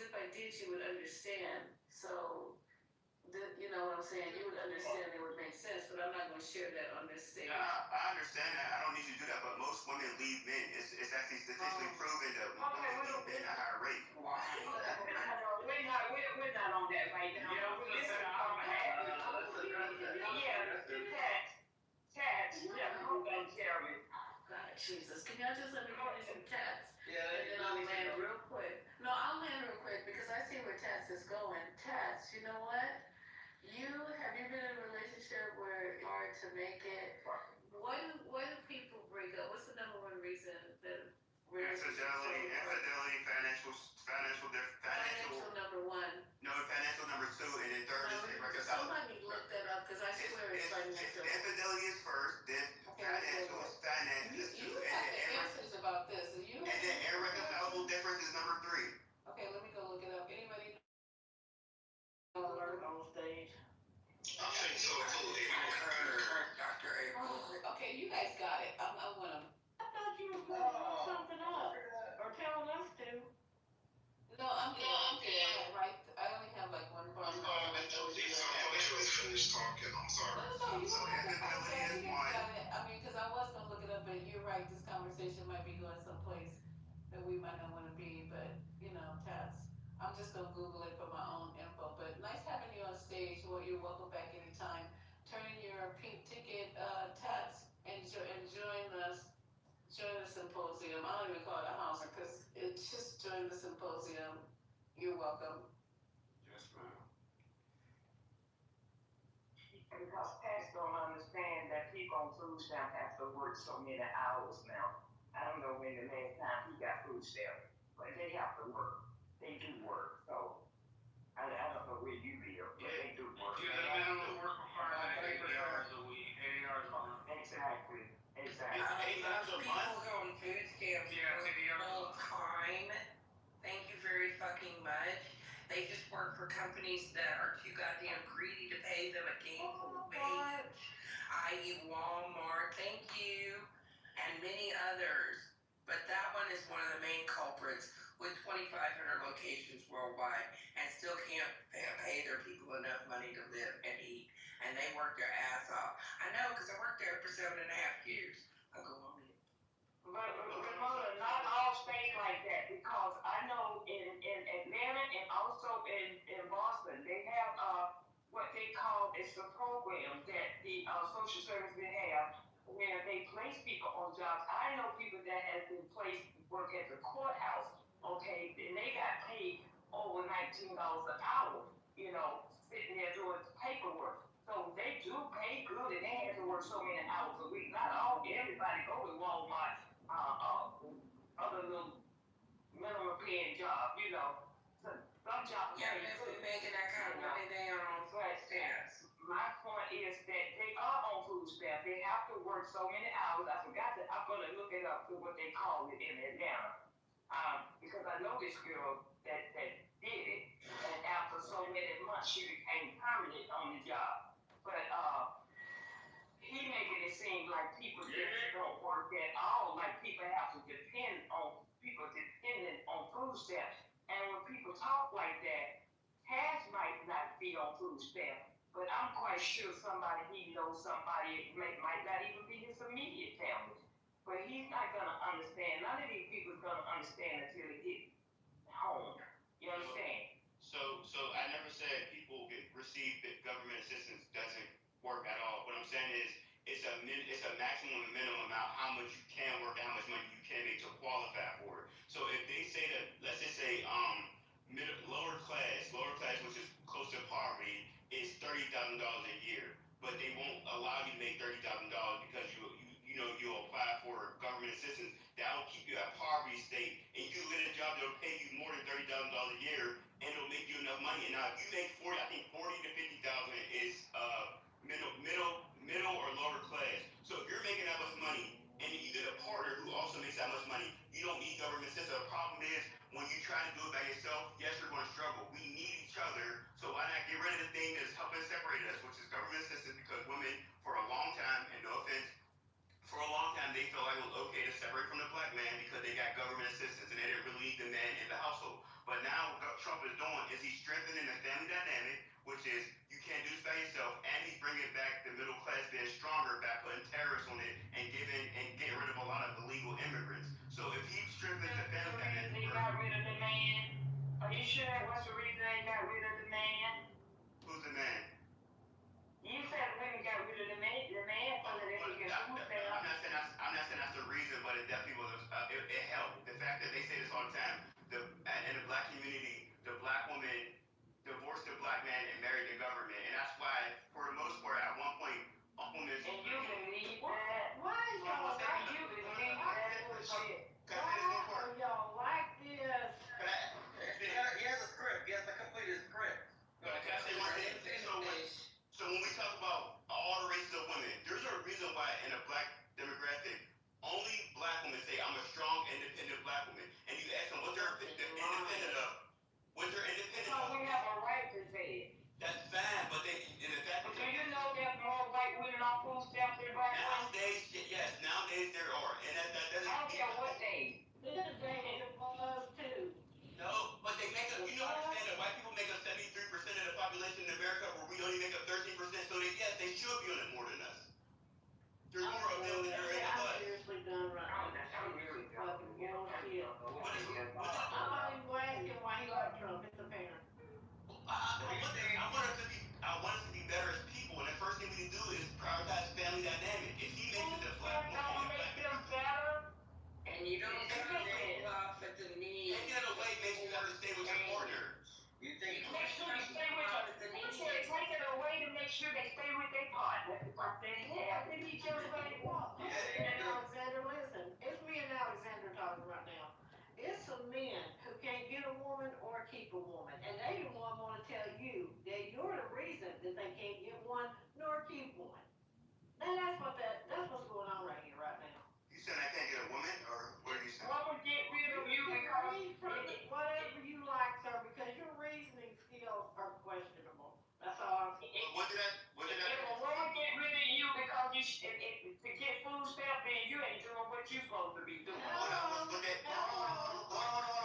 if I did, you would understand. So, you know what I'm saying? You would understand, it would make sense, but I'm not going to share that on this stage. I understand that. I don't need you to do that, but most women leave men. It's actually statistically proven that women leave men at a higher rate. We're not on that right now. Yeah, we're gonna say I'm happy. Tats, hold on, Jeremy. God, Jesus. Can y'all just let me finish some Tats? Yeah, And then I'll land real quick. No, I'll land real quick because I see where Tats is going. Tats, you know what? Have you been in a relationship where it's hard to make it? Why do people break up? What's the number one reason that Infidelity, financial number one. No, financial number two, and then third is irreconcilable. Somebody look that up because I swear it's financial. Infidelity is first, then financial is two, You have the answers about this. and then irreconcilable difference is number three. Okay, let me go look it up. Anybody alert on stage? I think so too. Dr. April. Okay, you guys got it. I want them. I thought you were going to look something up or telling us to. No, I'm good. Right. I only have like one bar. I'm sorry, let you finish talking. I'm sorry. No, you don't have to apologize. You one. got it. I mean, because I was going to look it up, but you're right. This conversation might be going someplace that we might not want to be, but, you know, Tats. I'm just going to Google it for my own info, but nice having you on stage. Well, you're welcome back anytime. Turn in your pink ticket, Tats, and join the symposium. I don't even call it a house because it's just join the symposium. You're welcome. Yes, ma'am. Because Pats don't understand that people on food stamp have to work so many hours now. I don't know when the last time he got food stamp, but they have to work. They do work, so I don't know where you live, but they do work. Yeah, the minimum work requirement is 80 hours a week, 80 hours a month. Exactly. It's 8 times a month. People on food stamps Yeah, 80 hours a full month. time. Thank you very fucking much. They just work for companies that are too goddamn greedy to pay them a gainful wage, i.e. Walmart, thank you, and many others. But that one is one of the main culprits with 2,500 locations worldwide and still can't pay their people enough money to live and eat. And they work their ass off. I know because I worked there for 7.5 years. I'll go on it. But Ramona, not all states like that, because I know in Atlanta and also in Boston, they have what they call, it's the program that the social services have where they place people on jobs. I know people that have been placed work at the courthouse, okay, and they got paid over $19 an hour, you know, sitting there doing paperwork. So they do pay good, and they have to work so many hours a week. Not everybody go to Walmart, other little minimum paying job, you know. Some jobs Yeah, pay if good. we're making that kind of money, they are on food stamps. My point is that they are on food stamp. They have to work so many hours. I'm gonna look it up to what they call it in Atlanta. Because I know this girl that did it, and after so many months, she became permanent on the job. But he making it seem like people just don't work at all. Like people have to dependent on food stamps. And when people talk like that, Cash might not be on food stamps. But I'm quite sure he knows somebody, might not even be his immediate family. But he's not gonna understand. None of these people is gonna understand until they get home. You understand? So I never said people receive government assistance doesn't work at all. What I'm saying is it's a maximum and minimum amount how much you can work and how much money you can make to qualify for it. So if they say that, let's just say lower class, which is close to poverty, is $30,000 a year, but they won't allow you to make $30,000 because you'll apply for government assistance. That will keep you at poverty state, and you get a job that'll pay you more than $30,000 a year, and it'll make you enough money. And now if you make 40, I think 40 to 50,000 is middle or lower class. So if you're making that much money and you get a partner who also makes that much money, you don't need government assistance. The problem is when you try to do it by yourself, yes, you're going to struggle. We need each other, so why not get rid of the thing that's helping separate us, which is government assistance? Because women, for a long time, and no offense, for a long time they felt like it was okay to separate from the black man because they got government assistance and they didn't really need the man in the household. But now what Trump is doing is he's strengthening the family dynamic, which is you can't do this by yourself, and he's bringing back the middle class being stronger by putting tariffs on it and getting rid of a lot of illegal immigrants. So if he strengthens the family dynamic, They got rid of the man. Are you sure that was the reason they got rid of the man? Who's the man? You said women got rid of the man so that they could get food stamps. I'm not saying that's the reason, but it definitely was. It helped. The fact that they say this all the time. In the black community, the black woman divorced the black man and married the government, and that's why, for the most part, at one point, women. And you believe that? Why y'all like you believe that bullshit? Why are y'all like this? He has a script. He has to complete his script. Can I say one thing? So when we talk about all the races of women, there's a reason why in a black demographic, only black women say, I'm a strong, independent black woman. And you ask them what they're independent of. What they're independent of. We have a right to say it. That's fine, but in the fact that. Do you know there's more white women on food stamps than black women? Nowadays there are. And that doesn't. I don't care what day. This day it was too. No, but they make up, understand that white people make up 73% of the population in America, where we only make up 13%, so they should be on it more than us. There's more of them than there is of us. Seriously done right. I'm really fucking bullshit. I'm not even asking why he like Trump. It's apparent. I want us to be better as people, and the first thing we can do is prioritize family dynamic. If he makes it the black woman, and you don't cut them off at the knee. Taking it away makes you have to stay with your partner. You think make sure they stay with take it away to make sure they stay with their partner. I think he just let it walk. Alexander, listen. It's me and Alexander talking right now. It's some men who can't get a woman or keep a woman, and they the one want to tell you that you're the reason that they can't get one nor keep one. And that's what's going on right here, right now. You saying I can't get a woman, or what are you saying? What would get rid of you because whatever you like, sir, because your reasoning skills are questionable. That's all I'm saying. What did I? If a woman get rid of you because to get food stamps, then you ain't doing what you're supposed to be doing. Hold on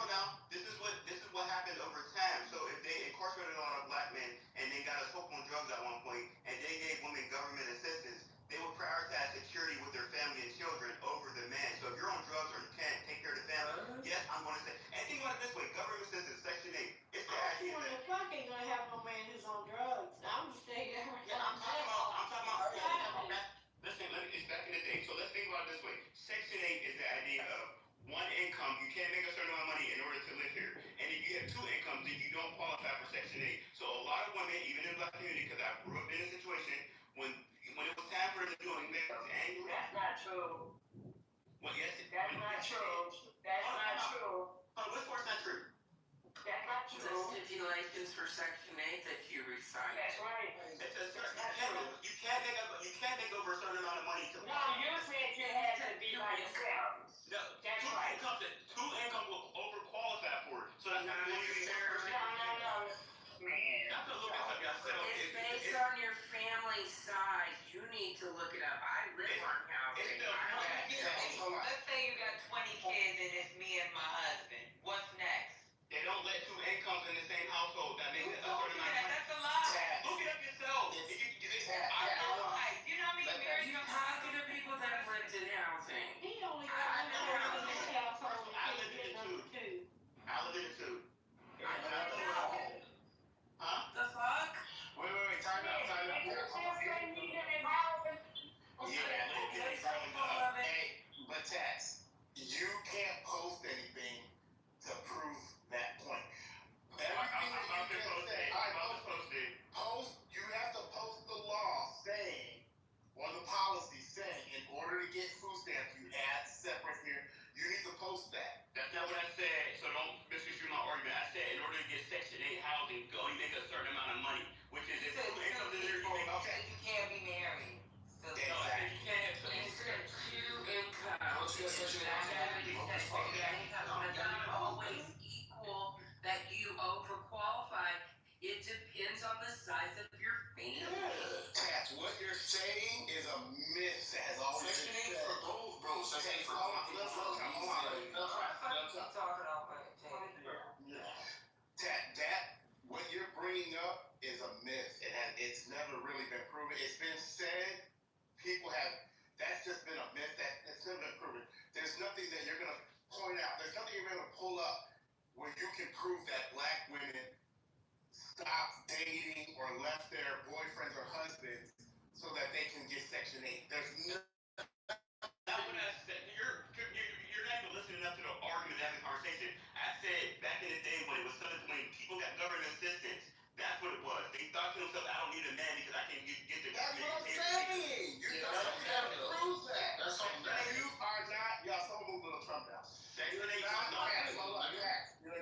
now. This is what happened over time. So if they incarcerated a lot of black men and they got us hooked on drugs at one point, and they gave women government assistance, they would prioritize security with their family and children over the man. So if you're on drugs or you can't take care of the family, yes, I'm going to say. And think about it this way: government assistance, Section 8. It's the idea that. The fuck ain't gonna have no man who's on drugs. I'm just saying that. Yeah, I'm talking about. Listen, it's back in the day. So let's think about it this way: Section 8 is the idea of one income. You can't make a certain amount of money in order to live here. And if you have two incomes, then you don't qualify for Section 8. So a lot of women, even in the black community, because I grew up in a situation when it was time for them to do it, that's not true. Well, yes, that's not true. That's not true. What's for not true? That's not true. The stipulations for Section 8 that you recite. That's right. You can't make over a certain amount of money to. No, you said you had to be by yourself. No, that's right. Two incomes will overqualify for it. So that's not necessarily. No, man. That's a little bit of yourself. It's based on your family size. You need to look it up. I live on housing. Let's say you got 20 kids and it's me and my husband. What's next? They don't let two incomes in the same household. That makes it a certain amount of money. That's a lie. Look it up yourself. You know me, married. You talking to people that have lived in housing. He only got one in his household. I lived in it too. The fuck? Wait, time out. nothing that you're gonna point out. There's nothing you're gonna pull up where you can prove that black women stopped dating or left their boyfriends or husbands so that they can get Section 8. There's no. That's what I said. You're not even listening enough to the argument, having conversation. I said back in the day when it was something when people got government assistance, that's what it was. They thought to themselves, I don't need a man because I can get the. That's what I'm saying. You gotta prove that. That's something that you are not. Y'all, someone move Little Trump down. You're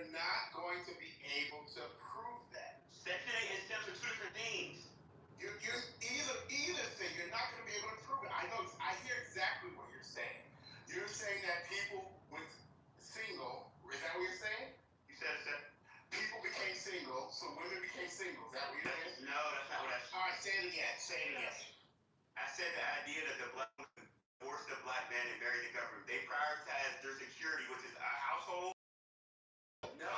not going to be able to prove that. Section 8 is steps for two different things. You're either thing. You're not going to be able to prove it. I know. I hear exactly what you're saying. You're saying that people with single. Is that what you're saying? You said people became single, so women became single. Is that what you're saying? No, that's not what I said. All right, say it again. Say it again. I said the idea that the black women divorced the black man and married the government. They prioritize their security, which is a household. No.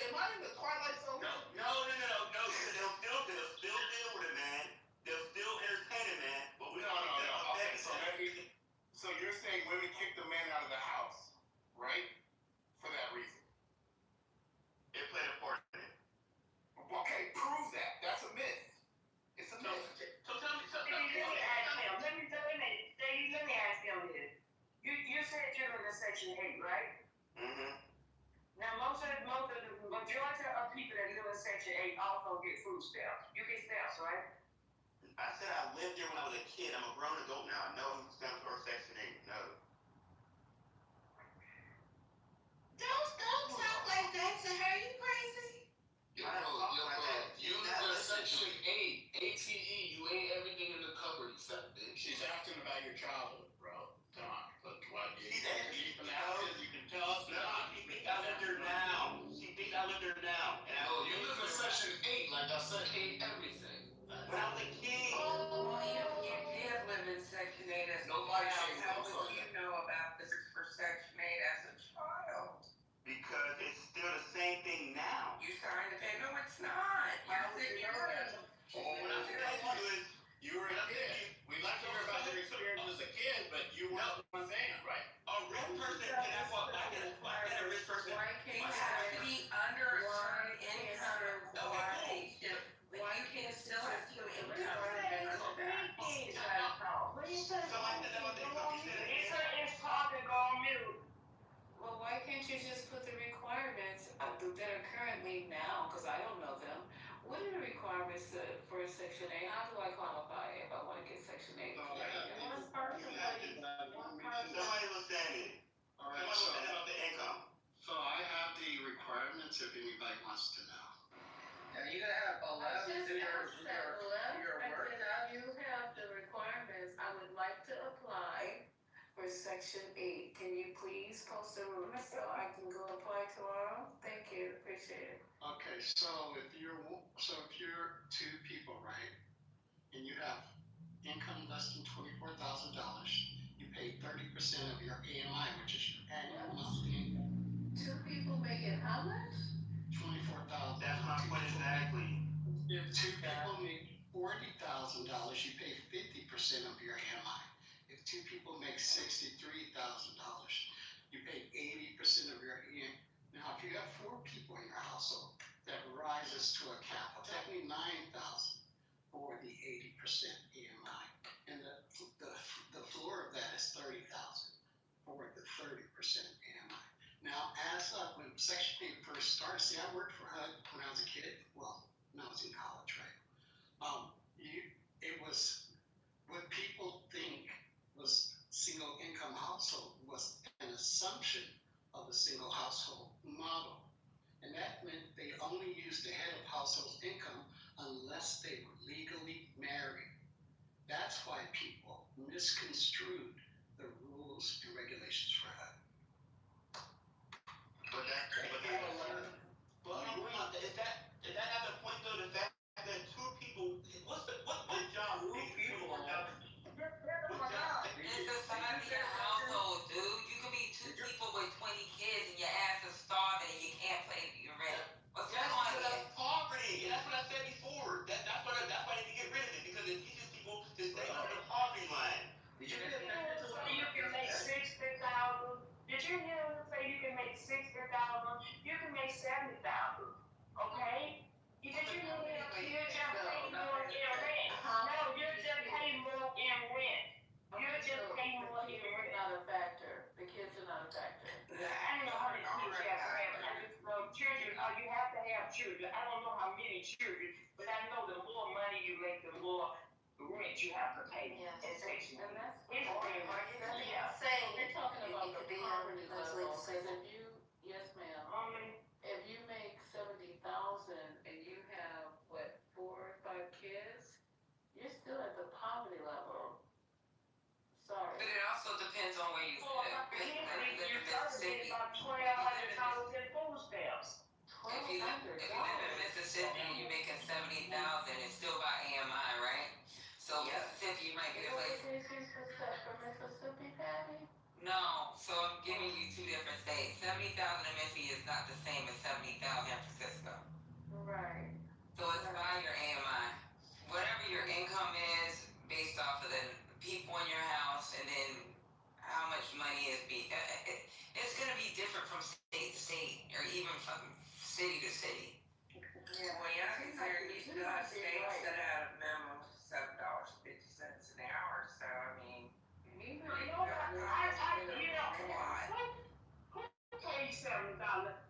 Am I in the Twilight Zone? No. They'll still deal with it, man. They'll still entertain it, man. But we don't. Okay, so you're saying women kick the man out of the house, right? For that reason. It played a part in it. Okay, prove that. That's a myth. It's a myth. So tell me. Let me ask you this. You said you're in the Section 8, right? Mm-hmm. Now, most of the majority of people that live in Section 8 also get food stamps. You get stamps, right? I said I lived there when I was a kid. I'm a grown adult now. I know who stands for Section 8. No. Don't talk like that to her. You crazy? You the Section 8, ATE, you ate everything in the cupboard except bitch. She's asking about your childhood, bro. Come on, look what you can tell us. She thinks I live there now. And you live in Section 8, like I said, ate everything. When I was a kid. Well, you did live in Section 8 as a child. How would you know about this for Section 8 as a child? Because it's still the same thing now. You starting to pay? No, it's not. How would you know that? What I'm telling you is, you were a kid. We'd like to hear about your experience as a kid, but you weren't the one saying, right? A rich person cannot walk back in a rich person. Why can't you have to be under a certain income? Why can't you still have to income? It's talking, go on mute. Well, why can't you just put the requirements that are currently now, because I don't know them. What are the requirements for Section 8? How do I qualify if I want to get Section 8? Somebody was saying it. All right, about the income. So I have the requirements if anybody wants to know. And you're gonna have 11 to your work. You have the requirements. I would like to apply for Section 8. Can you please post a room so I can go apply tomorrow? Thank you. Appreciate it. Okay, so if you're two people, right, and you have income less than $24,000, you pay 30% of your AMI, which is your annual monthly income. Two people making how much? 24,000. That's my point exactly. If two people make $40,000, you pay 50% of your AMI. If two people make $63,000, you pay 80% of your AMI. Now, if you have four people in your household, that rises to a cap of technically $9,000 for the 80% AMI, and the floor of that is $30,000 for the 30% AMI. Now, when Section 8 first started, see, I worked for HUD when I was a kid. Well, when I was in college, right? It was what people think was single income household was an assumption of a single household model. And that meant they only used the head of household income unless they were legally married. That's why people misconstrued the rules and regulations for HUD. Is that not the point though? The fact that two people, what job? It's the size of your household, dude. You could be two people with 20 kids and your ass is starving and you can't pay your rent. What's going on here? That's poverty. And that's what I said before. That's why they need to get rid of it, because it teaches people to stay under the poverty line. Did you get a have children. I don't know how many children, but I know the more money you make, the more rent you have to pay. Yes. In Section 8. And that's It's yeah. saying They're talking about it the could be poverty in level, because legislative if you, yes ma'am, Only if you make 70,000 and you have, what, 4 or 5 kids, you're still at the poverty level. Sorry. But it also depends on where you for live. my kids, Live you in start to get Mississippi. about $1,200 in food stamps. If you live in Mississippi and you're making 70,000, it's still by AMI, right? So Mississippi might be the place. For Mississippi, Patty? No, so I'm giving you two different states. 70,000 in Mississippi is not the same as 70,000 in Francisco. Right. So it's by your AMI. Whatever your income is based off of the people in your house and then how much money is it's going to be different from state to state or even from city to city. Yeah. Well, yeah, because you still have states that have a minimum of $7.50 an hour, so I mean, You know, who pays $7?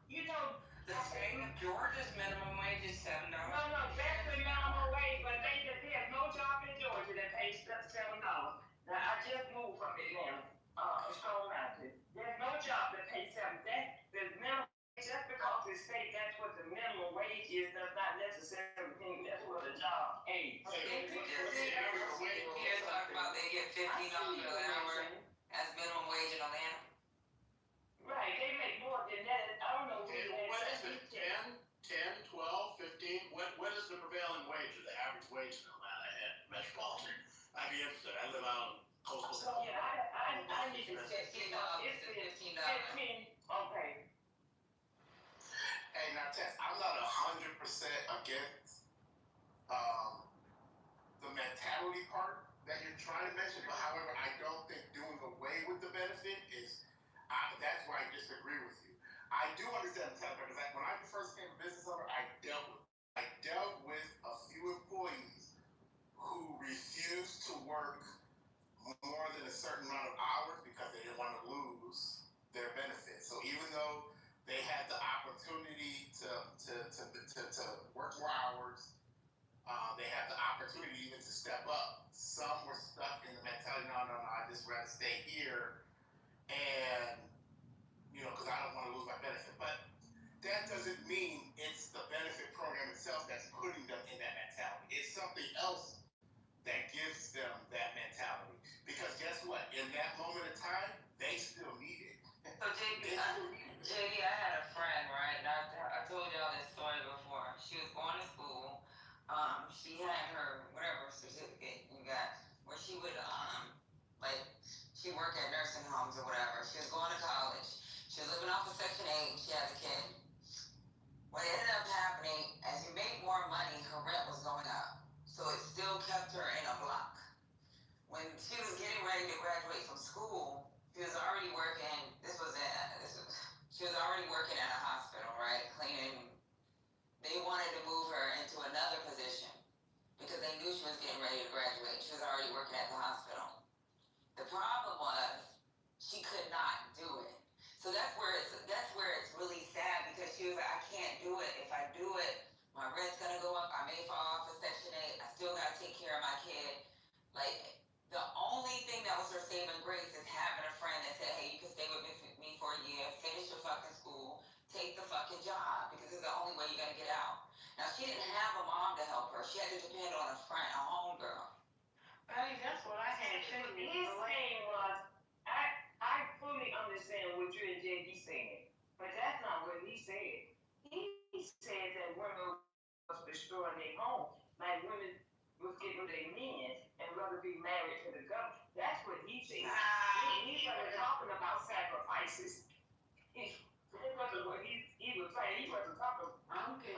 You know, the state of Georgia's minimum wage is $7. no, that's the minimum wage, but there's no job in Georgia that pays $7. Now, I just moved from Atlanta, Stone Mountain. There's no job that pays $7. The minimum wage, just because the state, that's what the minimum wage is, does not necessarily mean that's what a job pays. Here talk about they get $15 an hour as minimum wage in Atlanta. Right, they make more than that. I don't know. Okay, well, what is it? 10, 12, 15? What is the prevailing wage or the average wage in Atlanta and metropolitan? I'd be interested. I live out in coastal. Yeah, I need to $15. It's $15. 15. Okay. Hey, now Tess, I'm not 100% against the mentality part that you're trying to mention, but however, I don't think doing away with the benefit is. That's where I disagree with you. I do understand the mentality because when I first came to business owner, I dealt with a few employees who refused to work more than a certain amount of hours because they didn't want to lose their benefits. So even though they had the opportunity to work more hours, they had the opportunity even to step up. Some were stuck in the mentality, no, I'd just rather stay here and, because I don't want to lose my benefit. But that doesn't mean it's the benefit program itself that's putting them in that mentality. It's something else that gives them that mentality. Because guess what? In that moment of time, they still need it. So JD, I had a friend, right? And I told y'all this story before. She was going to school. She had her whatever certificate you got, where she would she worked at nursing homes or whatever. She was going to college. She was living off of Section 8. She has a kid. What ended up happening, as you made more money, her rent was going up. So it still kept her in a block. When she was getting ready to graduate from school, she was already working. She was already working at a hospital, right? Cleaning. They wanted to move her into another position because they knew she was getting ready to graduate. She was already working at the hospital. The problem was she could not do it. So that's where it's really sad because she was like, I can't do it. If I do it, my rent's gonna go up. I may fall off of Section 8. I still gotta take care of my kid. Like, the only thing that was her saving grace is having a friend that said, hey, you can stay with me for a year, finish your fucking school, take the fucking job, because it's the only way you're gonna get out. Now, she didn't have a mom to help her. She had to depend on a friend, a homegirl. Patty, that's what I had too. His thing was, I fully understand what you and JD saying, but that's not what he said. He said that women was destroying their home, like women was getting their men and rather be married to the government. That's what he said. He wasn't talking about sacrifices. That wasn't what he was saying. He wasn't talking. I'm getting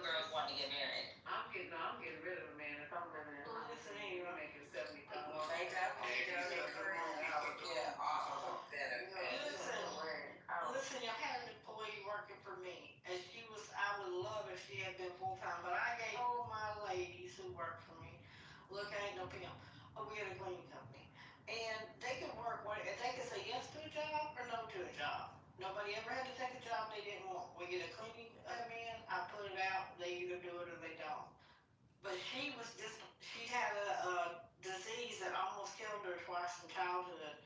girls want to get married. I'm getting rid of a man if I'm living in a house. Listen, You're making 70,000. Listen, I had an employee working for me, and I would love if she had been full-time, but I gave all my ladies who work for me, look, I ain't no pimp, we had a cleaning company, and they could work, they could say yes to a job or no to a job. Nobody ever had to take a job they didn't want. We get a cleaning come in, I put it out, they either do it or they don't. But she had a disease that almost killed her twice in childhood.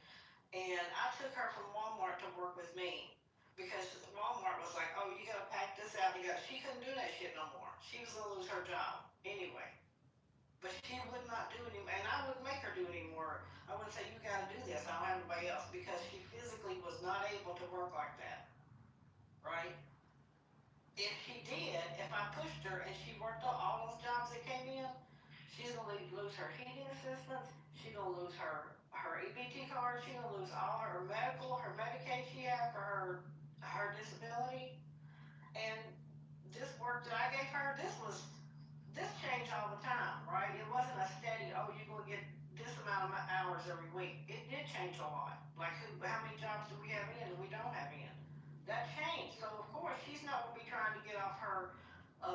And I took her from Walmart to work with me because Walmart was like, oh, you gotta pack this out. She couldn't do that shit no more. She was gonna lose her job anyway. But she would not do it anymore, and I wouldn't make her do it anymore. I wouldn't say, you gotta do this, I don't have anybody else, because she physically was not able to work like that, right? If she did, if I pushed her and she worked all those jobs that came in, she's gonna lose her heating assistance, she's gonna lose her EBT card, she's gonna lose all her Medicaid she had for her disability. And this work that I gave her, this changed all the time, right? It wasn't a steady, oh, you're gonna get this amount of hours every week. It did change a lot. Like how many jobs do we have in and we don't have in? That changed. So of course she's not gonna be trying to get off her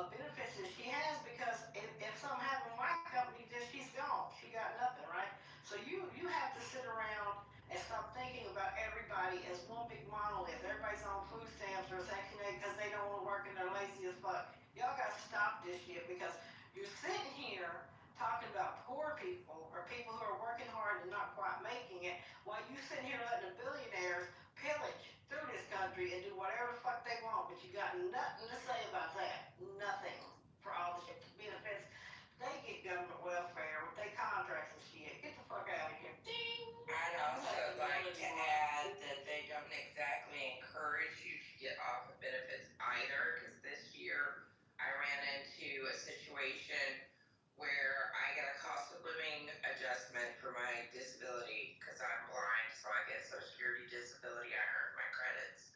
benefits that she has, because if something happened with my company, then she's gone. She got nothing, right? So you have to sit around and stop thinking about everybody as one big monolith. Everybody's on food stamps or Section 8 because they don't want to work and they're lazy as fuck. Y'all got to stop this shit, because you're sitting here talking about poor people or people who are working hard and not quite making it, while you sitting here letting the billionaires pillage through this country and do whatever the fuck they want, but you got nothing to say about that. Nothing. For all the shit, the benefits they get, government welfare with their contracts and shit. Get the fuck out of here. Ding. I'd also like to add that they don't exactly encourage you to get off of benefits either, because this year I ran into a situation where I got a cost of living adjustment for my disability because I'm blind, so I get Social Security disability. I earned my credits,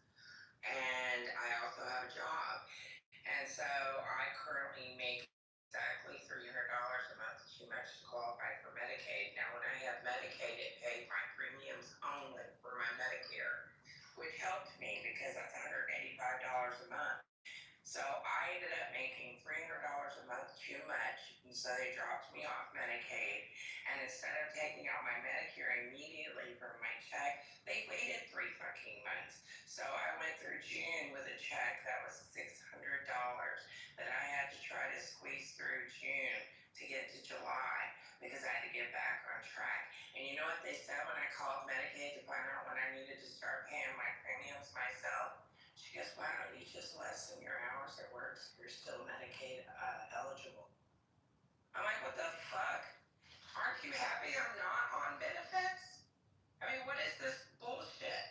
and I also have a job, and so I currently make exactly $300 a month too much to qualify for Medicaid. Now, when I have Medicaid, it paid my premiums only for my Medicare, which helped me because that's $185 a month. So I ended up making $300 a month too much, and so they dropped me off Medicaid. And instead of taking out my Medicare immediately from my check, they waited 3 fucking months. So I went through June with a check that was $600 that I had to try to squeeze through June to get to July because I had to get back on track. And you know what they said when I called Medicaid to find out when I needed to start paying my premiums myself? She goes, why don't you just lessen your hours at work so you're still Medicaid eligible? I'm like, what the fuck? Aren't you happy I'm not on benefits? I mean, what is this bullshit?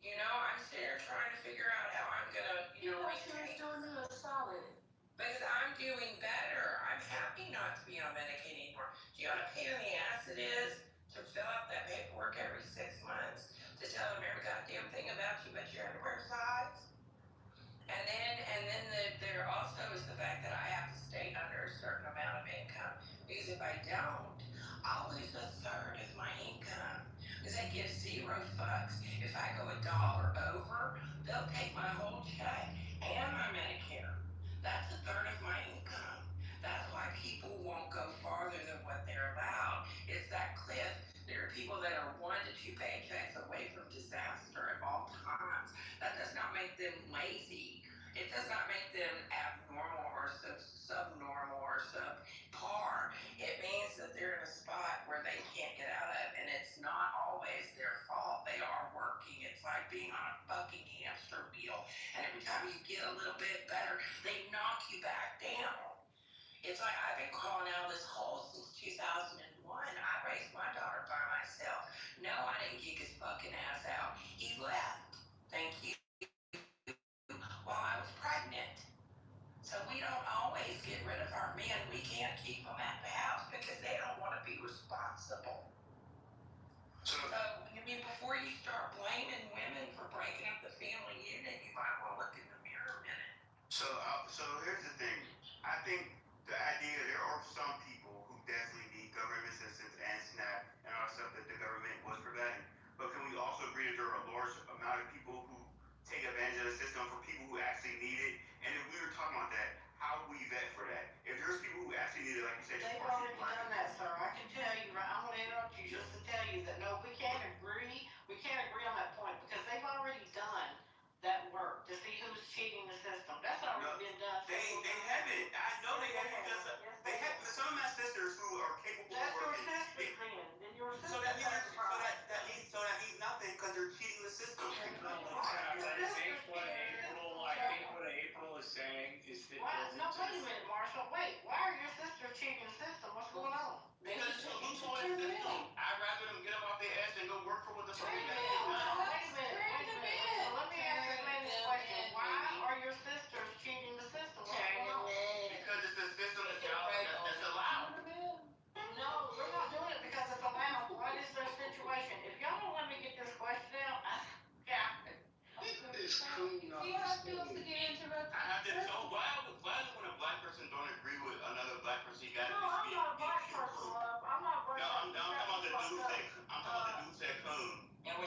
You know, I'm sitting here trying to figure out how I'm gonna, retain. Doing you a solid. Because I'm doing better. I'm happy not to be on Medicaid anymore. Do you know what a pain in the ass it is to fill out that paperwork every 6 months to tell them every goddamn thing about you but your underwear size? And then there also is the fact that I have to stay under a certain amount of income, because if I don't, I'll lose a third of my income. Because they give 0 fucks. If I go $1 over, they'll take my whole check and my Medicare. That's a third of my income. That's why people won't go farther than what they're allowed. It's that cliff. There are people that are 1 to 2 paychecks away from disaster at all times. That does not make them lazy. It does not make them abnormal or subnormal or subpar. It means that they're in a spot where they can't get out of, and it's not always their fault. They are working. It's like being on a fucking hamster wheel, and every time you get a little bit better, they knock you back down. It's like I've been crawling out of this hole since 2001. I raised my daughter by myself. No, I didn't kick his fucking ass out. He left. Thank you. While I was pregnant. So we don't always get rid of our men. We can't keep them at the house because they don't want to be responsible. So, I mean, before you start blaming women for breaking up the family unit, you might want to look in the mirror a minute. So here's the thing. I think the idea there are some people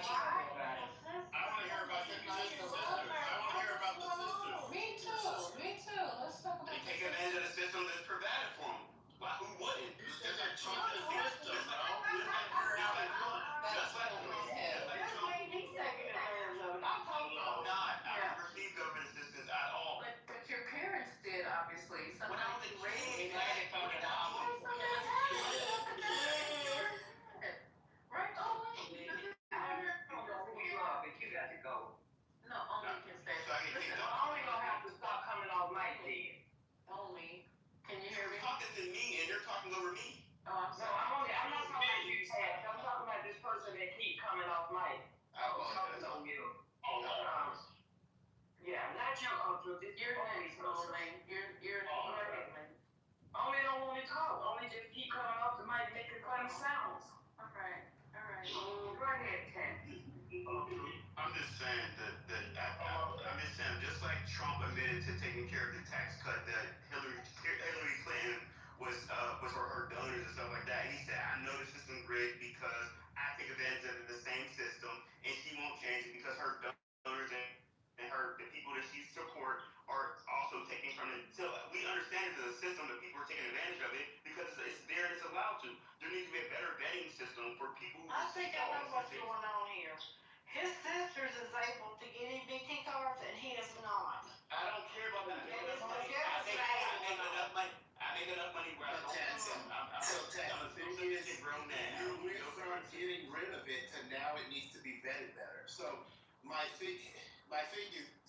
about it. I want to hear about your sisters. I want to hear about the sisters. Me too. Let's talk about They the take advantage of the sisters. system that's provided for them. Why? Who wouldn't? Because they're Trump the wants system, bro. Just like Trump. Just like Trump. This way he's taking advantage of it. I told you. I'm not. I didn't receive government assistance at all. But your parents did, obviously. When I was a kid, They from the office. Right, I don't know who you are, but you got to go. No, only can say. So I get Listen, kicked I'm off. only gonna have to stop coming off mic then. Only. Can you hear You're me? talking to me and you're talking over me. Oh, I'm No, sorry. I'm not talking about you, Ted. I'm talking about this person that keep coming off mic. I apologize. Talking on you. Oh, Yeah, not you, Uncle. This You're only next, person. Only. You're Oh, next. Only don't want to talk. Only just keep coming off the mic making funny sounds. All right. Go ahead, Ted. I'm just saying I'm just saying, just like Trump admitted to taking care of the tax cut that Hillary Clinton was for her donors and stuff like that. He said, I know the system's rigged because I take advantage of the same system, and she won't change it because her donors and the people that she support are also taking from it. So we understand it as a system that people are taking advantage of it because it's there and it's allowed to. There needs to be a better vetting system for people who I think I know what's going on here. His sisters is able to get EBT cards and he is not. I don't care about that. That is I make enough money. I make enough money where I don't. You went from getting rid of it to now it needs to be vetted better. So my thing is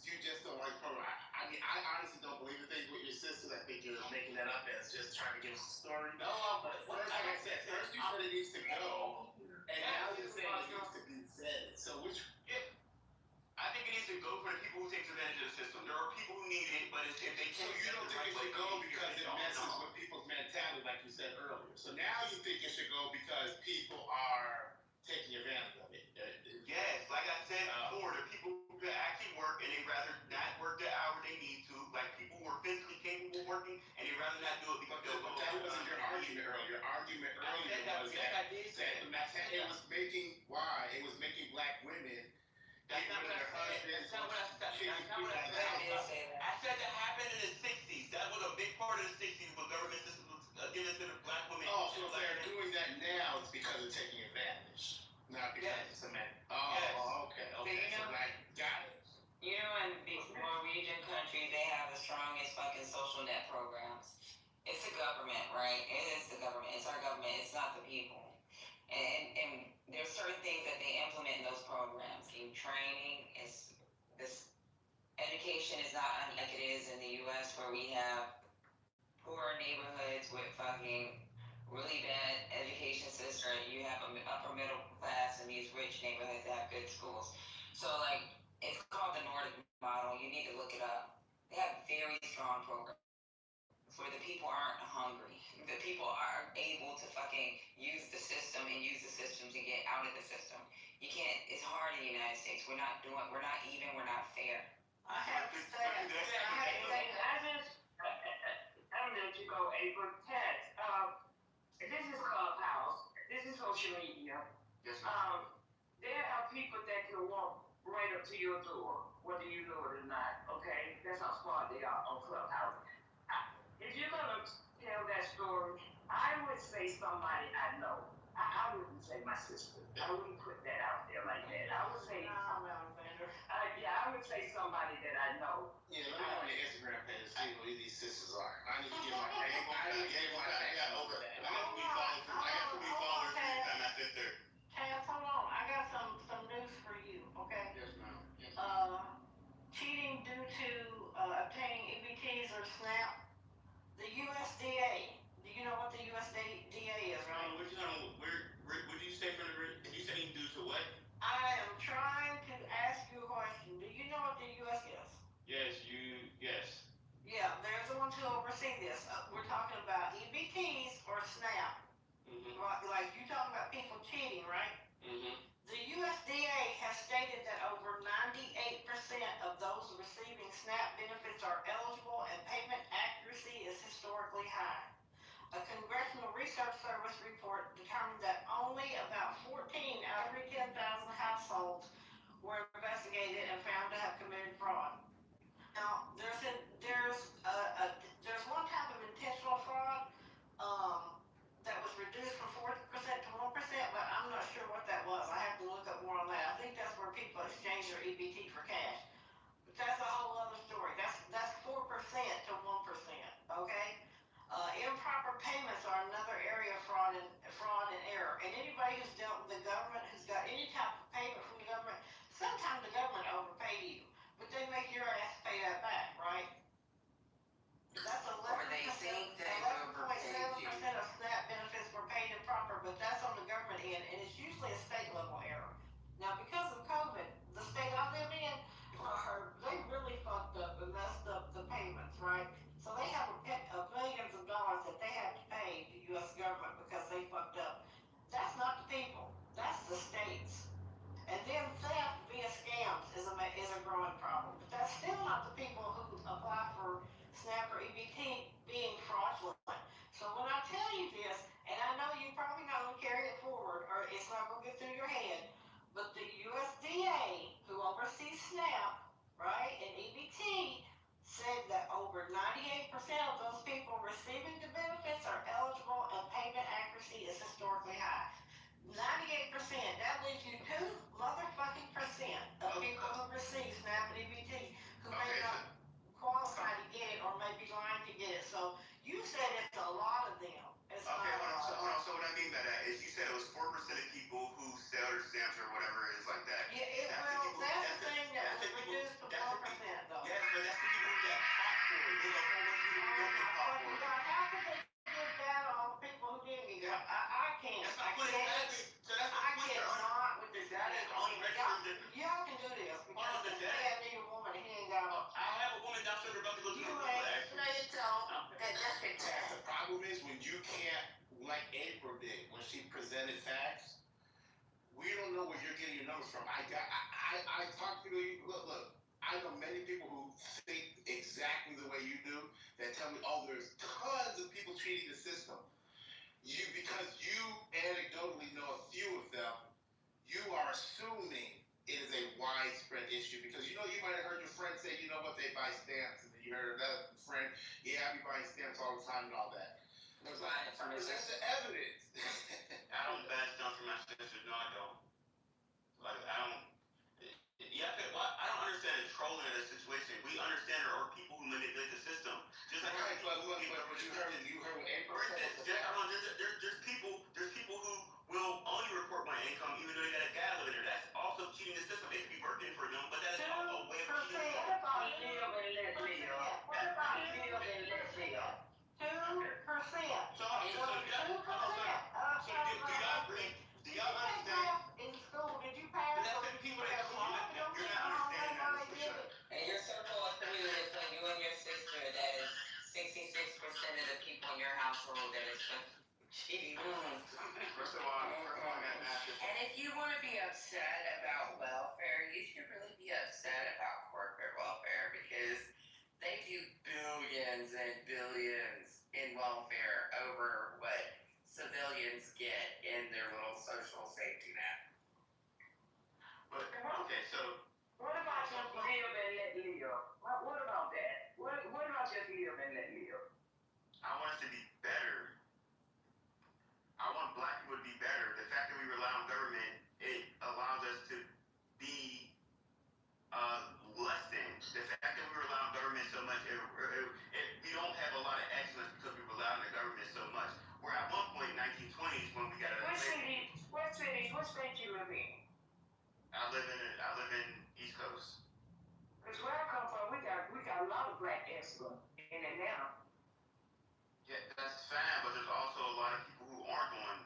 you just don't like program. I mean, I honestly don't believe the thing with your sisters. I think you're making that up as just trying to give us a story. No, but first, like I said, first you said it needs to go, and now you're saying it needs to be vetted. So which? I think it needs to go for the people who take advantage of the system. There are people who need it, but if they can't. So you don't think it should go because it messes with people's mentality, like you said earlier. So now you think it should go because people are taking advantage of it. Yes, like I said before, the people who actually work and they rather not work the hour they need to, like people who are physically capable of working and they rather not do it because they'll go. That wasn't your argument earlier. Your argument earlier was that it was making black women. That's not what I said. I said that happened in the 60s. That was a big part of the 60s when government system was given to the black women. Oh, so if they're doing that now, it's because of taking advantage, not because it's a man. Oh, yes. Okay. So, you know, so like, got it. You know, in these Norwegian countries, they have the strongest fucking social net programs. It's the government, right? It is the government. It's our government. It's not the people. And there's certain things that they implement in those programs. Training is this education is not like it is in the U.S. where we have poor neighborhoods with fucking really bad education system. You have an upper middle class in these rich neighborhoods that have good schools. So like it's called the Nordic model. You need to look it up. They have very strong programs where the people aren't hungry. The people are able to fucking use the system and use the system to get out of the system. You can't, it's hard in the United States. We're not even, we're not fair. I have to say, I'm gonna let you go, April. Ted, this is Clubhouse. This is social media. Yes, there are people that can walk right up to your door, whether you know it or not. Okay, that's how smart they are on Clubhouse. If you're gonna tell that story, I would say somebody I know. I wouldn't say my sister. I wouldn't put that out there like that. I would say, I would say somebody that I know. Yeah, let me go on your Instagram page and see who these sisters are. I need to get my I got over that. I got 3 followers and my sister. Taz, hold on. I got some news for you, okay? Yes, ma'am. Cheating due to obtaining EBTs or SNAP. The USDA. Do you know what the USDA is, right? What did you say from you said he due to what? I am trying to ask you a question. Do you know what the US is? Yes. Yeah, they're the ones who oversee this. We're talking about EBT Congressional Research Service report determined that only about 14 out of every 10,000 households were investigated and found to have committed fraud. Now, there's one type of intentional fraud that was reduced from 40% to 1%, but I'm not sure what that was. I have to look up more on that. I think that's where people exchange their EBT for cash. But that's a whole other story. That's 4% to 1%. Okay. Improper payments are another area of fraud and error. And anybody who's dealt with the government, who's got any type of payment from the government, sometimes the government overpay you, but they make your ass pay that back, right? That's 11%. Or they think they overpaid you. 11.7% of SNAP benefits were paid improper, but that's on the government end, and it's usually a state level error. Now, because of COVID, the state I live in, they really fucked up and messed up the payments, right? So they have billions of dollars that they have to pay the U.S. government because they fucked up. That's not the people. That's the states. And then theft via scams is a growing problem. But that's still not the people who apply for SNAP or EBT being fraudulent. So when I tell you this, and I know you're probably not going to carry it forward or it's not going to get through your head, but the USDA, who oversees SNAP, right, and EBT, said that over 98% of those people receiving the benefits are eligible and payment accuracy is historically high. 98%, that leaves you 2 motherfucking percent of people who receive SNAP and EBT who may not qualify to get it or may be lying to get it. So you said it's a lot of them. It's okay, hold on. So what I mean by that is you said it was 4% of people who sell their stamps or whatever it is like that. Yeah, that's the thing that was reduced to 1% though. Yeah, but that's the people that fought for it. There's a whole bunch of people who don't get fought for it. How could they give that on all the people who didn't get it? I can't. That's not putting that. So that's I cannot with this. That is only registering the. Y'all can do this because this man need a woman and he ain't got. I have a woman downstairs about to go to the You ain't. No, you don't. That's That's the problem is when you can't, like April did, when she presented facts, we don't know where you're getting your numbers from. I talked to you. Look. I know many people who think exactly the way you do that tell me, oh, there's tons of people cheating the system. Because you anecdotally know a few of them, you are assuming it is a widespread issue because you might have heard your friend say, you know what, they buy stamps, and then you heard another friend, yeah, I be buying stamps all the time and all that. That's the evidence. I don't buy stamps for my sisters. No, I don't. Like I don't. Yeah, I don't understand the trolling of the situation. We understand there are people who manipulate the system. Just like right, but you heard what April said. There's people who will only report my income even though they got a guy living there. That's also cheating the system. They could be working for them, but that's a way of cheating the system. What about Phil and Leslie? 2%. So do y'all agree? Do y'all understand? In school, did you pass? But that's the people that comment that you're not understanding that for sure. And your circle of 3 is when you and your sister, that is 66% of the people in your household that is cheating. First of all, and if you want to be upset about welfare, you should really be upset about corporate welfare because they do billions and billions in welfare over what civilians get in their little social safety net. But okay, so what about just live and let live? What about that? What about just live and let live? I want us to be better. I want black people to be better. The fact that we rely on government, it allows us to be less than. The fact that we rely on government so much, we don't have a lot of excellence because we rely on the government so much. Where at one point, 1920s, when we got a what state you live in? I live in East Coast. Because where I come from, we got a lot of black excellence in Atlanta. Yeah, that's fine, but there's also a lot of people who aren't doing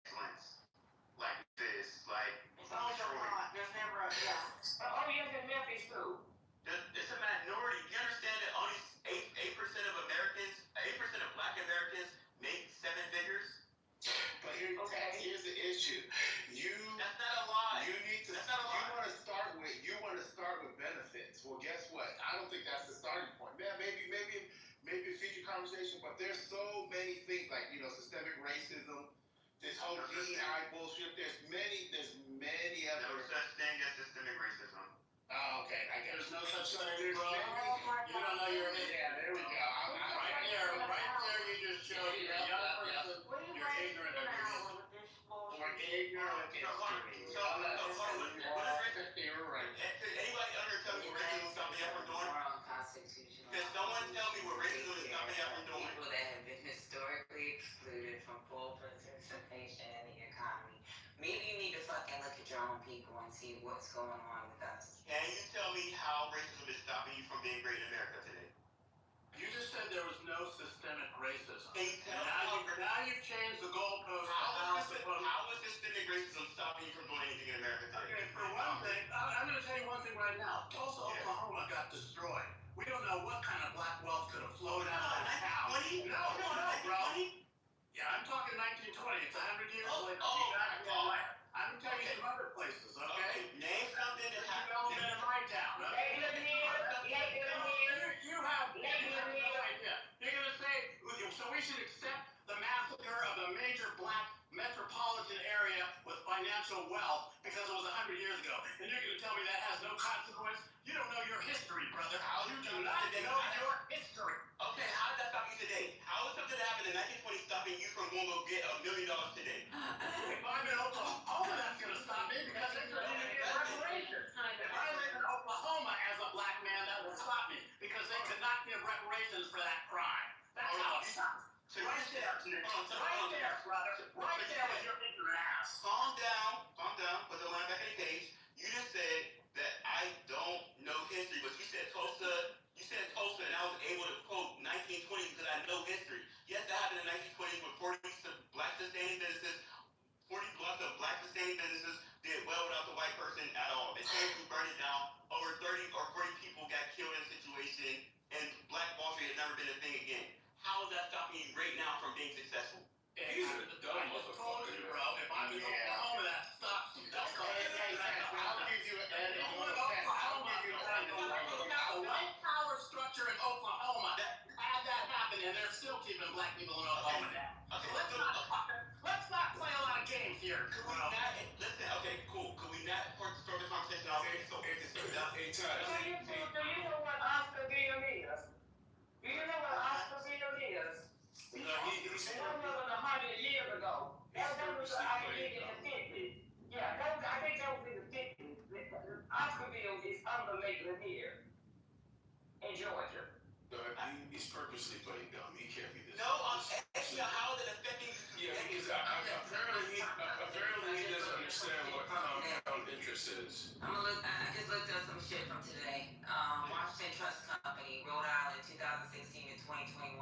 excellence. Like this, like it's always a lot. There's never a Oh, yes, in Memphis too. It's a minority. Do you understand that only 8% of Americans, 8% of black Americans make 7 figures? But here's the issue. That's not a lie. That's not a lie. You want to start with benefits. Well, guess what? I don't think that's the starting point. Man, maybe a future conversation, but there's so many things like you if there's many other. No such thing as systemic racism. Oh, okay. I guess there's no such thing, bro. You don't know you're in. Yeah, there we go. Right there, you just showed you're a young person. You're ignorant of your history. Or ignorant of history. What is racism? You're right. Could anybody under tell me what racism is stopping you from doing? Can someone tell me what racism is stopping you from doing? People that have been historically excluded from full participation in the economy. Maybe you need to fucking look at your own people and see what's going on with us. Can you tell me how racism is stopping you from being great in America today? You just said there was no systemic racism. Can you tell me now you've changed the goalpost. How is systemic racism stopping you from doing anything in America today? Okay, for one thing, I'm going to tell you one thing right now. Tulsa, Oklahoma got destroyed. We don't know what kind of black wealth could have flowed out of that town. No, bro. Yeah, I'm talking 1920. It's 100 years later. I'm going to tell you some other places, okay? Name something that happened in my town. You have no idea. You're going to say, so we should accept the massacre of a major black metropolitan area with financial wealth because it was 100 years ago. And you're going to tell me that has no consequence? You don't know your history, brother. You do not know your history. Okay, how did that stop you today? How is something that happened in 1920 stopping you from going to get $1 million today? If I'm in Oklahoma, that's going to stop me because they're going to get reparations. If I live in Oklahoma as a black man, that will stop me because they could not give reparations for that crime. That's how it stops. Right there, brother. Right there with your ignorant ass. Calm down. Put the line back in the cage. You just said that I don't know history, but you said Tulsa, and I was able to quote 1920 because I know history. Yes, that happened in 1920 when 40 black sustaining businesses did well without the white person at all. They came to burn it down. Over 30 or 40 people got killed in a situation, and Black Wall Street has never been a thing again. How is that stopping you right now from being successful? He's a dumb motherfucker, bro. If I'm in Oklahoma, that stops you. I'll give you a white power structure in Oklahoma had that happen, and they're still keeping black people in Oklahoma down. Let's not play a lot of games here. Could we not listen? Okay, cool. Could we not start the conversation off? Hey, Do you know what Oscarville is? Do you know what Oscarville is? That was 100 years ago. That was I think in the 50s. Yeah, I think that was in the 50s. Oscarville is under Lake Lanier in Georgia. He's purposely playing dumb. He can't be this. No, I'm asking how is it affecting you? Yeah, because apparently he doesn't understand what compound interest is. I just looked up some shit from today. Washington Trust Company, Rhode Island, 2016 to 2021.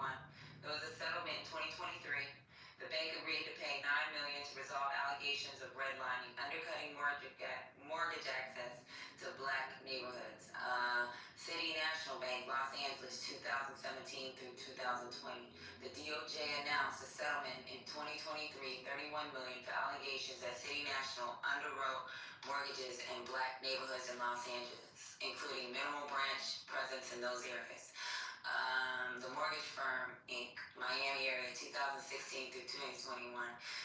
There was a settlement in 2023. The bank agreed to pay $9 million to resolve allegations of redlining, undercutting mortgage access to black neighborhoods. City National Bank, Los Angeles, 2017 through 2020. The DOJ announced a settlement in 2023, $31 million for allegations that City National underwrote mortgages in black neighborhoods in Los Angeles, including minimal branch presence in those areas. The mortgage firm, Inc., Miami area, 2016 through 2021.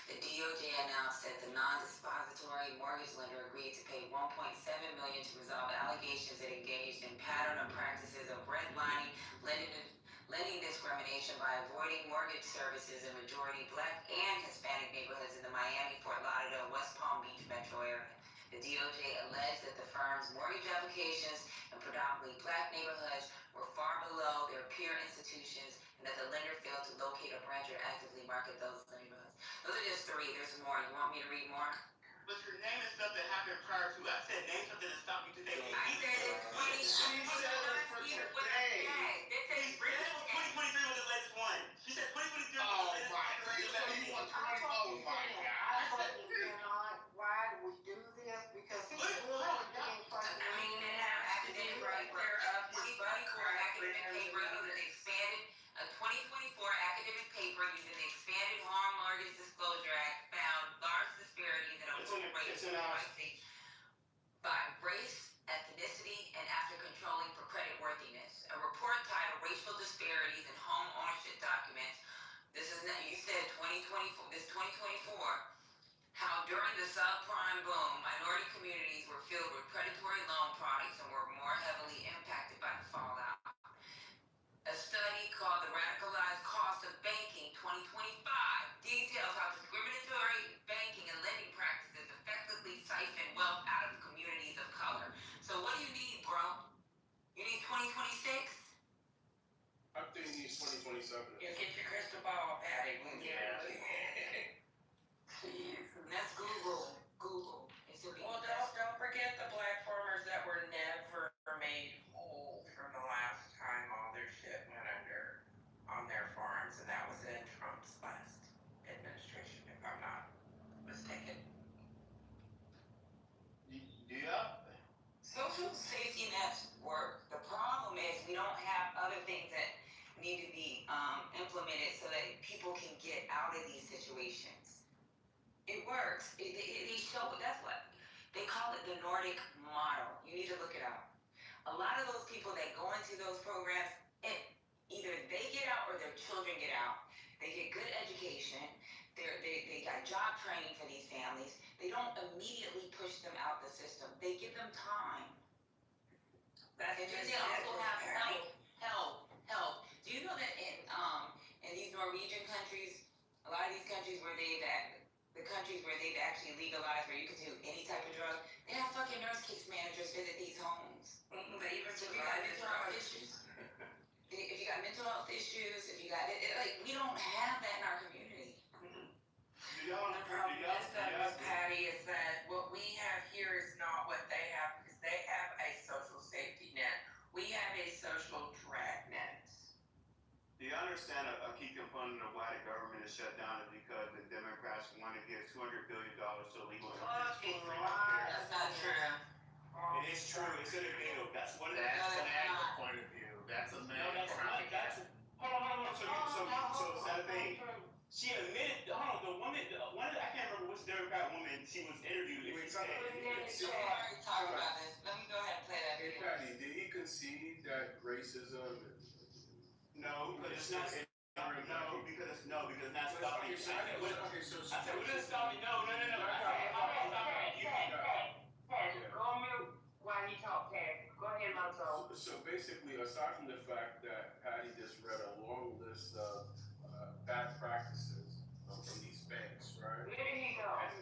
The DOJ announced that the non-dispository mortgage lender agreed to pay $1.7 million to resolve allegations it engaged in pattern of practices of redlining, lending discrimination by avoiding mortgage services in majority black and Hispanic neighborhoods in the Miami, Fort Lauderdale, West Palm Beach metro area. The DOJ alleged that the firm's mortgage applications in predominantly black neighborhoods were far below their peer institutions and that the lender failed to locate a branch or actively market those neighborhoods. Those are just three. There's more. You want me to read more? But you're naming stuff that happened prior to. I said name something that stopped you today. I said it's 2023 what I said. This is 2023 was the latest one. She said 2023 was the latest one. So you want 20? Oh my God. Why do we do this? Because he's really being fucking. I mean, they have academic right there. 2024 academic paper using the expanded 2024 academic paper using the expanded Home Mortgage Disclosure Act found large disparities in approval rates by race, ethnicity, and after controlling for creditworthiness. A report titled "Racial Disparities in Home Ownership Documents." This is not. You said 2024. This 2024. How During the subprime boom, minority communities were filled with predatory loan products and were more heavily impacted by the fallout. A study called The Radicalized Cost of Banking 2025 details how discriminatory banking and lending practices effectively siphon wealth out of communities of color. So what do you need, bro? You need 2026? I think he needs 2027. You get your crystal ball, Patty. Yeah. Please. That's Google. Well, don't forget the black farmers that were never made whole from the last time all their shit went under on their farms, and that was in Trump's last administration, if I'm not mistaken. Yeah. Social safety nets work. The problem is we don't have other things that need to be implemented so that people can get out of these situations. It works. They show, that's what they call it, the Nordic model. You need to look it up. A lot of those people that go into those programs, either they get out or their children get out. They get good education. They got job training for these families. They don't immediately push them out the system. They give them time. That's And then they also have help. Do you know that in these Norwegian countries, a lot of these countries where the countries where they've actually legalized where you can do any type of drug, they have fucking nurse case managers visit these homes. They even So if you got mental health issues, if you got mental health issues, if you got like we don't have that in our community. The problem is that, Patty, is that what we have here is not what they have, because they have a social safety net. We have a social dragnet. Do you understand a key component of why the government is shut down is because the Democrats want to give $200 billion to illegal immigrants for free healthcare? That's not true. It is true. It's in the bill. That's what it is. That's an ag point of view. That's a man. Hold on. So is that a thing? She admitted, hold on, the woman, I can't remember which Democrat woman she was interviewed. We already talked about this. Let me go ahead and play that Hey, video. Patty, did he concede that racism? No, because it's not. No, because it's not stopping. Okay, so I said, we didn't stop me. No. Go on mute while he talks, Ted. Go ahead, Monzo. So basically, aside from the fact that Patty just read a long list of bad practices from these banks, right? Where did he go? I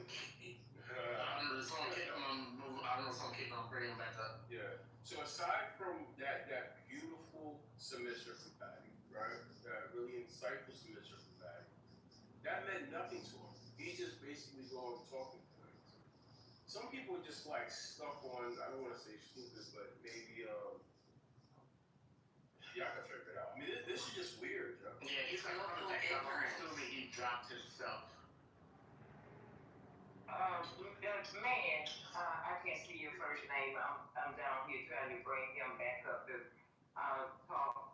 don't know, someone keep on bringing him back up. Yeah. So aside from that beautiful submission from Patty, right? That really insightful submission from Patty, that meant nothing to him. He just basically going talking points. Some people are just like stuck on, I don't want to say stupid, but maybe y'all can figure it out. I mean, this is just weird, yo. Yeah, he's like, I'm assuming he dropped himself. Man, I can't see your first name. I'm down here trying to bring him back up to talk.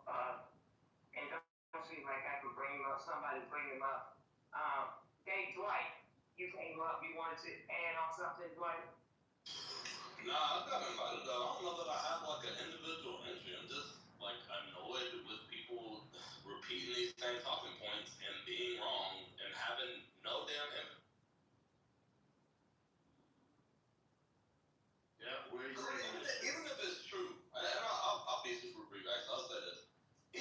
And don't seem like I can bring him up. Somebody bring him up. Dave Dwight, you came up. You wanted to add on something, Dwight? Nah, I got invited though. I don't know that I have like an individual entry. I'm just like annoyed with people repeating these same talking points and being wrong and having no damn impact. Yeah, where you Even if it's true, and I'll be super brief, actually, I'll say this.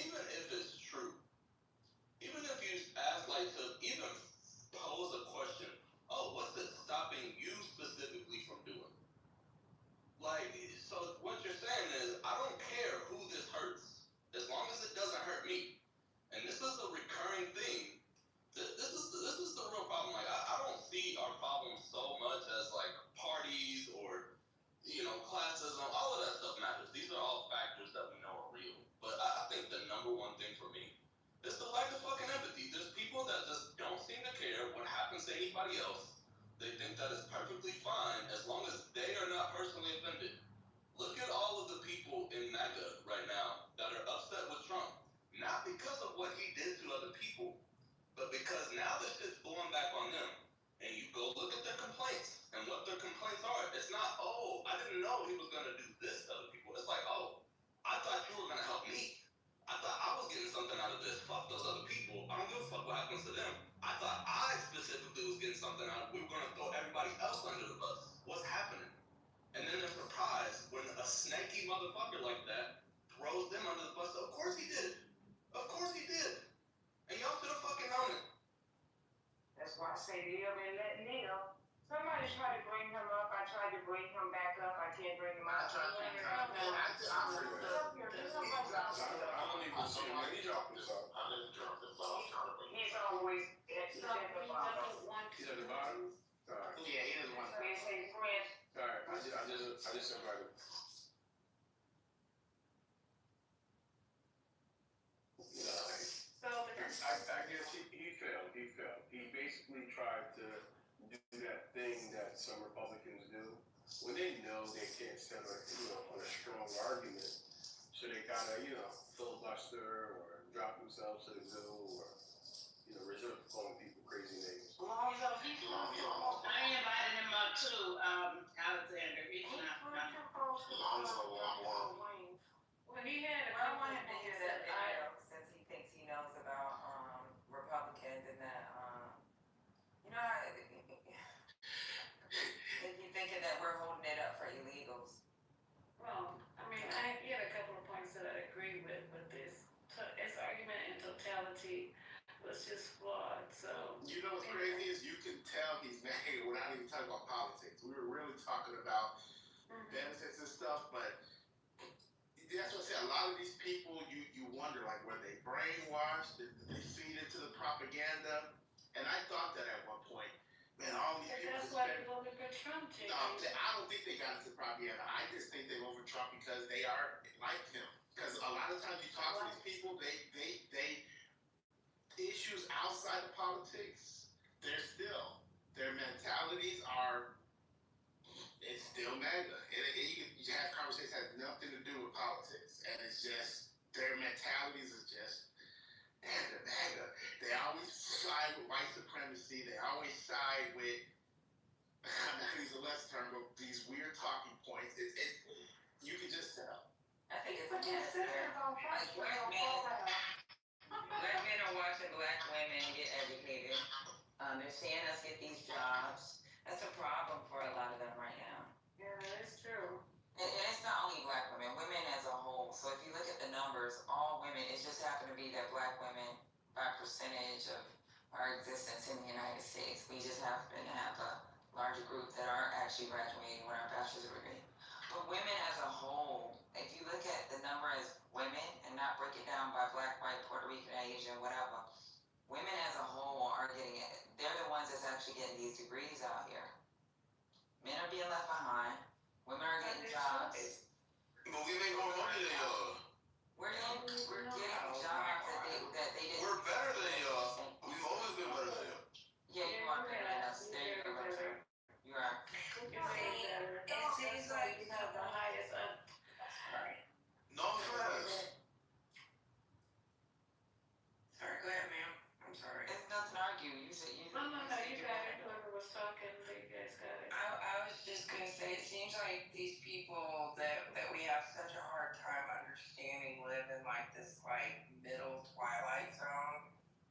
Even if it's true, even if you ask, like, to even pose a question, oh, what's it stopping you specifically from doing? Like, so what you're saying is, I don't care who this hurts, as long as it doesn't hurt me. And this is a recurring thing. This is the real problem. Like, I don't see our problem so much as, like, parties or classism, all of that stuff matters. These are all factors that we know are real. But I think the number one thing for me is the lack of fucking empathy. There's people that just don't seem to care what happens to anybody else. They think that it's perfectly fine as long as they are not personally offended. Look at all of the people in MAGA right now that are upset with Trump. Not because of what he did to other people, but because now this shit's blowing back on them. And you go look at their complaints and what their complaints are. It's not, oh, I didn't know he was going to do this to other people. It's like, oh, I thought you were going to help me. I thought I was getting something out of this. Fuck those other people. I don't give a fuck what happens to them. I thought I specifically was getting something out of it. We were going to throw everybody always try to bring him up. I tried to bring him back up. I can't bring him up. I don't even see him. He dropped himself. I didn't drop him, but I was trying to bring him. He's always at the bottom. He's at the bottom? Alright. Yeah, he doesn't want to. We say friends. Alright, I just invited him. I guess he failed. He basically tried to do that thing that some Republicans do when they know they can't stand on a strong argument. So they gotta, filibuster or drop themselves to the zoo or, resort to calling people crazy names. Lonzo, he's I invited him up too, Alexander. He's not Lonzo won. When he had I want him to hear that video since he thinks he knows about Republicans and that you thinking that we're holding it up for illegals. Well, I mean, he had a couple of points that I agree with, but his argument in totality was just flawed. So You know what's crazy is you can tell he's mad without even talking about politics. We were really talking about benefits and stuff, but that's what I said. A lot of these people, you wonder, like, were they brainwashed? Did they feed into the propaganda? And I thought that at one point. Man, all these people. That's why they voted for Trump. No, I don't think they got into propaganda. I just think they voted for Trump because they are like him. Because a lot of times you talk to these people, they issues outside of politics, their mentalities are. It's still MAGA. You have conversations that have nothing to do with politics. And it's just, their mentalities is just, man, they're MAGA. They always side with white supremacy. They always side with, I'm not going to use a less term, but these weird talking points. You can just tell. I think it's a mess here. Like black men are watching black women get educated. They're seeing us get these jobs. That's a problem for a lot of them right now. Yeah, that's true. And it's not only black women, women as a whole. So if you look at the numbers, all women, it just happened to be that black women, by percentage of our existence in the United States, we just happen to have a larger group that are actually graduating with our bachelor's degree. But women as a whole, if you look at the number as women and not break it down by black, white, Puerto Rican, Asian, whatever, women as a whole are getting it. They're the ones that's actually getting these degrees out here. Men are being left behind. Women are getting jobs. But we make more money than y'all. We're getting jobs that they didn't. We're better than y'all. We've always been better than y'all. Yeah, you are better than us. There you go. You are. It seems like you have the highest No offense. Sorry, go ahead, ma'am. I'm sorry. It's nothing to argue. You said you. No, you got it. Whoever was talking, you guys got it. I was just gonna say, it seems like these people that we have such a hard time understanding live in like this middle twilight zone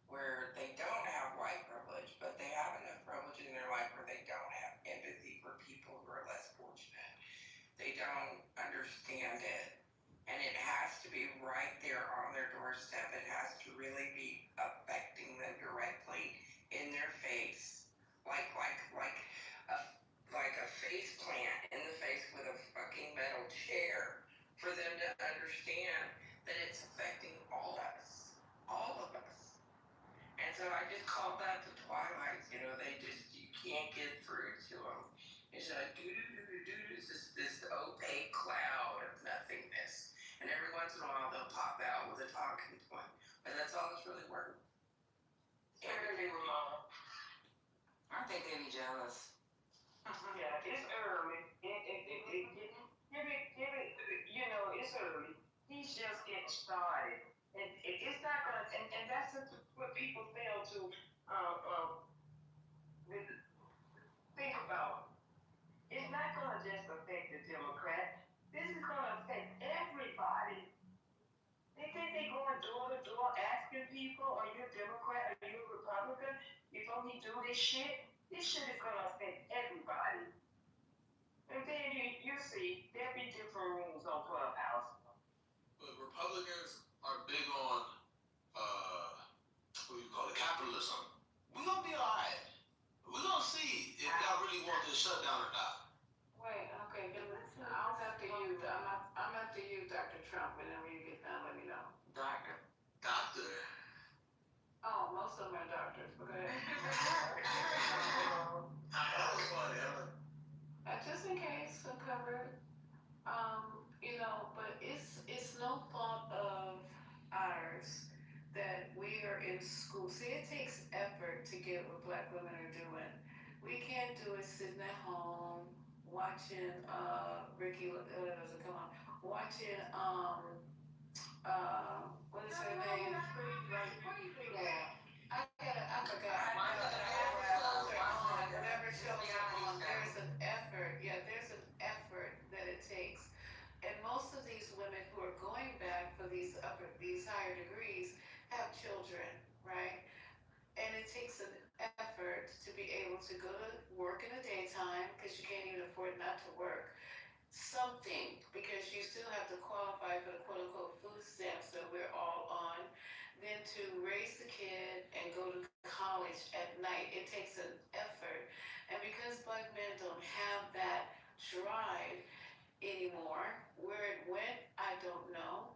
where they don't have white privilege, but they have enough privilege in their life where they don't have empathy for people who are less fortunate. They don't understand it. And it has to be right there on their doorstep. It has to really be affecting them directly in their face, like a face plant in the face with a fucking metal chair, for them to understand that it's affecting all of us. And so I just call that the twilight. You can't get through to them. It's like it's just this opaque cloud of nothingness. And every once in a while they'll pop out with a talking point. But that's all it's really worth. Early, Ramona. I think they'd be jealous. Yeah, it's early. It's early. He's just getting started. And it's not gonna, and that's what people fail to think about. It's not gonna just affect the Democrat. This is gonna affect everybody. They think they going door to door asking people, are you a Democrat, are you a Republican? Before he do this shit is gonna affect everybody. And then you see, there'll be different rules on Clubhouse. But Republicans are big on what do you call it, capitalism. We're gonna be alright. We're gonna see if y'all really want this shut Most of them are doctors, but go ahead. That was funny, huh? Just in case I'm covered. But it's no fault of ours that we are in school. See, it takes effort to get what black women are doing. We can't do it sitting at home watching Ricky doesn't come on. Watching what is her name? I forgot. Whatever shows are on, there's an effort. Yeah, there's an effort that it takes. And most of these women who are going back for these higher degrees have children, right? And it takes an effort to be able to go to work in the daytime because you can't even afford not to work. Something, because you still have to qualify for the quote unquote food stamps that we're all on. Then to raise the kid and go to college at night, it takes an effort. And because black men don't have that drive anymore, where it went, I don't know.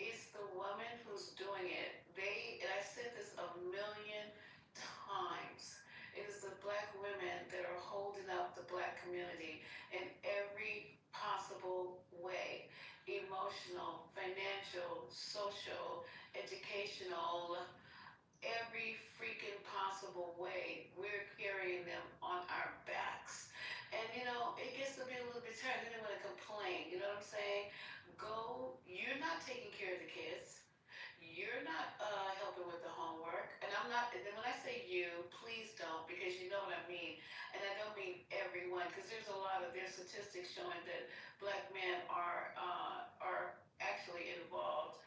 It's the woman who's doing it. And I said this a million times. It is the black women that are holding up the black community in every possible way. Emotional, financial, social, educational, every freaking possible way. We're carrying them on our backs. And it gets to be a little bit tired. Then they want to complain. You know what I'm saying? You're not taking care of the kids. You're not helping with the homework. And I'm not, and then when I say you, please don't, because you know what I mean. And I don't mean everyone, because there's statistics showing that black men are actually involved.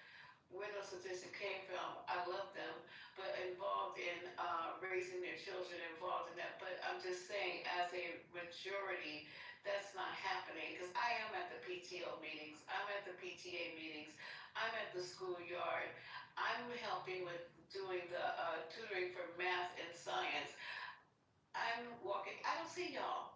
Where those statistics came from, I love them, but involved in raising their children, involved in that. But I'm just saying, as a majority, that's not happening. Because I am at the PTO meetings, I'm at the PTA meetings, I'm at the schoolyard, I'm helping with doing the tutoring for math and science. I'm walking, I don't see y'all.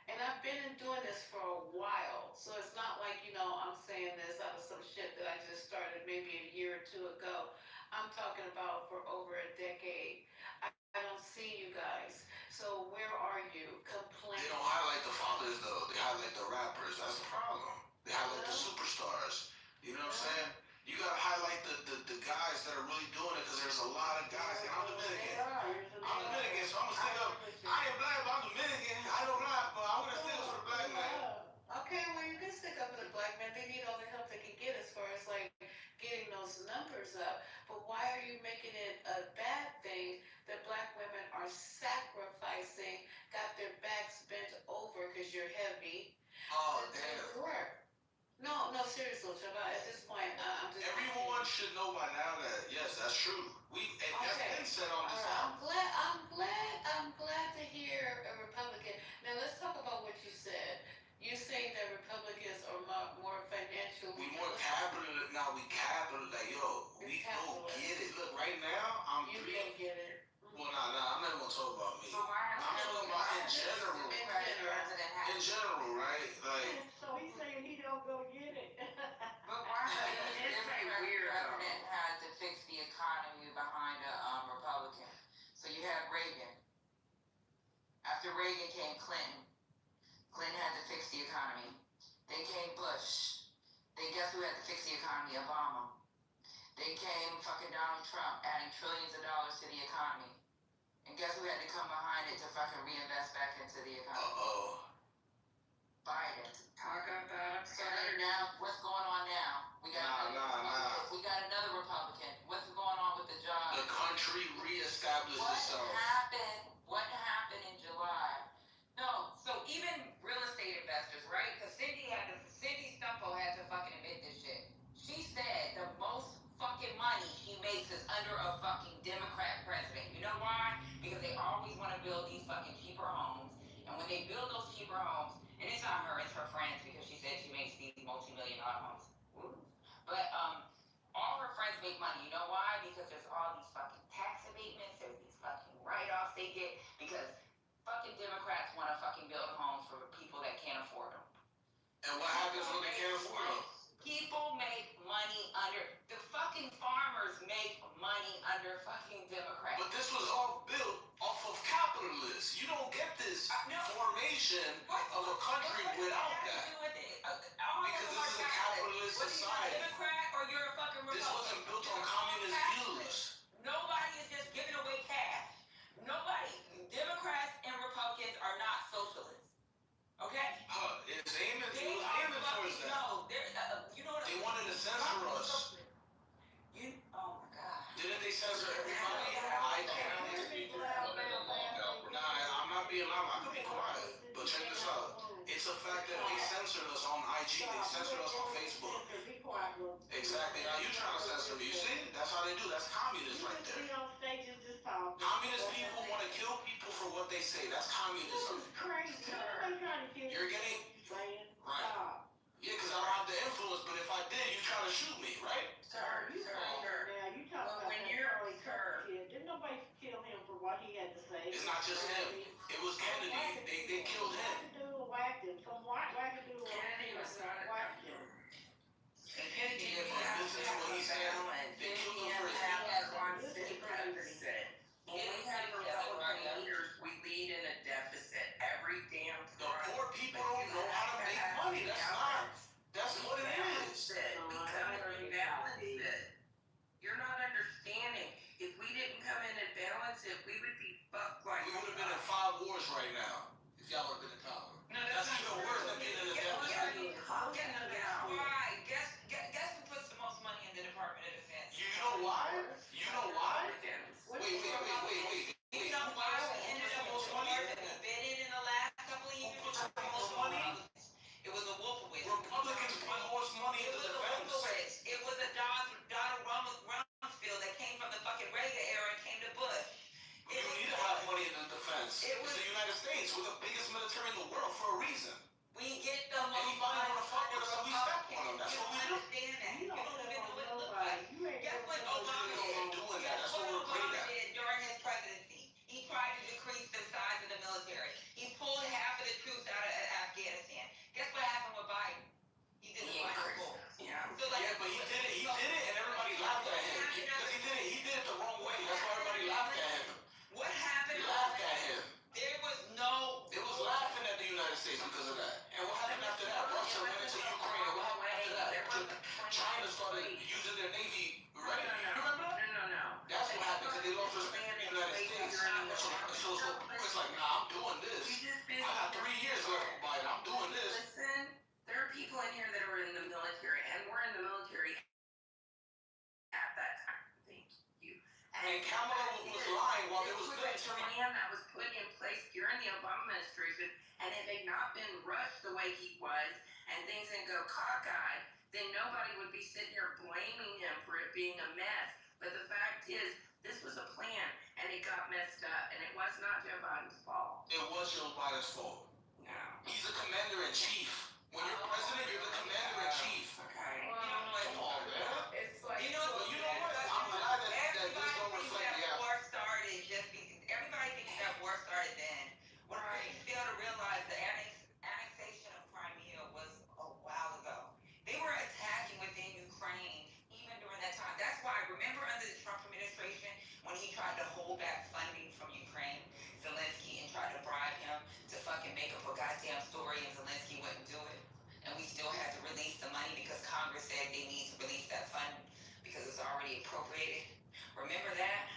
And I've been doing this for a while. So it's not like, I'm saying this out of some shit that I just started maybe a year or two ago. I'm talking about for over a decade. I don't see you guys. So where are you? Complaining. They don't highlight the fathers though. They highlight the rappers. That's the problem. They highlight the superstars. You know what I'm saying? You gotta highlight the guys that are really doing it, because there's a lot of guys. And I'm Dominican. I'm Dominican, so I'm gonna stick up. I ain't black, but I'm Dominican. I don't rap, but I'm gonna stick up for the black man. Okay, well you can stick up for the black man. They need all the help they can get as far as like getting those numbers up. But why are you making it a bad thing that black women are sacrificing, got their backs bent over because you're heavy? Oh, damn. No, seriously, Shabbat, at this point, I'm just... Everyone should know by now that, yes, that's true. That's been said on this I'm glad to hear a Republican. Now, let's talk about what you said. You saying that Republicans are more financially... We more capital, now we capital, like, yo, we don't get it. Look, right now, You can't get it. Well, I'm not even gonna talk about me. So why I'm talking about in general. In general, right? Like. So he's saying he don't go get it. But why is it weird? The president had to fix the economy behind a Republican. So you had Reagan. After Reagan came Clinton. Clinton had to fix the economy. Then came Bush. Then guess who had to fix the economy? Obama. Then came fucking Donald Trump, adding trillions of dollars to the economy. And guess who had to come behind it to fucking reinvest back into the economy? Biden. Talk about... So then now, what's going on now? We got another Republican. What's going on with the job? The country reestablished itself. What happened in July? No, so even real estate investors, right? Because Cindy Stumpo had to fucking admit this shit. She said the most fucking money he makes is under a fucking Democrat president. You know why? Because they always want to build these fucking cheaper homes. And when they build those cheaper homes, and it's not her, it's her friends, because she said she makes these multi-million-dollar homes. But all her friends make money. You know why? Because there's all these fucking tax abatements, there's these fucking write-offs they get, because fucking Democrats want to fucking build homes for people that can't afford them. And what happens when they can't afford them? People make money under, the fucking farmers make money under fucking Democrat. But this was all built off of capitalists. You don't get this formation of a country without that. Because this is a capitalist society. Whether you're a Democrat or you're a fucking Republican. This wasn't built on communist views. Nobody is just giving away cash. Nobody, Democrats and Republicans are not socialists. Okay? It's aiming towards that. No, you know what they wanted to censor us. Oh my God. Didn't they censor everybody? I'm not being loud. I could be quiet. But check this out. It's a fact that they censored us on IG. They censored us on Facebook. Exactly. Now you trying to censor me. You see? That's how they do. That's communist right there. Communist people want to kill people for what they say. That's communism. You're getting... Right. Yeah, because I don't have the influence, but if I did, you try to shoot me, right? Sir. Now you talk about when you're kid. Didn't nobody kill him for what he had to say? It's not just him. It was Kennedy. They killed him. Whacked him. Some wackadoo Kennedy was not a whacked him. Kennedy Yeah, but listen to what he said. They killed him for his deficit. When we have Republican leaders, we lead in a deficit every damn time. The poor people don't know how to make money. That's what it is. Become and balance it. You're not understanding. If we didn't come in and balance it, we would be fucked like. We would have been in 5 wars right now if y'all would have been in power. No, that's even worse than being in a deficit. Why? Guess who puts the most money in the Department of Defense? You know why? You know why? Wait. You know why we ended up with the war that we've been in the last couple of years? It was a Wolfowitz. Republicans put most money into defense. It was a Donald Rumsfeld that came from the fucking Reagan era and came to Bush. You need to have money in the defense. It's the United States. We're the biggest military in the world for a reason. We get the most Anybody want to fuck with us, we step on them. That's what we do. Understand that. You don't even know what it looks like. Guess what Obama did? That's what we're great at. During his presidency? He tried to decrease the size of the military. He pulled half of the troops out of Afghanistan. Guess what happened with Biden? He did the final. Yeah. So like, Yeah, but he did it, and everybody laughed at him. Because he did it the wrong way. That's why everybody laughed at him. What happened? They laughed at him. There was no... It was laughing at the United States because of that. And what happened after that? Russia went into Ukraine. And what happened after that? China started using their navy, right? You remember that? No. That's what happened because they lost respect for the United States. So it's like, nah, I'm doing this. I got 3 years left for Biden. I'm doing this. Listen, there are people in here that are in the military, and we're in the military at that time. Thank you. And Kamala was lying while there was military. A plan that was put in place during the Obama administration, and if it had not been rushed the way he was, and things didn't go cockeyed, then nobody would be sitting here blaming him for it being a mess. But the fact is, this was a plan, and it got messed up, and it was not Joe Biden's fault. It was Joe Biden's fault. No. He's a commander-in-chief. When you're president, you're the commander-in-chief. Okay. Come on, man. It's like... You know what? I'm glad that this don't reflect the war started just because everybody thinks that war started then. What people fail to realize, the annexation of Crimea was a while ago. They were attacking within Ukraine even during that time. That's why, remember under the Trump administration when he tried to hold back funding from Ukraine, Zelensky, and tried to bribe him to fucking make up a goddamn story, and Zelensky wouldn't do it. And we still had to release the money because Congress said they need to release that fund because it's already appropriated. Remember that?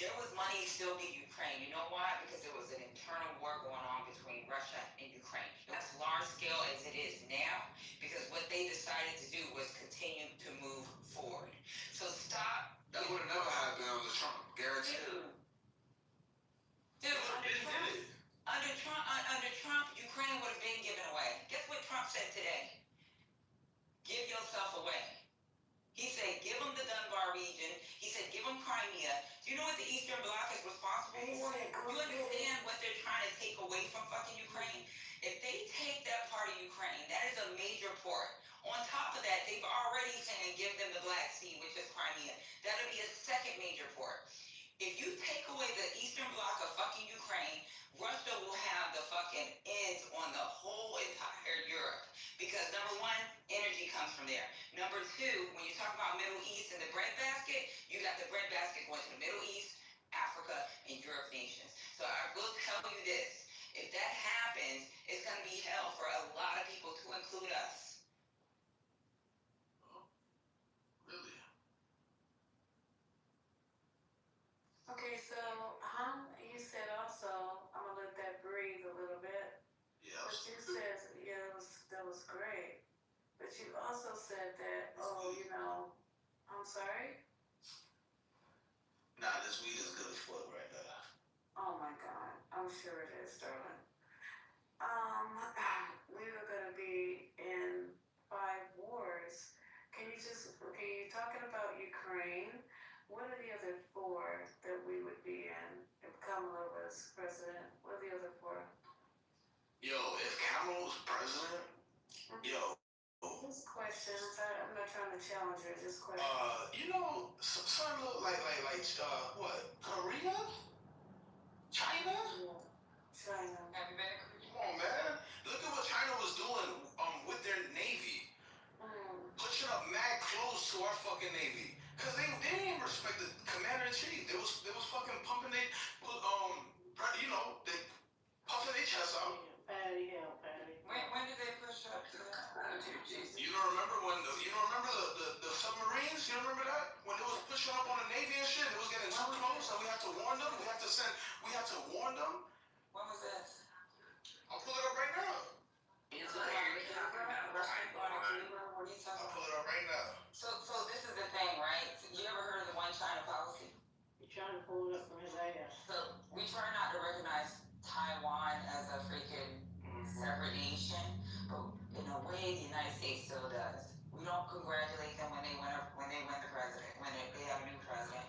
There was money still in Ukraine. You know why? Because there was an internal war going on between Russia and Ukraine. It was large scale as it is now because what they decided to do was continue to move forward. So stop. That would have never happened under Trump, guaranteed. Dude, under Trump, Ukraine would have been given away. Guess what Trump said today? Give yourself away. He said, give them the Donbas region. He said, give them Crimea. Do you know what the Eastern Bloc is responsible for? You understand what they're trying to take away from fucking Ukraine? If they take that part of Ukraine, that is a major port. On top of that, they've already saying give them the Black Sea, which is Crimea. That'll be a second major port. If you take away the Eastern Bloc of fucking Ukraine, Russia will have the fucking ends on the whole entire Europe. Because number one, energy comes from there. Number Number two, when you talk about Middle East and the breadbasket, you got the breadbasket going to the Middle East, Africa, and Europe nations. So I will tell you this. If that happens, it's going to be hell for a lot of people, to include us. Really? Okay, so you said also, I'm gonna let that breathe a little bit. Yeah. But you said, yeah, that was great. But you also said that, I'm sorry? Nah, this weed is good as fuck right now. Oh my God, I'm sure it is, darling. We were gonna be in 5 wars. You're talking about Ukraine. What are the other 4 that we would be in if Kamala was president? What are the other 4? Yo, if Kamala was president, yo. Just questions. I'm not trying to challenge her. Just questions. Some look like what? Korea? China? Yeah. China. Have you been to Korea? Come on, man. Look at what China was doing with their navy. Pushing up mad clothes to our fucking navy. Cause they didn't respect the commander in chief. They was fucking pumping they puffing their chest out. Patty. When did they push up to You don't remember the submarines? You don't remember that? When they was pushing up on the navy and shit, it was getting too close and we had to warn them. We had to warn them. When was this? I'll pull it up right now. I'll pull it up right now. So this is the thing, right? You ever heard of the one China policy? You're trying to pull it up from his ass. So we try not to recognize Taiwan as a freaking separate nation, but in a way the United States still does. We don't congratulate them when they win the president, when they have a new president.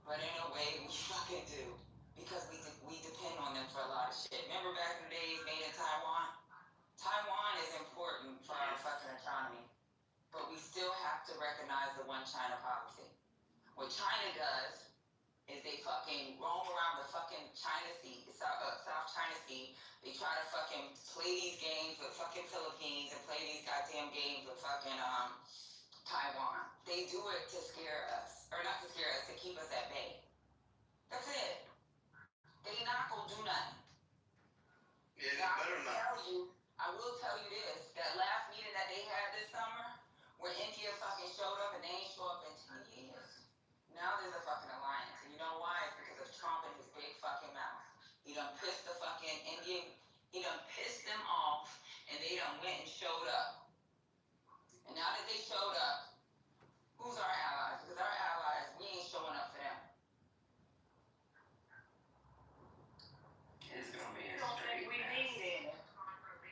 But in a way we fucking do. Because we depend on them for a lot of shit. Remember back in the days made in Taiwan? Taiwan is important for our fucking economy. But we still have to recognize the one China policy. What China does is they fucking roam around the fucking China Sea, South China Sea. They try to fucking play these games with fucking Philippines and play these goddamn games with fucking Taiwan. They do it to scare us. Or not to scare us, to keep us at bay. That's it. They not gonna do nothing. Yeah, now, better not. I will tell you this, that last meeting that they had this summer, where India fucking showed up and they ain't show up in 10 years. Now there's a fucking alliance. And you know why? It's because of Trump and his big fucking mouth. He done pissed the fucking Indian, he done pissed them off, and they done went and showed up. And now that they showed up, who's our allies? Because our allies, we ain't showing up for them. It's gonna be We don't think we need any.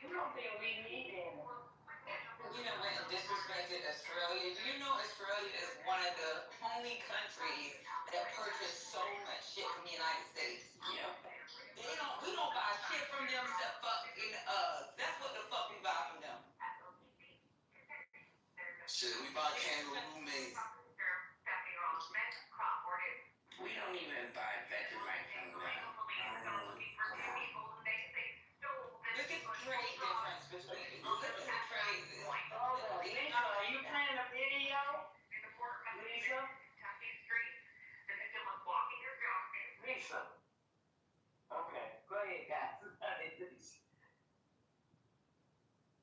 We don't think we need any. You know, went and disrespected Australia. Do you know Australia is one of the only countries that purchase so much shit from the United States? Yeah. We don't buy shit from them except fucking us. That's what the fuck we buy from them. Shit, we buy kangaroo meat. We don't even buy Vegemite from them. Look at the trade difference between. Look at the trade. Hold on, Lisa, are you playing a video? Lisa? Lisa? Okay, go ahead, guys. Go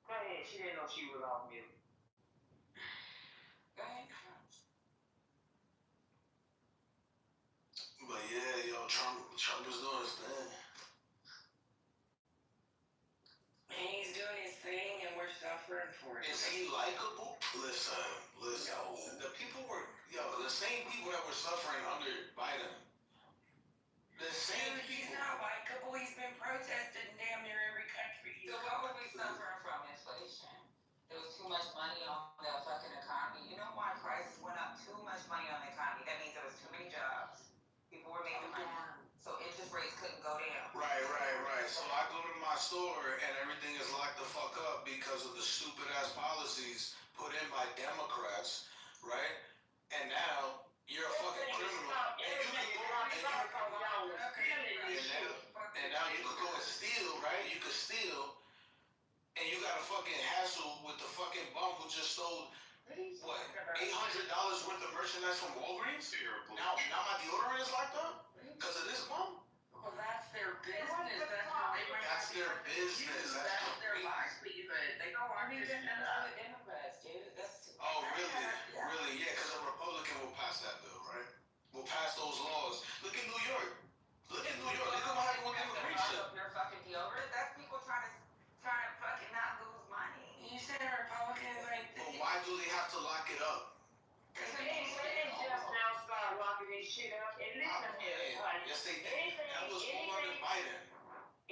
ahead, she didn't know she was off mute. Go ahead. But yeah, Trump is doing his thing. And he's doing his thing and we're suffering for it. Is he likable? Listen. No. The people the same people that were suffering under Biden. The same He's people. not likable. He's been protested in damn near every country. So what were we suffering from? Inflation. There was too much money on the fucking economy. You know why prices went up? Too much money on the economy. That means there was too many jobs. People were making money. So interest rates couldn't go down. Right. So I go to my store and everything is locked the fuck up because of the stupid ass policies put in by Democrats, right? And now you're a fucking criminal. And now you could go and steal, right? You could steal, and you got a fucking hassle with the fucking bum who just stole What? $800 worth of merchandise from Walgreens? Now my deodorant is locked up because of this bum. Well, that's their business. That's how they make. That's their business. That's their livelihood. They don't want to shut up. The Democrats, dude. That's. Oh, really? Really? Yeah, because a Republican will pass that bill, right? Will pass those laws. Look at New York. Look at New York. Look at what happened with immigration. Their fucking deodorant. That's people trying to fucking not lose money. You said Republicans like. But why do they have to lock it up? They just now start locking this shit up. And listen here, honey. Yes, they did. That was all under Biden.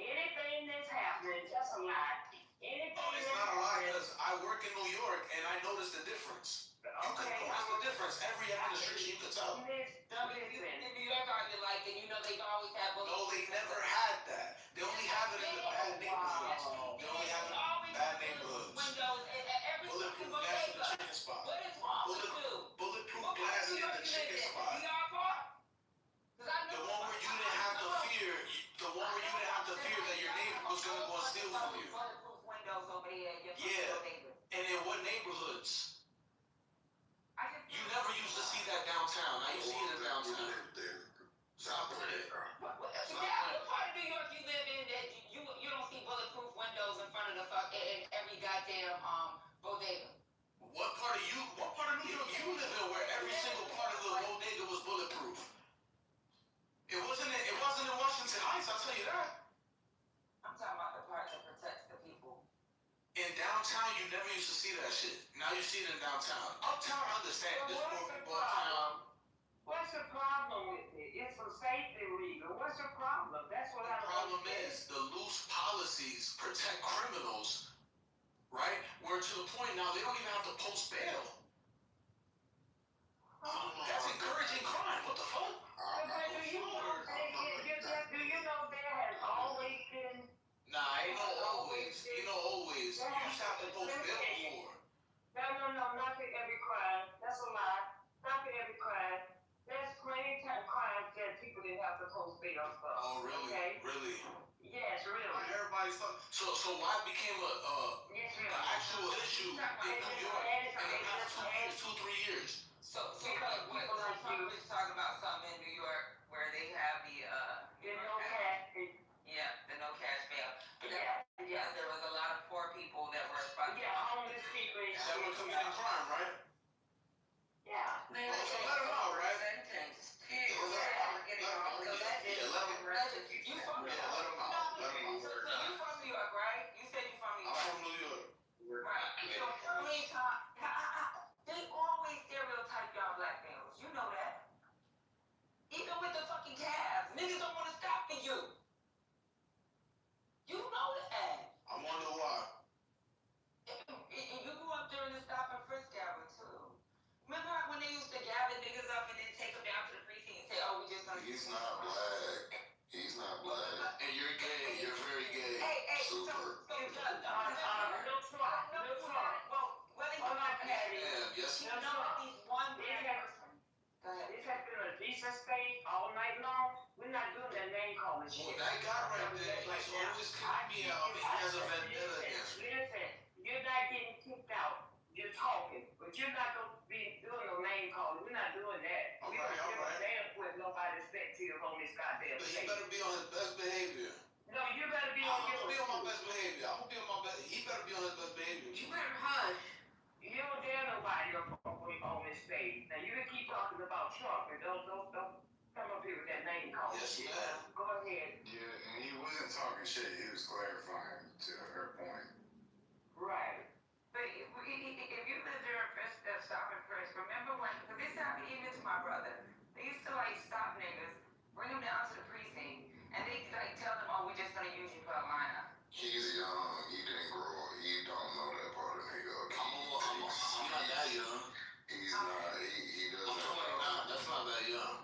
Anything that's happening, just a lie. Anything it's not a lie because I work in New York and I noticed the difference. You can notice the difference. Every administration you could tell. In New York, are you like, and you know they always have. No, they never had that. They only have it in the bad neighborhoods. They only have it in bad neighborhoods. Windows and every Bulletproof glass in the chicken spot. What is wrong with you? Bulletproof glass in the chicken spot. The one where you didn't have to fear. The one where you didn't have to fear that your neighbor was gonna go and steal from you. Bulletproof windows over here. Yeah. And in what neighborhoods? You never used to see that downtown. Now you see it in downtown. Stop playing. What part of New York you live in that you don't see bulletproof windows in front of the in every goddamn bodega? What part of New York you live in where every single part of the bodega was bulletproof? It wasn't in Washington Heights, I'll tell you that. I'm talking about the part that protects the people. In downtown, you never used to see that shit. Now you see it in downtown. Uptown, I understand. There's more people uptown. What's the problem with it? It's a safety reason. What's the problem? That's what The problem is the loose policies protect criminals, right? Where to the point now they don't even have to post bail. That's encouraging crime. What the fuck? Do you know there has always been? Nah, ain't no always. You used to have to post bail before. No, not for every crime. That's a lie. Not for every crime. There's plenty of crimes that people didn't have to post bail for. Oh, really? Okay? Really? Yes, really. Everybody's so why it became an actual issue in New York in the past 2-3 years? So what Trump is talking about something in New York where they have the no cash. Yeah, the no cash bail. Yeah, there was a lot of poor people that were homeless people. That were committing crime, right? Yeah. So let them out, right? You from New York? So you from New York, right? You said you from New York. I'm from New York. Right. So they always stereotype y'all black males. You know that. Even with the fucking cabs, niggas don't want to stop for you. You know that. I wonder why. You grew up during the stop and frisk era too. Remember when they used to gather niggas up and then take them down to the precinct and say, "Oh, we just gonna." He's not black. He's not black. And you're gay. You're very gay. Hey, Super. Yes. You know at least one black person. Go ahead. This has been a decent state all night long. We're not doing that name calling shit. Well, that guy right there, he's always kicking me out. He has a vendetta against me. Listen, you're not getting kicked out. You're talking, but you're not gonna be doing no name calling. We're not doing that. We don't give a damn what nobody's perspective on this goddamn But he state. better be on his best behavior. No, you better be I'm on gonna be on my best behavior. I'm gonna be on my best. He better be on his best behavior. You better hush. You don't dare nobody on this stage. Now you can keep talking about Trump and don't come up here with that name calling shit. Go ahead. Yeah, and he wasn't talking shit. He was clarifying to her point. Right. But if you live during stop and frisk, remember when? Because this happened even to my brother. They used to like stop niggas, bring them down to the precinct, and they like tell them, "Oh, we're just gonna use you for a lineup." He's young. He didn't grow up. He don't know that part of New York. I'm not that young. He's not. He doesn't I'm 29. know. That's not that young.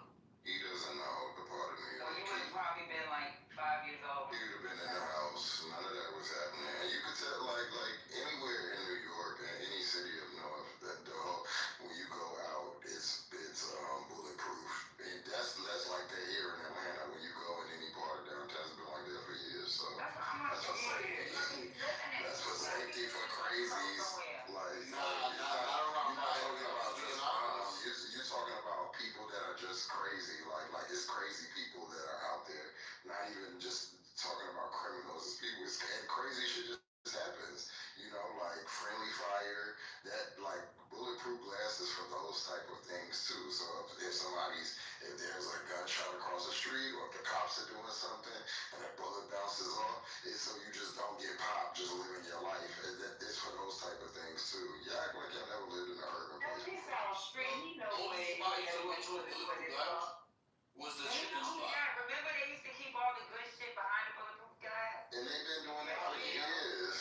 He doesn't know the part of New Well, York. you would have probably been like 5 years old. He would have been in the house. None of that was happening. and crazy shit just happens. You know, like friendly fire, that like bulletproof glasses for those type of things too. So if there's a gunshot across the street, or if the cops are doing something and a bullet bounces off, it's so you just don't get popped, just living your life. It's for those type of things too. You act like y'all never lived in an urban place. He's on the street. He knows Only what anybody who went to a bulletproof glass was the chicken spot. Yeah, remember they used to keep all the good shit behind the bulletproof glass? And they've been doing that for years.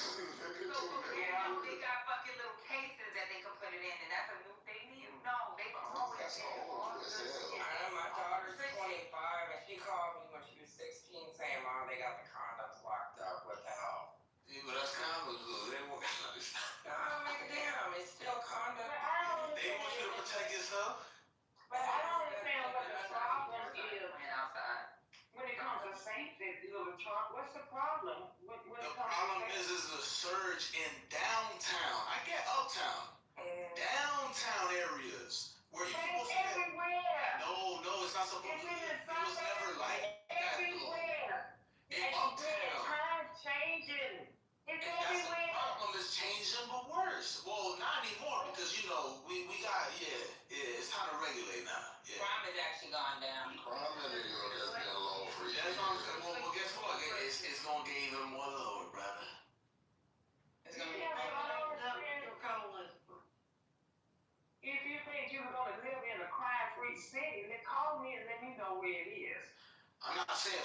They got fucking little cases that they could put it in, and that's a new thing to you? No, they were always That's old as hell. My daughter's 25, and she called me when she was 16 saying, Mom, they got the condoms locked up. What the hell? Yeah, but that's condoms, though. They want, Damn, it's still condoms. they want you to protect yourself. But I don't understand what the problem is outside. when it comes to safety, little truck. What's the problem? The problem is the surge in downtown. I get uptown. Downtown areas where you supposed to everywhere. No, it's not supposed to be. It was never like that. Everywhere. In uptown. Time's changing. It's And that's the everywhere. problem, is changing, but worse. Well, not anymore, because we got, it's time to regulate now. Yeah. Crime has actually gone down. Crime in New York has been low for years. That's what I'm saying. Well, guess what? It's gonna get even more lower, brother. It's gonna be If you think you're gonna live in a crime-free city, then call me and let me know where it is. I'm not saying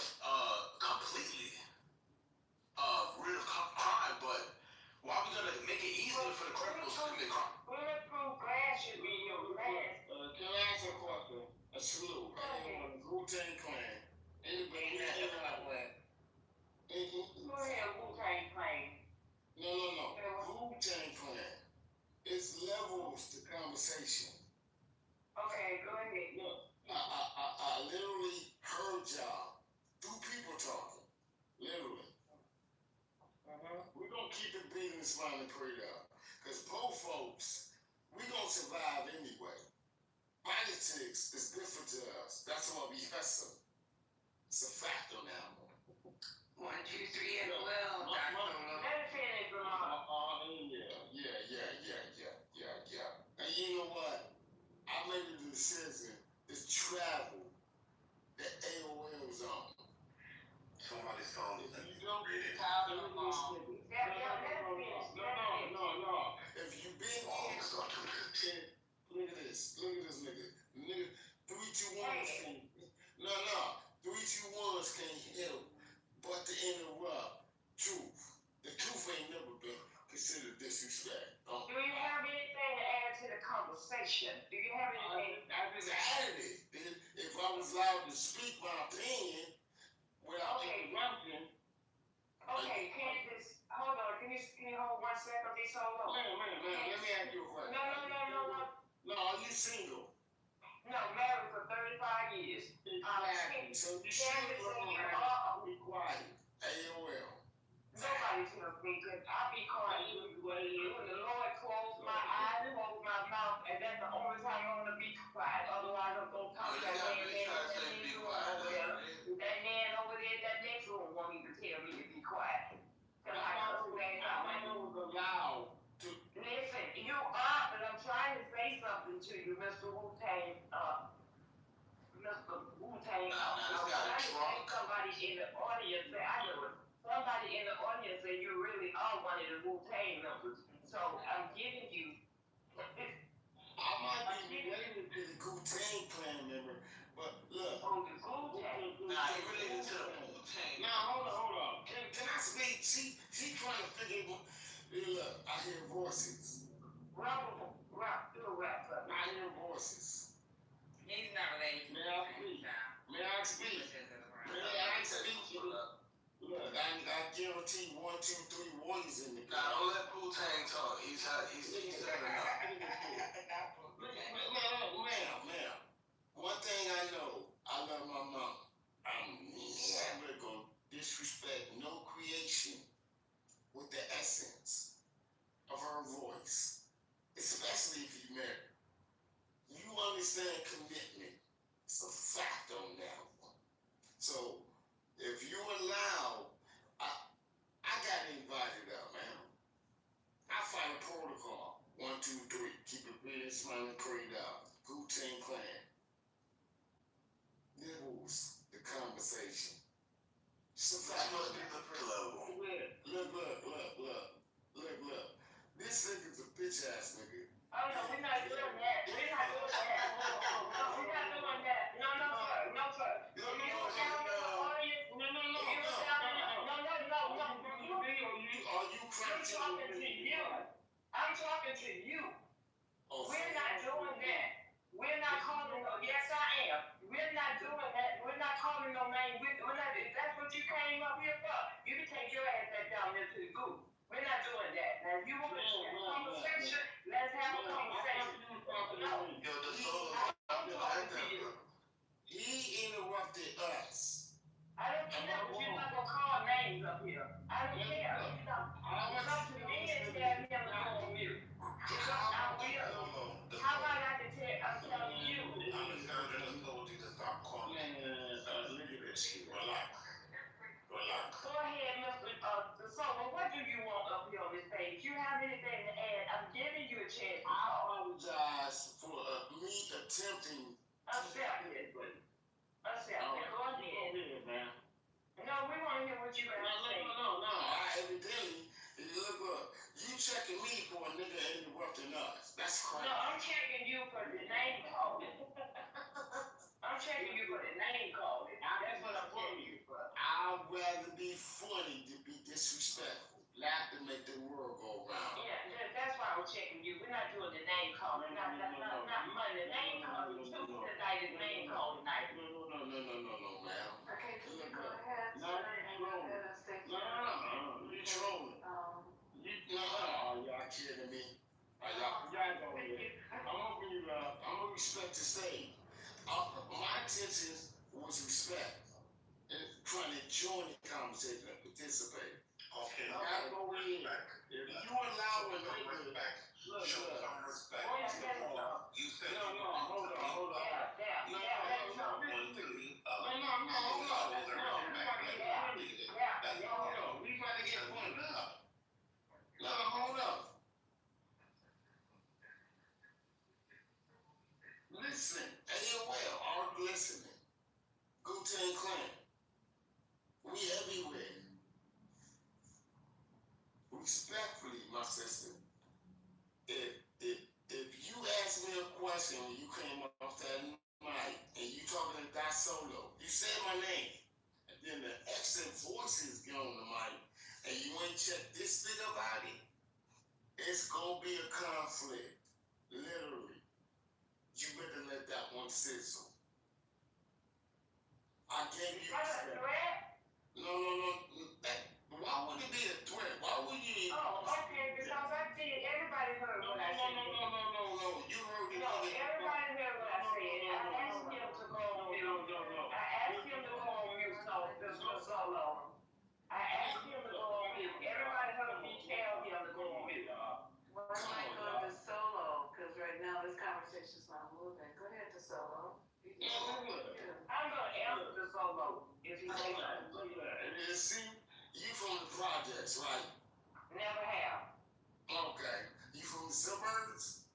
completely rid of crime, but why are we gonna make it easier for the criminals to commit crime? Bulletproof glass should be your last. Can I ask a question? A salute. Wu-Tang Clan. Anybody? Go ahead, Wu-Tang Clan. No. Wu-Tang Clan. It's levels to conversation. Okay, go ahead. Look, I literally heard y'all. Two people talking. Literally. We're going to keep it business minded prayed up. Because both folks, we're going to survive anyway. Politics is different to us. That's why we hustle. It's a factor now. 1, 2, 3, and well. Yeah. And you know what? I made a decision to travel the AOL zone. Somebody's phone is You don't rated. No. If you've been look at this nigga. Nigga, 321s can't. No. 321s can't help but to interrupt truth. The truth ain't never been considered disrespect. Do you have anything to add to the conversation? Do you have anything? I just added it. If I was allowed to speak my opinion without interrupting. Okay, Candace, hold on. Can you hold 1 second? Be so low. Man, let me ask you a question. No, are you single? No, married for 35 years. Exactly. So you should be quiet. AOL. Nobody's gonna think it. I'll be quiet. When the Lord closed my eyes, closed my mouth, and that's the only time I'm gonna be quiet. Otherwise, I'm gonna talk to that man over there. That man over there, that next room won't even tell me to be quiet. Cause I know that was allowed to. Listen, you are, but I'm trying to say something to you, Mr. Wu-Tang. Mr. Wu-Tang. I'm trying to say somebody in the audience that I know it. Somebody in the audience said you really are one of the Wu-Tang members. So I'm giving you. I might be related to the Wu-Tang Clan member, but look. Oh, the Wu-Tang. Nah, he related to the Wu-Tang. Now, hold on. Can I speak? She trying to figure it. Look, I hear voices. Do a rap. I hear voices. He's not related. May I speak? Look, I guarantee 1, 2, 3 warriors in the. Nah, don't let Wu-Tang talk. He's had enough. Ma'am. One thing I know, I love my mom. I'm never gonna disrespect no creation with the essence of her voice, especially if you married. You understand commitment. It's a fact on that one. So if you allow, I this man prayed out. Wu-Tang Clan. Nibbles, the conversation. Look. This nigga's a bitch ass nigga. Oh no, we're not doing that. We're not doing that. No, we're not doing that. No, sir. You was down in the audience. No. You was down in the. No. Are you I'm talking to you. I'm talking to you. Oh, we're not doing that. We're not calling no. Yes, I am. We're not doing that. We're not calling no name. We're not. If that's what you came up here for, you can take your ass back down there to the group. We're not doing that. Now, if you want to have a conversation, let's have a conversation. No. I'm talking to you. He interrupted us. I don't care, but you're not going to call names up here. I don't care. It's up to me and tell him to go on mute. How about I can tell, I'm telling you. Relax. Go ahead, Mr. Solo. What do you want up here on this page? You have anything to add? I'm giving you a chance. I apologize for me attempting. Accept it, please. Accept it. Go ahead. Man. No, we want to hear what you got to say. No. Evidently, look, you checking me for a nigga interrupting us. That's crazy. No, I'm checking you for the name calling. I'm checking you for the name calling. That's what I'm checking you for. I'd rather be funny than be disrespectful. Laugh to make the world go round. Yeah, that's why I'm checking you. We're not doing the name calling. Not Monday. Name calling. Tuesday night is name calling night. No, ma'am. Okay, can you go ahead? No, you trolling. Y'all kidding me? Y'all go ahead. I'm gonna you up. I'm gonna respect the stage. My intentions was respect and trying to join the conversation and participate. Okay, Now go in. If you allow a nigga, show some respect. You said hold on. We about to get one up. No, hold up. Listen, AOL, are listening. Wu-Tang Clan. We everywhere. Respectfully, my sister, if you asked me a question when you came off that night and you talking to that solo, you said my name, and then the extra voices get on the mic, and you ain't checked this bit about it, it's gonna be a conflict. Literally. You better let that one sizzle. I gave you respect. No. Why would it be a threat? Why would you? Oh, okay, because I did. Everybody heard what I said. No. You heard it. No, everybody heard what I said. I asked him to go on mute. I asked him to go on mute, Solo. I asked him to go on mute. Everybody heard me tell him to go on mute. Well, I might go to Solo, because right now this conversation's not moving. Go ahead to Solo. I'm going to answer the Solo if he takes it. See, you from the projects, right? Never have. Okay. You from the suburbs?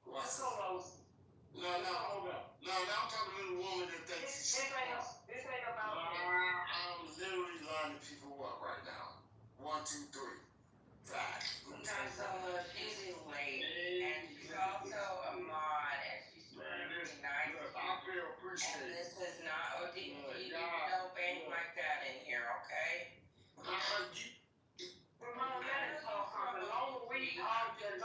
What? Solos. No, hold up. No, I'm talking to the woman that thinks this ain't about that. I'm literally lining people up right now. 1, 2, 3. Fact. Solo, she's late, and she's also a mod, and she's really nice. I feel appreciated. And this is not ODG. You don't bang like that in here, okay? Ramon, let us talk. The longer we talk, it's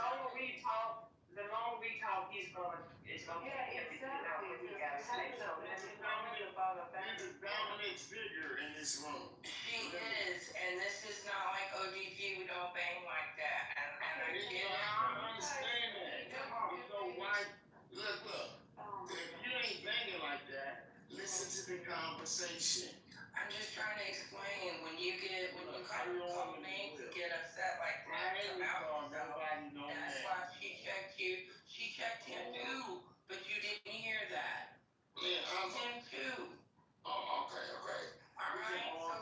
gonna Yeah, exactly. He got to say so. This is a dominant figure in this room. She is, and this is not like ODG. We don't bang like that. And I get it. I understand that. So why? Look. If you ain't banging like that, listen to the conversation. I'm just trying to explain. When you call names, you get upset like that about yourself. That's why she checked you. She checked him too, but you didn't hear that. Yeah, him too. Oh, okay. All right. So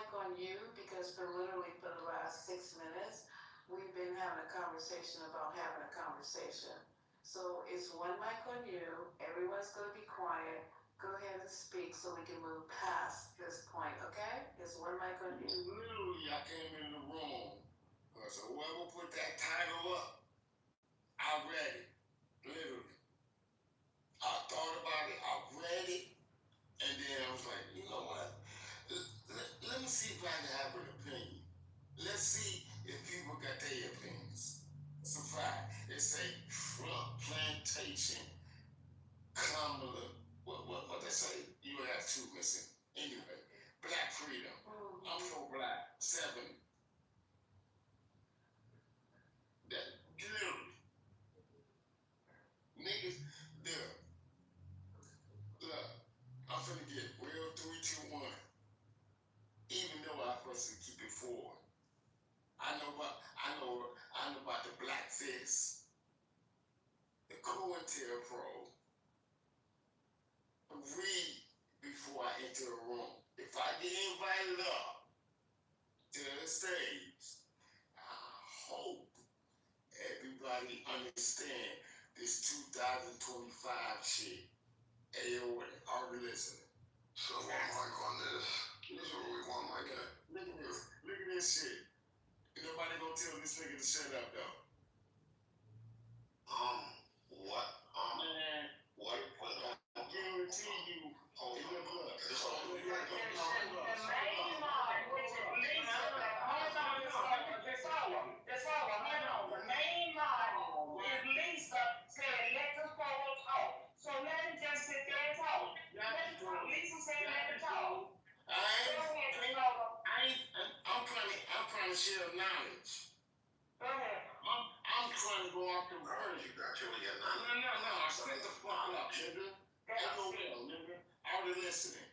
mic on you because for literally for the last 6 minutes, we've been having a conversation about having a conversation. So it's one mic on you. Everyone's going to be quiet. Go ahead and speak so we can move past this point, okay? It's one mic on you. Literally, I came in the room because whoever put that title up, I read it. Literally. I thought about it, I read it, and then I was like, you know what? Let me see if I can have an opinion. Let's see if people got their opinions. So fine. They say Trump plantation, Kamala. What they say? You have two missing. Anyway, black freedom. I'm for black. 7. That literally. Niggas, look, I'm finna get real 3, 2, 1. Even though I supposed to keep it forward. I know about the black fist, the COINTELPRO. Read before I enter a room. If I get invited up to the stage, I hope everybody understand this 2025 shit. Ayo, are we listening? So one mic on this. This is what we want mic at. Look at this. Look at this shit. Nobody gonna tell this nigga to shut up though. What? Man, What? I guarantee you. Hold on. This all The main mod, which is Lisa, hold on, just follow. Hold on. The main mod is Lisa said, let the poll talk. So let him just sit there and talk. Lisa said, let him talk. I'm trying to share knowledge. Go ahead. I'm trying to go off the word. You actually get nothing. No. Shut the fuck up, nigga. Nigga. All the listening.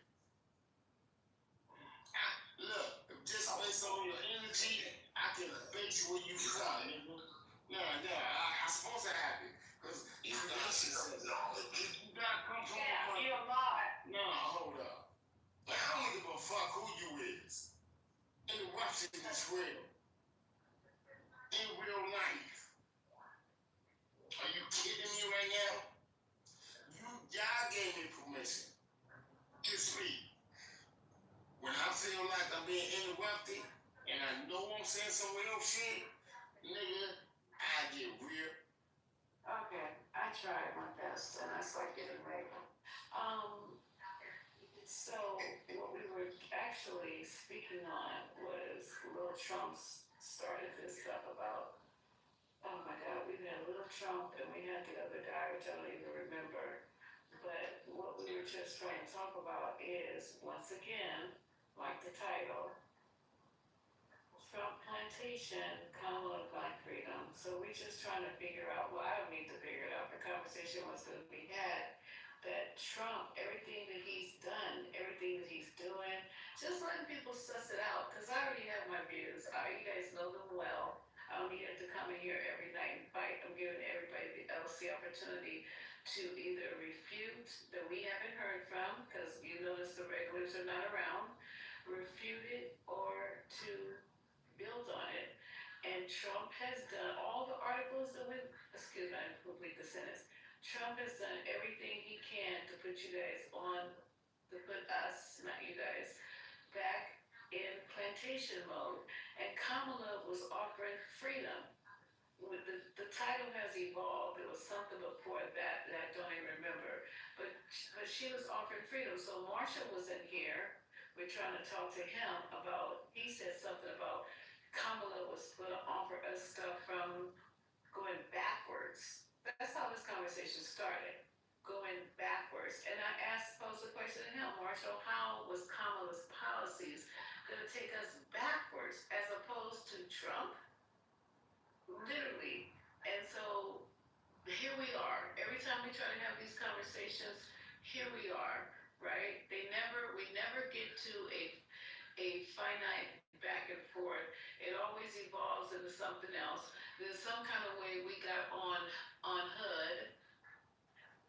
Look, just based on your energy, I can base where you from, nigga. No, I'm supposed to have it. Because you gotta come from you're a mod. No, hold up. I don't give a fuck who you is. Interruption is real. In real life. Are you kidding me right now? Y'all gave me permission to speak. When I feel like I'm being interrupted and I know I'm saying some real shit, nigga, I get real. Okay, I tried my best, and that's like getting ready. So what we were actually speaking on was Lil Trump's started this stuff about, oh my God, we had Lil Trump and we had the other guy, which I don't even remember. But what we were just trying to talk about is, once again, like the title, Trump plantation, Kamala Black freedom. So we're just trying to figure out, well, I don't need to figure it out. The conversation was going to be had that Trump, everything that he's done, everything that he's doing, just letting people suss it out. Because I already have my views. You guys know them well. I don't need to come in here every night and fight. I'm giving everybody else the opportunity to either refute that we haven't heard from, because you notice the regulars are not around, refute it, or to build on it. And Trump has done all the articles that I didn't complete the sentence. Trump has done everything he can to put you guys on, to put us, not you guys, back in plantation mode. And Kamala was offering freedom. The title has evolved. There was something before that I don't even remember. But she was offering freedom. So Marshall was in here. We're trying to talk to him about, he said something about Kamala was going to offer us stuff from going backwards. That's how this conversation started, going backwards. And I posed the question to him, Marshall, how was Kamala's policies going to take us backwards as opposed to Trump? Literally. And so here we are. Every time we try to have these conversations, here we are, right? We never get to a finite back and forth. It always evolves into something else. There's some kind of way we got on HUD,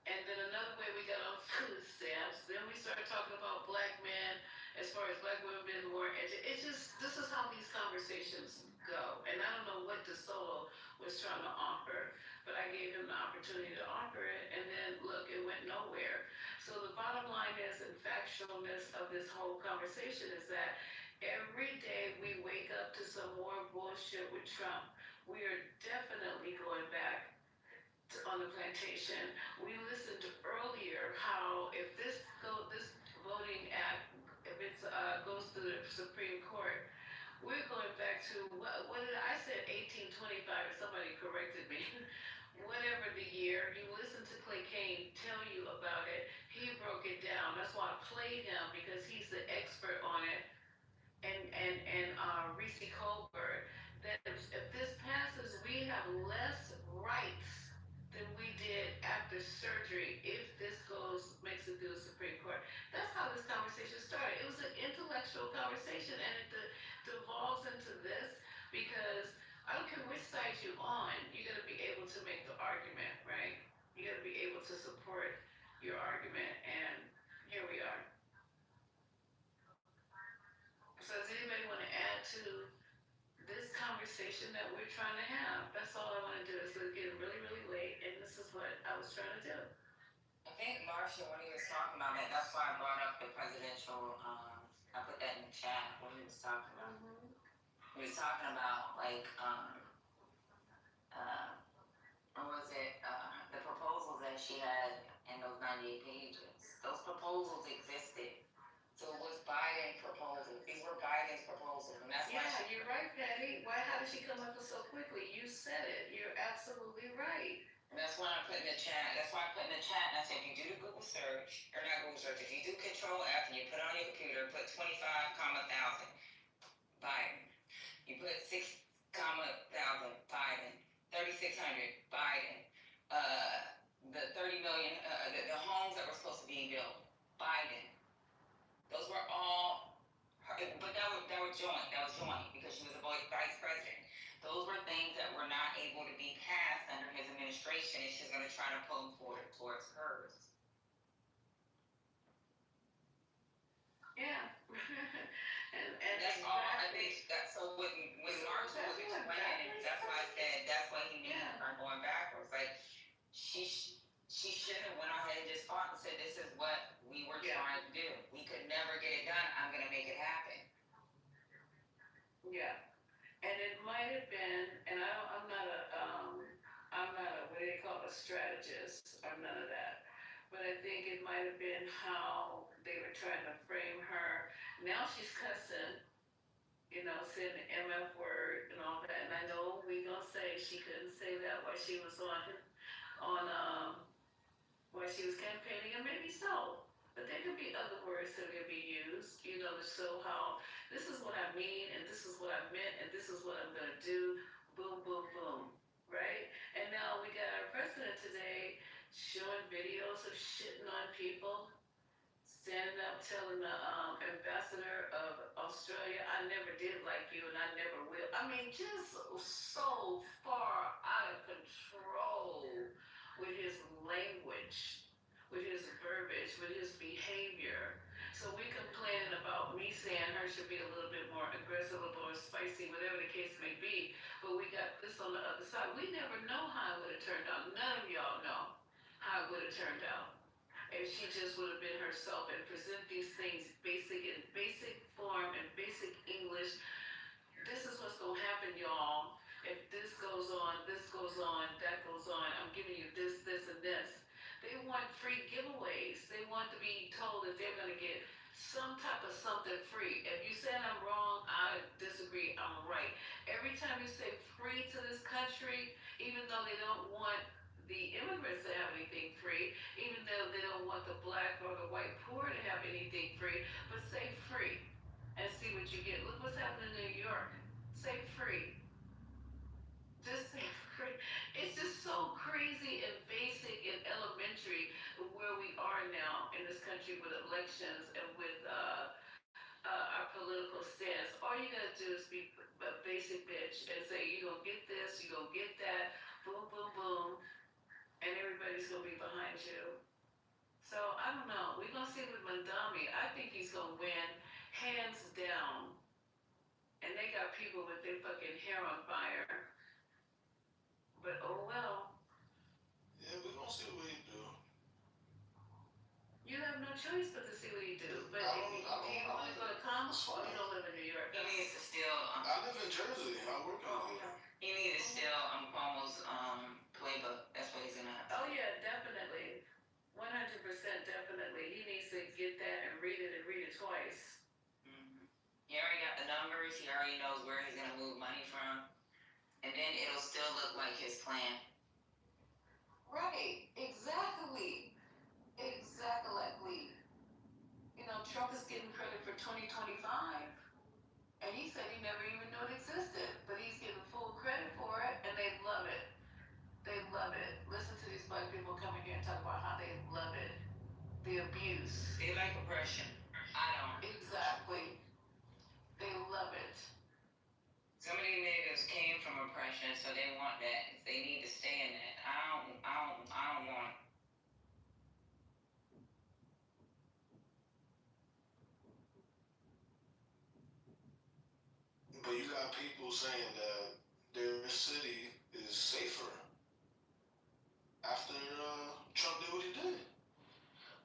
and then another way we got on food stamps. Then we started talking about black men, as far as black women being more It's just, this is how these conversations go. And I don't know what DeSolo was trying to offer, but I gave him the opportunity to offer it, and then look, it went nowhere. So the bottom line is, and factualness of this whole conversation is that every day we wake up to some more bullshit with Trump. We are definitely going back on the plantation. We listened earlier how if this voting act, if it goes to the Supreme Court, we're going back to what did I said 1825, and somebody corrected me. Whatever the year, you listen to Clay Kane tell you about it. He broke it down. That's why I played him, because he's the expert on it. And Reese Colbert, that if this passes, we have less rights than we did after surgery if this makes it through the Supreme Court. That's how this conversation started. It was an intellectual conversation, and it devolves into this because I don't care which side you're on, you got to be able to make the argument, right? You got to be able to support your argument, and here we are. So does anybody want to add to this conversation that we're trying to have? That's all I want to do. It's getting really, really late, and this is what I was trying to do. I think Marcia, when he was talking about that, that's why I brought up the presidential. I put that in the chat when he was talking about. He was talking about like what was it? The proposals that she had in those 98 pages. Those proposals existed. So it was Biden's proposals. These were Biden's proposals, and that's why. Yeah, you're right, Patty. How did she come up with so quickly? You said it. You're absolutely right. And that's why I put in the chat. That's why I put in the chat. And I said, if you do the Google search, or not Google search, if you do Control F and you put it on your computer, put 25, 1,000 Biden. You put 6, 1,000 Biden. 3,600 Biden. The 30 million, the homes that were supposed to be built, Biden. Those were all, but that was joint. That was joint because she was a vice president. Those were things that were not able to be passed under his administration, and she's going to try to pull forward towards hers. Yeah. and that's all. I think that's so when Mark was explaining, that's why I said that's what he means by going backwards. Like she should have went ahead and just fought and said, "This is what we were trying to do. We could never get it done. I'm going to make it happen." Yeah. And it might have been, and I'm not a what do they call it, a strategist or none of that. But I think it might have been how they were trying to frame her. Now she's cussing, saying the MF word and all that. And I know we gonna say she couldn't say that while she was while she was campaigning, and maybe so. But there could be other words that could be used, to show how this is what I mean, and this is what I meant, and this is what I'm going to do. Boom, boom, boom. Right? And now we got our president today showing videos of shitting on people, standing up telling the ambassador of Australia, I never did like you, and I never will. I mean, just so far out of control with his language, with his verbiage, with his behavior. So we complaining about me saying her should be a little bit more aggressive, a little more spicy, whatever the case may be. But we got this on the other side. We never know how it would have turned out. None of y'all know how it would have turned out if she just would have been herself and present these things in basic form and basic English. This is what's gonna happen, y'all. If this goes on, that goes on. I'm giving you this, and this. They want free giveaways. They want to be told that they're going to get some type of something free. If you say I'm wrong, I disagree, I'm right. Every time you say free to this country, even though they don't want the immigrants to have anything free, even though they don't want the black or the white poor to have anything free, but say free and see what you get. Look what's happening in New York. Say free. Just say free. It's just so crazy and basic and elementary where we are now in this country with elections and with our political stance. All you gotta do is be a basic bitch and say you're gonna get this, you're gonna get that, boom, boom, boom, and everybody's gonna be behind you. So, I don't know. We're going to see with Mandami. I think he's going to win hands down. and they got people with their fucking hair on fire. But oh well. Yeah, we gonna see what he do. You have no choice but to see what you do. But do you want to go to Congressman? You don't live in New York. He needs to still. I live in Jersey. I work in New York. He needs to still Cuomo's playbook. That's what he's gonna have. Oh yeah, definitely, 100% definitely. He needs to get that and read it twice. Mm-hmm. He already got the numbers. He already knows where he's gonna move money from, and then it'll still look like his plan. Right. Exactly. You know, Trump is getting credit for 2025, and he said he never even knew it existed, but he's getting full credit for it, and they love it. They love it. Listen to these black people coming here and talk about how they love it. The abuse. They like oppression. I don't. Exactly. They love it. Some of these niggas came from oppression, so they want that. They need to stay in that. I don't want it. But you got people saying that their city is safer after Trump did what he did.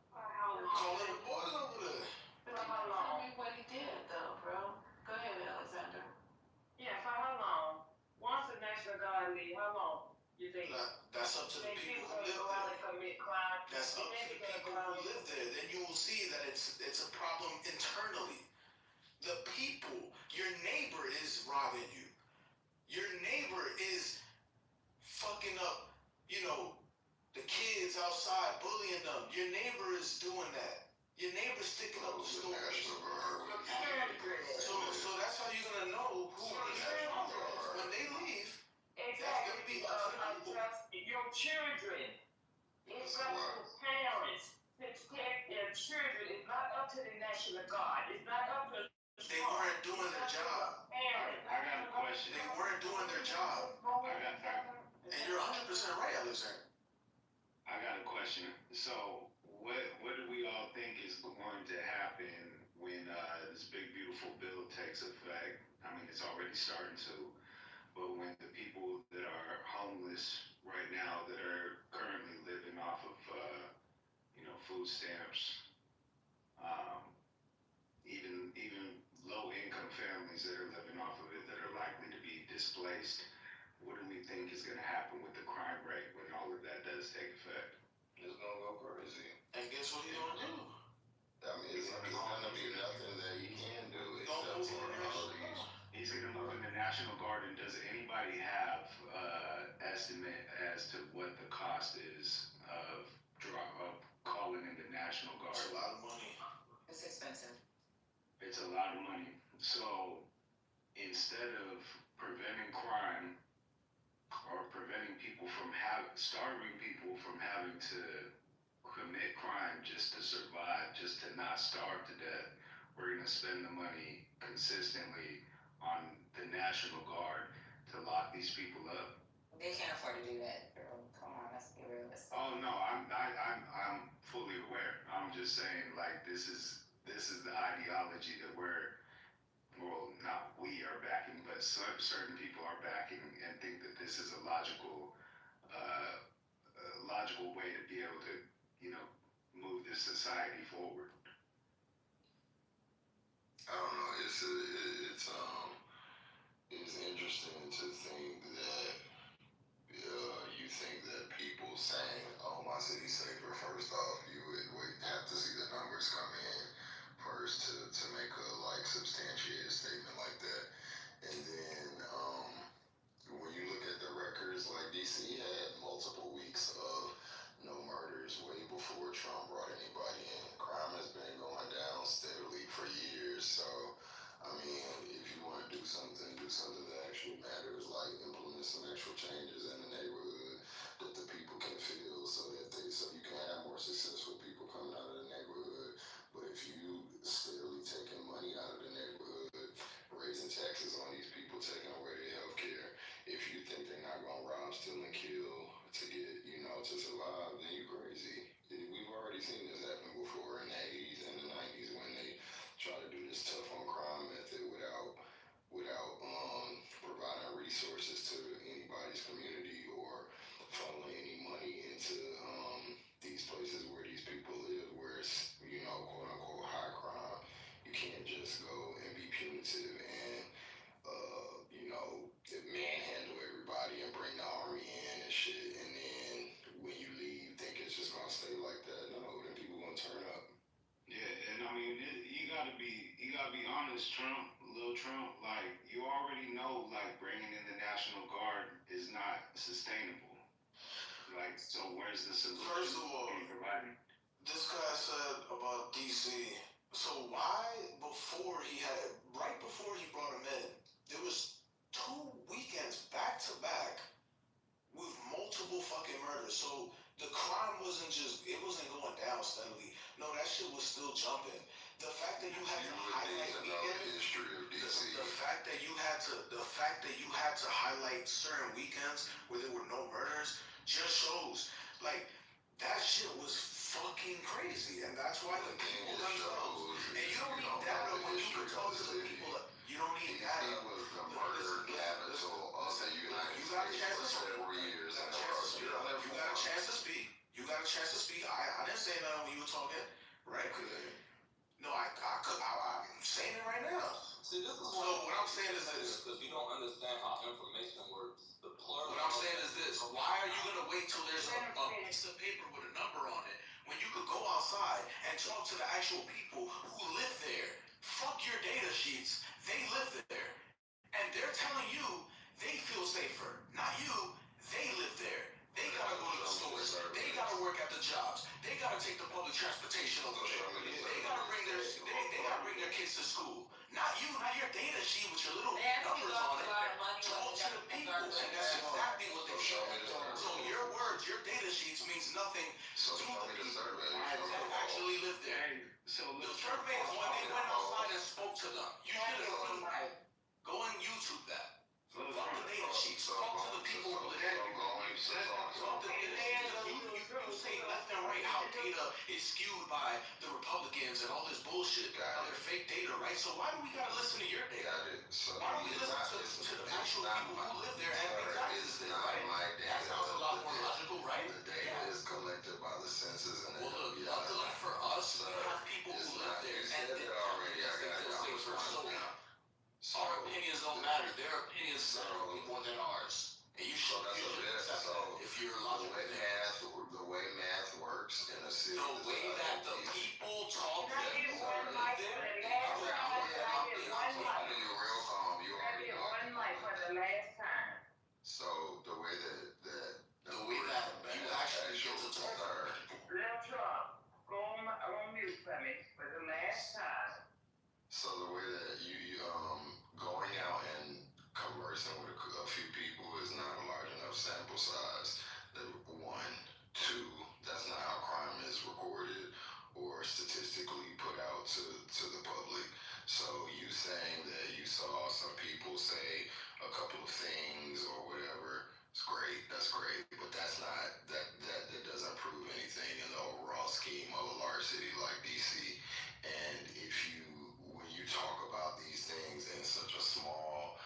Calling the boys over there. But you gotta tell me what he did, though, bro. Go ahead, Alexander. Yeah, for how long? Once the National Guard leave, how long you think? That's up to the people who live there. That's up to the people who live there. Then you will see that it's a problem internally. The people, your neighbor is robbing you. Your neighbor is fucking up, the kids outside, bullying them. Your neighbor is doing that. Your neighbor's sticking up the store. So that's how you're gonna know who when they leave. That's gonna be up to the people. Your children, it's up to the parents to protect their children. It's not up to the National Guard. It's not up to. They weren't doing their job. I got a question. They weren't doing their job. And you're 100% right, Alexander. I got a question. So, what do we all think is going to happen when this big beautiful bill takes effect? I mean, it's already starting to, but when the people that are homeless right now, that are currently living off of, food stamps, even low-income families that are living off of it, that are likely to be displaced, what do we think is going to happen with the crime rate when all of that does take effect? It's gonna go crazy. And guess what he's gonna do? I mean, it's gonna be nothing that he can do except for all these. He's gonna move in the National Guard, and does anybody have estimate as to what the cost is of calling in the National Guard? It's a lot of money. It's expensive. It's a lot of money. So instead of preventing crime or preventing people from starving people from having to commit crime just to survive, just to not starve to death, we're gonna spend the money consistently on the National Guard to lock these people up. They can't afford to do that, girl. Come on, let's be realistic. Oh no, I'm fully aware. I'm just saying, like, this is the ideology that not we are backing, but certain people are backing and think that this is a logical way to be able to, move this society forward. I don't know. It's interesting to think that you think that people saying, "Oh, my city's safer." First off, you would have to see the numbers come in first to make a substantiated statement like that, and then when you look at the records, DC had multiple weeks of no murders way before Trump brought anybody in. Crime has been going down steadily for years. So, I mean, if you want to do something that actually matters, like implement some actual changes in the neighborhood that the people can feel, so you can have more successful people coming out of the neighborhood. But if you steadily taking money out of the neighborhood, raising taxes on these people, taking away their health care, if you think they're not gonna rob, steal, and kill to get, to survive, then you crazy. We've already seen honest, Lil Trump, like, you already know, like, bringing in the National Guard is not sustainable. Like, so where's the solution? First of all, being provided? this guy said about DC. So why right before he brought him in, there was 2 weekends back to back with multiple fucking murders. So the crime wasn't going down steadily. No, that shit was still jumping. The fact that you had to highlight weekends, the fact that you had to highlight certain weekends where there were no murders just shows, like, that shit was fucking crazy, and that's why the people themselves. And you don't need data when you can talk to the people. You don't need data. was the murder capital of the United States for several years. You got a chance to speak. You got a chance to speak. I didn't say that when you were talking, right? No, I'm saying it right now. See, this is what I'm saying is this. Because you don't understand how information works. The plural. What I'm saying is this. Why are you gonna wait till there's a piece of paper with a number on it when you could go outside and talk to the actual people who live there? Fuck your data sheets. They live there, and they're telling you they feel safer. Not you. They live there. They gotta go to the stores. They gotta work at the jobs. They gotta take the public transportation over there. They gotta bring their kids to school. Not you, not your data sheet with your little numbers on it. Talk to the people, and that's exactly what they show. So your words, your data sheets means nothing to the people that actually live there. So the survey is when they went outside and spoke to them. You should have seen that. Go on YouTube that. Fuck the data sheets. Talk to the people who live there. You say left and right how data is skewed by the Republicans and all this bullshit. How they're fake data, right? So why do we gotta listen to your data? Why don't we listen to the actual people who live there and think that is this, right? That sounds a lot more logical, right? The data is collected by the census and well, look, luckily for us, we have people who live there and they feel safer. So our opinions don't matter. Their opinions matter more than ours. And you should accept that if you're logical. The way math works in a city. The way that the people talk. Can I get one mic for the last time? You're real calm. You already know. One mic for the last time. So the way that you actually get to talk. Little Trump, go on mute for me for the last time. So the way that you going out and conversing with a few people is not a large enough sample size. One, two, that's not how crime is recorded or statistically put out to the public. So you saying that you saw some people say a couple of things or whatever, it's great. That's great, but that's not that doesn't prove anything in the overall scheme of a large city like DC. And when you talk about these things in such a small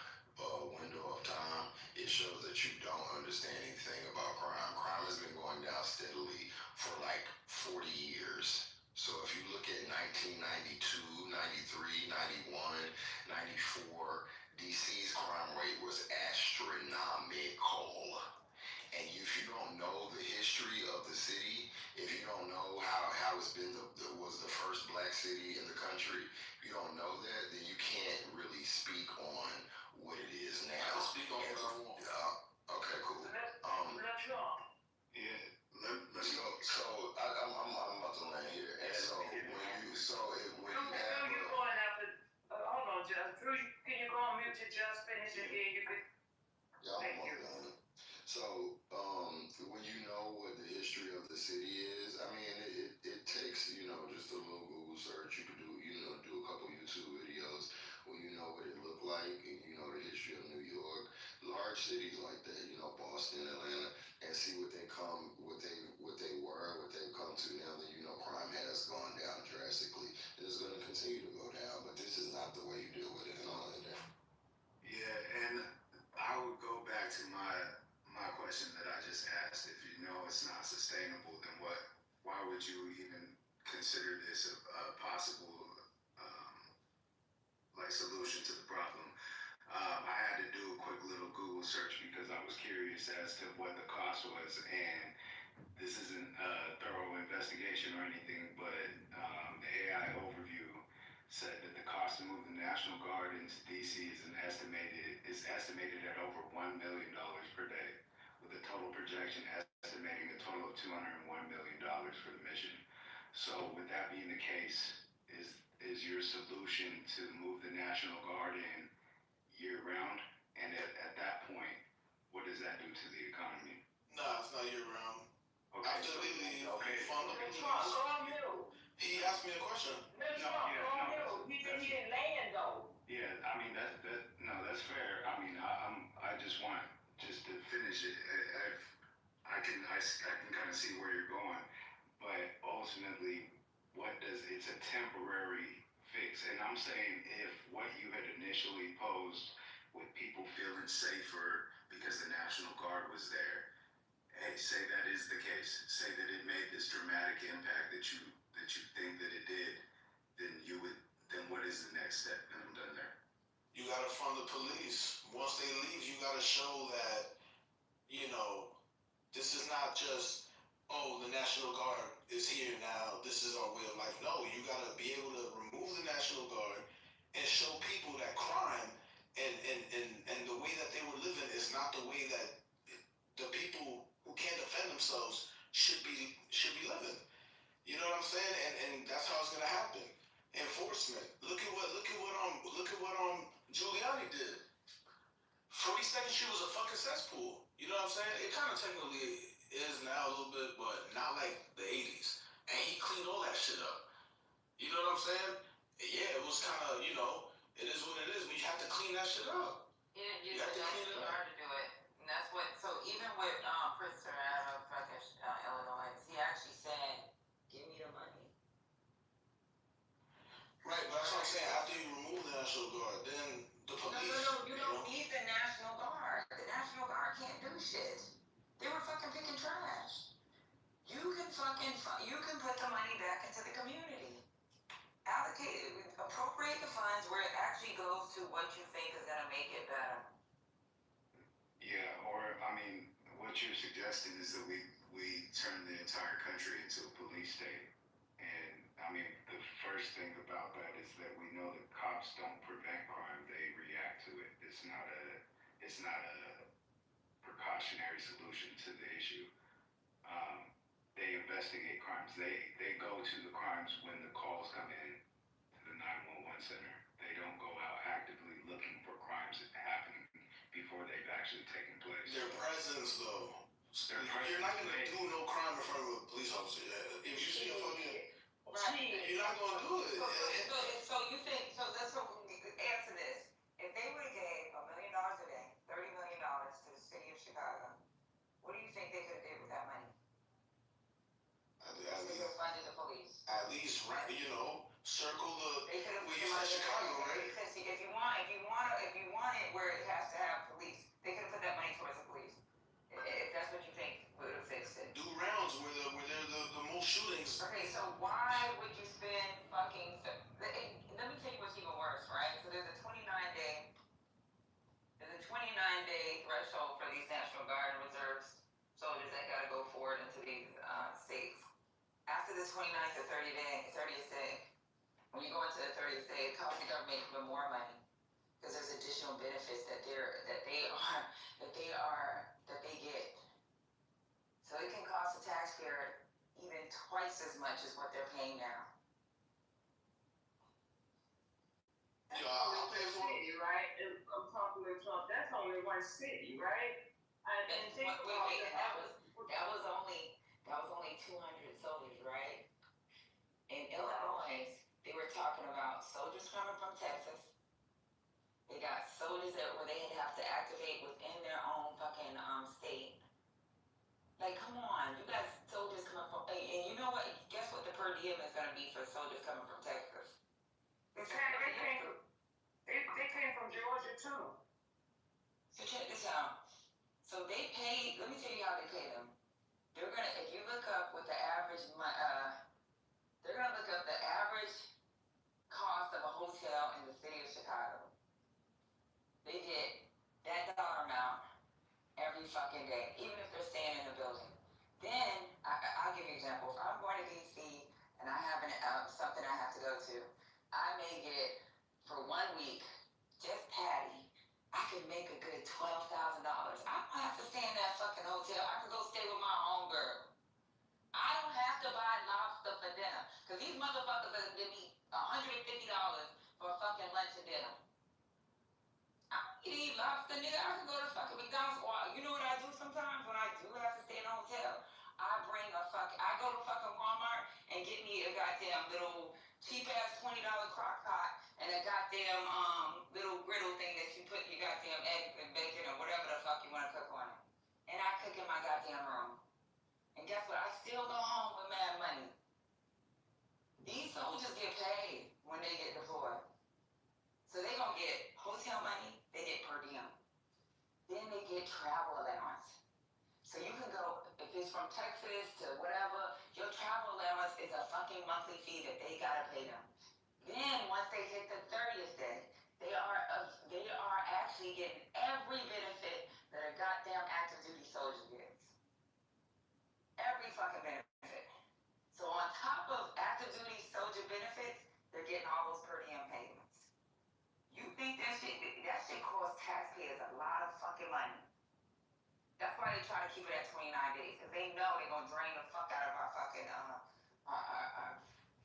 window of time, it shows that you don't understand anything about crime. Crime has been going down steadily for like 40 years. So if you look at 1992, 93, 91, 94, DC's crime rate was astronomical. And if you don't know the history of the city, if you don't know how it's been was the first black city in the country, if you don't know that, then you can't really speak on what it is now. I can speak on what I want. Okay, cool. Let's go. Yeah, let's go. So I'm about to land here. And so when you have you're going after. Hold on, Just. Can you go on mute to just finish it? Then you could. Yeah, I'm almost done. So when you know what the history of the city is, I mean, it takes just a little Google search. You could do a couple YouTube videos when you know what it looked like and you know the history of New York, large cities like that, Boston, Atlanta, and see what they've come to now. Then crime has gone down drastically and it's going to continue to go down. But this is not the way you deal with it in all of that. Yeah, and I would go back to my question that I just asked. If you know it's not sustainable, then why would you even consider this a possible solution to the problem? I had to do a quick little Google search because I was curious as to what the cost was, and this isn't a thorough investigation or anything, but the AI overview said that the cost to move the National Guard into DC is estimated at over $1 million per day, with a total projection estimating a total of $201 million for the mission. So with that being the case, is your solution to move the National Guard in year round? And at that point, what does that do to the economy? Nah, it's not year round. Okay, After they leave, fund the Trump, He asked me a question. He said he didn't land though. Yeah, I mean that's fair. I mean, I just want just to finish it. I can kind of see where you're going, but ultimately, it's a temporary fix. And I'm saying if what you had initially posed with people feeling safer because the National Guard was there, hey, say that is the case. Say that it made this dramatic impact that you think that it did, then what is the next step? And I'm done there. You gotta fund the police. Once they leave, you gotta show that, this is not just, the National Guard is here now, this is our way of life. No, you gotta be able to remove the National Guard and show people that crime and the way that they were living is not the way that the people who can't defend themselves should be living. You know what I'm saying? And that's how it's gonna happen. Enforcement. Look at what Giuliani did. For 3 seconds, she was a fucking cesspool. You know what I'm saying? It kind of technically is now a little bit, but not like the 80s. And he cleaned all that shit up. You know what I'm saying? Yeah, it was kind of, it is what it is. But you have to clean that shit up. You have to clean it up to do it. And that's what. So even with Pritzker out of Illinois, he actually said, "Give me the money." Right, but that's what I'm saying. After you remove the National Guard, then the police. No, you don't need the National Guard. The National Guard can't do shit. They were fucking picking trash. You can put the money back into the community. Appropriate the funds where it actually goes to what you think is gonna make it better. Yeah, or I mean, what you're suggesting is that we turn the entire country into a police state. And I mean, the first thing about that is that we know that cops don't prevent crime; they react to it. It's not a precautionary solution to the issue. They investigate crimes. They go to the crimes when the calls come in to the 911 center. They don't go out actively looking for crimes that happen before they've actually taken place. Their presence, though. You're not going to do no crime in front of a police officer. If you see a fucking... You're not going to do it. So you think... So let's answer this. If they would have gave $1 million a day, $30 million to the city of Chicago, what do you think they could have did with that money? Funded the police. At least, circle the... Well, you said Chicago, right? Because if you want it where it has to have police, they could have put that money towards the police. If that's what you think would have fixed it. Do rounds where there's the most shootings. Okay, so why would you spend fucking... Let me tell you what's even worse, right? So there's a 29-day threshold for these National Guard and Reserves soldiers that got to go forward into these states. After the 29th or 30th day, when you go into the 30th day, it costs the government even more money because there's additional benefits that they get. So it can cost the taxpayer even twice as much as what they're paying now. I'll pay for it. City, right? I'm talking with Trump. That's only one city, right? That was only 200 soldiers, right? In Illinois, they were talking about soldiers coming from Texas. They got soldiers where they'd have to activate within their own fucking state. Like, come on, you got soldiers coming from, and you know what? Guess what the per diem is going to be for soldiers coming from Texas? They came from Georgia too. So check this out. So they pay. Let me tell you how they pay them. They're gonna, if you look up what the average, they're gonna look up the average cost of a hotel in the city of Chicago. They get that dollar amount every fucking day, even if they're staying in the building. Then I'll give you an example. If I'm going to DC and I have something I have to go to, I may get for 1 week, just Patty, I could make a good $12,000. I don't have to stay in that fucking hotel. I could go stay with my homegirl. I don't have to buy lobster for dinner. Because these motherfuckers are going to give me $150 for fucking lunch and dinner. I don't need to eat lobster, nigga. I can go to fucking McDonald's. Or, you know what I do sometimes when I do have to stay in a hotel? I go to fucking Walmart and get me a goddamn little cheap ass $20 crock pot and a goddamn little griddle thing that you put your goddamn eggs and bacon or whatever the fuck you want to cook on it. And I cook in my goddamn room. And guess what? I still go home with mad money. These soldiers get paid when they get deployed. So they gonna get hotel money, they get per diem. Then they get travel allowance. So you can go, if it's from Texas to whatever, your travel allowance is a fucking monthly fee that they gotta pay them. Then once they hit the 30th day, they are actually getting every benefit that a goddamn active duty soldier gets. Every fucking benefit. So on top of active duty soldier benefits, they're getting all those per diem payments. You think that shit costs taxpayers a lot of fucking money. That's why they try to keep it at 29 days, because they know they're gonna drain the fuck out of our fucking our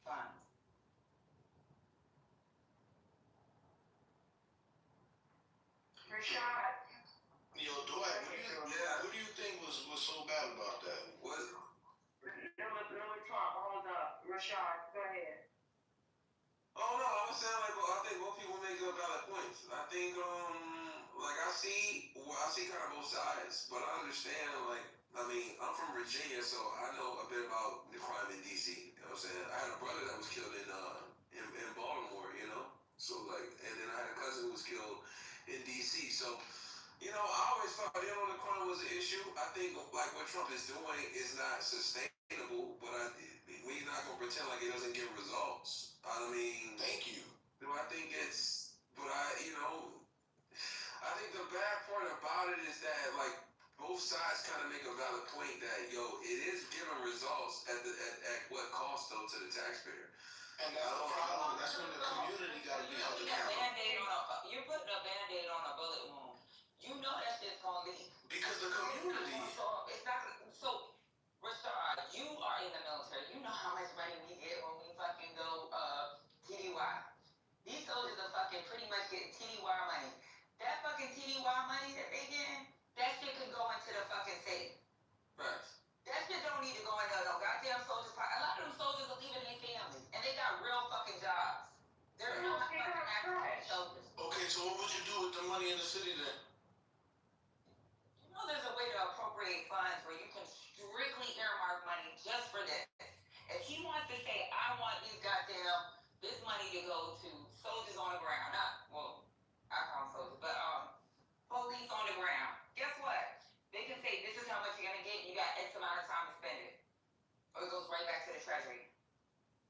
funds. Rashad. Yo, Dwight, what do you think was so bad about that? Let me talk. Hold up. Rashad, go ahead. Oh no, I was saying I think both people make good valid points. I think I see kind of both sides, but I understand I'm from Virginia, so I know a bit about the crime in DC. You know what I'm saying? I had a brother that was killed in Baltimore, you know? So and then I had a cousin who was killed in DC. So, I always thought, the crime was an issue. I think what Trump is doing is not sustainable, but we're not gonna pretend like it doesn't get results. Thank you. I think I think the bad part about it is that both sides kind of make a valid point that it is giving results at what cost though to the taxpayer. And that's the problem. That's when the community got to be held accountable. You're putting a Band-Aid on a bullet wound. You know that shit's gonna leak. Because the community. It's not so. Rashad, you are in the military. You know how much money we get when we fucking go TDY. These soldiers are fucking pretty much getting TDY money. That fucking TDY money that they getting, that shit could go into the fucking safe. Right. That shit don't need to go into no goddamn soldiers' pocket. A lot of them soldiers are leaving their families, and they got real fucking jobs. They're not fucking active soldiers. Okay, so what would you do with the money in the city then? There's a way to appropriate funds where you can strictly earmark money just for this. If he wants to say, I want this money to go to soldiers on the ground, I call them soldiers, but police on the ground. Guess what? They can say, this is how much you're gonna get, and you got X amount of time to spend it. Or it goes right back to the treasury.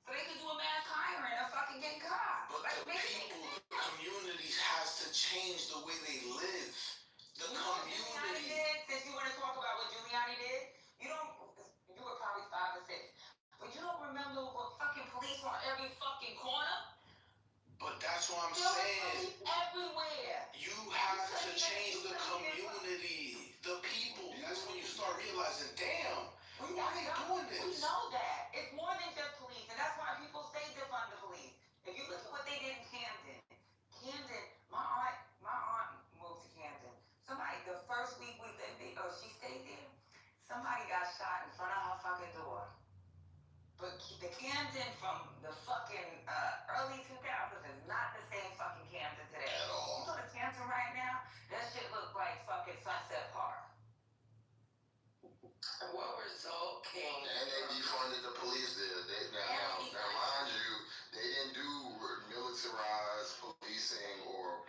So they can do a mass hiring of fucking getting cops. But the people, the communities has to change the way they live. The community. Since you want to talk about what Giuliani did, you were probably 5 or 6, but you don't remember what fucking police on every fucking corner? But that's what I'm saying. saying. Everywhere. You have to change the community, the people. That's when you start realizing, damn, why are they doing this? We know that. It's more than just police, and that's why people say defund the police. If you look at what they did in Camden, my aunt moved to Camden. The first week we lived there, she stayed there, somebody got shot in front of her fucking door. But the Camden from the fucking early 2000s is not the same fucking Camden today. At all. You go to Camden right now, that shit look like fucking Sunset Park. What result came? And they defunded the police there. Now, mind you, they didn't do militarized policing or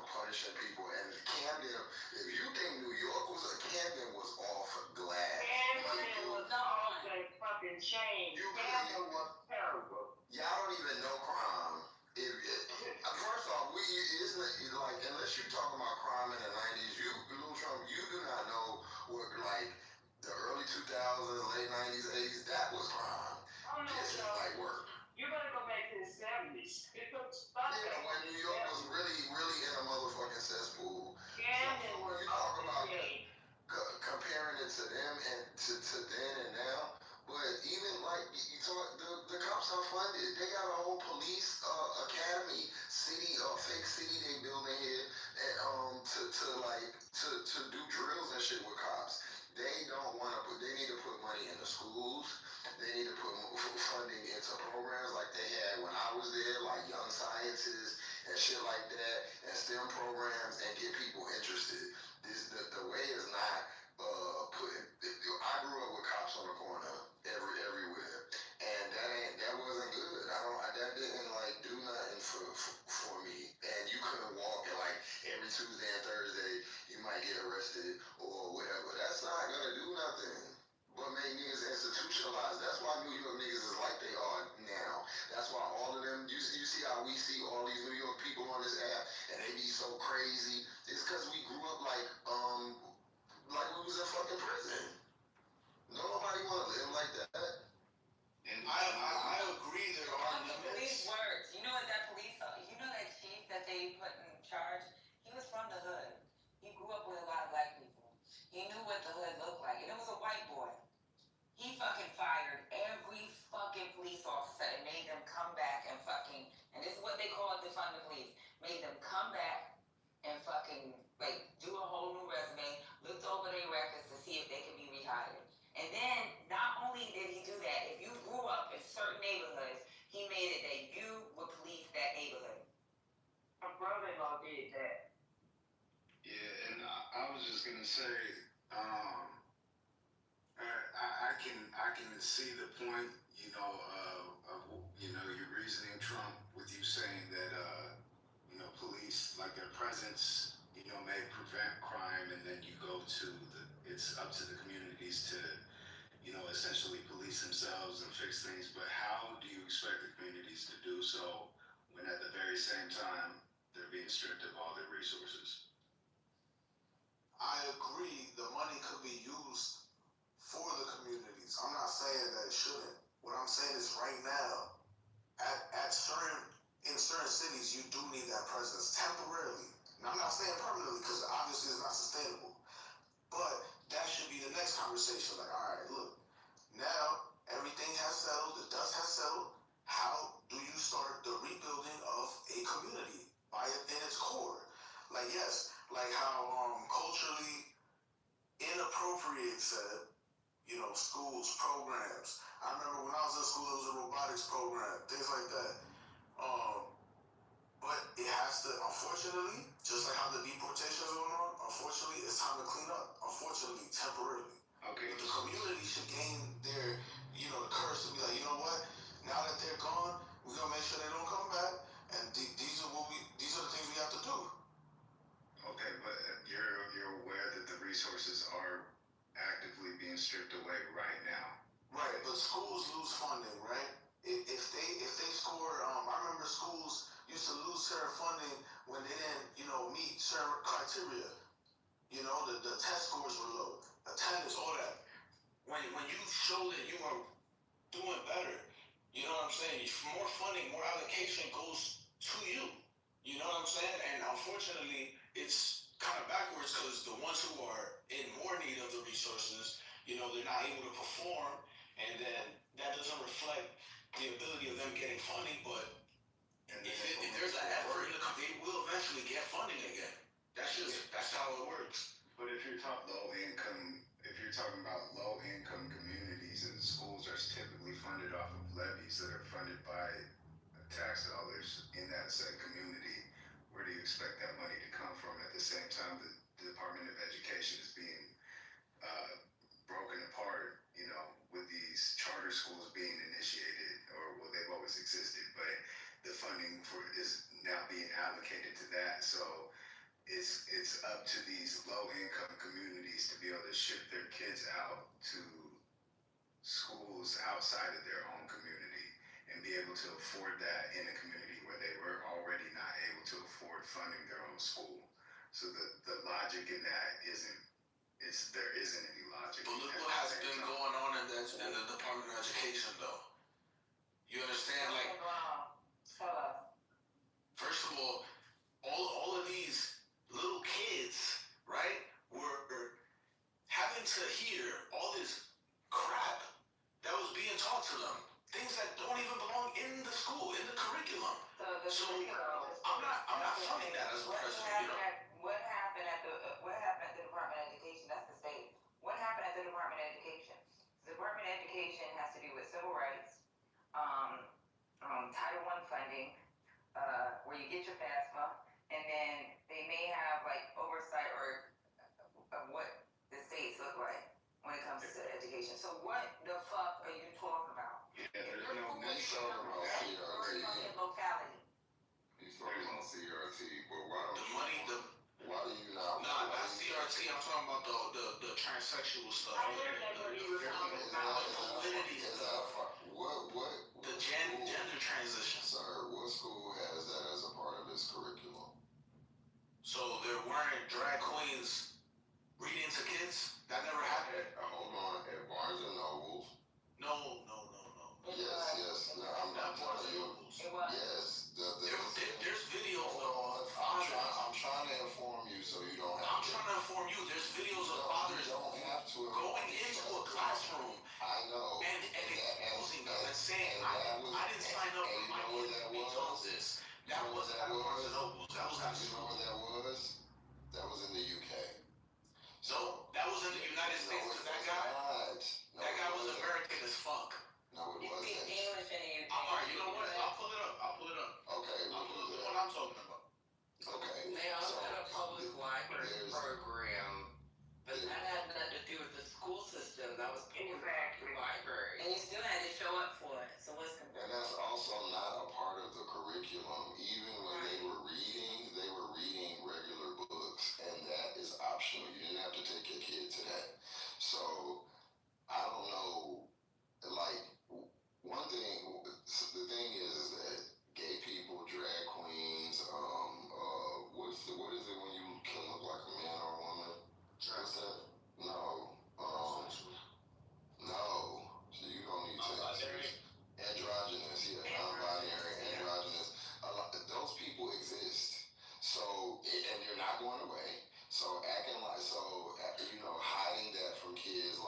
punishing people. And Camden, if you think New York Camden was off glass. Camden was off the fucking chain. Camden was terrible. Y'all don't even know crime. First off, unless you're talking about crime in the 90s, you do not know what the early 2000s, late 90s, 80s, that was crime. Oh no, this is work. You better go back to the 70s. comparing it to them and to then and now. But even like you talk, the cops are funded. They got a whole police academy city, fake city they building here, and to do drills and shit with cops. They don't want to put. They need to put money into schools. They need to put funding into programs like they had when I was there, like Young Sciences and shit like that, and STEM programs, and get people interested. The way is not putting. I grew up with cops on the corner everywhere, and that wasn't good. That didn't like do nothing for me. And you couldn't walk, and like every Tuesday and Thursday you might get arrested or whatever. That's not gonna do nothing but make niggas institutionalized. That's why New York niggas is like they are now. That's why all of them, you see how we see all these New York people on this app, and they be so crazy. It's because we grew up like we was in fucking prison. Nobody want to live like that. And I agree there are The police limits. works. You know what that chief that they put in charge? He was from the hood. He grew up with a lot of black people. He knew what the hood looked like, and it was a white boy. He fucking fired every fucking police officer and made them come back and and this is what they call it, defund the police. Made them come back and do a whole new resume, looked over their records to see if they could be rehired. And then, not only did he do that, if you grew up in certain neighborhoods, he made it that you would police that neighborhood. My brother-in-law did that. Yeah, and I was just gonna say, I can see the point, of your reasoning, Trump, with you saying that police, like their presence, may prevent crime, and then you go to it's up to the communities to essentially police themselves and fix things. But how do you expect the communities to do so when at the very same time they're being stripped of all their resources? I agree the money could be used for the communities. I'm not saying that it shouldn't. What I'm saying is right now, in certain cities, you do need that presence temporarily. Now, I'm not saying permanently because obviously it's not sustainable. But that should be the next conversation. Like, all right, look, now everything has settled, the dust has settled. How do you start the rebuilding of a community in its core? Like, yes, like how culturally inappropriate said, schools, programs. I remember when I was in school, there was a robotics program, things like that. But it has to, unfortunately, just like how the deportation is going on, unfortunately, it's time to clean up. Unfortunately, temporarily. Okay. But the community should gain their, the courage to be like, you know what? Now that they're gone, we're gonna make sure they don't come back. And these are the things we have to do. Okay, but you're aware that the resources are actively being stripped away right now. Right, but schools lose funding, right? If they score, I remember schools used to lose certain funding when they didn't, meet certain criteria. The test scores were low, attendance, all that. When you show that you are doing better, you know what I'm saying? More funding, more allocation goes to you. You know what I'm saying? And unfortunately, it's kind of backwards because the ones who are in more need of the resources, they're not able to perform, and then that doesn't reflect the ability of them getting funding. But if there's an effort, they will eventually get funding again. That's how it works. But if you're talking about low income communities, and the schools are typically funded off of levies that are funded by tax dollars in that said community, where do you expect that money to come from? At the same time, the Department of Education is being broken apart, with these charter schools being initiated, or they've always existed, but the funding is now being allocated to that. So it's up to these low income communities to be able to ship their kids out to schools outside of their own community and be able to afford that in a community where they were already not able to afford funding their own school. So the logic in that there isn't any logic. But look what has been going on in the Department of Education, though. You understand? Like, first of all of these little kids, right, were having to taught to them. Things that don't even belong in the school, in the curriculum. So I'm not funding that as a president, What happened at the Department of Education? That's the state. What happened at the Department of Education? The Department of Education has to do with civil rights, Title I funding, where you get your FAFSA, and then they may have like oversight or of what the states look like when it comes to education. So what the fuck are you talking about? Yeah, there's no CRT. Locality. He's talking about CRT, but why do you not? Nah, not CRT. I'm talking about the transsexual stuff. I heard that when you were talking about validity stuff. The gender transition. Sir, what school has that as a part of its curriculum? So there weren't drag queens reading to kids? That never happened? Hold on, at Barnes and Noble. No. Yes. No, I'm not telling you. Yes. There's videos of fathers. I'm trying to inform you so you don't have to. I'm trying to inform you. There's videos of fathers going into a classroom. I know. And exposing them and saying, I didn't sign up for my kid to be taught this. That wasn't at Barnes and Noble. That was at school. You know where that was? That was in the UK. So that was in the United States because that guy was American as fuck. No, it wasn't. English in the UK. Alright, you know what? I'll pull it up. Okay. I'll pull up the one I'm talking about. Okay. They also had a public library program, but that had nothing to do with the school system. That was Exactly. library. And you still had to show up for it. So what's the And that's also not a part of the curriculum. Even when they were reading regular books, and that is optional. You didn't have to take your kid to that. So I don't know. Like one thing, the thing is that gay people, drag queens, what is it when you can look like a man or a woman? What's that? No. No. So you don't need to. Androgynous, non-binary, androgynous. Those people exist. So, and you're not going away. So acting like, hiding that from kids,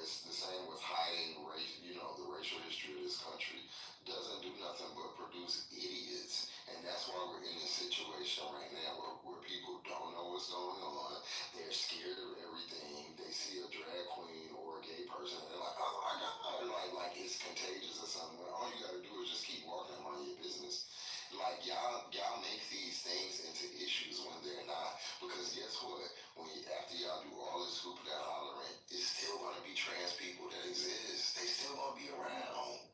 it's the same with hiding race, the racial history of this country doesn't do nothing but produce idiots. And that's why we're in this situation right now where people don't know what's going on. They're scared of everything. They see a drag queen or a gay person and they're like, oh my God, like it's contagious or something. All you gotta do is just keep walking and mind your business. Like y'all make these things into issues when they're not. Because guess what? After y'all do all this hooping and hollering, it's still gonna be trans people that exist. They still gonna be around.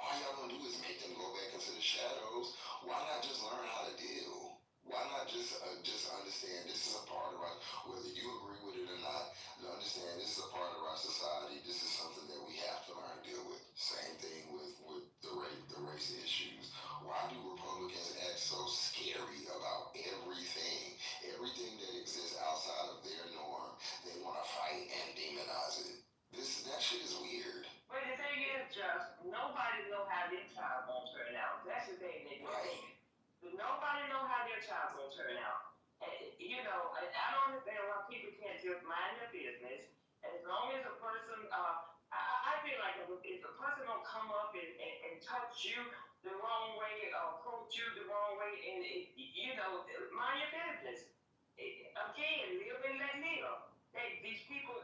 All y'all gonna do is make them go back into the shadows. Why not just learn how to deal? Why not just understand this is a part of our, whether you agree with it or not, understand this is a part of our society. This is something that we have to learn to deal with. Same thing with the race issues. Why do Republicans act so scary about everything? Everything that exists outside of their norm, they want to fight and demonize it. That shit is weird. But the thing is, just nobody know how their child gonna turn out. That's the thing that you're saying. Nobody know how their child gonna turn out. And, I don't understand why people can't just mind their business. As long as a person, I feel like if a person don't come up and touch you the wrong way, approach you the wrong way, and mind your business. Again, live and let live. These people,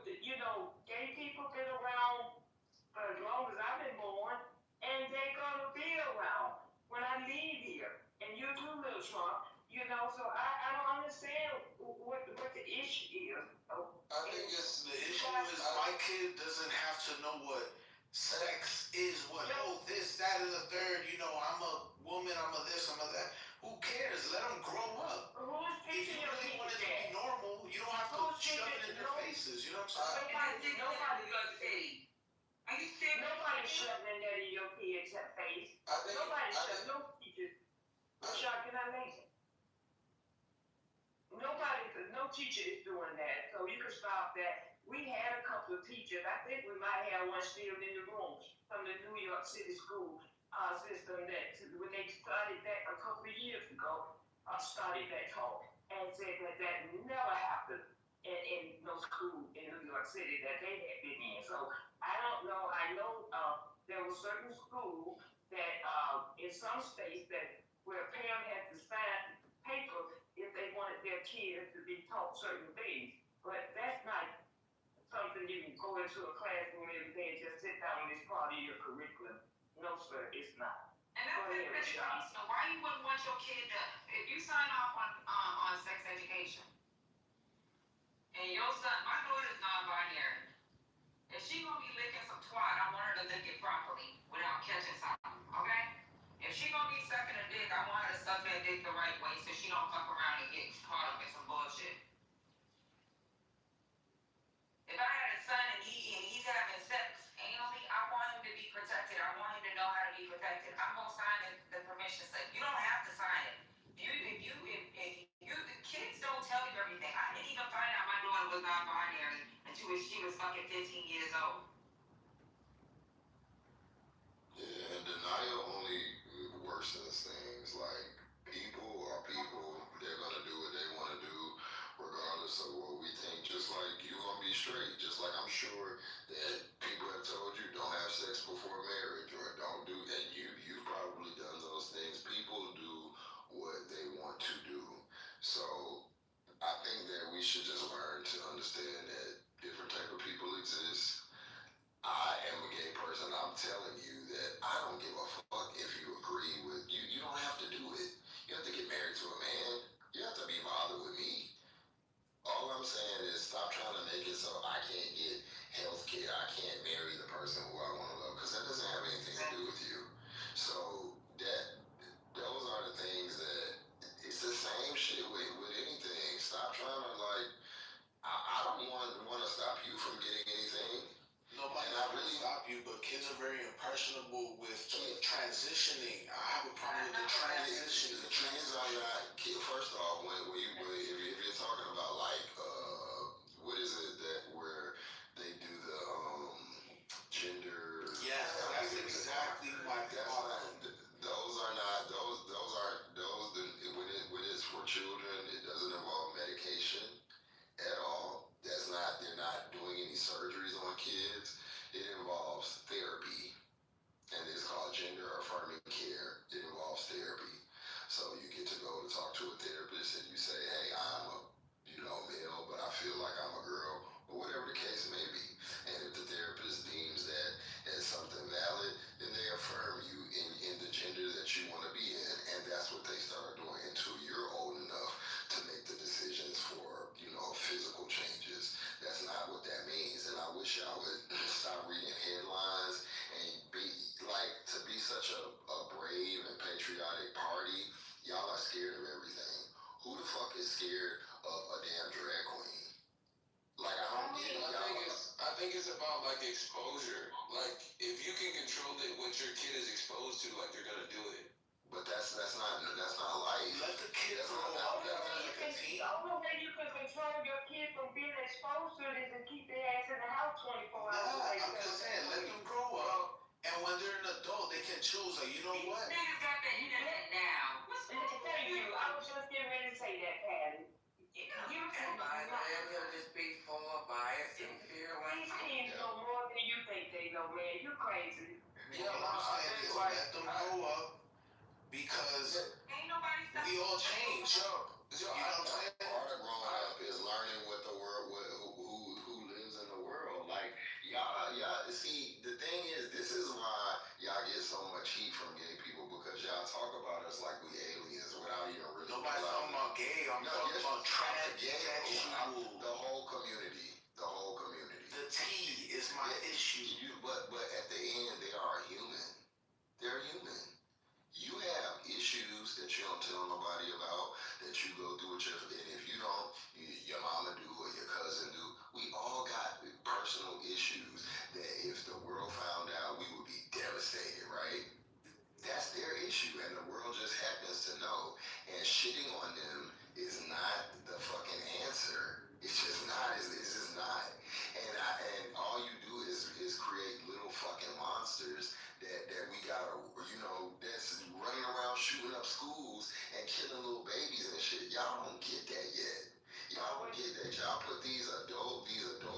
gay people been around for as long as I've been born, and they're gonna be around when I leave here. And you too, little Trump. So I don't understand what the issue is. I think the issue is my kid doesn't have to know what sex is, this, that, and the third. I'm a woman, I'm a this, I'm a that. Who cares? Let them grow up. If you really want it to be normal, you don't have to shove it in their faces. You know what I'm saying? Nobody shoving that in your kid's face. Nobody shoving, no teachers. Can I make it? No teacher is doing that, so you can stop that. We had a couple of teachers, I think we might have one still in the room, from the New York City school system that, when they started that a couple of years ago, started that talk, and said that never happened in no school in New York City that they had been in. So I don't know, I know certain school that, in some states that where a parent had to sign paper if they wanted their kids to be taught certain things. But that's not something you can go into a classroom every day and just sit down and it's part of your curriculum. No, sir, it's not. And that's it, education. Why you wouldn't want your kid to, if you sign off on sex education, and your son, my daughter's non-binary. If she gonna be licking some twat, I want her to lick it properly without catching something, okay? If she gonna be sucking a dick, I want her to suck that dick the right way so she don't fuck around and get caught up in some bullshit. If I had a son and he's having sex anally, I want him to be protected. I want him to know how to be protected. I'm gonna sign the permission slip. You don't have to sign it. The kids don't tell you everything. I didn't even find out my daughter was non-binary until she was fucking 15 years old. Yeah, and denial only worsens things. Like, people are people. They're gonna do what they want to do, regardless of what we think. Just like you gonna be straight. Just like I'm sure that people have told you don't have sex before marriage, or don't do. And you've probably done those things. People do what they want to do. So I think that we should just learn to understand that different type of people exist. I am a gay person. I'm telling you that I don't give a fuck if you agree with you. You don't have to do it. You have to get married to a man. You have to be bothered with me. All I'm saying is stop trying to make it so I can't get health care. I can't marry the person who I want to love, because that doesn't have anything to do with you. So those are the things that it's the same shit with anything. Stop trying to I don't want to stop you from getting anything. Nobody really stop you, but kids are very impressionable with transitioning. I have a problem with the transition. The trans are not. First off, if you're talking about what is it that where they do the gender? Yes, that's exactly my problem. Those are not those. When it's for children, it doesn't involve medication at all. They're not doing any surgeries on kids. It involves therapy, and it's called gender affirming care. It involves therapy. So you get to go to talk to a therapist and you say, hey, I'm a male, but I feel like I'm a girl, or whatever the case may be. And if the therapist deems that as something valid, then they affirm you in the gender that you want to be in, and that's what they start doing until you're old enough to make the decisions for physical changes. That's not what that means, and I wish y'all would stop reading headlines and to be such a brave and patriotic party. Y'all are scared of everything. Who the fuck is scared of a damn drag queen? I don't get it. I think it's about exposure. If you can control what your kid is exposed to, they're gonna do it. But that's not life. Let the kid grow up. The only way you can control your kid from being exposed to it is to keep their ass in the house 24 hours a day. I'm just saying, let them grow up, and when they're an adult, they can choose. You know what? Niggas got the internet now. Thank you. I was just getting ready to say that, Patty. You can buy that. He'll just be full of bias and fearless. These kids know more than you think they know, man. You crazy. Yeah, I'm saying is let them grow up, because we all change. You know what I'm saying? Part of growing up is learning what the world, who lives in the world. Y'all, see, the thing is, this is why y'all get so much heat from gay people, because y'all talk about us like we aliens without even really. Nobody's talking about gay. I'm talking about transsexual. The whole community. The T is my issue. But at the end, they are human. They're human. You have issues that you don't tell nobody about, that you go through with and if you don't, your mama do or your cousin do. We all got personal issues that if the world found out, we would be devastated, right? That's their issue, and the world just happens to know. And shitting on them is not the fucking answer. It's just not. It's just not. And all you do is create little fucking monsters that we gotta, that's running around shooting up schools and killing little babies and shit. Y'all don't get that yet. Y'all don't get that. Y'all put these adult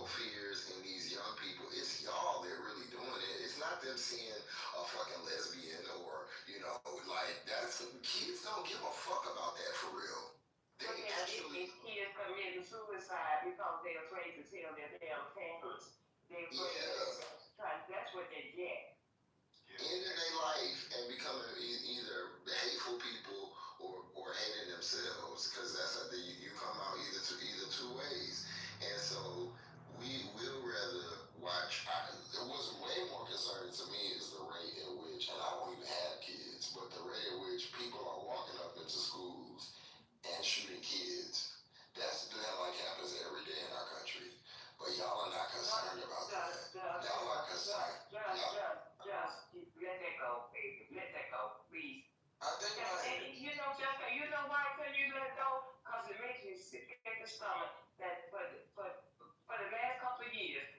fears in these young people. It's y'all that really doing it. It's not them seeing a like that's kids don't give a fuck about that for real. They actually. If kids committing suicide because they're afraid to tell their damn parents, they're afraid that's what they get. Ending their life and becoming either hateful people or hating themselves, because that's how you come out either two ways. And so we will rather watch. What's way more concerning to me is the rate at which, and I don't even have kids, but the rate at which people are walking up into schools and shooting kids. That's like happens every day in our country. But y'all are not concerned about that. Y'all are concerned. Just let that go, baby. Let that go, please. I think you know why I tell you let it go? Because it makes me sick at the stomach that for the last couple of years,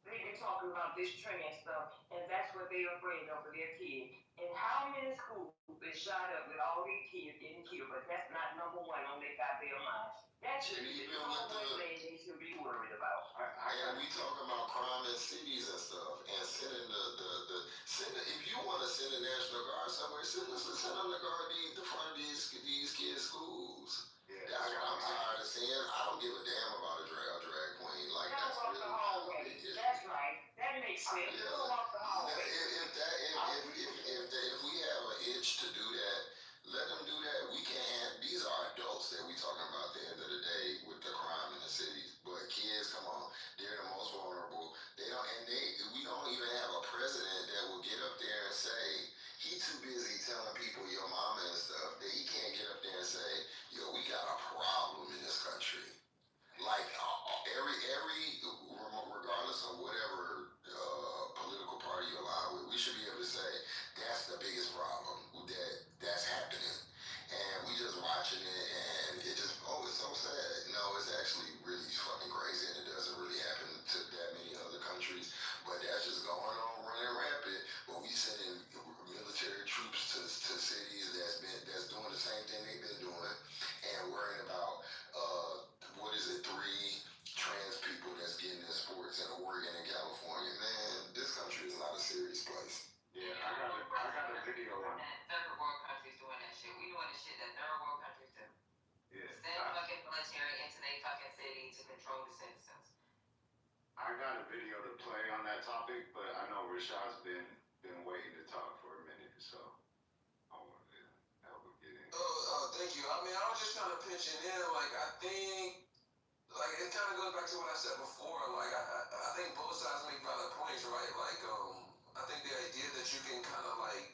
they've been talking about this trans stuff, and that's what they're afraid of for their kids. And how many schools been shot up with all these kids getting killed, but that's not number one on their goddamn mind. That should be the number one thing they should be worried about. And we talk about crime in cities and stuff, and sending if you want to send the National Guard somewhere, send them to guard the front of these kids' schools. Yeah, I'm tired of seeing. I don't give a damn about a drag queen. Like that's walk the hallway. That's right. That makes sense. Yeah. Walk the hallway. If we have an itch to do that, let them do that. We can't. These are adults that we talking about at the end of the day with the crime in the cities. But kids, come on, they're the most vulnerable. We don't even have a president that will get up there and say he too busy telling people your mama and stuff that he can't get up there and say, yo, we got a problem in this country. Like regardless of whatever political party you align with, we should be able to say that's the biggest problem that's happening, and we just watching it, and it just it's so sad. No, it's actually really fucking crazy, and it doesn't really happen to that many other countries, but that's just going on running rampant. But we sending military troops to cities that's doing the same thing they've been doing, and worrying about 3 trans people that's getting in sports in Oregon and California. Man, this country is not a serious place. Yeah, I got a video on third world countries doing that shit. We doing the shit that third world countries do. Yeah. Send fucking military into their fucking city to control the citizens. I got a video to play on that topic, but I know Rashad's been waiting to talk for a minute, so I want to help him get in. Thank you. I mean, I was just kind of pitching in, like, I think, like, it kind of goes back to what I said before, like, I think both sides make valid points, right? Like, I think the idea that you can kind of, like,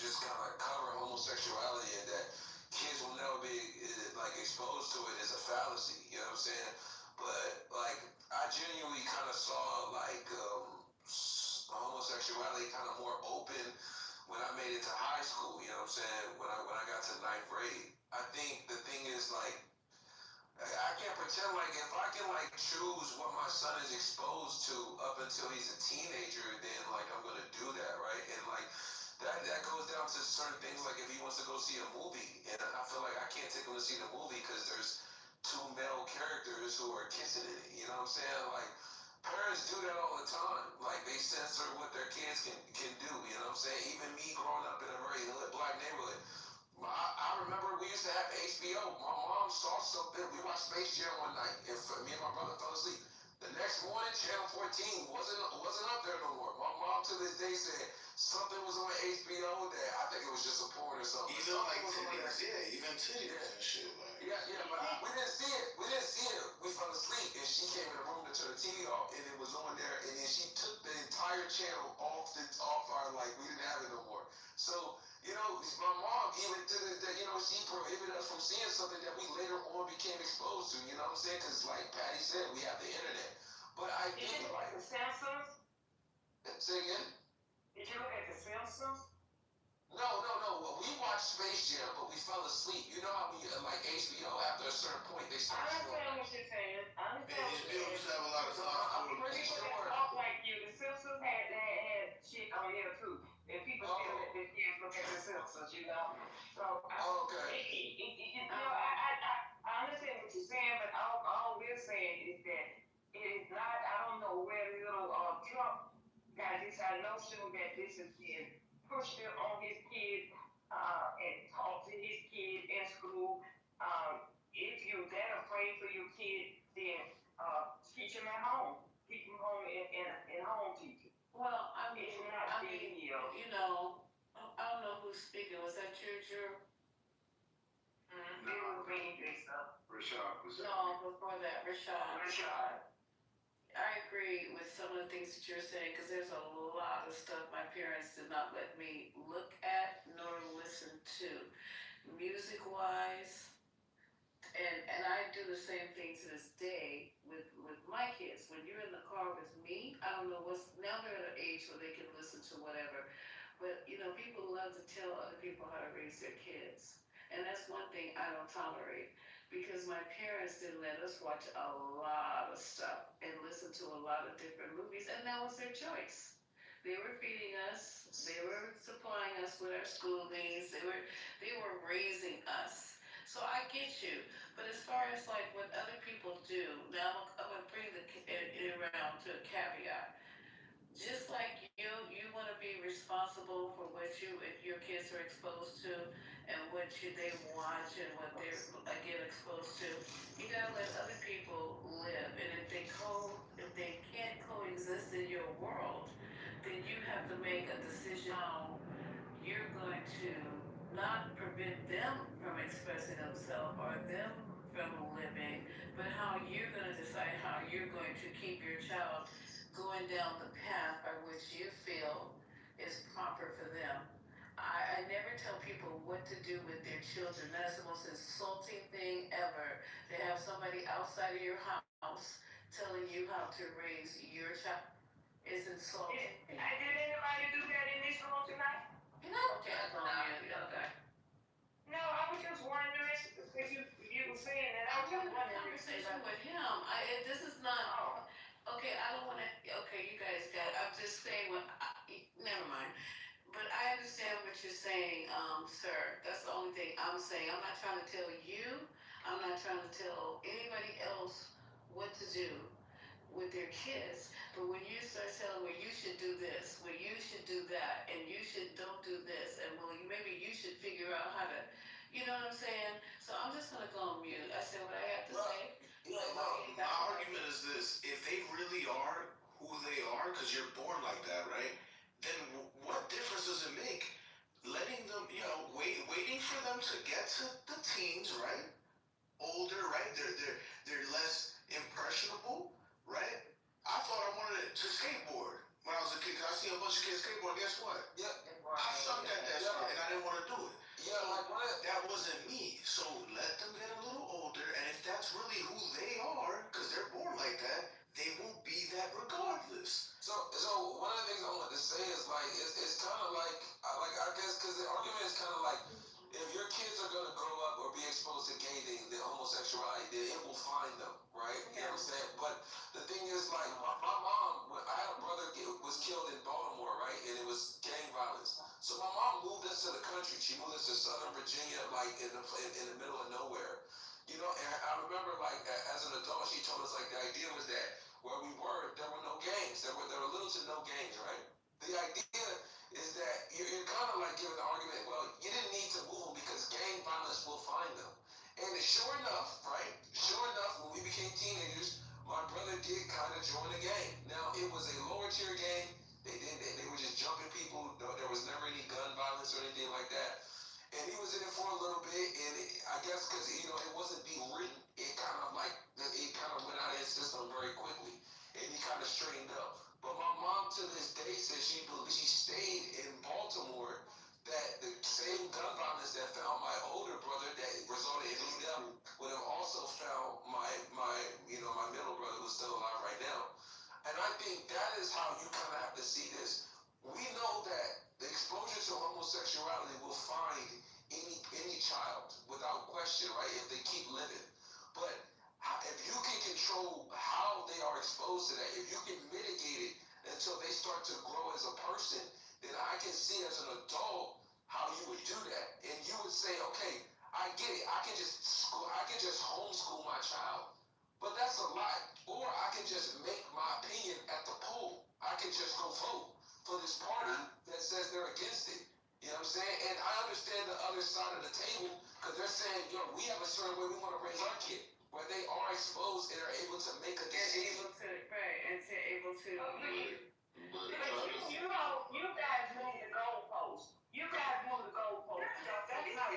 just kind of cover homosexuality and that kids will never be, like, exposed to it is a fallacy, you know what I'm saying? But, like, I genuinely kind of saw, like, homosexuality kind of more open when I made it to high school, you know what I'm saying? When I got to 9th grade. I think the thing is, like, I can't pretend like if I can like choose what my son is exposed to up until he's a teenager, then like I'm gonna do that, right? And like that goes down to certain things, like if he wants to go see a movie, and I feel like I can't take him to see the movie because there's 2 male characters who are kissing in it. You know what I'm saying? Like parents do that all the time. Like they censor what their kids can do. You know what I'm saying? Even me growing up in a very black neighborhood. I remember we used to have HBO. My mom saw something. We watched Space Jam one night, and me and my brother fell asleep. The next morning, Channel 14 wasn't up there no more. My mom to this day said something was on HBO that I think it was just a porn or something. Even like titties, even titties and shit. Like. Yeah, but we didn't see it. We fell asleep, and she came in the room to turn the TV off, and it was on there, and then she took the entire channel off our, like, we didn't have it no more. So, you know, my mom, even to this day, you know, she prohibited us from seeing something that we later on became exposed to, you know what I'm saying? Because, like Patty said, we have the internet. But I Did you look at the Simpsons? Say again? Did you look at the Simpsons? No. Well, we watched Space Jam, but we fell asleep. You know how we, like HBO, after a certain point, they start I understand what you're saying. It used to have a lot of stuff. I'm pretty sure they talk like you. The Simpsons had shit on there too. And people still let their kids look at the Simpsons, you know. So I understand what you're saying, but all we're saying is that it is not. I don't know where little Trump got this notion that this is being push them on his kids and talk to his kids in school. If you're that afraid for your kid, then teach them at home. Teach them home in home teaching. Well, I It's not big deal. you know, I don't know who's speaking. Was that you? It was me, Lisa. Rashad was. No, before that, Rashad. I agree with some of the things that you're saying because there's a lot of stuff my parents did not let me look at nor listen to, music-wise. And I do the same thing to this day with my kids. When you're in the car with me, I don't know now they're at an age where they can listen to whatever. But people love to tell other people how to raise their kids. And that's one thing I don't tolerate because my parents didn't let us watch a lot of stuff and listen to a lot of different movies, and that was their choice. They were feeding us, they were supplying us with our school needs, they were raising us. So I get you, but as far as like what other people do, now I'm gonna bring it around to a caveat. Just like you want to be responsible for what your kids are exposed to, and what they watch and what they get exposed to. You gotta let other people live, and if they can't coexist in your world, then you have to make a decision how you're going to not prevent them from expressing themselves or them from living, but how you're going to decide how you're going to keep your child going down the path by which you feel is proper for them. I never tell people what to do with their children. That's the most insulting thing ever, to have somebody outside of your house telling you how to raise your child. It's insulting. Did anybody do that in this room tonight? Okay, I go on mute. Okay. No, I was just wondering if you were saying that. I was just wondering. Conversation with him. This is not. Okay, I don't want to. Okay, you guys I'm just saying never mind. But I understand what you're saying, sir. That's the only thing I'm saying. I'm not trying to tell you. I'm not trying to tell anybody else what to do with their kids. But when you start telling me you should do this, well, you should do that, and you don't do this, and maybe you should figure out how to, you know what I'm saying? So I'm just gonna go on mute. I said what I have to say. My argument is this: if they really are who they are, because you're born like that, right? Then what difference does it make? Letting them, waiting for them to get to the teens, right? Older, right? They're less impressionable, right? I thought I wanted to skateboard when I was a kid. Cause I see a bunch of kids skateboard. Guess what? Yeah, I sucked at that shit, and I didn't want to do it. Yeah, so that wasn't me. So let them get a little older, and if that's really who they are, because they're born like that, they won't be that regardless. So one of the things I want to say is it's kind of I guess because the argument is kind of like, if your kids are gonna grow up or be exposed to gay things, the homosexuality, then it will find them, right? You know what I'm saying? But the thing is, my mom, when I had a brother was killed in Baltimore, right? And it was gang violence. So my mom moved us to the country. She moved us to Southern Virginia, in the middle of nowhere. And I remember, as an adult, she told us, the idea was that where we were, there were no gangs. There were little to no gangs, right? The idea is that you're kind of giving the argument, well, you didn't need to move them because gang violence will find them. And sure enough, right? Sure enough, when we became teenagers, my brother did kind of join a gang. Now, it was a lower tier gang. They were just jumping people. There was never any gun violence or anything like that. And he was in it for a little bit, and I guess because it wasn't being written, it kind of went out of his system very quickly, and he kind of straightened up. But my mom to this day says she stayed in Baltimore, that the same gun violence that found my older brother that resulted in his death would have also found my middle brother who's still alive right now. And I think that is how you kind of have to see this. We know that the exposure to homosexuality will find any child without question, right? If they keep living. But if you can control how they are exposed to that, if you can mitigate it until they start to grow as a person, then I can see as an adult how you would do that. And you would say, okay, I get it. I can just homeschool my child. But that's a lot. Or I can just make my opinion at the poll. I can just go vote for this party that says they're against it. side of the table because they're saying, yo, we have a certain way we want to raise our kid, where they are exposed and are able to make a decision. And able to You know, you guys move the goalposts. You guys move the goalposts. That's not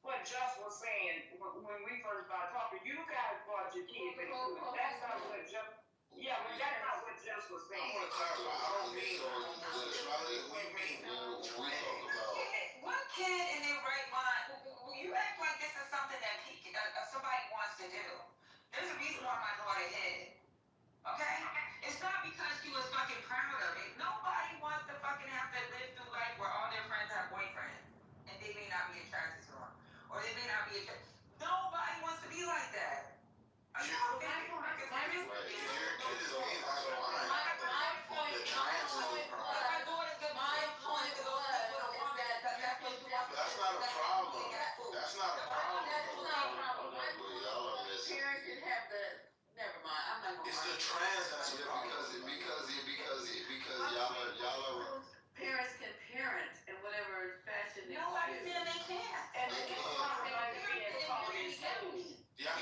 what Just was saying when we first started talking. You guys brought your kids into it. That's not what Just. Yeah, but that's not what Just was saying. I want to clarify. I don't mean neutrality. We mean we talk about. What kid in their right mind? You act like this is something that somebody wants to do. There's a reason why my daughter hid it. Okay? It's not because she was fucking proud of it. Nobody wants to fucking have to live through life where all their friends have boyfriends and they may not be attracted to them, or they may not be attracted. Nobody wants to be like that. My point was that's not a problem. That's not a problem. Parents can have the. Never mind. I'm not gonna. It's the trans that's the problem. Because y'all are. Parents can parent in whatever fashion they want. Nobody said they can't. And they can't. Yeah,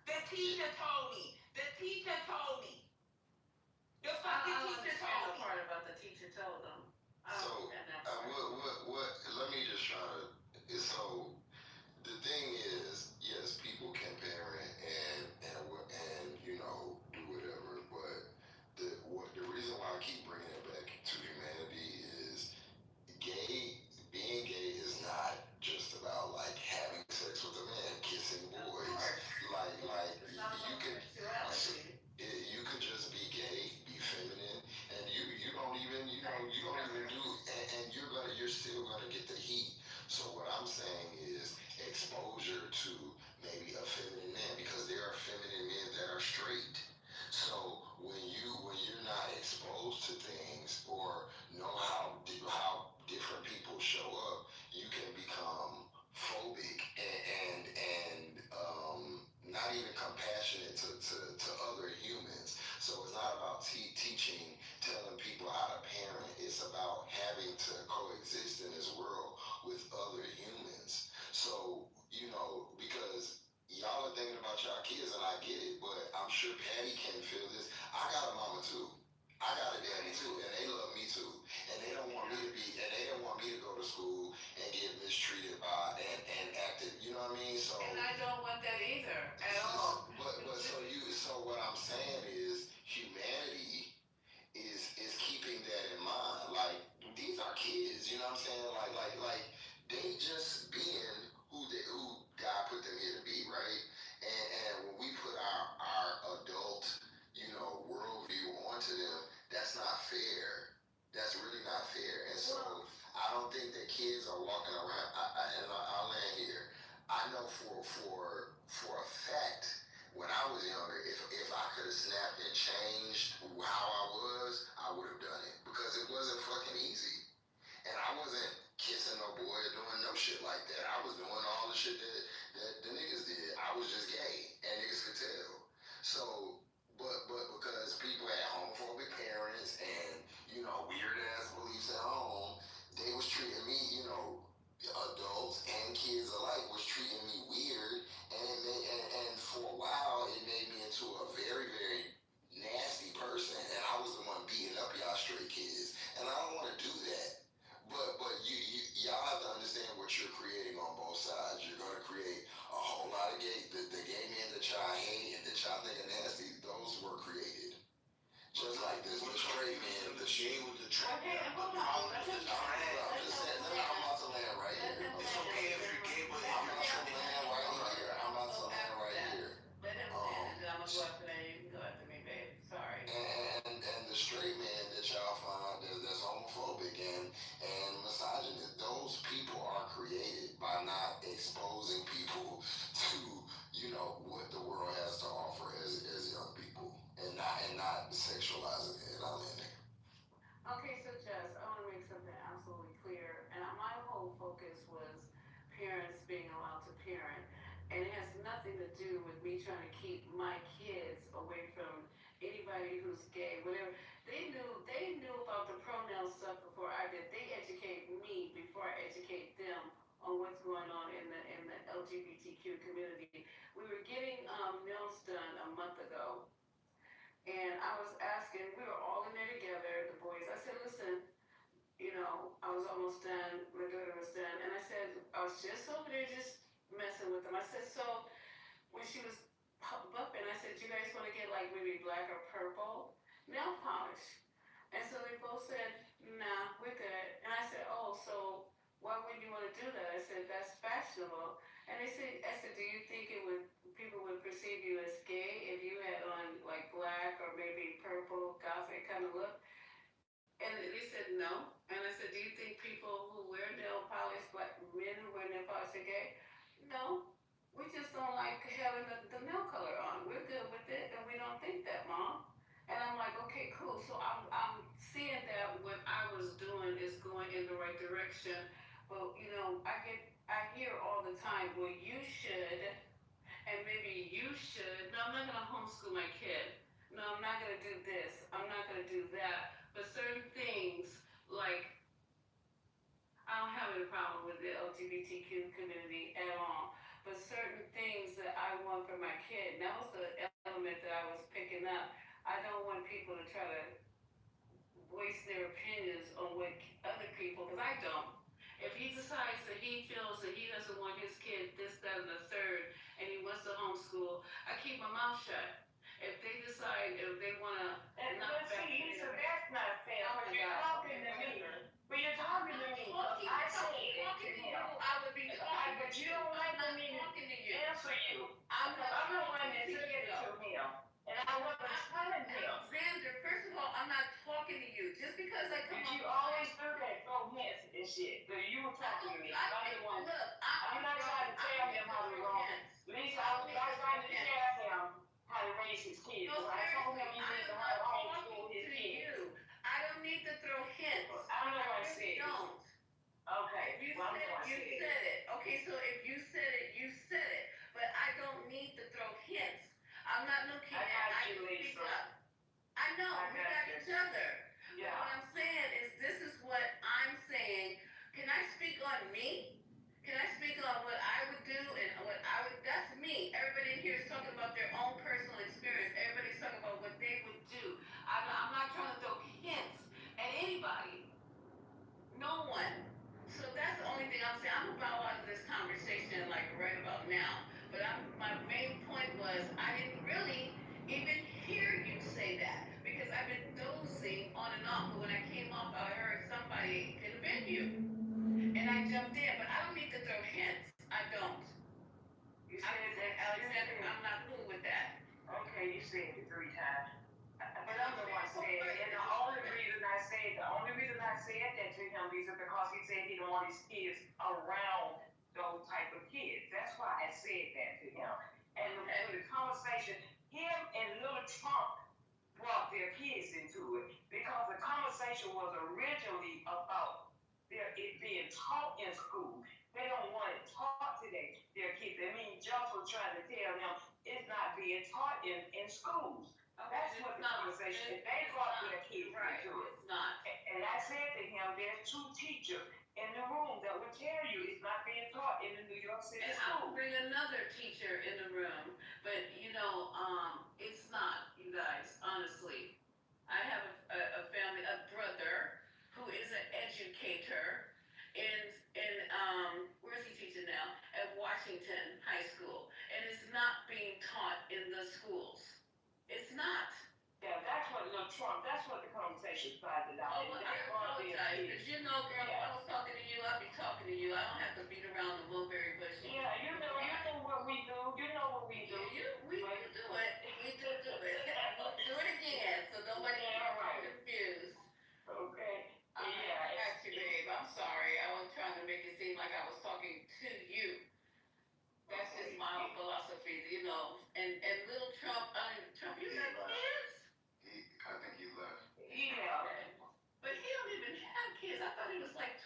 The teacher told me. The teacher told me. The fucking teacher told me. Part about the teacher told them. So, what? Let me just try to. So, the thing is, yes, people can parent and you know do whatever, but the reason why I keep bringing it back to humanity is being gay is not just about like having sex with a man, kissing boys, like you can just be gay, be feminine, and you don't even do, and you're still gonna get the heat. So what I'm saying is exposure to maybe a feminine man, because there are feminine men that are straight. So when you're not exposed to things or know how different people show up, you can become phobic and not even compassionate to other humans. So it's not about teaching, telling people how to parent. It's about having to coexist in this world with other humans. So, because y'all are thinking about y'all kids, and I get it, but I'm sure Patty can feel this. I got a mama too. I got a daddy too, and they love me too. And they don't want me to go to school and get mistreated by and acted, you know what I mean? So and I don't want that either at all. So what I'm saying is humanity is keeping that in mind. Like, these are kids, you know what I'm saying? Like they just being who God put them here to be, right? And when we put our adult, worldview onto them, that's not fair. That's really not fair. And so I don't think that kids are walking around. I'll land here. I know for a fact, when I was younger, if I could have snapped and changed how I would have done it, because it wasn't fucking easy. And I wasn't kissing no boy or doing no shit like that. I was doing all the shit that the niggas did. I was just gay, and niggas could tell. So, but because people had homophobic parents and, weird ass beliefs at home, they was treating me, adults and kids alike was treating me weird, and for a while it made me into a very, very nasty person, and I was the one beating up y'all straight kids, and I don't want to do that. But y'all have to understand what you're creating on both sides. You're going to create a whole lot of the gay men that y'all hate and that y'all think are nasty. Those were created. Just like this, the straight men, the shade with the trap. Hold on. I'm about to land right here. It's okay if you're gay, but I'm about to land right here. Let him land, and then I'm gonna go after that. You can go after me, babe. Sorry. And the straight men that y'all find that's homophobic and misogynist, those people are created by not exposing people to, what the world has to offer as young people, and not sexualizing it. I'm in there. Okay, so Jess, I want to make something absolutely clear. And my whole focus was parents being allowed to parent. And it has nothing to do with me trying to keep my kids away from anybody who's gay, whatever. They they knew about the pronoun stuff before I did. They educate me before I educate them on what's going on in the LGBTQ community. We were getting nails done a month ago, and I was asking. We were all in there together, the boys. I said, listen, I was almost done. My daughter was done, and I said, I was just over there just messing with them. I said, so when she was bumping, I said, you guys want to get like maybe black or purple nail polish? And so they both said, nah, we're good. And I said, oh, so why wouldn't you want to do that? I said, that's fashionable. And I said, do you think people would perceive you as gay if you had on like black or maybe purple, gothic kind of look? And they said no. And I said, do you think people who wear nail polish, like men who wear nail polish, are gay? No. We just don't like having the nail color on. We're good with it, and we don't think that, Mom. And I'm like, okay, cool. So I'm seeing that what I was doing is going in the right direction. But I hear all the time, well, you should, and maybe you should. No, I'm not gonna homeschool my kid. No, I'm not gonna do this. I'm not gonna do that. But certain things, like, I don't have any problem with the LGBTQ community at all. But certain things that I want for my kid, that was the element that I was picking up. I don't want people to try to voice their opinions on what other people, because I don't. If he decides that he feels that he doesn't want his kid this, that, and the third, and he wants to homeschool, I keep my mouth shut. If they decide, if they want to not see, Lisa, that's not fair. When you're talking to me, I said to him, but you don't like for me to answer you. I'm the one that said it to him, and I wasn't telling him. Xander, first of all, I'm not talking to you. Just because I come you always do that, throw hints and shit. So you were talking to me. I'm not trying to tell him how to roll. Lisa, I was not trying to tell him how to raise his kids. No, I told him he needs to homeschool his kids. I don't need to throw hints. I know I said it. Don't. Okay. If you said it. Okay, so if you said it, you said it. But I don't need to throw hints. I'm not looking at. I got you, Lisa. I know, we got each other. Yeah. But what I'm saying is, this is what I'm saying. Can I speak on me? Can I speak on what I would do and what I would, that's me. Everybody in here is talking about their own personal experience. Everybody's talking about what they would do. I'm not trying to throw hints at anybody. No one. So that's the only thing I'm saying. I'm about out of this conversation like right about now. But my main point was, I didn't really even hear you say that because I've been dozing on and off. But when I came off, I heard somebody, it could have been you. And I jumped in, but I don't need to throw hints. I don't. You said that, Alexander, I'm not cool with that. Okay, you said it 3 times. But I'm the one saying it. And the only reason I said that to him is because he said he don't want his kids around those type of kids. That's why I said that to him. And the conversation, him and Little Trump brought their kids into it because the conversation was originally about it being taught in school. They don't want it taught to their kids. I mean, Josh was trying to tell them it's not being taught in schools. That's what the conversation is. They brought their kids into it. It's not. And I said to him, there's 2 teachers in the room that will tell you it's not being taught in the New York City school. I'll bring another teacher in the room, but it's not, you guys, honestly. I have a family, a brother who is an educator in where's he teaching now? At Washington High School. And it's not being taught in the schools. It's not. Yeah, that's what the conversation started out. Oh, well, I apologize, because girl, if I was talking to you, I'd be talking to you. I don't have to beat around the mulberry bush. Yeah, you know what we do. You know what we do. We do it. We do it. We'll do it again, so nobody gets confused. Okay. I got you, babe. I'm sorry. I was trying to make it seem like I was talking to you. That's just my own philosophy, And little Trump, Trump, you got kids? I think he left. Yeah. But he don't even have kids. I thought he was like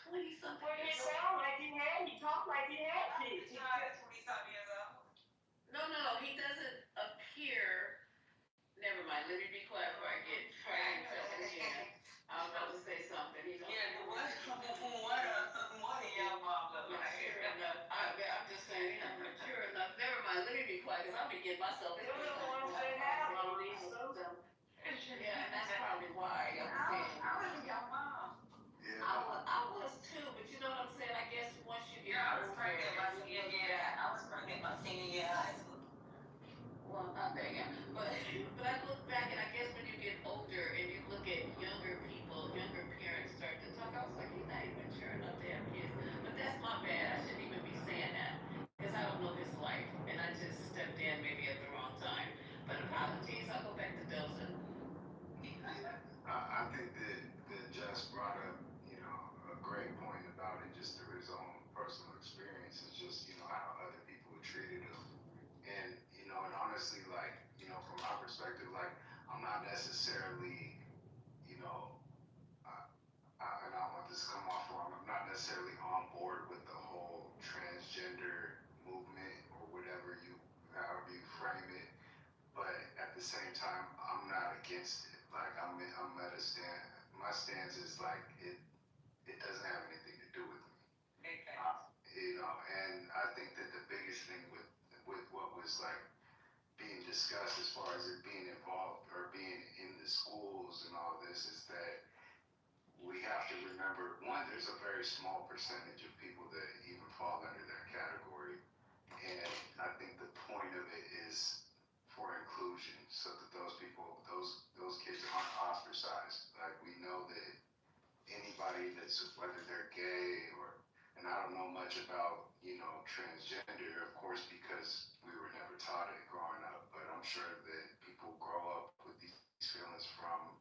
yeah. But I look back and I guess when you get older and you look at younger people, younger parents start to talk, I was like, he's not even mature enough to have kids. But that's my bad. I shouldn't even be saying that because I don't know his life and I just stepped in maybe at the wrong time. But apologies, I'll go back to Dozin. I think that Jess brought up, a great point about it just through his own personal experience. It's just, how other people treated him. And, and honestly, like, from my perspective, like, I'm not necessarily, and I don't want this to come off wrong, I'm not necessarily on board with the whole transgender movement or however you frame it. But at the same time, I'm not against it. Like I'm at a stand. My stance is like it doesn't have anything to do with me. Okay. And I think that the biggest thing with what was like being discussed as far as it being involved or being in the schools and all this is that we have to remember, one, there's a very small percentage of people that even fall under that category. And I think the point of it is for inclusion, so that those kids aren't ostracized. Like we know that anybody that's, whether they're gay and I don't know much about, transgender, of course, because we were never taught it growing up, but I'm sure that people grow up with these feelings from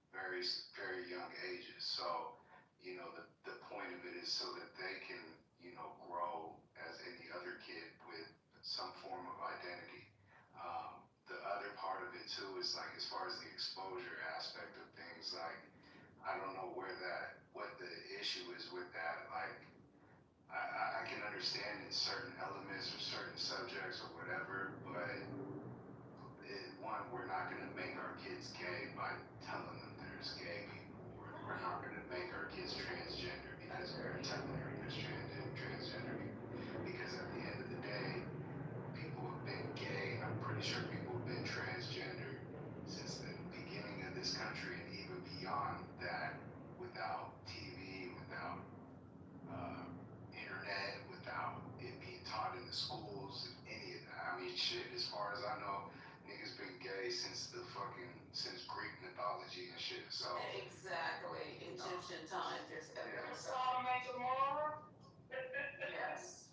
very, very young ages. So, the point of it is so that they can, grow as any other kid with some form of identity. The other part of it too is like, as far as the exposure aspect of things, like, I don't know what the issue is with that. Like, I can understand in certain elements or certain subjects or whatever, but one, we're not going to make our kids gay by telling them there's gay people. We're not going to make our kids transgender because we're telling them there's transgender people. Because at the end of the day, people have been gay. I'm pretty sure people have been transgender since the beginning of this country and even beyond that, without TV, without internet, without it being taught in the schools, any of that. I mean, shit, as far as I know, niggas been gay since Greek mythology and shit. So Exactly. Egyptian times. There's evidence. Yes.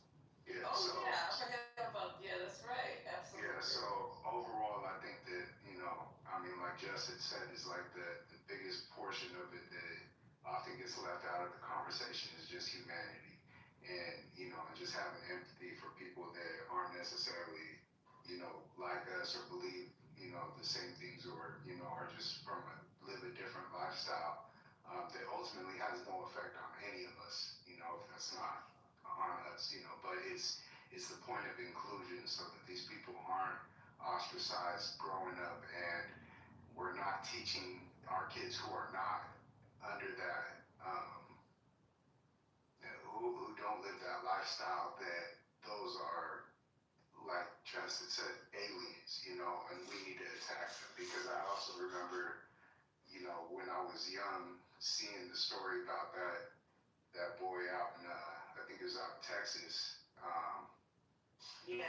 Yeah. Oh So, yeah, I forgot about. Yeah, that's right. Absolutely. Yeah. So overall, I think that like Jess had said, is like the biggest portion of it that often gets left out of the conversation is just humanity, and and just having empathy for people that aren't necessarily like us or believe the same things or are just live a different lifestyle that ultimately has no effect on any of us. If that's not on us. But it's the point of inclusion so that these people aren't ostracized growing up, and we're not teaching our kids who are not under that, who don't live that lifestyle, that those are, like Justin said, aliens, and we need to attack them. Because I also remember, when I was young, seeing the story about that boy out in, I think it was out in Texas. Yeah.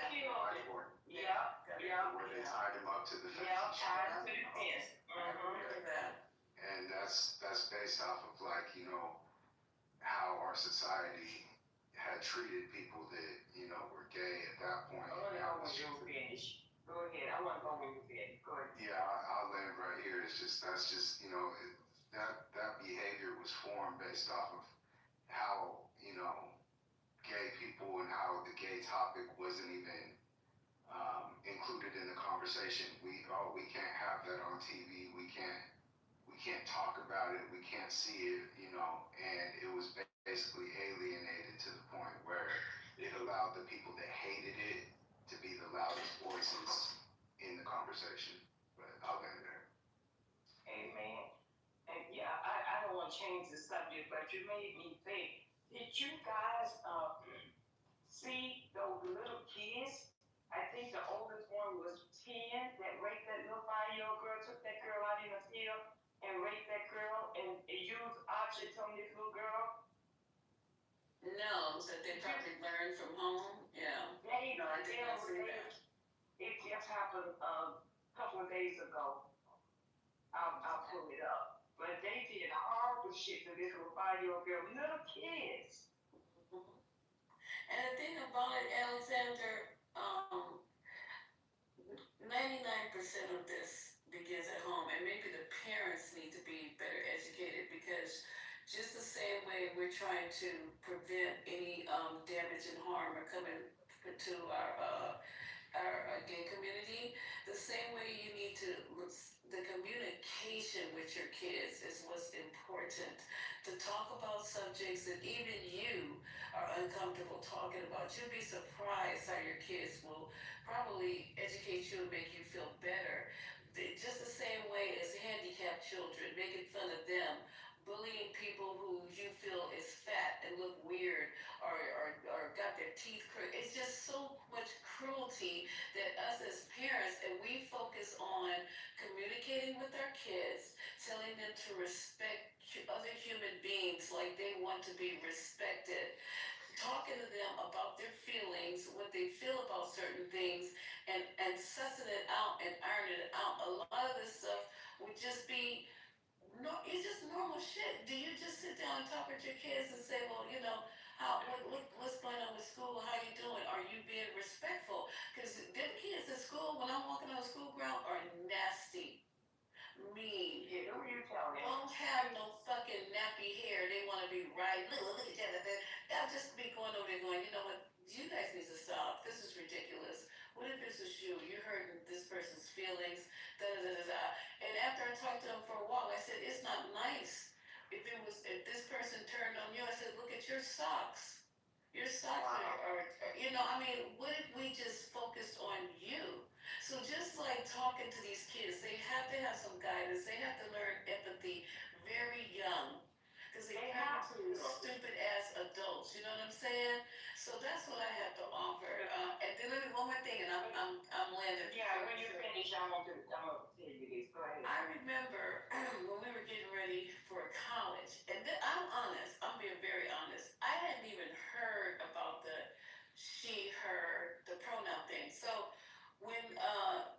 Where they tied him up to the fence. Tied to the fence. I remember that. And that's based off of how our society had treated people that were gay at that point. I want to know when you finish. Go ahead. I want to know when you finish. Go ahead. Yeah, I'll land right here. It's just that behavior was formed based off of how gay people and how the gay topic wasn't even included in the conversation. We can't have that on TV. We can't talk about it. We can't see it. And it was basically alienated to the point where it allowed the people that hated it to be the loudest voices in the conversation. But I'll end there. Amen. And yeah, I don't want to change the subject, but you made me think. Did you guys see those little kids? I think the oldest one was 10 that raped that little 5-year-old girl, took that girl out in the field and raped that girl and used objects on this little girl. No, that they probably learned from home. Yeah. I did not see that. It just happened a couple of days ago. I'll pull it up. But they did horrible shit to this little 5-year-old girl, little kids. And the thing about it, Alexander, 99% of this begins at home, and maybe the parents need to be better educated, because just the same way we're trying to prevent any damage and harm or coming to our gay community, the same way you need to, the communication with your kids is what's important. To talk about subjects that even you are uncomfortable talking about. You'll be surprised how your kids will probably educate you and make you feel better. Just the same way as handicapped children, making fun of them, bullying people who you feel is fat and look weird, or got their teeth crooked. It's just so much cruelty that us as parents, and we focus on communicating with our kids, telling them to respect other human beings like they want to be respected, talking to them about their feelings, what they feel about certain things, and sussing it out and ironing it out. A lot of this stuff would just be, no, it's just normal shit. Do you just sit down and talk with your kids and say, well, you know, what's going on with school? How you doing? Are you being respectful? Because them kids at school, when I'm walking on the school ground, are nasty, mean. Yeah, who you telling? Don't have no fucking nappy hair. They want to be right. Look at that. I'll just be going over there going, you know what? You guys need to stop. This is ridiculous. What if this was you? You're hurting this person's feelings. Da da da da da. And after I talked to them for a while, I said, it's not nice. If this person turned on you, I said, look at your socks. Your socks are, you know, I mean, what if we just focused on you? So just like talking to these kids, they have to have some guidance. They have to learn empathy very young, because they turn into stupid ass adults. You know what I'm saying? So that's what I have to offer. And then let me one more thing, and I'm landing. Yeah, when you finish, I'm gonna tell you this. Go ahead. I remember when we were getting ready for college, and I'm honest. I'm being very honest. I hadn't even heard about the she, her, the pronoun thing. So when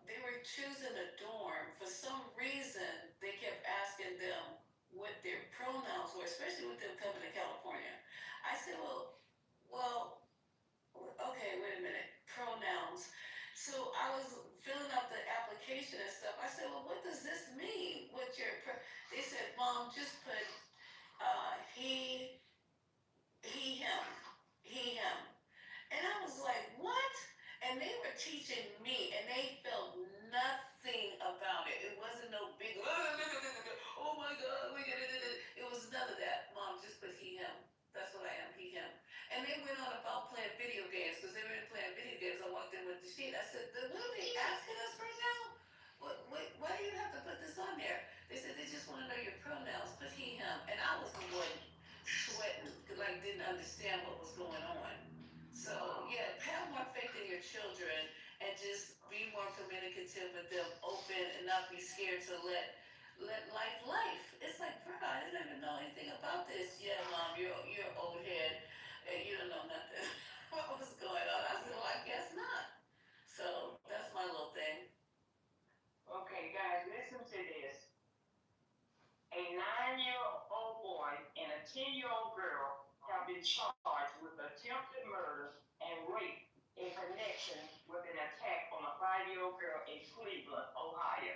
they were choosing a dorm, for some reason they kept asking them what their pronouns were, especially with them coming to California. I said, well, okay, wait a minute, pronouns. So I was filling out the application and stuff. I said, well, what does this mean? They said, Mom, just put he, him. And I was like, what? And they were teaching me, and they felt nothing about it. It wasn't no big, oh my God, it was none of that. Mom, just put he, him. That's what I am, he, him. And they went on about playing video games, because they were playing video games. I walked in with the sheet. I said, what are they asking us right now? Why do you have to put this on there? They said they just want to know your pronouns. Put he, him. And I was the one sweating, like didn't understand what was going on. So yeah, have more faith in your children and just be more communicative with them, open, and not be scared to let life. It's like, bro, I didn't even know anything about this. Yeah, Mom, you're an old head and you don't know nothing. What was going on? I said, well, I guess not. So that's my little thing. Okay, guys, listen to this. A 9-year-old boy and a 10-year-old girl have been charged with attempted murder and rape in connection with an attack on a 5-year-old girl in Cleveland, Ohio.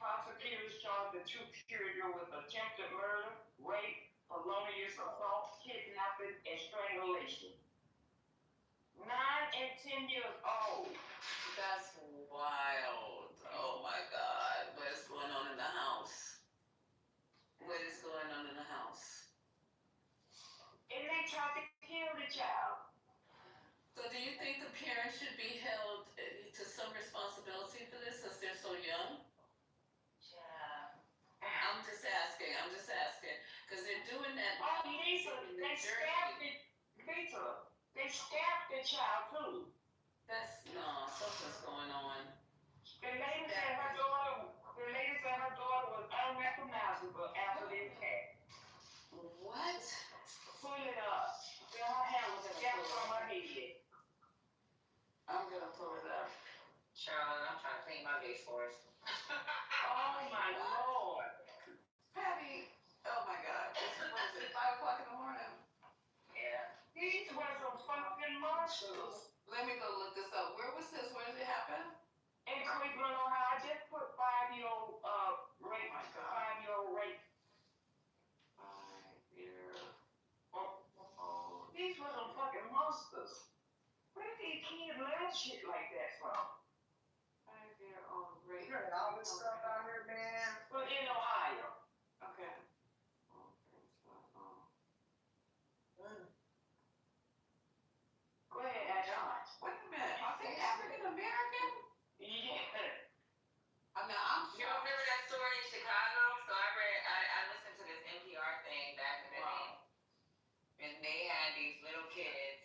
Prosecutors charged the two children with attempted murder, rape, felonious assault, kidnapping, and strangulation. 9 and 10 years old. That's wild. Oh my God. What is going on in the house? What is going on in the house? And they tried to kill the child. So do you think the parents should be held to some responsibility for this since they're so young? Yeah. I'm just asking. Because they're doing that. Oh, Lisa, they stabbed it. Lisa, they stabbed the child too. Something's going on. The lady said her daughter was unrecognizable after the attack. What? Pull it up. Her hair was a gap from her head. I'm gonna pull it up. Charlotte, I'm trying to clean my base forest. Oh my Lord. Patty, oh my God. What is it, 5 o'clock in the morning? Yeah. These were some fucking monsters. Let me go look this up. Where was this? Where did it happen? In Cleveland, Ohio, I just put 5-year-old rape. Oh my God. 5-year-old rape. 5-year-old. These were some fucking monsters. Where did these kids learn shit like that from? 5-year-old rape. You heard all this stuff out here, man. Well, in Ohio. Okay. Go ahead, Ashton. Wait a minute. Are they African American? Yeah. I mean, I'm You sure. remember that story in Chicago? So I listened to this NPR thing back in the day. And they had these little kids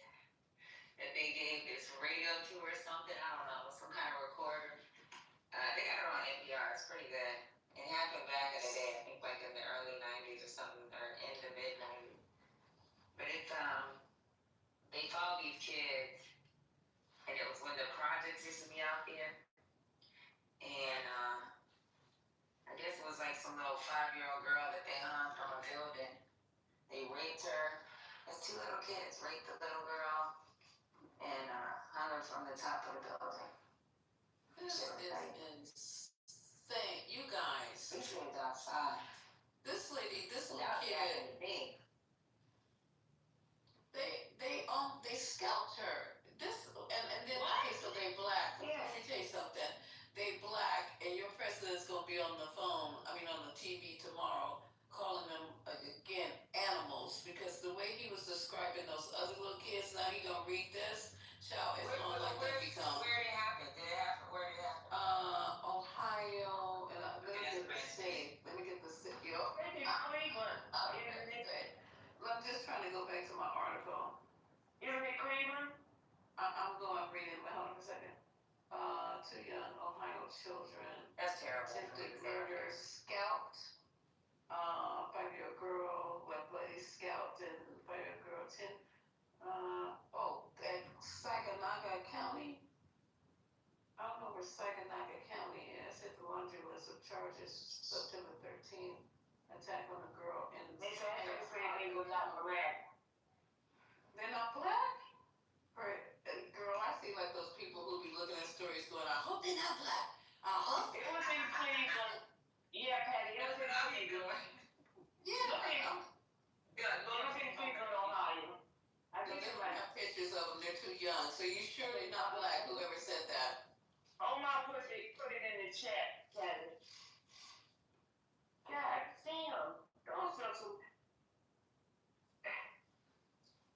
that they gave this radio to or something. I don't know, some kind of recorder. They got it on NPR. It's pretty good. It happened back in the day. I think like in the early 90s or something, or in the mid 90s. But it's they followed these kids, and it was when the projects used to be out there. And I guess it was like some little 5-year-old girl that they hung from a building. They raped her. There's 2 little kids raped the little girl and hung her from the top of the building. This is insane. You guys. This was outside. This lady, this little Now, kid. They scalped her. This and then okay, so they black. Yeah. Let me tell you something. They black, and your president's gonna be on the phone. I mean, on the TV tomorrow, calling them again animals because the way he was describing those other little kids. Now he gonna read this. Child, it's gonna like they become. Where did it happen? Did it happen? Where did it happen? Ohio, and let me get the city. Let me get the city. Maybe Cleveland. I'm just trying to go back to my article. Isn't it Cleveland? I'm going reading. Hold on a second. 2 young Ohio children. That's terrible. Attempted murder, scalped. 5-year-old girl, bloody scalped, and 5-year-old girl 10. At Saginaw County. I don't know where Saginaw County is. Hit the laundry list of charges. September 13th. Attack on a girl in. They said they were not black. They're not black? Girl, I see like those people who be looking at stories going, I hope they're not black. I hope. It was in Cleveland. Yeah, Patty, it was in Cleveland. Yeah. It was in Cleveland, Ohio. I think They don't have pictures of them. They're too young. So you sure they're not black, whoever said that? Omar put it in the chat, Patty. God damn. Those are some.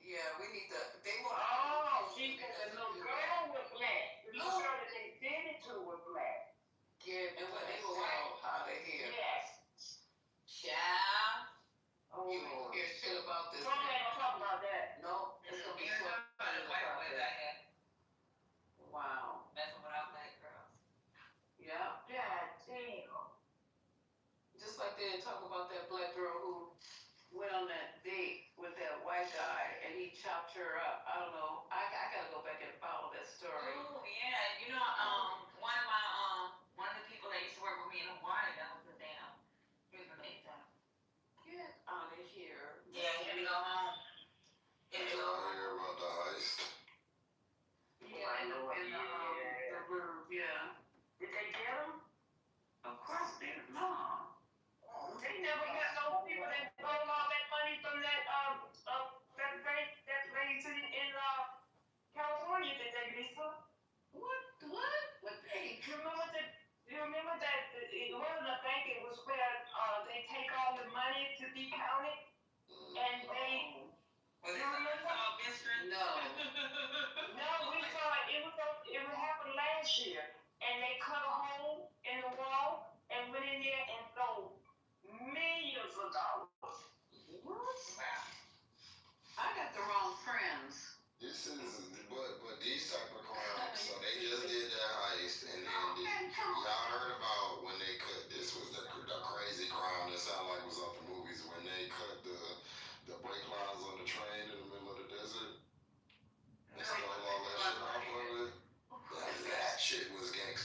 Yeah, we need to. They will. Oh, she said the little girl was black. The little girl that they did it to was black. Yeah, and when they were all out of here. Yes. Child. Oh, you won't hear shit about this. Don't talk about that. No, it's gonna be so. Wow. Messing with our black girls. Yeah. God damn. Just like they didn't talk about that black girl who went on that date with that white guy and he chopped her up. I don't know. I gotta go back and follow that story. Oh yeah, you know, one of the people that used to work with me in Hawaii, that was the damn. He was amazing. Get out of here. Yeah, he had to go home. Did y'all hear about the heist? Yeah, the room, yeah. Did they get him? Of course they did. No. They never got no people that stole all that money from that lady in California, did they, Lisa? What? What bank? You remember that it wasn't a bank, it was where they take all the money to be counted and they Was it all mystery? No. No, we saw it. It happened last year, and they cut a hole in the wall and went in there and stole millions of dollars. What? I got the wrong friends. This is, but these type of crimes, so they just did that heist, and then y'all heard about when they cut, this was the crazy crime that sounded like it was off the movies, when they cut the brake lines on the train in the middle of the desert, and stole all that shit off of it. That shit was gangster.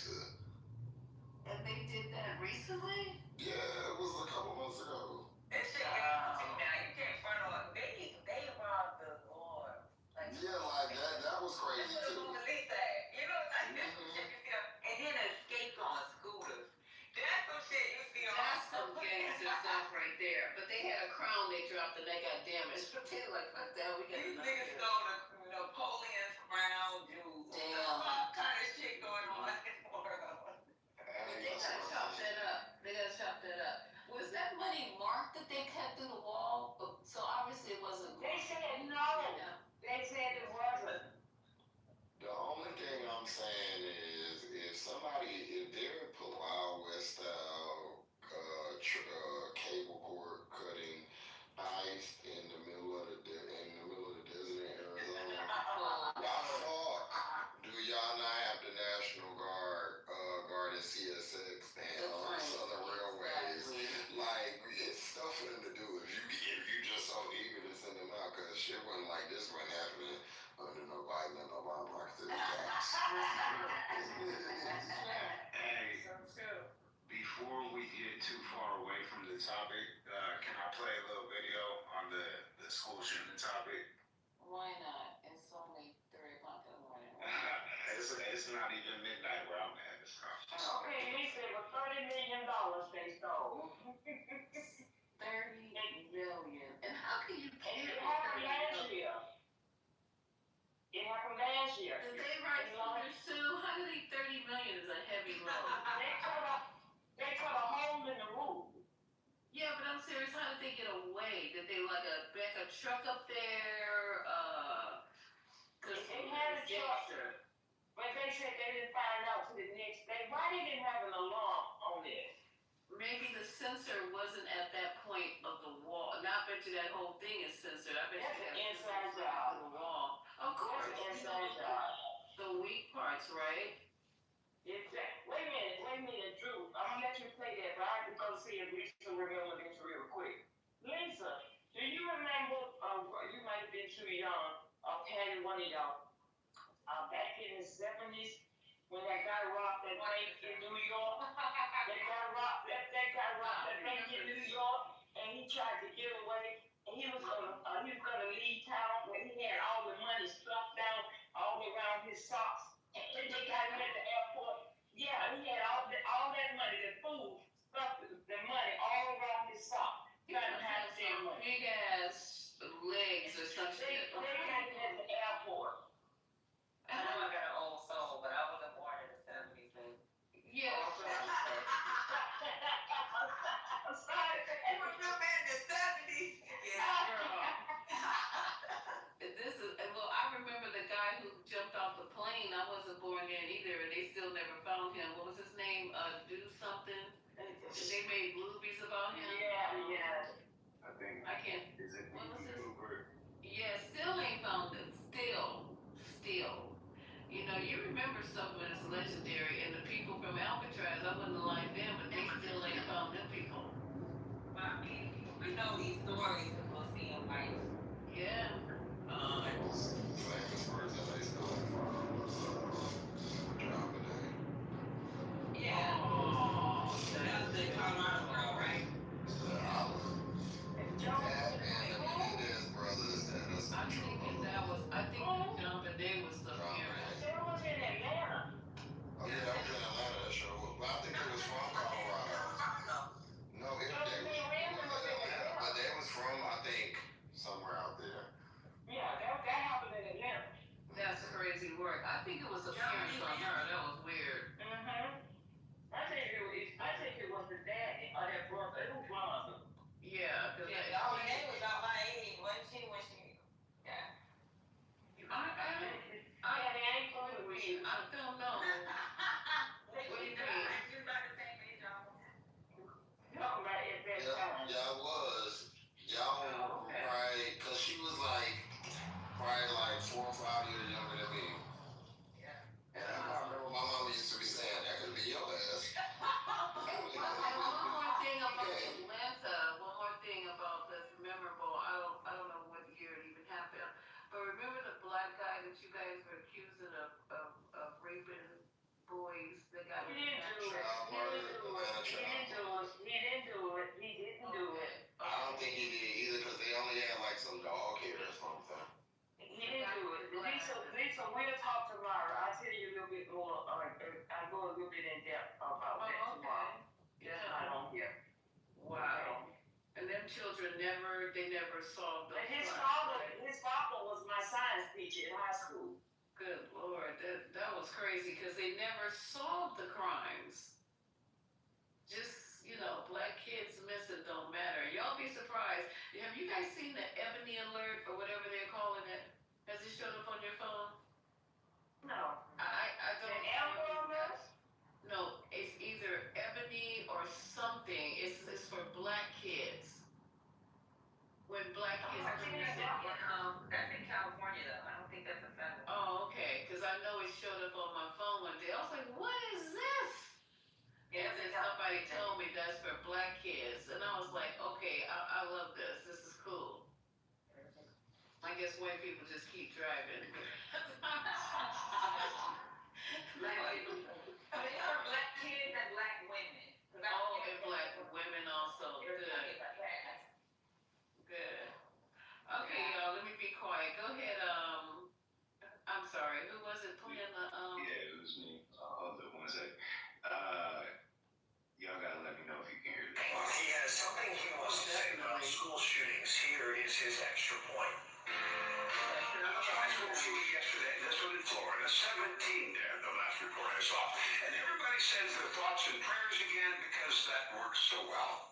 there, but they had a crown they dropped and they got damaged. But they're like, fuck that, we got These enough niggas here. stole Napoleon's crown jewels. Damn. All kind of shit going on in the world. But they gotta chop that up. They gotta chop that up. Was that money marked that they cut through the wall? So obviously it wasn't. They said no. They said it wasn't. The only thing I'm saying is if they're put Wild West style cable cord cutting ice in the middle of the desert in Arizona, why fuck do y'all not have the National Guard and CSX and Southern Railways? Like, it's stuff for them to do if you just so eager to send them out, because shit wasn't like this wasn't happening under no Biden and Obama. Hey, before we get too far away from the topic, can I play a little video on the school shooting topic? Why not? It's only 3 o'clock in the morning. It's not even midnight where I'm at. It's Okay, he said with $30 million they stole. 30 million. And how can you pay It happened last year. It happened last year. Did they write numbers too? How do they 30 million is a heavy load? They cut a hole in the roof. Yeah, but I'm serious. How did they get away? Did they back a truck up there? They had a truck, but they said they didn't find out till the next day. Why they didn't have an alarm on it? Maybe the sensor wasn't at that point of the wall. And I bet you that whole thing is censored. I bet That's you an that inside job. on the wall. Of course. That's an inside job. The weak parts, right? Exactly. Wait a minute, Drew. I'm gonna let you play that, but I have to go see if Lisa remember this real quick. Lisa, do you remember? You might have been too young. Patty, one of y'all. Back in the 70s, when that guy robbed that bank in New York, that guy robbed that bank in New York, and he tried to get away, and he was gonna leave town, when he had all the money stuffed down all around his socks, and they got him at the airport. Yeah, he had all that money, the food, stuffed the money all around his socks. He had some big ass legs or something. They got him at the airport. I know I got an old soul, but I wasn't born in the 70s, baby. Yeah. I'm sorry. You were real man in the 70s. Yeah, girl. I remember the guy who jumped off the plane. I wasn't born then either, and they still never found him. What was his name? Do something. They made movies about him. Yeah. I think. I can't. Is it Kitover? Yeah, still ain't found him. Still. You know, you remember stuff when it's legendary, and the people from Alcatraz, I wouldn't like them, but they still ain't found them people. Well, I mean, we know these stories, and we'll see them, right? Yeah. Famous person they stole from John Bonet. Yeah. Oh, that's the Colorado girl, right? And the Menendez brothers that is I think John Bonet was the parent. It was in Atlanta. Oh yeah, that was in Atlanta. That show. But I think it was from Colorado. No, they was Atlanta, but they was from I think somewhere out there. Yeah, that happened in Atlanta. That's crazy work. I think it was a parent from her. That was weird. I think it was the daddy or that brother. It was one of them. Yeah, because John Bonet was about my age, wasn't she? Yeah. I don't know. What do you mean? She was about the same age, almost. Yeah, I was. Y'all right, because she was probably 4 or 5 years younger than me. Yeah. And I remember my mama used to be saying, that could be your ass. And one more thing about Atlanta, one more thing about this memorable, I don't know what year it even happened, but remember the black guy that you guys were accusing of raping boys that got He didn't do it. I don't think he did either, because they only had some dog hair or something. He didn't do it. Lisa, we'll talk tomorrow. I'll tell you a little bit more. I'll go a little bit in depth about that tomorrow. That's not on here. Wow. And then children never solved those His crimes. father was my science teacher in high school. Good Lord, that was crazy because they never solved the crimes. Just, black kids missing don't matter. Y'all be surprised. Have you guys seen the Ebony Alert or whatever they're calling it? Has it showed up on your phone? No. I don't An know. alert? No, it's either Ebony or something. It's for black kids. When black kids I are think missing. that's in California though. I don't think that's a federal. Oh, okay. Because I know it showed up on my phone one day. I was like, what is this? And then somebody told me that's for black kids. And I was like, okay, I love this. This is cool. I guess white people just keep driving. But it's for black kids and black women. Oh, and black women also. Good. Good. Okay, y'all, let me be quiet. Go ahead, I'm sorry, who was it playing the, Yeah, it was me. Hold up 1 second. Y'all gotta let me know if you can hear this. He has something he wants to say about school shootings. Here is his extra point. There was a high school shooting yesterday, this one in Florida, 17 dead, the last report I saw. And everybody sends their thoughts and prayers again because that works so well.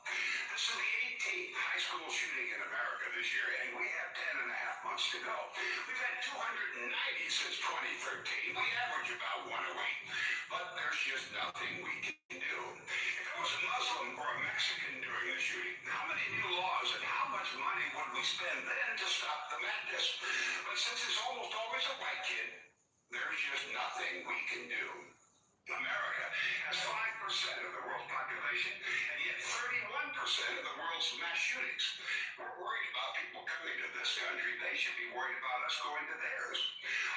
This is the 18th high school shooting in America this year, and we have 10 and a half months to go. We've had 290 since 2013. We average about 1 a week, but there's just nothing we can do. If it was a Muslim or a Mexican doing the shooting, how many new laws and how much money would we spend then to stop the madness? But since it's almost always a white kid, there's just nothing we can do. America has 5% of the world's population, and yet 31% of the world's mass shootings. We're worried about people coming to this country. They should be worried about us going to theirs.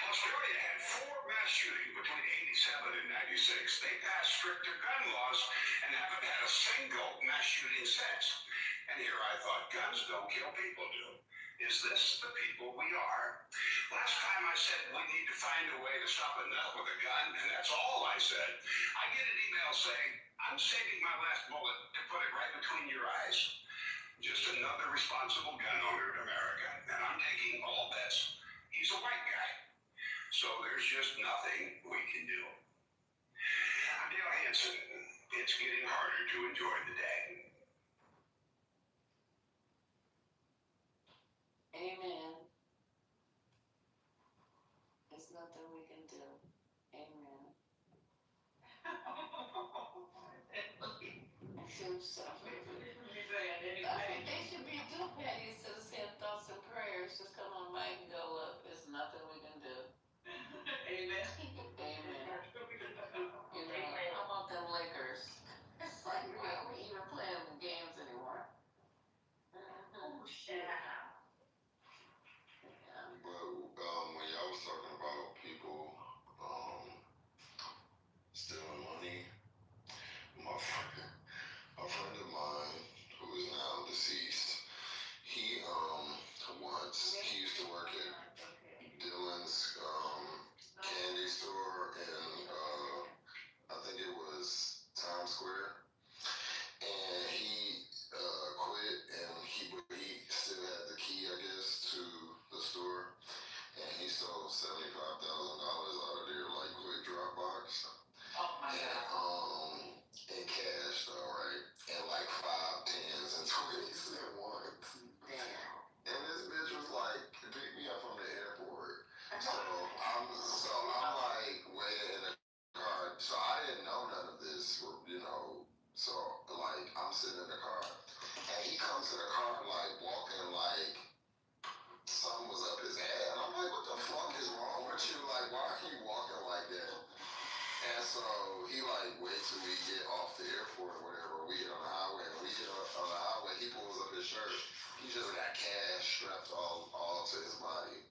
Australia had 4 mass shootings between 87 and 96. They passed stricter gun laws and haven't had a single mass shooting since. And here I thought guns don't kill people, do. Is this the people we are? Last time I said we need to find a way to stop a nut with a gun, and that's all I said. I get an email saying, I'm saving my last bullet to put it right between your eyes. Just another responsible gun owner in America, and I'm taking all bets. He's a white guy. So there's just nothing we can do. I'm Dale Hansen. It's getting harder to enjoy the day. amen. There's nothing we can do. Amen. I feel suffering. That's what they should be doing, Patty, instead of saying thoughts and prayers. Just come on, Mike, and go, look, there's nothing we can do. Amen. Amen. How about them Lakers? It's like, why are we even playing the games anymore? Oh, shit. But when y'all was talking about people stealing money, my friend of mine who is now deceased, he used to work at Dylan's candy store in I think it was Times Square, and he quit, and he still had the key, I guess, to the store, and he stole $75,000 out of their like quick drop box. Oh my God. In cash though, right? And like 5, 10s, and 20s and 1s. Damn. And this bitch was like, pick me up from the airport. So I'm like waiting in the car. So I didn't know none of this, So like I'm sitting in the car, and he comes to the car like walking like something was up his ass. And I'm like, what the fuck is wrong with you? Like, why are you walking like that? And so he like wait till we get off the airport or whatever. We get on the highway, and we get on the highway. He pulls up his shirt. He just got cash strapped all to his body.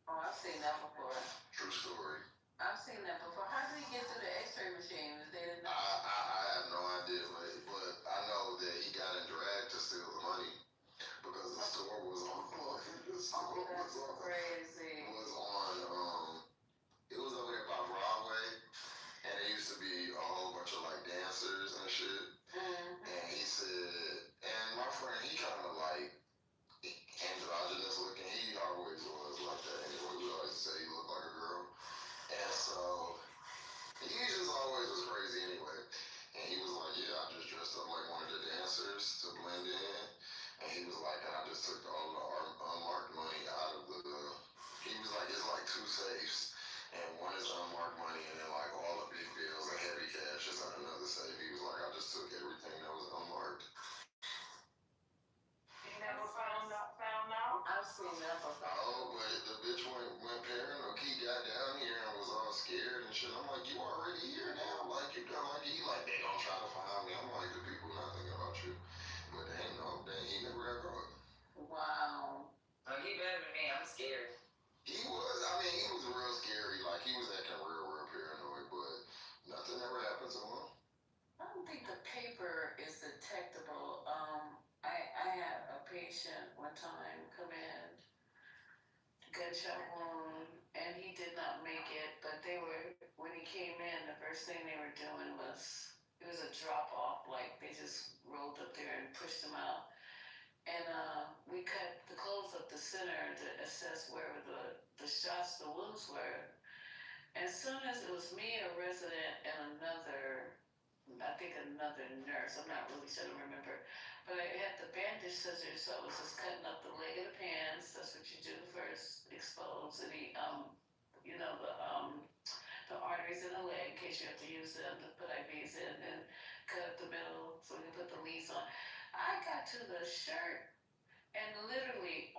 Oh, I've seen that before. True story. I've seen that before. How did he get to the X-ray machine? They didn't know. I have no idea, but I know that he got in drag to steal the money because the store was on. Crazy. It was over there by Broadway, and it used to be a whole bunch of like dancers and shit. And he said, and my friend, he kind of patient one time come in, gunshot wound, and he did not make it. But when he came in, the first thing they were doing was, it was a drop off. Like they just rolled up there and pushed him out. And we cut the clothes up the center to assess where the shots, the wounds were. As soon as it was me, a resident, and another nurse, I'm not really sure, I don't remember. But I had the bandage scissors, so I was just cutting up the leg of the pants. That's what you do first, expose any, the arteries in the leg in case you have to use them to put IVs in, and cut up the middle so we can put the leads on. I got to the shirt, and literally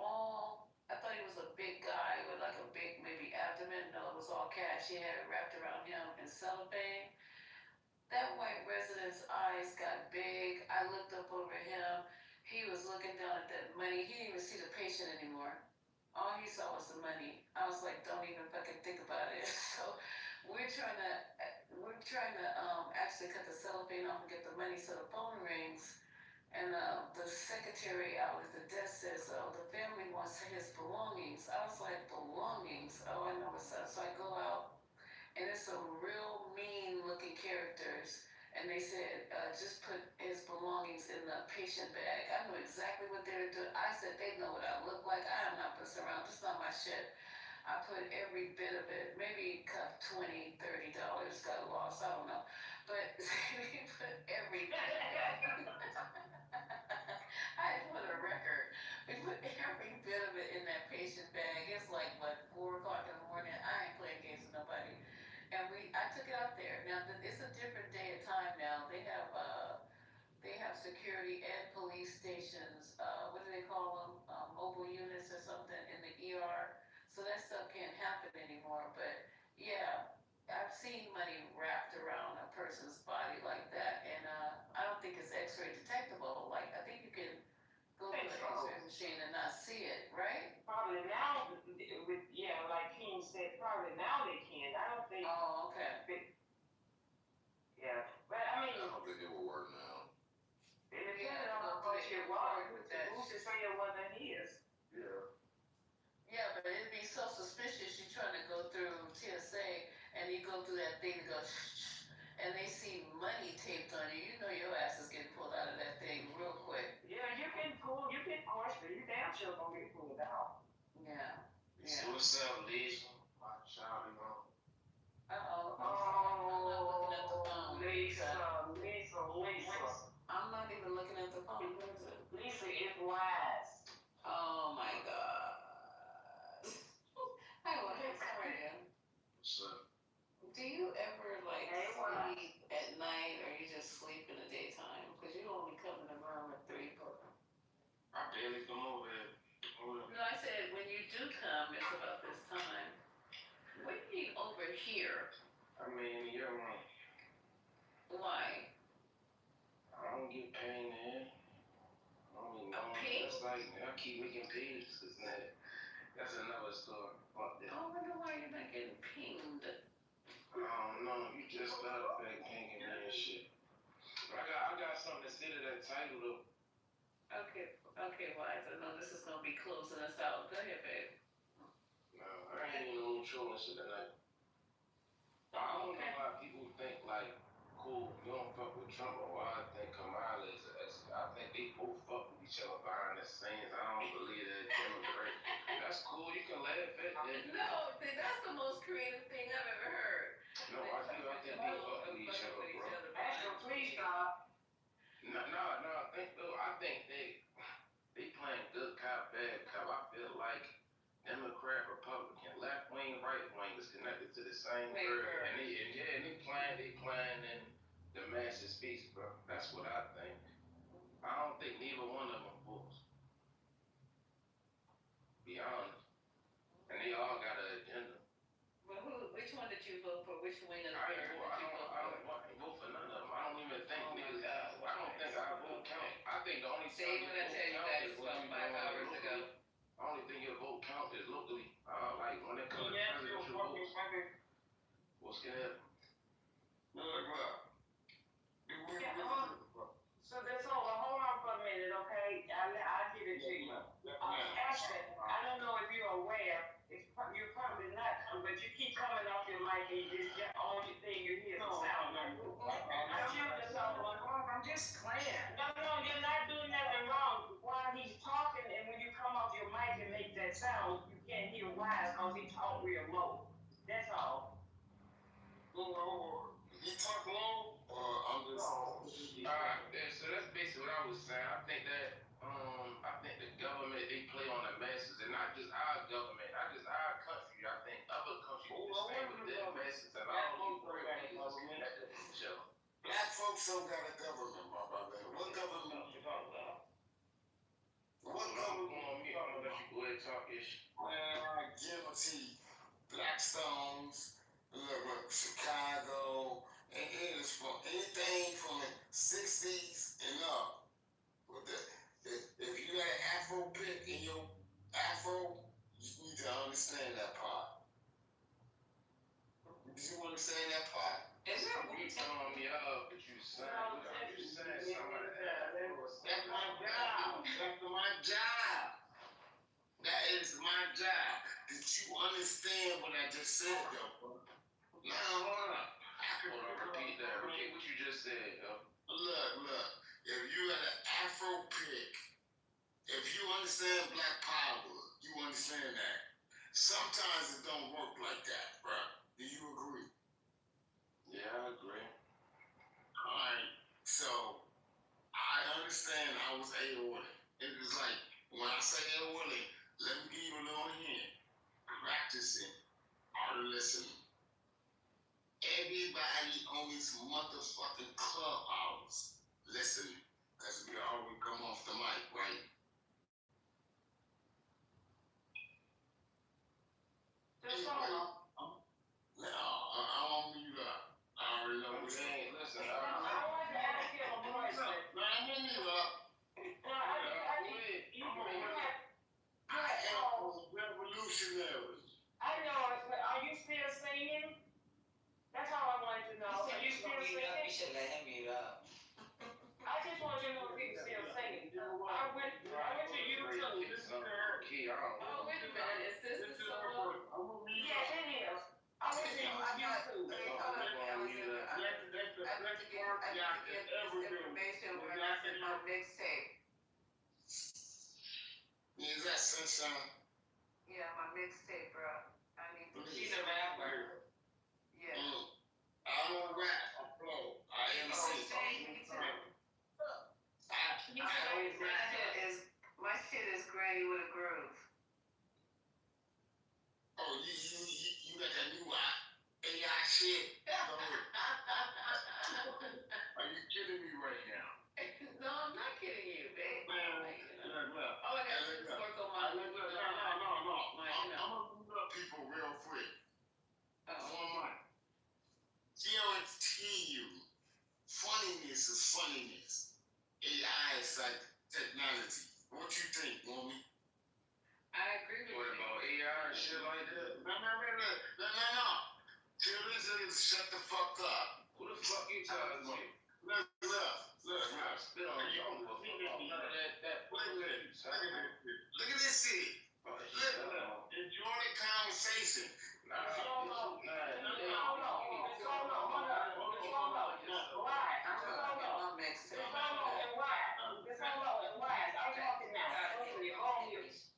I thought he was a big guy with like a big maybe abdomen. No, it was all cash. He had it wrapped around him in cellophane. That white resident's eyes got big. I looked up over him. He was looking down at that money. He didn't even see the patient anymore. All he saw was the money. I was like, don't even fucking think about it. So we're trying to actually cut the cellophane off and get the money. So the phone rings, and the secretary out at the desk says, "Oh, the family wants his belongings." I was like, belongings? Oh, I know what's up. So I go out, and it's some real mean-looking characters. And they said, just put his belongings in the patient bag. I knew exactly what they were doing. I said, they know what I look like. I am not pissing around. This is not my shit. I put every bit of it. Maybe cut $20, $30 got lost. I don't know. But we put every bit of it. I put a record. We put every bit of it in that patient bag. It's like, what, 4 o'clock in the morning? I ain't playing games with nobody. And I took it out there. Now it's a different day and time now. They have security and police stations. What do they call them? Mobile units or something in the ER. So that stuff can't happen anymore. But yeah, I've seen money wrapped around a person's body like that, and I don't think it's X-ray detectable. Like I think you can go to an X-ray machine and not see it, right? Probably now, like King said, probably now they can. I don't think. Oh, okay. Yeah, but I mean. I don't think it will work now. It depends on how much it was. Who's to say it wasn't his? Yeah. Yeah, but it'd be so suspicious. You're trying to go through TSA, and you go through that thing to go, and they see money taped on you. You know your ass is getting pulled out of that thing real quick. Yeah, you can question. You damn sure gonna get pulled out. Yeah. So what's up, Lisa? Watch out, Uh-oh. I'm not looking at the phone. Lisa. I'm not even looking at the phone. What is it? Lisa is wise. Oh my God. Hi, well, hey, sorry, man. What's up? Do you ever sleep at night, or you just sleep in the daytime? Because you only come in the room at 3 o'clock. I barely come over here. No, I said when you do come, it's about this time. What do you mean over here? I mean, in your room. Why? I don't get paid in. I don't even know. That's like, I keep making pages, cause that's another story. Fuck that. I wonder why you're not getting pinged. I don't know. You just started back pinging me and shit. But I got something to say to that title though. Okay, Wise. I know this is gonna be closing us out. Go ahead, babe. No, I ain't even no trolling shit tonight. I don't know why people think like, cool, you don't fuck with Trump, or why I think Kamala is an exit. I think they both fuck with each other behind the scenes. I don't believe that Democrat. That's cool. You can laugh at that. No, that's the most creative thing I've ever heard. No, I think they fuck with each other, bro. Astro, please stop. No, I think they playing good cop, bad cop. I feel like Democrat, Republican, left wing, right wing is connected to the same bird. And they playing in the masses speech, bro. That's what I think. I don't think neither one of them fools. Be honest. And they all got an agenda. Well, which one did you vote for? Which wing of the I bird did you vote for? don't vote for none of them. I don't even think niggas. I don't think our vote count. I think the only See, when I tell you guys about 5 hours ago. I only think your vote count is locally. Like when it comes to presidential votes. What's gonna happen? So that's all. Hold on for a minute, okay? I'll give it to you. mic and just all you think you hear is the sound. I'm sure that's all wrong. I'm just playing. No, you're not doing nothing wrong. While he's talking, and when you come off your mic and make that sound, you can't hear why, because he talk real low. That's all. You talk low, or I'm just. So that's basically what I was saying. I think the government, they play on the masses, and not just our government, not just our country. I think other countries do the same with their masses, and all these great leaders connected to each other. Black folks don't got a government, my brother. What government you talking about? What government? I'm gonna let you go ahead and talk ish. I guarantee Blackstones, look, Chicago, and it is from anything from the 60s and up. If you got an afro pick in your afro, you need to understand that part. Do you understand that part? Is it? You throwing me up, but you saying something. That's my job. That's my job. That is my job. Did you understand what I just said, though? No, hold on. Repeat that. Repeat what you just said, yo. Look. If you got an afro pick, if you understand black power, you understand that. Sometimes it don't work like that, bro. Do you agree? Yeah, I agree. Alright, so I understand I was A-Order. It was like, when I say A-Order, let me give you a little hint. Practicing, art listening. Everybody on this motherfucking clubhouse listening, because we always come off the mic, right? Just hold on. No, I'm on mute up. I already know what you're saying. Listen, I want to ask you a question. No, I'm on mute up. I am revolutionary. I know it, but are you still singing? That's all I wanted to know. Are you still singing? You should let him mute up. I just want you to know if he's still singing. I went to YouTube. Oh, wait a minute, is this the solo? Yes, it is. I went to YouTube. I need to get this information when I send my mixtape. Is that Sunshine? Yeah, my mixtape, bro. I need to. She's a rapper. Yeah. I don't rap. I flow. I MC. My shit is Granny with a groove. Oh, you got that new AI shit? Are you kidding me right now? No, I'm not kidding you, babe. Look. All I got to do is work on my No. I'm gonna move up people real quick. One mic. Guarantee you, funniness is funniness. AI is like technology. What you think, woman? I agree with you. What about AI and shit like that? No. Till this is shut the fuck up. Who the fuck you talking to? Look. Spit on you. None of that. Look at this shit. Look. Enjoy the conversation.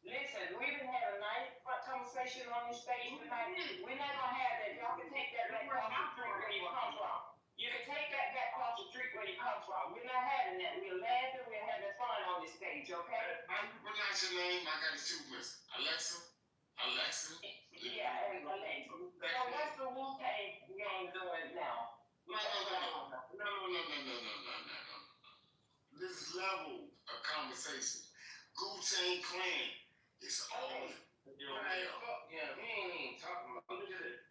Listen, we done had a nice conversation on this stage tonight. We're not gonna have that. Y'all can take that back across the street where you come from. You can take that back across the street where you come from. We're not having that. We're laughing. We're having fun on this stage, okay? How you pronounce your name? I got two, Miss Alexa. Yeah, and Alexa. So what's the Wu-Tang gang doing now? No. This level of conversation. Wu-Tang Clan is all your real. Yeah, we ain't even talking about. Look at it.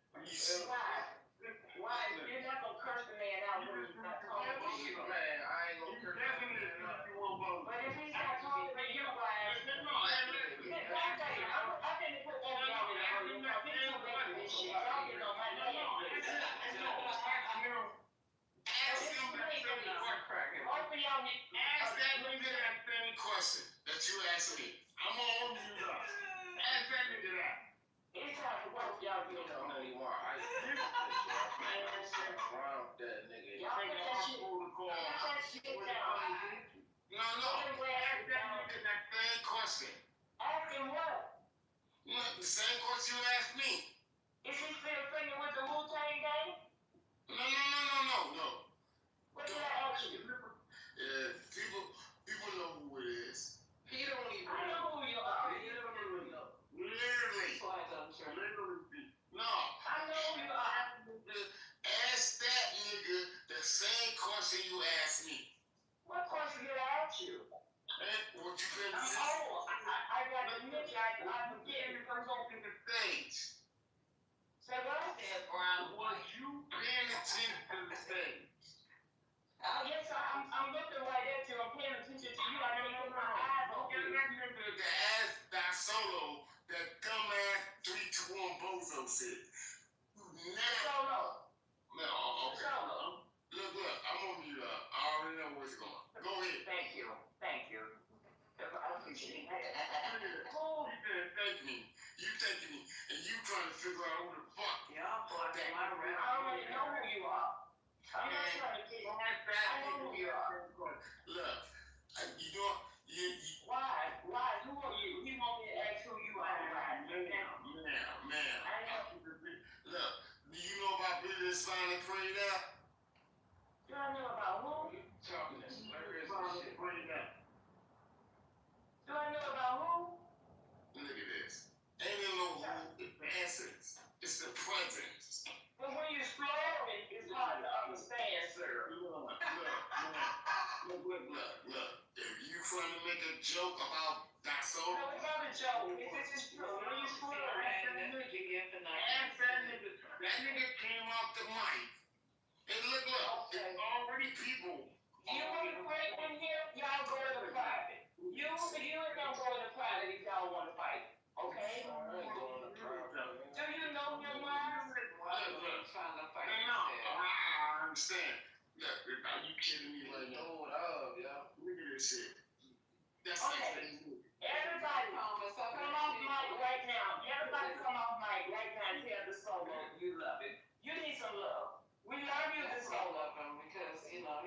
Why? You're not gonna curse the man out when he's not talking to you. Man, I ain't gonna curse the man out. But if he's not talking to you, why? I didn't put that down in there. He's too late for this shit. Y'all get on my nerves. Ask that nigga that same question that you asked me. I'm on you up. Ask that nigga that. It's time for both y'all to get on. Anymore. I around that nigga. Y'all put that shit on the call. Put that shit down. No. Ask that nigga that same question. Ask him what? The same question you asked me. Is he still singing with the Wu-Tang gang? No. What did I ask you? Yeah, people know who it is. He don't even know. I know who you are. He don't even know. Literally. No. I know who you are. Ask that nigga the same question you asked me. What question did I ask you? What you been saying? I got to admit, I'm getting to go to the stage. Say what? I said, Brown. Was you paying attention to the stage? Yes, I'm looking right at you. I'm paying attention to you. I don't know my eyes on you. The ass that solo, that dumbass 3-2-1 bozo shit. Solo. No, okay. Solo. Look, I'm on mute. I already know where it's going. Go ahead. Thank you. I appreciate that. Who? Thank me. You thanking me, and you trying to figure out who the fuck. Y'all blocking my rap. I already know who you are. I'm not trying to get I know who you are. Look, you know, why? Who are you? You want me to ask who you are? Ma'am. Look, do you know about business fine and prayed out? Do I know about who? You talking this hilarious shit. Prayed out. Do I know about who? Look at this. Ain't no who, it's the essence. It's the presence. But when you slow it's hard to understand, sir. Look. If you trying to make a joke about that soul. No, it's not a joke. This is true. When you slow that nigga came off the mic. And look, it's already people. You want to fight in here? Y'all go to the private. You ain't gonna go to the private if y'all want to fight. Okay? Do you know your mind? I understand. Look, are you kidding me right now? Look at this shit. That's okay. Everybody, come off mic right now. Everybody come off mic right now and tell the solo you love it. You need some love. We love you, the solo. Love him because, he gonna...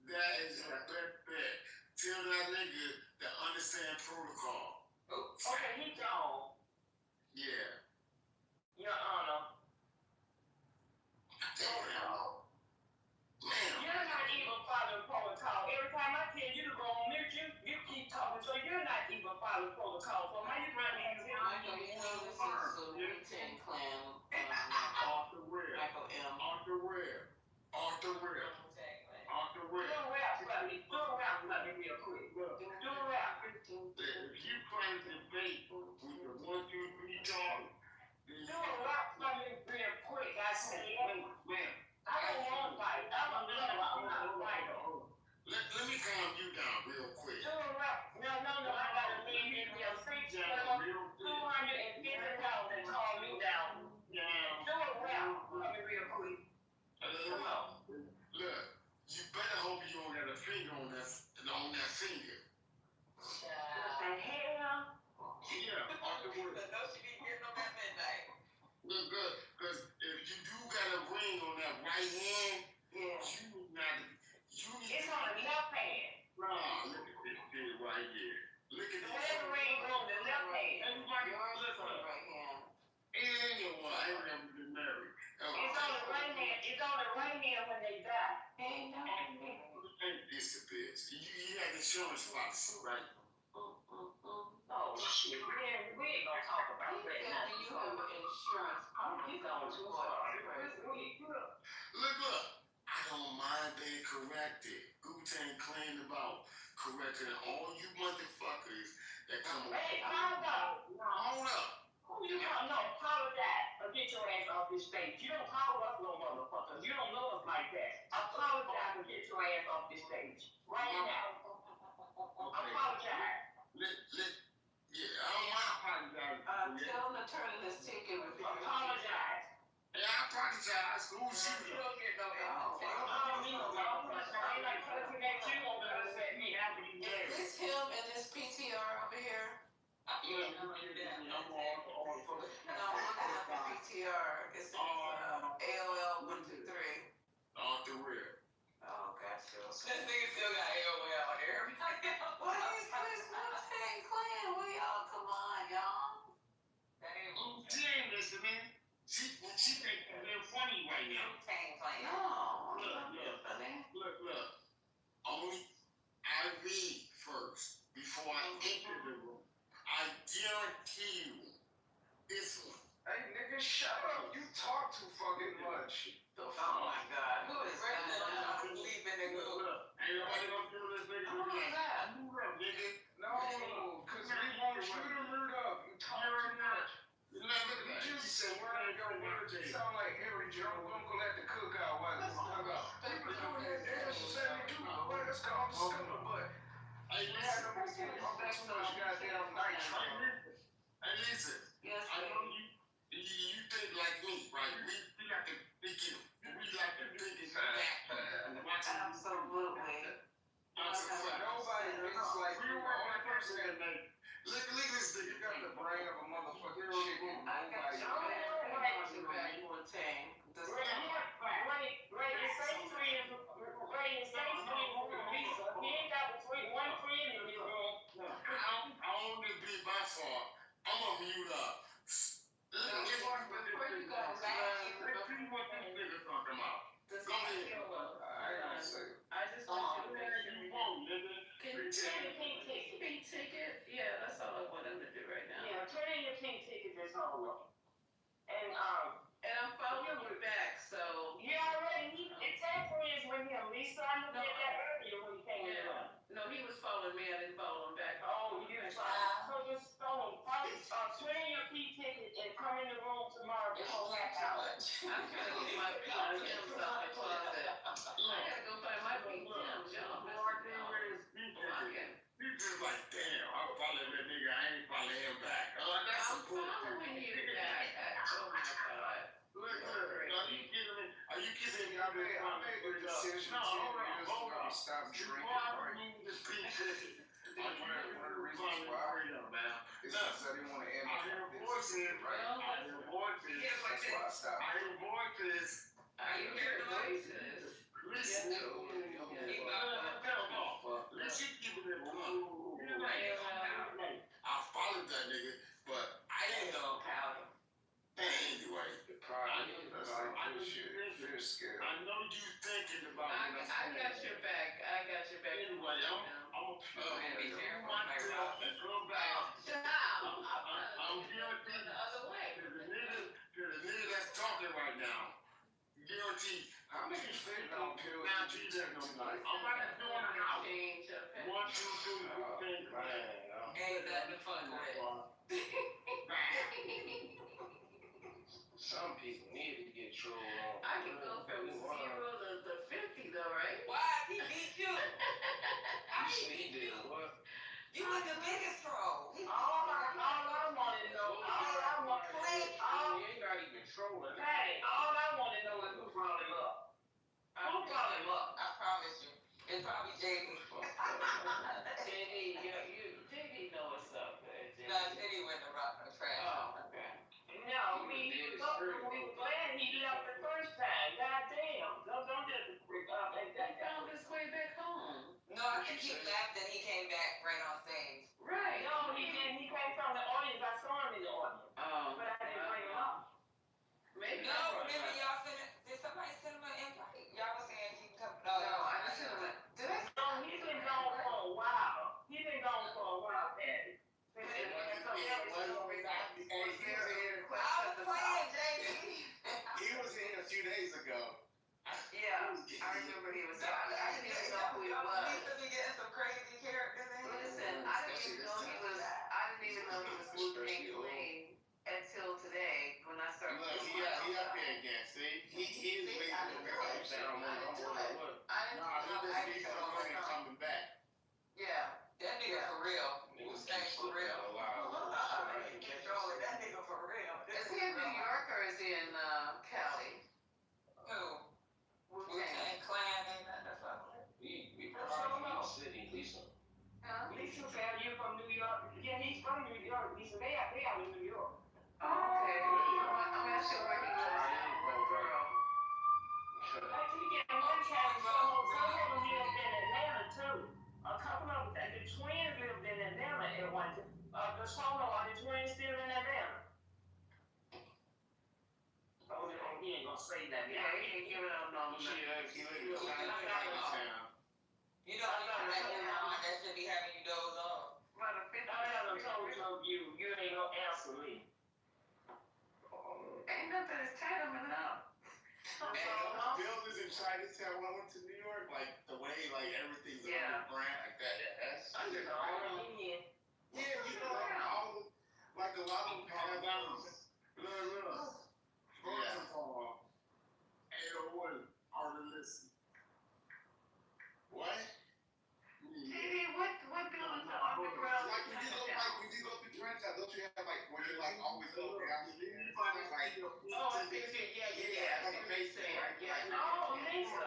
That is your best bet. Tell that nigga to understand protocol. Okay, he gone. Yeah. Your Honor. Ma'am. You're not even following protocol. Every time I tell you to go on mute, you keep talking, so you're not even following protocol. So how you trying to answer? Michael, this is the Wu-Tang Clan. Arthur Ware. Michael M. Arthur Ware. Do a rap for me real quick. Do a rap. If you trying to debate with the 1, 2, 3 talk, do a rap for me real quick. I said, man, I don't want to fight. I'm a lover. I'm not a fighter. Let me calm you down real quick. Do a rap. No. I got to leave me real quick. 250,000 call me down. Do a rap for me real quick. Come on. Look, you better hope you don't have a finger on that finger. What the hell? Yeah, Arthur Ware. No, she be getting on that midnight. Look good, because if you do got a ring on that right hand, you need it's on the left hand. Nah, look at this shit right here. Look at this. Where's the ring on the left hand? Everybody, Yours on the right hand. And your wife, I ain't never been married. It's on the right hand. It's on the right hand when they die. Hey, no. And disappears. You had insurance policy, right? Oh, shit. We ain't gonna talk about that. Do you have an insurance policy? Look. I don't mind being corrected. Wu-Tang claimed about correcting all you motherfuckers that come over. Hey, hold up. Who you call? No, apologize or get your ass off this stage. You don't call us no motherfuckers. You don't know us like that. Apologize and get your ass off this stage. Right now. Apologize. Yeah, I don't mind apologizing. Tell him to turn in his ticket with you. Apologize. Yeah, I apologize. Who's you? You don't get no invitation. I ain't like cussing at you or cussing at me. Is this him in this PTR over here? I'm all for it. No, I'm looking at the PTR. It says AOL 123. Off the rear. Oh, gotcha. This nigga still got AOL on everybody else. What is this Wu-Tang Clan? Will y'all come on, y'all? Wu-Tang, listen, man. She think they're funny right now. Wu-Tang Clan. No, Look. Only I read first before I enter the room. I guarantee you this one. Hey, nigga, shut up. You talk too fucking much. Oh my God. Who is that? I'm sleeping in the room. Ain't nobody gonna do this nigga. Who is that? Move up, nigga. No, because we want you to root up. You talk too much. You just said word your words. You sound like Harry Jones' uncle at the cookout. What? We was doing that dance for 72. Let's call the scooter, but Hey, we had no too much goddamn nitro. Hey, listen. Yes, I know you think like me, right? We like to think it. We like to think it back. Absolutely. Nobody thinks like you. Only person that Look at this nigga. you got the brain of a motherfucking chicken. I got Nobody. you back, Wu-Tang. I won't be my fault. I'm gonna mute up. Before you go back, Let's see what this nigga talking about. Go ahead. I just want you to make sure You won't, nigga. Can you turn your pink ticket? Yeah, that's all I want him to do right now. Yeah, turn in your pink ticket this whole way. And I'm following you back, so. you already it's that friends with him. Lisa, I looked at that earlier when he came in. No, he was following me. I didn't follow him back. Oh, you didn't follow. So just turn in your pink ticket and come in the room tomorrow before half hour. I'm trying to get my pink Timbs out the closet. I gotta go find my pink Timbs. Y'all missing out. You just like, damn, I followed that nigga. I ain't following him back. That's I'm following you back. Oh my God. Look, are you kidding me? I made the decision 10 years ago to stop drinking, right? This pink ticket. One of the reasons why is because I didn't want to end I hear up voices, right? I hear voices. That's why I stopped. I hear voices. I hear voices. Listen. Let's keep it I followed that nigga, but I ain't know powder. Anyway, the problem is like this shit. Fear scale. I know you thinking about I got your back. Anyway, I'm be careful. and come back. I'm guaranteed the other way. to the nigga that's talking right now. Guaranteed. How many fentanyl pills did you take tonight? I'm about to do it now. 1, 2, 3, Ain't nothing to fuck with. Some people need to get trolled on. I can go from 0 to 50 though, right? Why? He beat you. He did what? You was the biggest troll. All I want to know, You ain't got even trolling. hey, all I want to know is who brought him up. Who brought him up? I promise you. It's probably JD. JD know what's up, man. No, JD went to rock no trash. Oh, okay. No, we were glad he left the first time. God damn. Don't just He found his way back home. No, I think he left and he came back right on stage. Right. No, he didn't. He came from the audience. I saw him in the audience. But I didn't bring him up. Maybe. No, remember y'all sent it? Did somebody send him an invite? Y'all was saying he can come. No, I just sent him a. Did I? No, he's been gone for a while. Patty. He was in a few days ago. Yeah, I remember he was. I didn't even know who he was. Because he getting some crazy characters in here. Listen, I didn't even know he was. I didn't even know he was Wu-Tang Clan until today when I started. Look, he up here again. See, he is basically coming back. Yeah, that nigga for real. Wu-Tang for real. That nigga for real. Is he in New York or is he in Cali? Who? Wu-Tang Clan ain't nothing to said, "You from New York?" Yeah, he's from New York. He said, "They out in New York." Oh, okay. I'm not sure where he lives now. What borough? Like we get one time, some of them lived in Atlanta too. A couple of them, the twins lived in Atlanta at one time. The solo, are the twins still in Atlanta? Oh, he ain't gonna say that. Yeah, he ain't giving up no. He lives in Chinatown. You know, that should be having you doze off. I haven't told you ain't gonna answer me. Ain't nothing is tight him enough. And buildings in Chinatown, when I went to New York, like the way like everything's underground like that. That's underground. Yeah, you know, all like a lot of them have those. Look. First of all, 801 on the list. What? TV, what buildings are underground? Like when you go through Chinatown, don't you have like where you like always go down the street? Like, Oh, I see, yeah. like a base thing, right? Yeah. Oh, Lisa.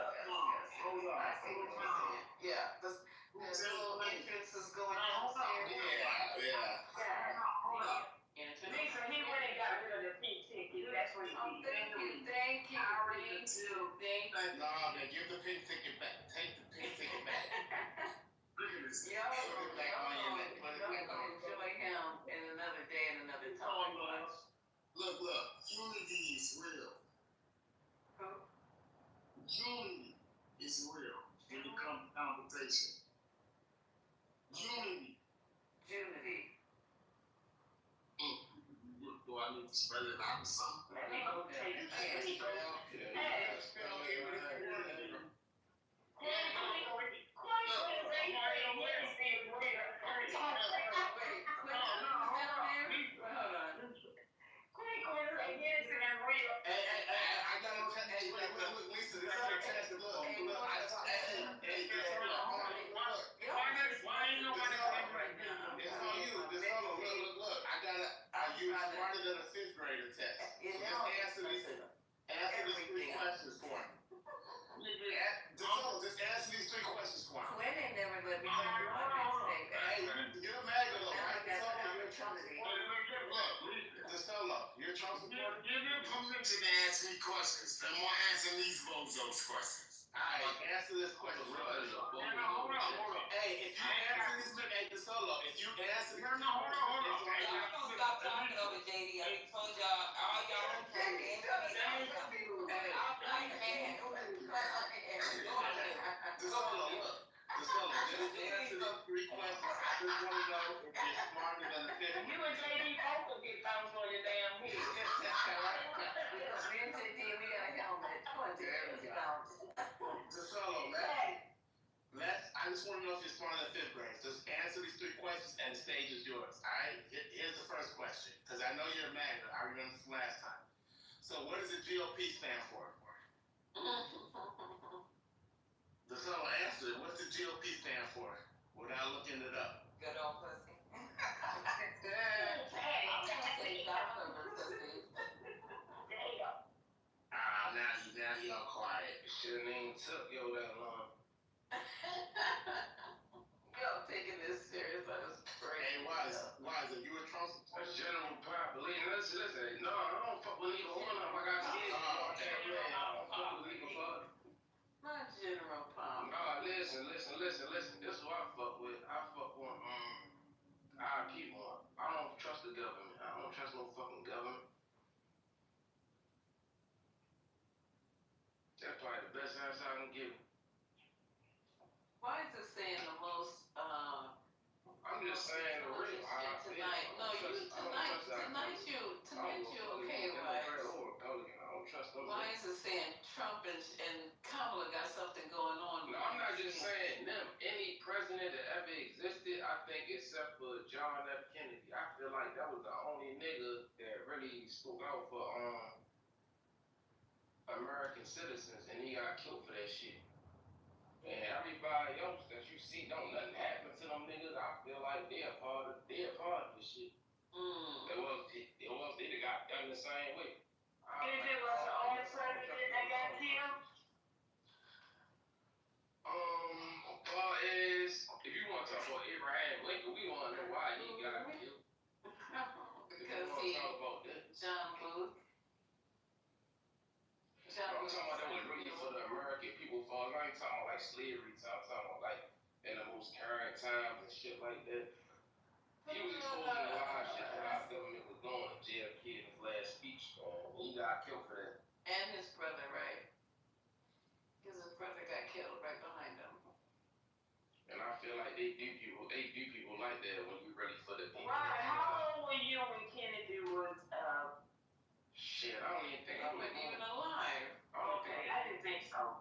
Hold on. I see what you're saying. Yeah, the little entrances going downstairs. Yeah. Lisa, he went and got rid of the pink ticket. That's what he did. Thank you. Nah, man, give the pink ticket back. Take the pink ticket back. Y'all gonna enjoy him in another day and another time. Look, unity is real. Unity is real when it comes to competition. Unity. Do I need to spell it out or something? Let me go take it. Smarter than a fifth grader test. So answer these three questions for him. Just answer these three questions for him. Quinn ain't never let me know my next day. Hey, you're a magnet, right? DeSolo, you're a Trump supporter? Give me permission to ask me questions. I'm gonna answer these bozos questions. Alright, answer this question. Hold on. Hey, if you answer this, DeSolo, if you answer this, hold on. Y'all gonna stop talking over JD. I told y'all, all y'all don't play games. DeSolo, just answer these three questions. I just want to know if you're smarter than a fifth grader. You and JD both will get bounced on your damn head. Me and JD, we got a helmet. DeSolo, I just want to know if you're smarter than fifth grade. Just answer these three questions and the stage is yours. Alright? Here's the first question. Because I know you're a magnet. I remember from last time. So what does the GOP stand for? DeSolo, answer it. What's the GOP stand for? Without looking it up. Good old pussy. Now he all quiet. Shouldn't even took yo that long. Y'all taking this serious. I was crazy. Hey, Wise, are you a Trump supporter? That's general popular. Listen. No, I don't fuck with neither one of them. I got kids. Okay. I don't fuck with neither one. Not General Palm. Nah, listen. This is what I fuck with. I fuck with, I'll keep one. I don't trust the government. I don't trust no fucking government. That's probably the best answer I can give. Why is it saying the most, I'm just saying the real. Tonight you okay, right? I don't trust them. Why is it saying Trump and Kamala got something going on? No, I'm not just saying them. Any president that ever existed, I think, except for John F. Kennedy. I feel like that was the only nigga that really spoke out for American citizens, and he got killed for that shit. And everybody else that you see, don't nothing happen to them niggas. I feel like they're part of this shit. They got done the same way. Kennedy was the only president that got killed? If you want to talk about Abraham Lincoln, we talking about like slavery time. I'm talking about like in the most current times and shit like that. He was exposing a lot of shit that our government was doing. JFK in his last speech, he got killed for that. And his brother, right? Because his brother got killed right behind him. And I feel like they do people like that when you ready for the people. Right. How old were you when Kennedy was? Shit, I don't even think I was even alive. Okay, I didn't think so.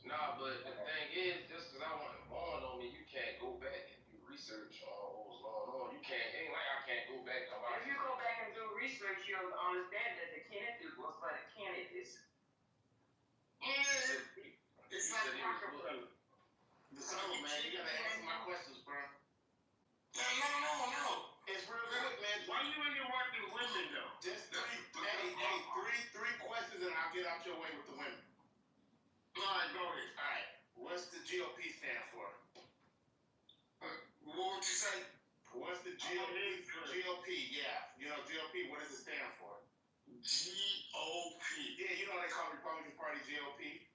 Nah, but the thing is, just because I wasn't born don't mean you can't go back and do research on what was going on. You can't. Ain't like I can't go back and watch. If you go back and do research, you'll understand that the Kennedy was for the Kennedys. It's like Rockford. So, man, you gotta answer my questions, bro. No. It's real quick, man. Why you interrupting women, though? Just three questions and I'll get out your way with the women. All right, go ahead. All right. What's the GOP stand for? What would you say? What's the GOP? Yeah. You know, GOP, what does it stand for? GOP. Yeah, you know they call Republican Party GOP?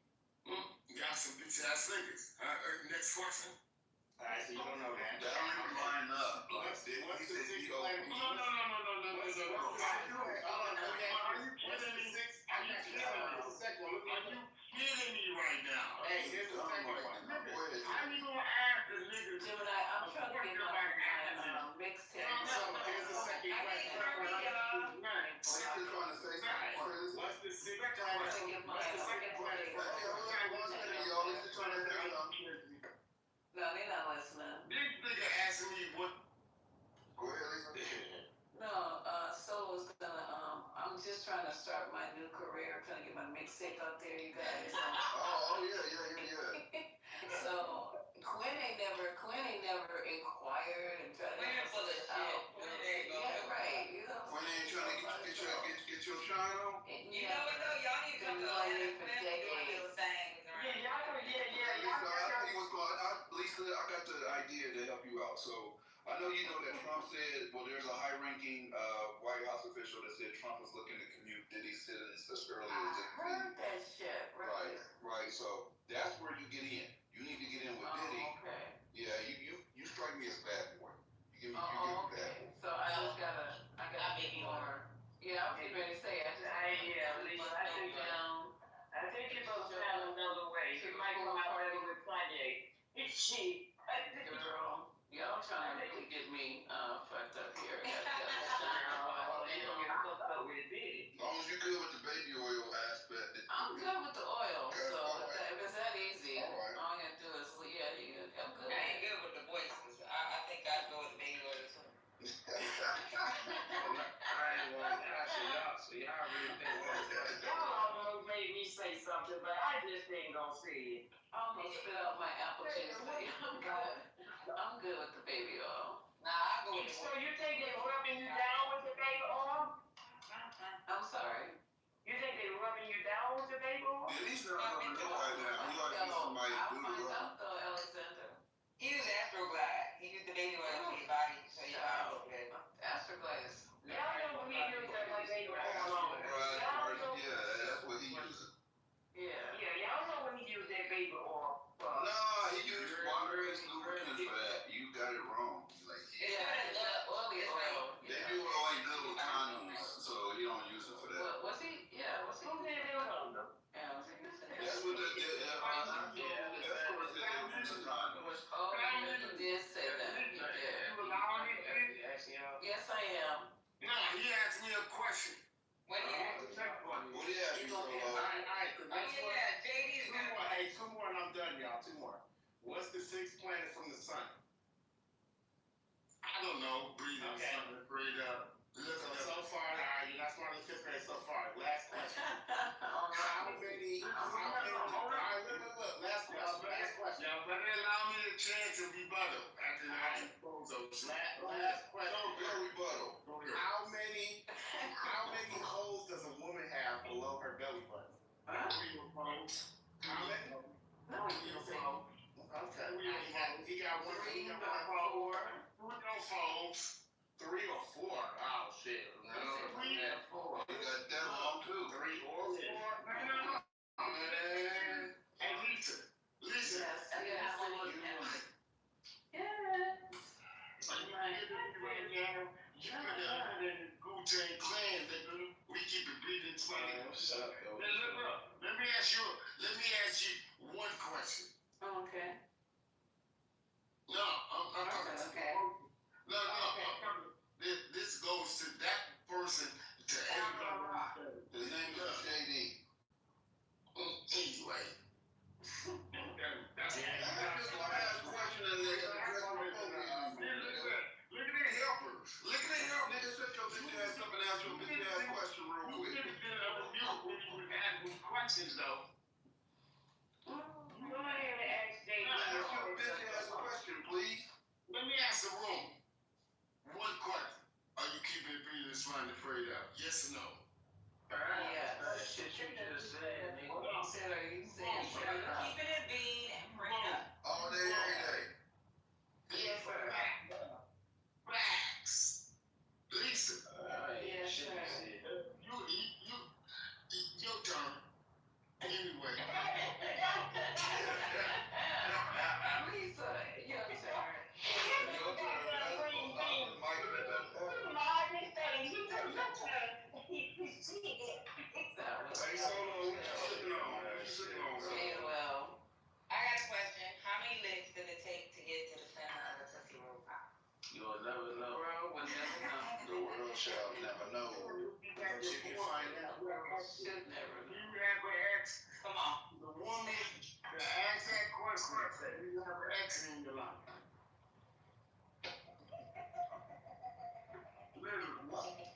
Got some bitch ass niggas. Next question. Alright, so you don't know that. That don't even line up. What's the six No. Are you kidding me right now? Hey, here's the second one. How you gonna ask the niggas? Gemini, I'm trying to get my mixtape. So here's the second question. What's the second question? No, they're not listening. This nigga asking me what. Go ahead, Lisa. No, Solo's gonna, I'm just trying to start my new career, trying to get my mixtape out there, you guys. Oh, yeah. So, Quinn ain't never inquired and tried to Quinn full of shit. Yeah, right, you know. When they ain't trying to get your shine on? You know what though? Y'all need to come to Atlanta. Quinn doing little things around. Lisa, I got the idea to help you out. So I know you know that Trump said, well, there's a high-ranking White House official that said Trump was looking to commute Diddy's citizens early as they heard that shit, right? Right. So that's where you get in. You need to get in with Diddy. Okay. Yeah, you strike me as bad boy. You give me okay. So I gotta be more. Yeah, I was getting ready to say, I think you're supposed to find another way. You might come out better with Kanye. Girl, y'all trying to really get me fucked up here. As long as you're good with the baby oil aspect. I'm good with the oil, so if it's that easy, all I gotta do is, I'm good. I ain't good with the voices. I think I'd go with the baby oil too. So y'all really think y'all almost made me say something, but I just ain't gonna say it. I almost spit out my apple juice, but I'm good. I'm good with the baby oil. Nah, I go with the So you think they rubbing you down with the baby oil? I'm sorry. You think they rubbing you down with the baby oil? He's not rubbing nobody down. He like to somebody do the rub. Out though, Alexander. He used Astroglide. He used the baby oil for your body, so your body look good. Astroglide is. Y'all know when he used that like baby oil on. Yeah, that's what he uses. Yeah, y'all know when he used that baby oil. Nah, he used water-based lubricant for that. You got it wrong. Like, oily oil. Baby oil ain't good with condoms, so he don't use it for that. Was he? Yeah, was he? Who did it on them? That's what the escort said they use a condom. Oh, he did say that. He did. Yes, I am. No, he asked me a question. What did he ask? What did he ask Let me ask you one question. Okay. No, I'm talking Okay. No, this goes to that person, to everybody. His name is JD. Anyway. That's just my last question, and nigga. Look at the helpers. Nigga, shut your bitch ass up and ask your bitch ass question real quick. You was asking questions, though. Go ahead and ask JD. Ask your bitch ass question, please. Let me ask the room one question. Are you keeping it breathing and smiling and prayed out? Yes or no? Yeah. That shit you just said, nigga. You said, are you saying straight up? Keeping it bean and praying up. All day, every day. Yes, sir. Facts. Lisa. Yes, sir. Your turn. Anyway. Lisa, your turn. AOL. I got a question. How many licks did it take to get to the center of the Tootsie Roll Pop? You'll never know. The world will never know. The world shall never know. You can find out. Should never know. You ever ask Come on. the woman to ask that question? You ever asked in your life? Literally.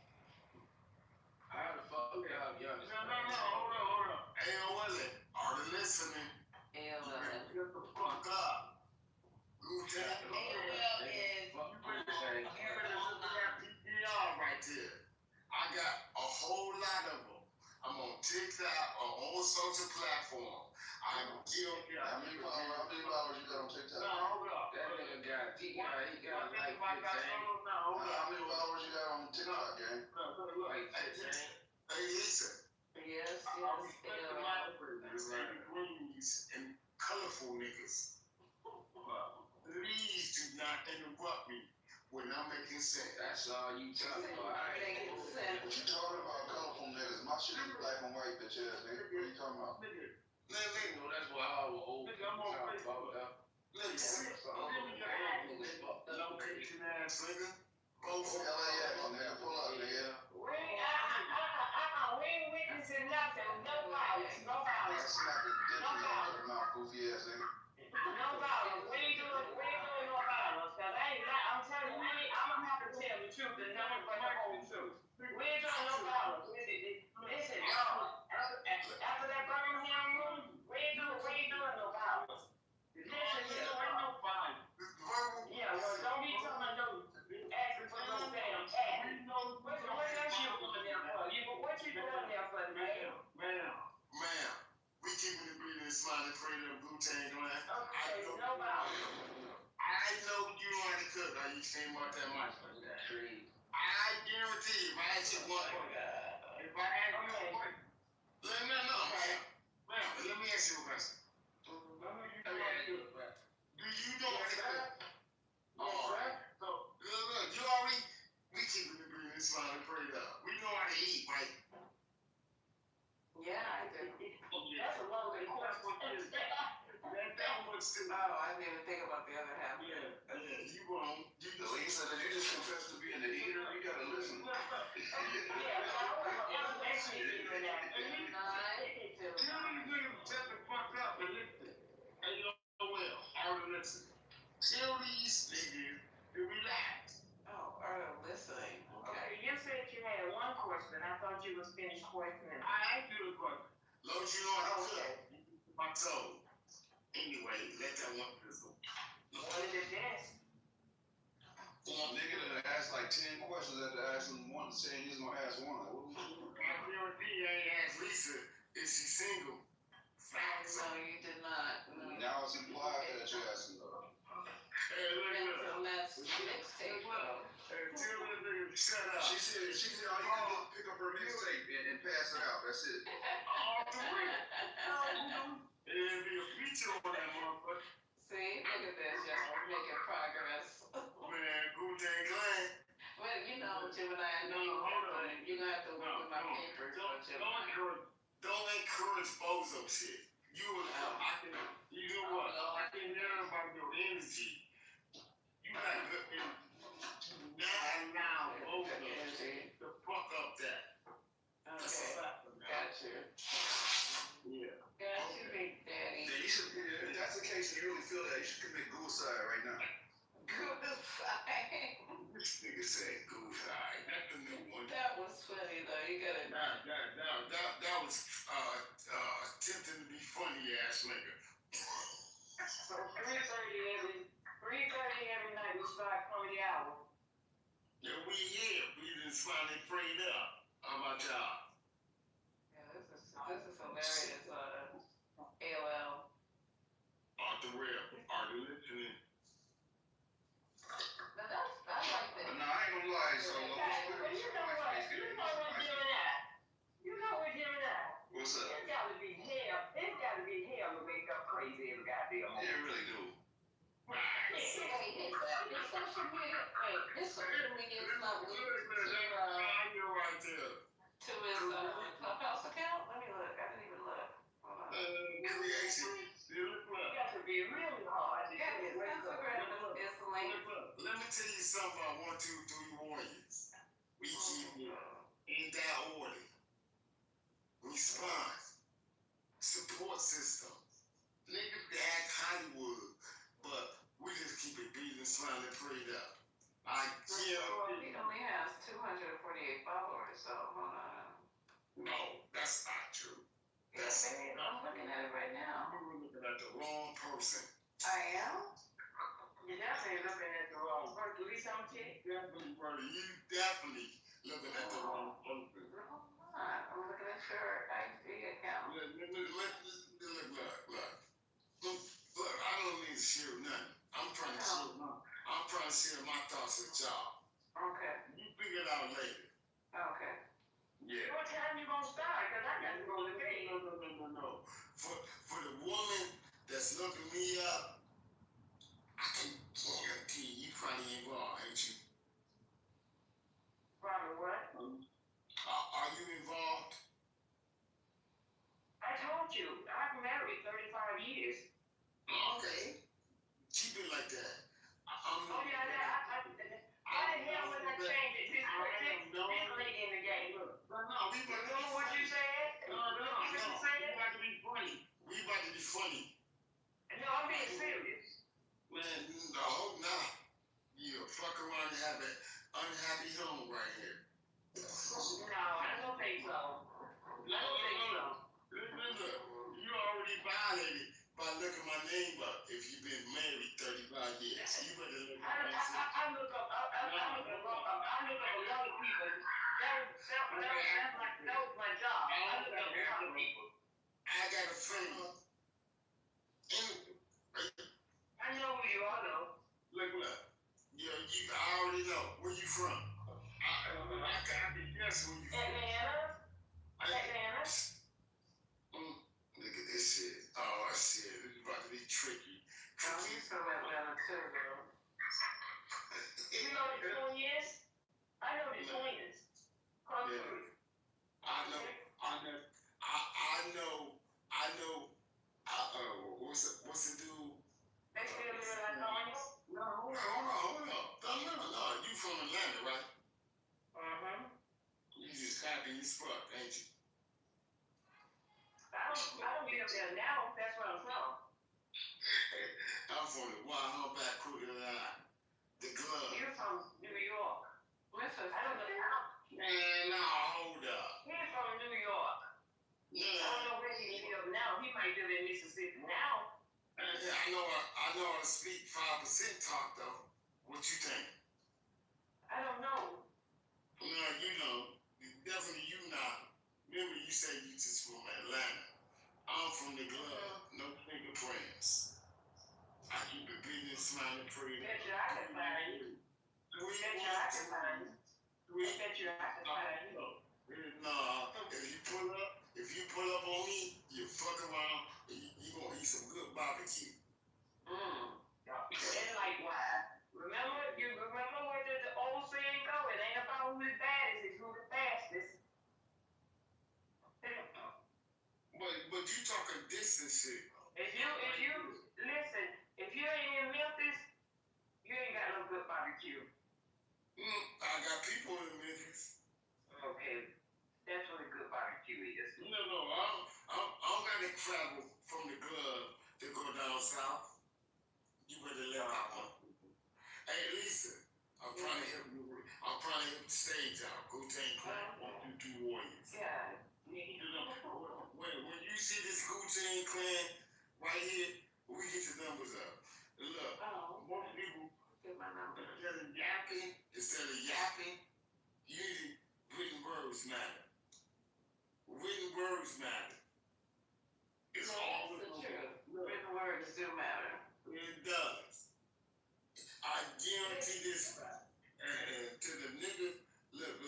How the fuck y'all young? Hold on. AOL, are they listening? AOL. Get the fuck up. Lieutenant. AOL is PPR right there. I got a whole lot of them. I'm on TikTok, on all social platforms. I'm guilty. How many followers you got on TikTok? No, hold up. That nigga got like 15. How many followers you got on TikTok, gang? Like 15. Hey, listen. Yes, I'm yes, respecting AOL. my friends and greens and colorful niggas. Please do not interrupt me when I'm making sense. That's all you talking about. Making sense. What you talking about, colorful niggas? My shit is black and white, bitch ass nigga. What you talking about? You know, that's why our old people talk about that. Location ass nigga. Both LAX, nigga. Pull up, nigga. We ain't witnessing nothing. No violence. Smack the dick in your mouth, goofy ass nigga. No violence. We ain't doing no violence. Cause I'm telling you, I'm gonna have to tell the truth and nothing but the whole truth. We ain't doing no violence. Listen, y'all, after that Birmingham move, we ain't doing no violence. Listen, you know, ain't no violence. Yeah, well, don't be telling no, asking for no damn cash. What else you doing there for? What you doing there for, man? Ma'am, we keeping it breathing and smiling, praying up Wu-Tang Clan. Okay, no violence. I know you know how to cook. Are you saying about that mic? I guarantee if I ask you one question. If I ask you one question. No, ma'am, let me ask you a question. Do you know how to cook? Alright. So, look, you already, we keeping it breathing and smiling, praying up. We know how to eat, right? Yeah, I do. That's a loaded question. That one's too. Oh, I didn't even think about the other half. Yeah, you wrong. Lisa, did you just confess to being an eater? You gotta listen. Shut the fuck up and listen. Hey, listen. Tell these niggas to relax. Oh, are listening. Okay, you said you had one question. I thought you was finished questioning. I ain't do the question. Long as you know how to cook. My toe. Anyway, let that one fizzle. One of the best. Nigga that asked like 10 questions after asking one, saying he's gonna ask one. I guarantee you ain't asked Lisa if she's single. Facts. No, you did not. No. Now it's implied that you're asking her. Hey, look. And that's mixtape, though. Hey, tell this nigga to shut up. She said all you can do is pick up her mixtape and pass it out. That's it. All the way. It'll be a feature on that motherfucker. See, look at this, just making progress. Man, Wu-Tang Clan. Well, you know, Gemini, I know you're gonna have to work with my papers, but Gemini. encourage bozo shit. You know what? I can hear about your energy. You got good energy. Now, bozo. The fuck up that. That's a fact. Gotcha. Yeah. Gotcha, Big Daddy. Yeah, you should. If that's the case, and you really feel that, you should commit suicide right now. Goodbye. This nigga said goodbye. That's the new one. That was funny though. You gotta. That was attempting to be funny ass nigga. So 3:30 every night we start comedy hour. Yeah, we here. We done finally prayed up. How about y'all? Yeah, this is hilarious. AOL. Arthur Real. Are you listening? But I like that. No, I ain't gonna lie, so But you know what? You know what, Gemini? What's up? It's gotta be hell to wake up crazy every goddamn Yeah, it really do. His social media is not linked to his Clubhouse account. Let me look. I didn't even look. Hold on. Creation. You got to be really hard. Yeah, his Instagram is linked. Let me tell you something about 1, 2, 3 Warriors. We keep it in that order. Response. Support system. Niggas act Hollywood, but we just keep it beating, smiling, prayed up. He only has 248 followers, so hold on. No, that's not true. I'm looking at it right now. You were looking at the wrong person. I am? You're definitely looking at the wrong person. Do we some chick? Definitely, brother. You definitely looking at the wrong person. Hold on. I'm looking at your IG account. Look. Look, I don't need to share nothing. I'm trying to share my thoughts with y'all. Okay. You figure it out later. Okay. Yeah. What time you gonna start? Because I got to go to bed. No. For the woman that's looking me up, I can guarantee you probably involved, ain't you? Probably what? Are you involved? I told you, I've been married 35 years. Okay. Keep it like that. Oh, yeah, why the hell would I change it? This lady in the game. Remember what you said? No. We about to be funny. No, I'm being serious. Man, I hope not. You fuck around and have an unhappy home right here. No, I don't think so. Look, you already violated by looking my name up if you've been married 35 years. You better look at I look up a lot of people. That was my job. I look up a lot of people. I got a friend. I know who you are, though. Look. Yeah, I already know. Where you from? I can guess where you from. Atlanta. Look at this shit. Oh, shit. This is about to be tricky. He's from Atlanta too, though. You know the twins? I know the twins. I know. What's the dude? They still live in California? No, hold on. No. You from Atlanta, right? You just happy as fuck, ain't you? I don't live there now. That's where I'm from. I'm from the Wild Humpback Crooked Eye. The glove. You're from New York. Listen, I don't know. Man, no, hold up. He's from New York. Yeah. I don't know where he lives now. He might live in Mississippi now. Yeah, I know how to speak 5% talk, though. What you think? I don't know. No, you know. Definitely you not. Remember you said you just from Atlanta. I'm from the glove. No fingerprints. I keep it beating, smiling, pretty. Bet you I can find you. Bet you I can find you. Bet you I can find you. No, if you pull up on me, you fuck around, you gonna eat some good barbecue. And likewise. Remember where the old saying go? It ain't about who the baddest, it's who the fastest. But you talking distance shit. If you listen, if you ain't in Memphis, you ain't got no good barbecue. I got people in Memphis. Okay, that's what a good barbecue is. No, I don't got to travel from the club to go down south. You better let that one. Hey, Lisa, I'm trying to help you. I'm trying to help the stage out. Go Tank Clan, 1, 2, 3 Warriors. Yeah. When you see this Wu-Tang Clan right here, we get the numbers up. Look, most people instead of yapping, usually written words matter. Written words matter. It's always the truth. Written words do matter. It does. I guarantee this to the niggas. Look.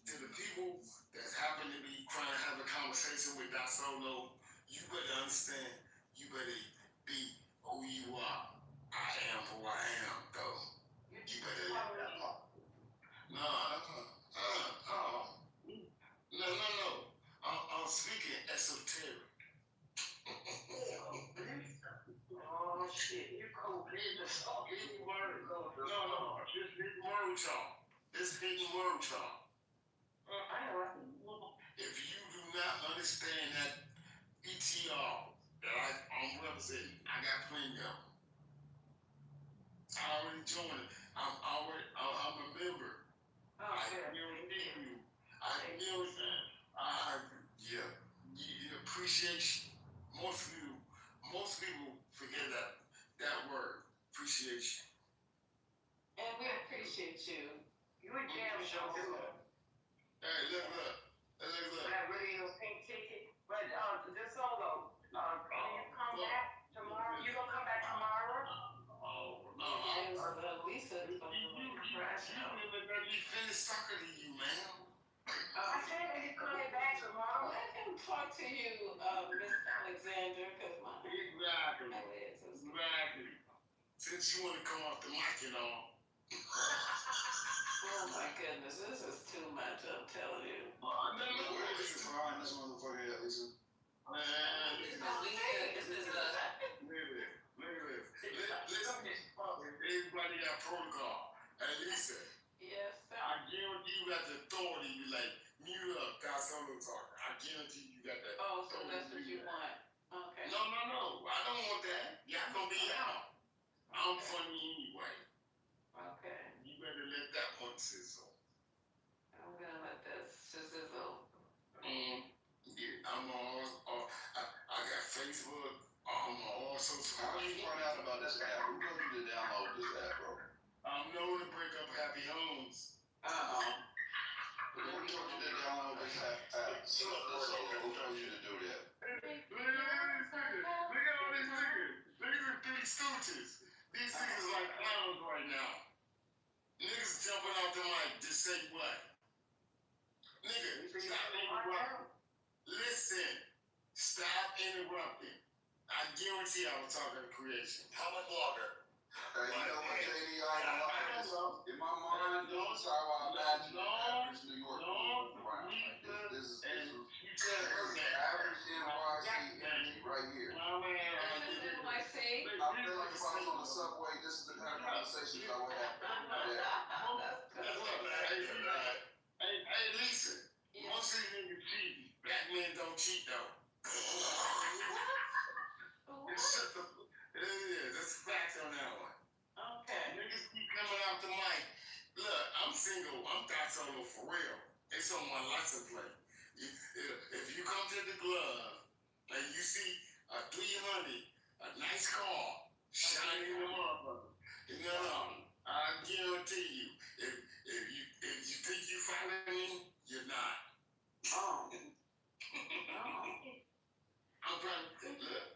To the people that happen to be trying to have a conversation with Don Solo, you better understand. You better be who you are. I am who I am, though. You better let that part. No. I'm speaking esoteric. Oh shit, you cold. Just hidden word. No. Just hidden word talk. This hidden word talk. I know. If you do not understand that ETR that I'm representing, I got plenty of them. I already joined it. I'm a member. I guarantee you. You appreciation. Most people forget that word. Appreciation. And we appreciate you. You a damn show. Hey, look. That radio pink ticket. But just Solo, can you come back tomorrow? You gonna come back tomorrow? Lisa is going to crash out. He finished talking to you, man. I said that he's coming back tomorrow. Let him talk to you, Miss Alexander, because Exactly. Since you want to come off the mic and all. Oh my goodness, this is too much, I'm telling you. Where is you find this motherfucker at, Lisa? Everybody got protocol. Hey, Lisa. Yes, sir. I guarantee you got the authority to be like, mute up, got someone talking. I guarantee you got that. Oh, so that's what you want. Okay. No. I don't want that. Y'all gonna be out. I'm funny anyway. Okay. You better let that one sizzle. I'm gonna let that sizzle. Yeah, I'm on. I got Facebook. I'm on all social. How did you find out about this app? Who told you to download this app, bro? I'm known to break up happy homes. Who told you to download this app? Who told you to do that? Look at all these niggas. Look at the three stooges. These niggas like clowns right now. Niggas jumping off the mic to say what? Nigga, stop interrupting. Listen, stop interrupting. I guarantee I was talking to creation. How much longer? Hey, you know what, JD, in my mind, this is how I imagine average New York moving around. Like, this is average NYC energy right here. This is NYC? I feel like if I was on the subway, this is the kind of conversations I would have. Hey, Lisa. Most of these niggas cheat. Black men don't cheat, though. That's facts on that one. Okay. Niggas keep coming out the mic. Look, I'm single. I'm Doc Solo for real. It's on my license plate. If you come to the club and you see a 300, a nice car, shining in the motherfucker, I guarantee you, if you think you following me, you're not. I'm trying to look.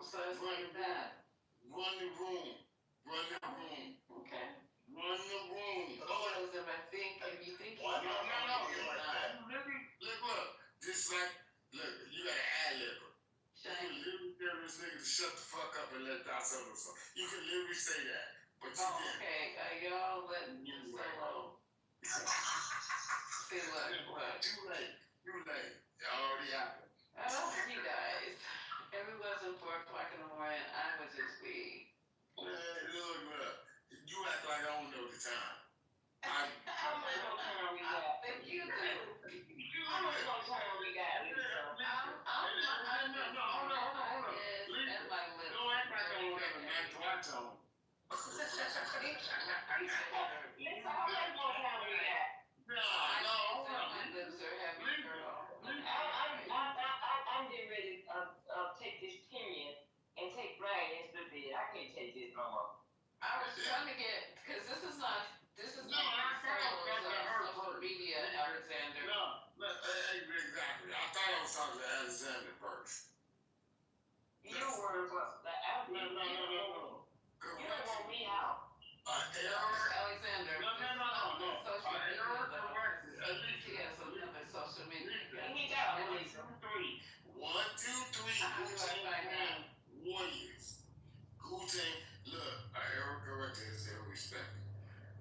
So it's like that. Run the room. Okay. Run the room. So if I think, if you think No. Look. Just like, look, you gotta ad-lib her. You can literally tell this nigga to shut the fuck up and let Doc Solo song. You can literally say that. But you can't. Okay. Y'all let Solo. See what? Too late. It already happened. You guys, if it wasn't 4 o'clock in the morning, I would just be. Look. You act like I don't know the time. How much more time we got? Thank you, too. How much more time we got, Lisa? Hold on. And my lips. Don't act like I don't have a nice watch on. Lisa, how much more time we got? No. My lips are heavy, girl. I'm getting ready to take this pen and take Brian into the bed. I can't take this no more. I was trying to get, because this is not social media, Alexander. No, exactly. I thought I was talking to Alexander first. You were, but No. you don't want me out. Alexander. No. Social media. At least He has another social media. He got 1, 2, 3. 1, 2, 3. How do I find that? Warriors. Wu-Tang. Look, Erica right there is very respected.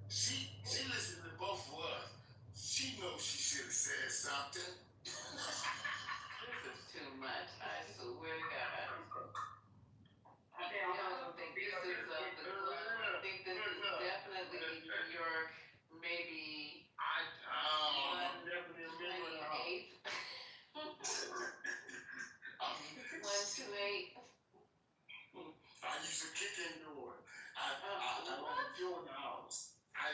She listened to both of us. She knows she should have said something. This is too much. I swear to God. I don't think this is the club. I think this is definitely New York. Maybe. I'm definitely remembering her. 128. I used to kick indoors. I don't do in the house. I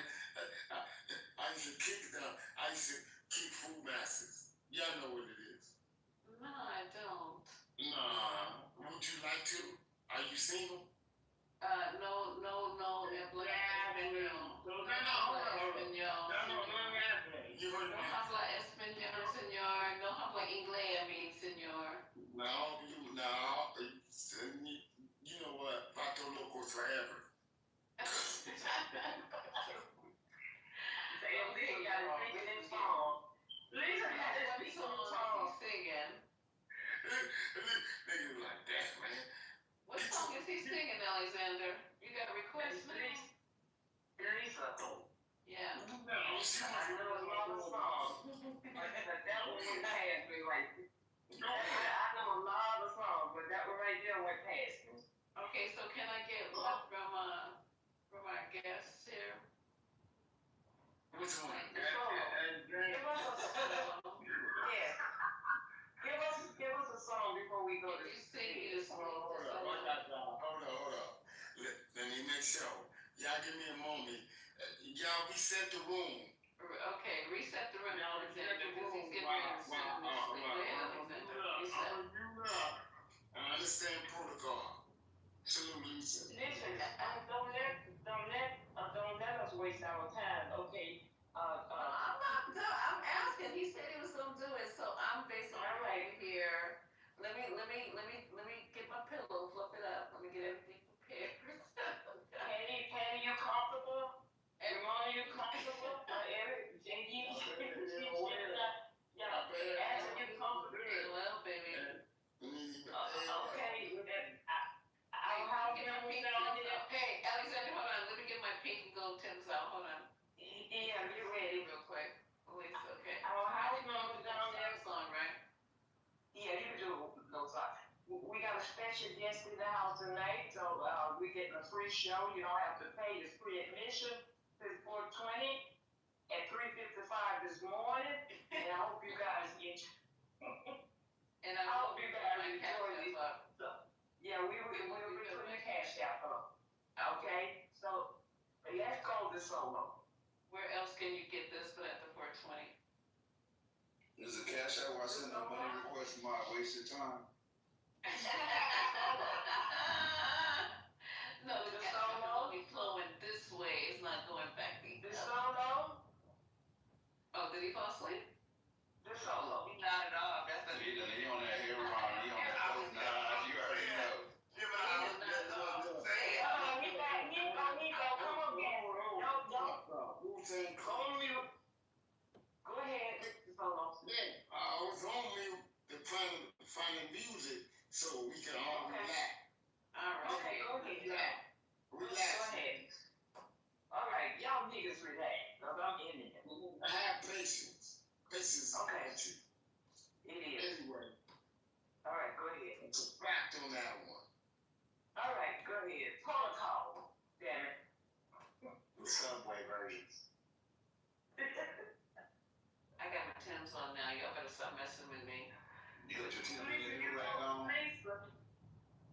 used to kick them. I used to kick food masters. Y'all know what it is. No, I don't. Nah. Would you like to? Are you single? No. You heard No me. habla español, señor. No habla inglés, señor. No. You know what? Vato Locos forever. Lisa got to sing this song. Lisa got to sing this song. Singing. Niggas like that, man. What song is he singing, Alexander? You got a request now? Lisa. Yeah. No, she I know a lot of songs. But that one went past me right there. I know a lot of songs, but that one right there went past me. Okay, so can I get one from our guests here? Which one? The solo. Give us a solo. Yeah. Give us a song before we go to Sing you Hold up. Let me make sure. Y'all give me a moment. Y'all reset the room. Okay, reset the room, Alexander, because he's getting ready to sing this thing. Go ahead, Alexander. Reset. I understand protocol. Salute, Lisa. Listen, don't let us waste our time. Okay. I'm asking. He said he was gonna do it, so I'm basically right here. Let me get my pillow, fluff it up. Let me get everything prepared. Patty, you comfortable? Ramona, you comfortable? Eric, JD, yeah, Ashley, you comfortable? Well, baby. Okay. How can we down here? Hey, Alexander, hold on. Let me get my pink and gold Timbs out. Hold on. Yeah, get ready. Real quick. Please, okay. Our house number down there. Song, right? Yeah, you do. No, sorry. We got a special guest in the house tonight, so we're getting a free show. You don't have to pay. It's free admission. It's 420 at 3:55 this morning, and I hope you guys enjoy. And I hope you guys enjoy this. Yeah, we'll be putting the cash out up. Okay, so let's go to solo. Where else can you get this but at the 420? Is it cash out where I send a money request for my wasted time? No, the song is only flowing this way. It's not going back the The solo? Oh, did he fall asleep? The solo. He nodded off. That's the He on that hair on, he on that coke nod, you already know. Come on, man. Go on mute. Go ahead, Mr. Solo. Yeah, I was on mute to finding music so we can all relax. All right. Okay, go ahead. Relax. Go ahead. All right, y'all niggas relax, because I'm in it. Have patience. Patience is Okay. virtue. It is. Anyway, Fact on that one. All right, go ahead. Protocol. Damn it. The Subway versions. I got my Tim's on now. Y'all better stop messing with me. You got your team in Lisa, your rag on?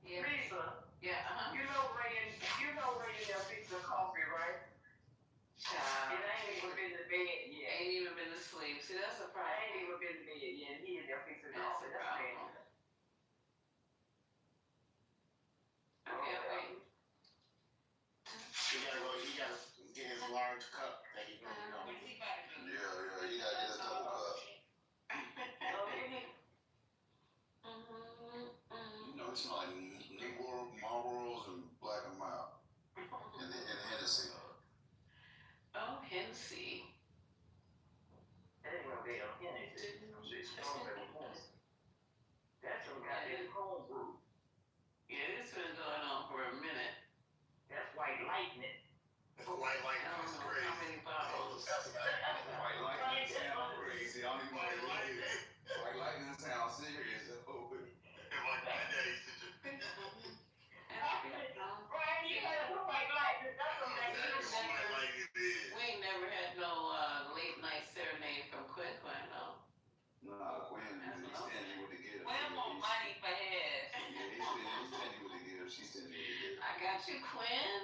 Yeah. Lisa. Yeah, You know Ray and them fix the coffee, right? Child. And I ain't even been to bed yet. Ain't even been to sleep. See, that's a problem. I ain't even been to bed yet. He in there fixing That's coffee. a That's problem. bad. Okay, wait. He gotta get his large cup that he really What's don't. he about to do? Yeah, you gotta get a double cup. You know, it's like New Marlboros and Black and Mild. And Hennessy. Oh, Hennessy. That ain't no damn Hennessy. It's strawberry Hennessy. That's some goddamn cold brew. Yeah, this been going on for a minute. That's white lightning. White lightning I don't is know crazy. how many bottles. White lightning sound crazy. I don't even want to like it. White lightning sound serious. Like my daddy said. Brian, you had a white lightning. That's some White lightning is. We ain't never had no late night serenade from Quinn, though. Nah, Quinn, he's stingy with the gifts. Well, more money for his. Yeah, he's stingy with the gifts. She's stingy with the gifts. I got you, Quinn.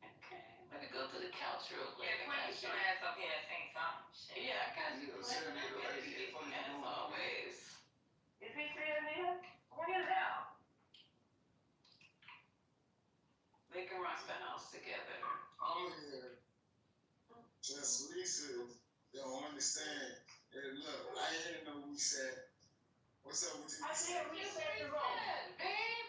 Okay, let me go to the couch real quick. Yeah, Quinn, get your ass up here and sing something. Shit. Yeah, I got you, Yeah, Quinn. serenade the lady. As always. Is he still there? What is that? They can rock the house together. I'm here. Just Lisa don't understand. And look, I didn't know we said. What's up with you? I said we said the wrong. Babe.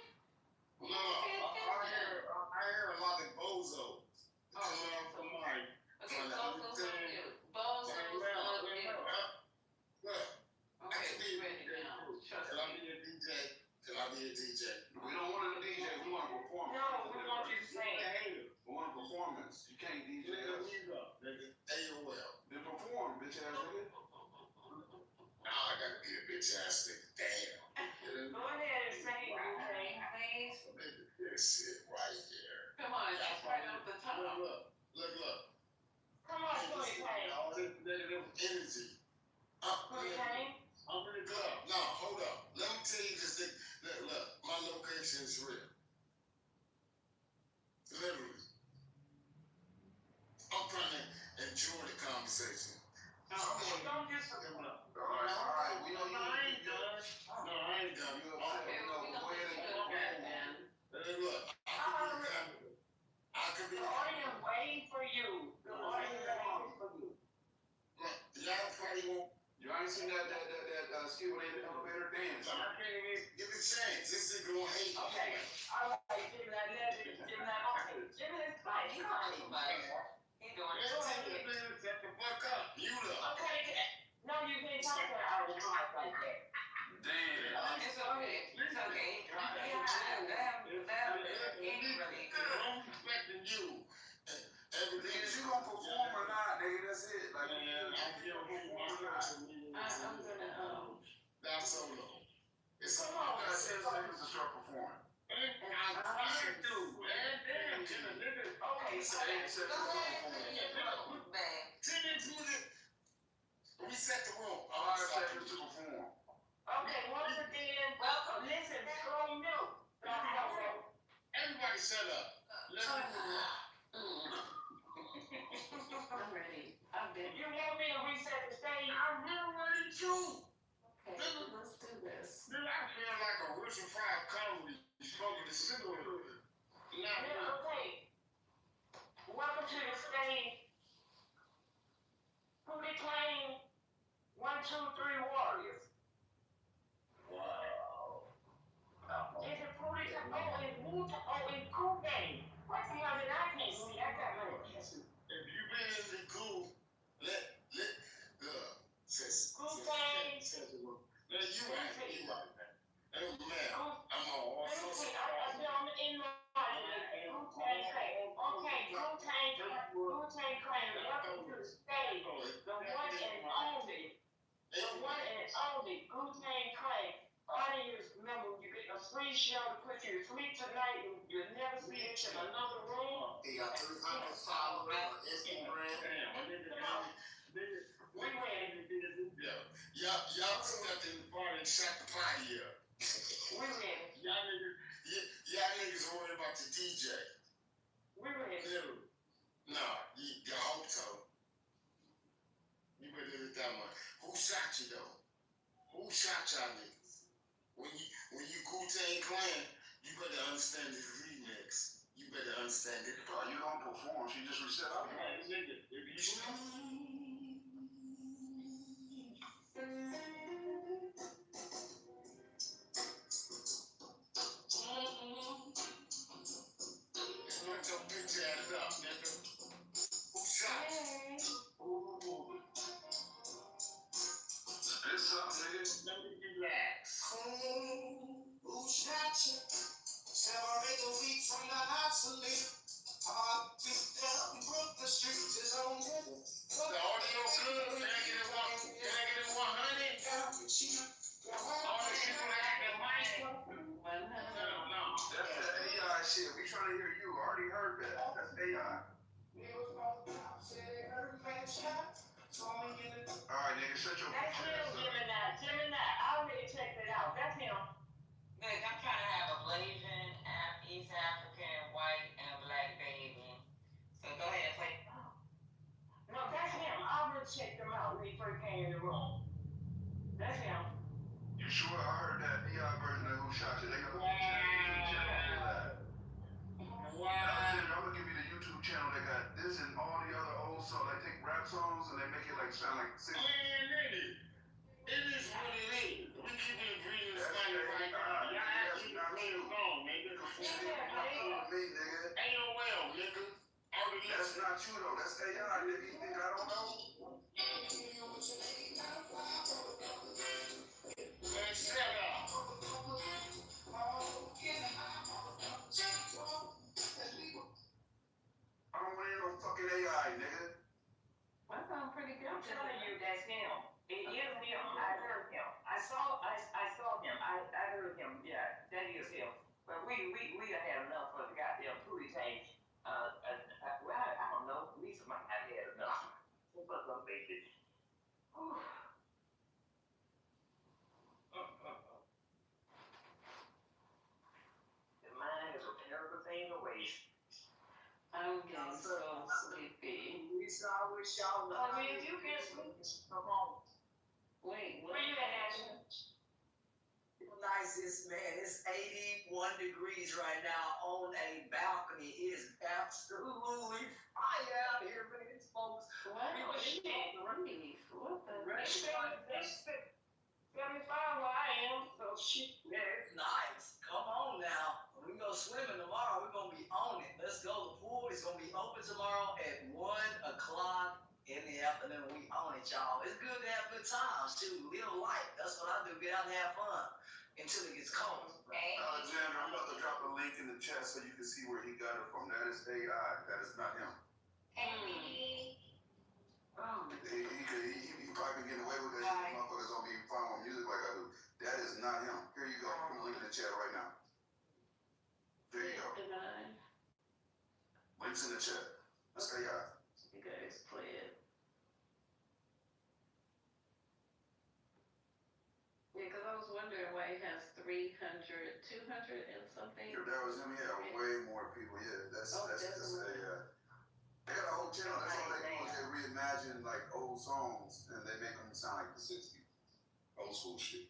No, I hear a lot of bozos coming out from mine. Okay, Bozo's on mute. Bozo's on mute. Look, I Okay, can be a ready DJ. now. Trust Can I me. be a DJ? Can I be a DJ? We don't want a DJ. We want a performance. No, we want you to sing. We want a performance. You can't DJ us. AOL. Then perform, bitch ass nigga. Now I gotta be a bitch ass nigga. Damn. Go ahead and sing, okay? Please. This shit right here. Come on, it's right off the top. Look. Come on, Quinn. All this negative energy. I'm in the club. No, hold up. Let me tell you this thing. Look, my location is real. Literally. I'm trying to enjoy the conversation. Don't just All right. We know you. I ain't done. No, I ain't done. You upset. Okay, We know. we Go gonna ahead let you and go back then. Look, I could be. the audience waiting for you. The audience waiting for you. Y'all probably won't. You ain't seen that skit with the elevator dance. I can't even give it a chance. This is gonna hate. Okay. All right, give me that letter. Give me that okay. Give me this fight. He's on somebody. He's doing it. Shut the fuck up. You know. Okay. No, you can't talk to our wife like that. Damn. It's okay. It's okay. He ain't really. I'm respecting you. Everything Is you gonna perform or not, nigga? That's it. Like, I'm gonna, That's solo. It's Come on. 10 seconds to start performing. I'm trying to, man. Damn, to the nigga. Okay, So 8 seconds to perform. Tell me to it. Reset the room. 5 seconds to perform. Okay, once again, welcome. Listen, scroll new. Everybody shut up. I'm ready. I've been. You want me to reset the stage? I'm real ready too. Okay, let's do this. Then I feel like a Richard Pryor comedy smoking the cigarette. Okay. Welcome to the stage. Pootie Clan, 1, 2, 3 Warriors. Wow. Is it Pootie Clan? Oh, it's Wu-Tang. Oh, it's Cool Gang. What the hell did I can't see? I got no. If you been in the cool, sis. Cool Gang. No, you right, man. Hey, man, I'm all Let me see. I'm in my Wu-Tang Clan. Okay, Wu-Tang Clan. Welcome to the stage. The one and only. The one and only Wu-Tang Clan. Audience member, you get a screenshot to put you to sleep tonight and you'll never see it in another room. He got 300 followers on Instagram. We win. Y'all stepped in the party and shot the party up. We win. Y'all niggas worried about the DJ. We win. Literally. No, you hope so. You better do it that much. Who shot you though? Who shot y'all niggas? When you Wu-Tang Clan, you better understand this remix. You better understand it. Oh, you don't perform. She just reset up. Okay, nigga. If you put your bitch ass up, nigga. Who shot you? Spit something, nigga. Let me relax. Who shot you? Separate the wheat from the obsolete. Hard picked up and broke the streets is on it. The audio good. Can I get it 100? All the people that have the mic. No. That's that AI shit. We trying to hear you. I already heard that. That's AI. Alright, nigga, shut your That's bitch him, ass up. Gemini. I already checked it out. That's him. Look, I'm trying to have a Blasian, East African, white, and black baby. So go ahead and play. No, that's him. I already checked him out when he first came in the room. That's him. You sure? I heard that AI version of Who Shot You. They got a Wow. YouTube channel for that. Wow. I'm gonna give you the YouTube channel. They got this and all the other old songs. They take rap songs and they make it like sound like Man, nigga. It is what it is. We keep it green and funny right now. Y'all actually play the song, nigga. Me, nigga. AOL, nigga. That's not you though. That's AI, nigga. You think I don't know? Man, shut up. I don't want no fucking AI, nigga. That sounds pretty good. I'm telling you, that's him. It is him. I heard him. I saw him. I heard him. Yeah, that is him. But we done had enough of the goddamn Pootie Tang. Well, I don't know. At least I've had enough. But some bitches. The mind is a terrible thing to waste. I'm getting so sleepy. I wish y'all Oh, man, you can sleep. Come on. Wait, Where you at, Ashley? Nice, man. It's 81 degrees right now on a balcony. It is absolutely fire out here, man, folks. Wow, People it's shit. grief. What the It's 75 where I am, so shit. Yeah, it's nice. Come on now. When we go swimming tomorrow, we're going to be on it. Let's go. The pool is going to be open tomorrow at 1 o'clock in the afternoon. We on it, y'all. It's good to have good times, too. Live life. That's what I do. Get out and have fun until it gets cold. Alexander, I'm about to drop a link in the chat so you can see where he got it from. That is AI. That is not him. He probably been getting away with that shit. Motherfuckers don't be finding music like I do. That is not him. Here you go. I'm looking in the chat right now. There you go. Links in the chat. That's AI. You guys play it. Yeah, because I was wondering why he has 300, 200 and something. If that was him, he had way more people. Yeah, that's AI. They got a whole channel. That's all they do is they reimagine like old songs and they make them sound like the 60s. Old school shit.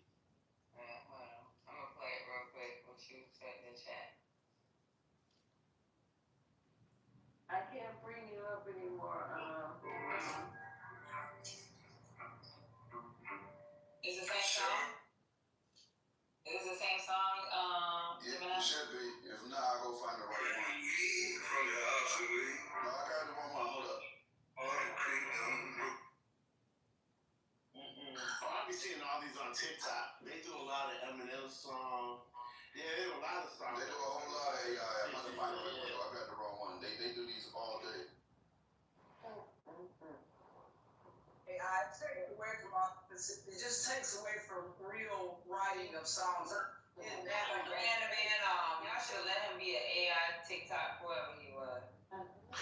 I'm gonna play it real quick. What you said in the chat. I can't bring you up anymore. Is it the same song? Is it the same song? Yeah, it should be. If not, I'll go find the right one. No, I got the wrong one. Hold up. Oh, I be seeing all these on TikTok. They do a lot of Eminem songs. Yeah, they do a lot of songs. They do a whole lot of AI. I'm about to find the right one though. I got the wrong one. They do these all day. AI takes away from it just takes away from real writing of songs. That man, y'all should let him be an AI TikTok, whoever he was.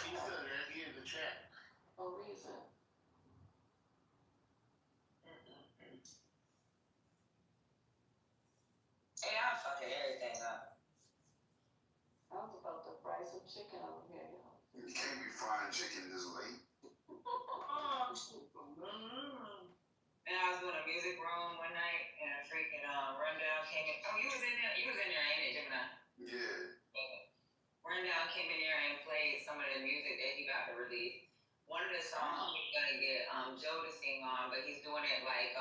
He's still there. He in the chat. Oh, reason. AI fucking everything up. I was about to fry some chicken over here, y'all. You can't be frying chicken this late. And I was doing a music room one night, and a freaking Rundown came in. Oh, you was in there, ain't it, Gemini? Yeah. Rundown came in there and played some of the music that he about to release. One of the songs he's gonna get Joe to sing on, but he's doing it like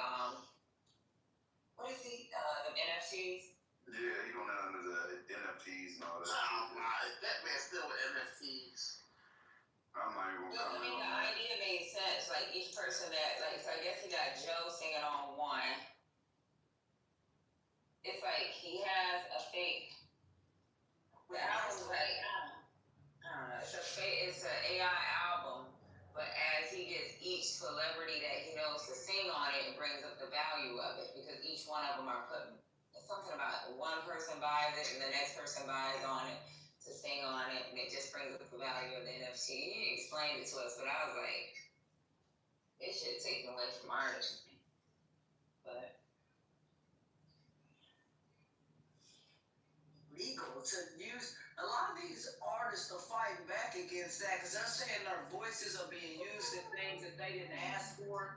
what is he? The NFTs. Yeah, he doing that under the NFTs and all that. Oh my, that man still with NFTs. I'm not even gonna I mean, the idea made sense. Like each person that, like, so I guess he got Joe singing on one. It's like he has a fake. The album's like, I don't know. It's an AI album, but as he gets each celebrity that he knows to sing on it, it brings up the value of it because each one of them are putting something about one person buys it and the next person buys on it to sing on it, and it just brings up the value of the NFT. He explained it to us, but I was like, it should take away from artists. But legal to use. A lot of these artists are fighting back against that because they're saying their voices are being used in things that they didn't ask for.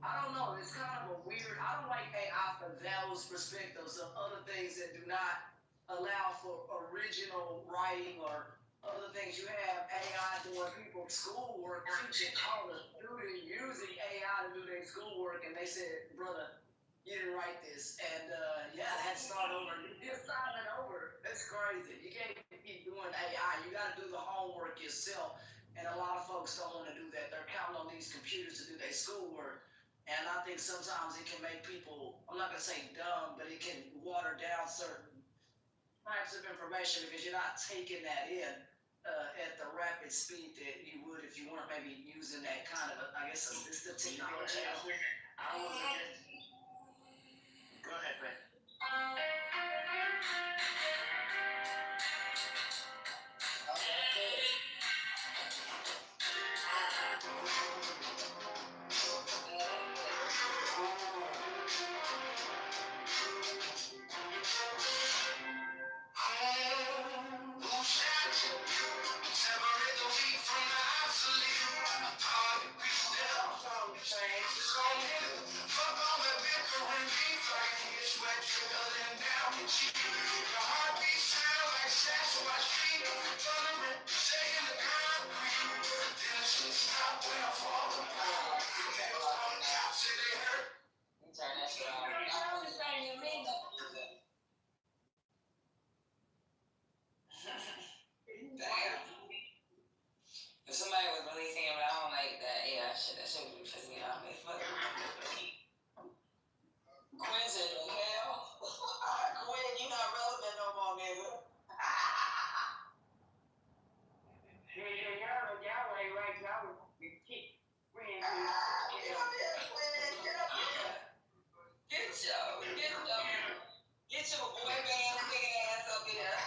I don't know. It's kind of a weird. I don't like AI for those perspectives of other things that do not allow for original writing or other things. You have AI doing people's schoolwork, teaching all the students using AI to do their schoolwork, and they said, "Brother, you didn't write this," and yeah, I had to start over. You're starting over. That's crazy. You can't keep doing AI. You got to do the homework yourself, and a lot of folks don't want to do that. They're counting on these computers to do their schoolwork, and I think sometimes it can make people, I'm not gonna say dumb, but it can water down certain types of information because you're not taking that in at the rapid speed that you would if you weren't maybe using that kind of, I guess, assistive technology. I was against. Go ahead, man. Separate the weak from the obsolete. Fuck all that bickering beef, I can hear sweat trickling down the cheek. Your heartbeat sound like Sasquatch feet, thundering, shaking the concrete. Then it should stop when I fall apart. People on top say they hurt. turn that shit off. Damn. If somebody was really singing, but I don't like that AI shit. That shit would be pissing me off. It's fucking Quinn said, the hell? Quinn, you not relevant no more, nigga. Y'all ain't right. Y'all would keep Quinn. Get up here, Quinn. Get up here. Get your boy band singing ass up here.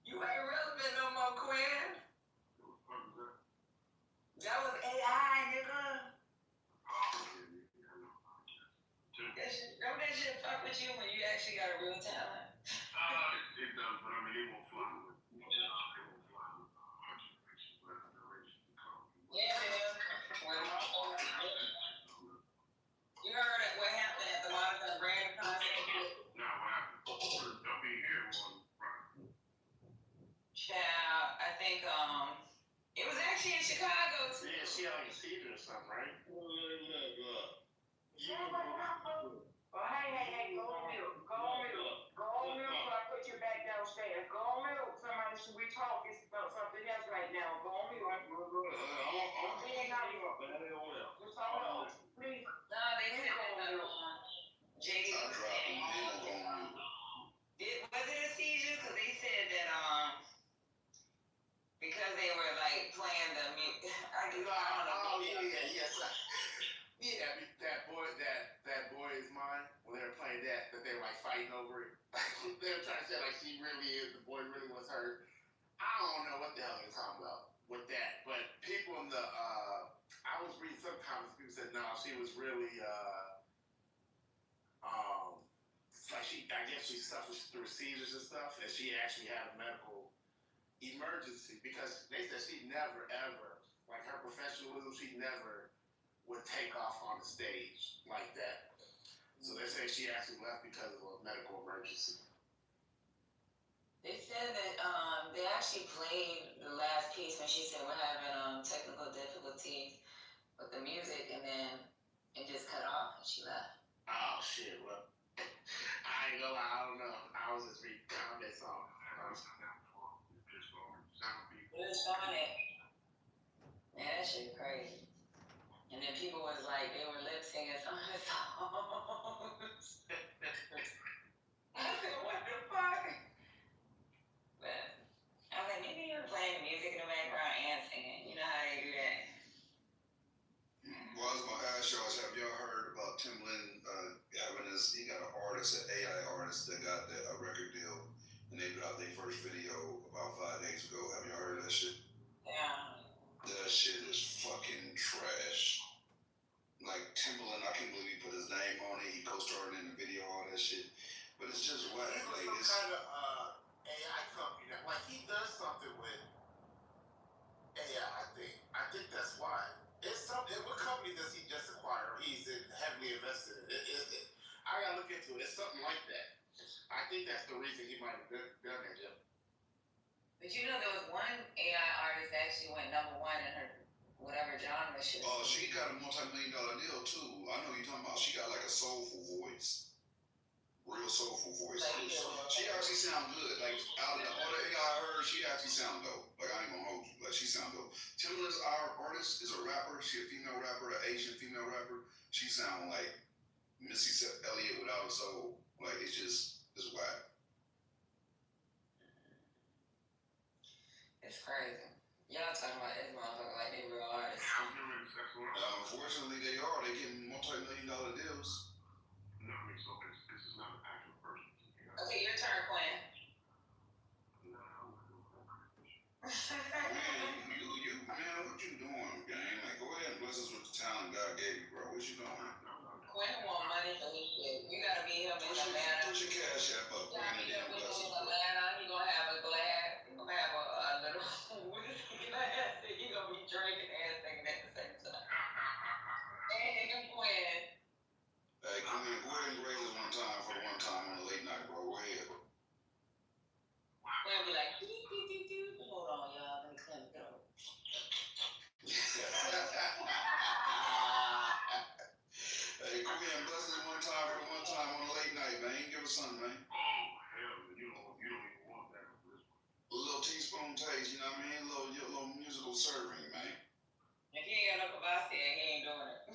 You ain't relevant no more, Quinn. That was AI, nigga. Don't that shit fuck with you when you actually got a real talent? It does, but I mean, it won't fly with it. Yeah, man. You heard it, what happened at the Monica Brand concert? Now, what happened? Don't be here one Friday. Child, I think it was actually in Chicago too. Yeah, she on your seat or something, right? Oh, hey, go on mute. Go on mute so I put you back downstairs. Go on mute. Somebody should we talk about something else right now. Go on mute. Just hold on. Please. No, they said that JD was saying, was it a seizure? Because they said that because they were like playing the music. I don't know. Oh, yeah. I guess she suffers through seizures and stuff, and she actually had a medical emergency because they said she never ever, like her professionalism, she never would take off on the stage like that. So they say she actually left because of a medical emergency. They said that they actually played the last piece when she said we're having technical difficulties with the music, and then it just cut off and she left. Oh shit! Well, I ain't gonna lie, I don't know. I was just reading comments on. It was funny. Man, that shit crazy. And then people was like, they were lip singing some of the songs. I said, what the fuck? But I was like, maybe you were playing the music in the background and singing. You know how they do that. Well, I was going to ask y'all, have y'all heard about Timbaland having this, he got an artist, an AI artist that got a record deal, and they put out their first video about 5 days ago. Have y'all heard of that shit? Yeah. That shit is fucking trash. Like Timbaland, I can't believe he put his name on it. He co-starred in the video, all that shit. But it's just whack. Like Some it's kind of AI company that, like, he does something with AI. I think that's why. It's something. What company does he just acquire? Or he's heavily invested in. I gotta look into it. It's something like that. I think that's the reason he might have done that, Jim. But you know, there was one AI artist that actually went #1 in her whatever genre she was. oh, she got a multi-million-dollar deal too. I know you're talking about. She got like a soulful voice, real soulful voice. She actually sound good. Like out of all the AI I heard, she actually sound dope. Like I ain't gonna hold you. Like she sound dope. Timbaland's our artist is a rapper. She a female rapper, an Asian female rapper. She sound like Missy Elliott without a soul. Like it's whack. It's crazy. Y'all talking about this motherfucker like they real artists. Unfortunately, they are. They getting multi-million-dollar deals. No, I mean, so this is not an actual person. Okay, your turn, Quinn. Man, what you doing, gang? Like, go ahead and bless us with the talent God gave you, bro. What you doing? Quinn want money for his shit. You gotta meet him in Atlanta. Put your cash app up, You gotta meet him in Atlanta. He gonna have a glass. He gonna have a little whiskey glass. He gonna be drinking and singing at the same time. And Quinn. Hey, come in. Go ahead and raise us one time for the one time on the late night, bro. Go ahead. Quinn be like, hold on, y'all. Let me clean it up. Hey, Quinn, bless us one time for the one time on the late night, man. Give us something, man. Oh, hell, you don't even want that for this one. A little teaspoon taste, you know what I mean? A little musical serving, man. If he ain't got no Kavasi, he ain't doing it.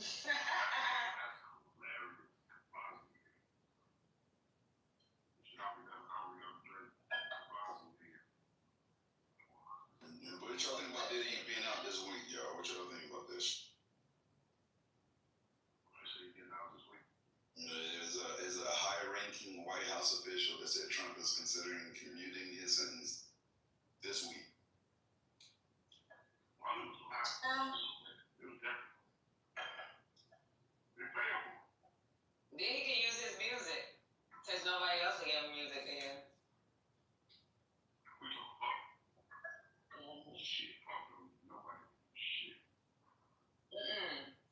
What y'all think about Diddy being out this week, y'all? What y'all think about this? There's a high-ranking White House official that said Trump is considering commuting his sentence this week. Then he can use his music, since nobody else will give him music to him.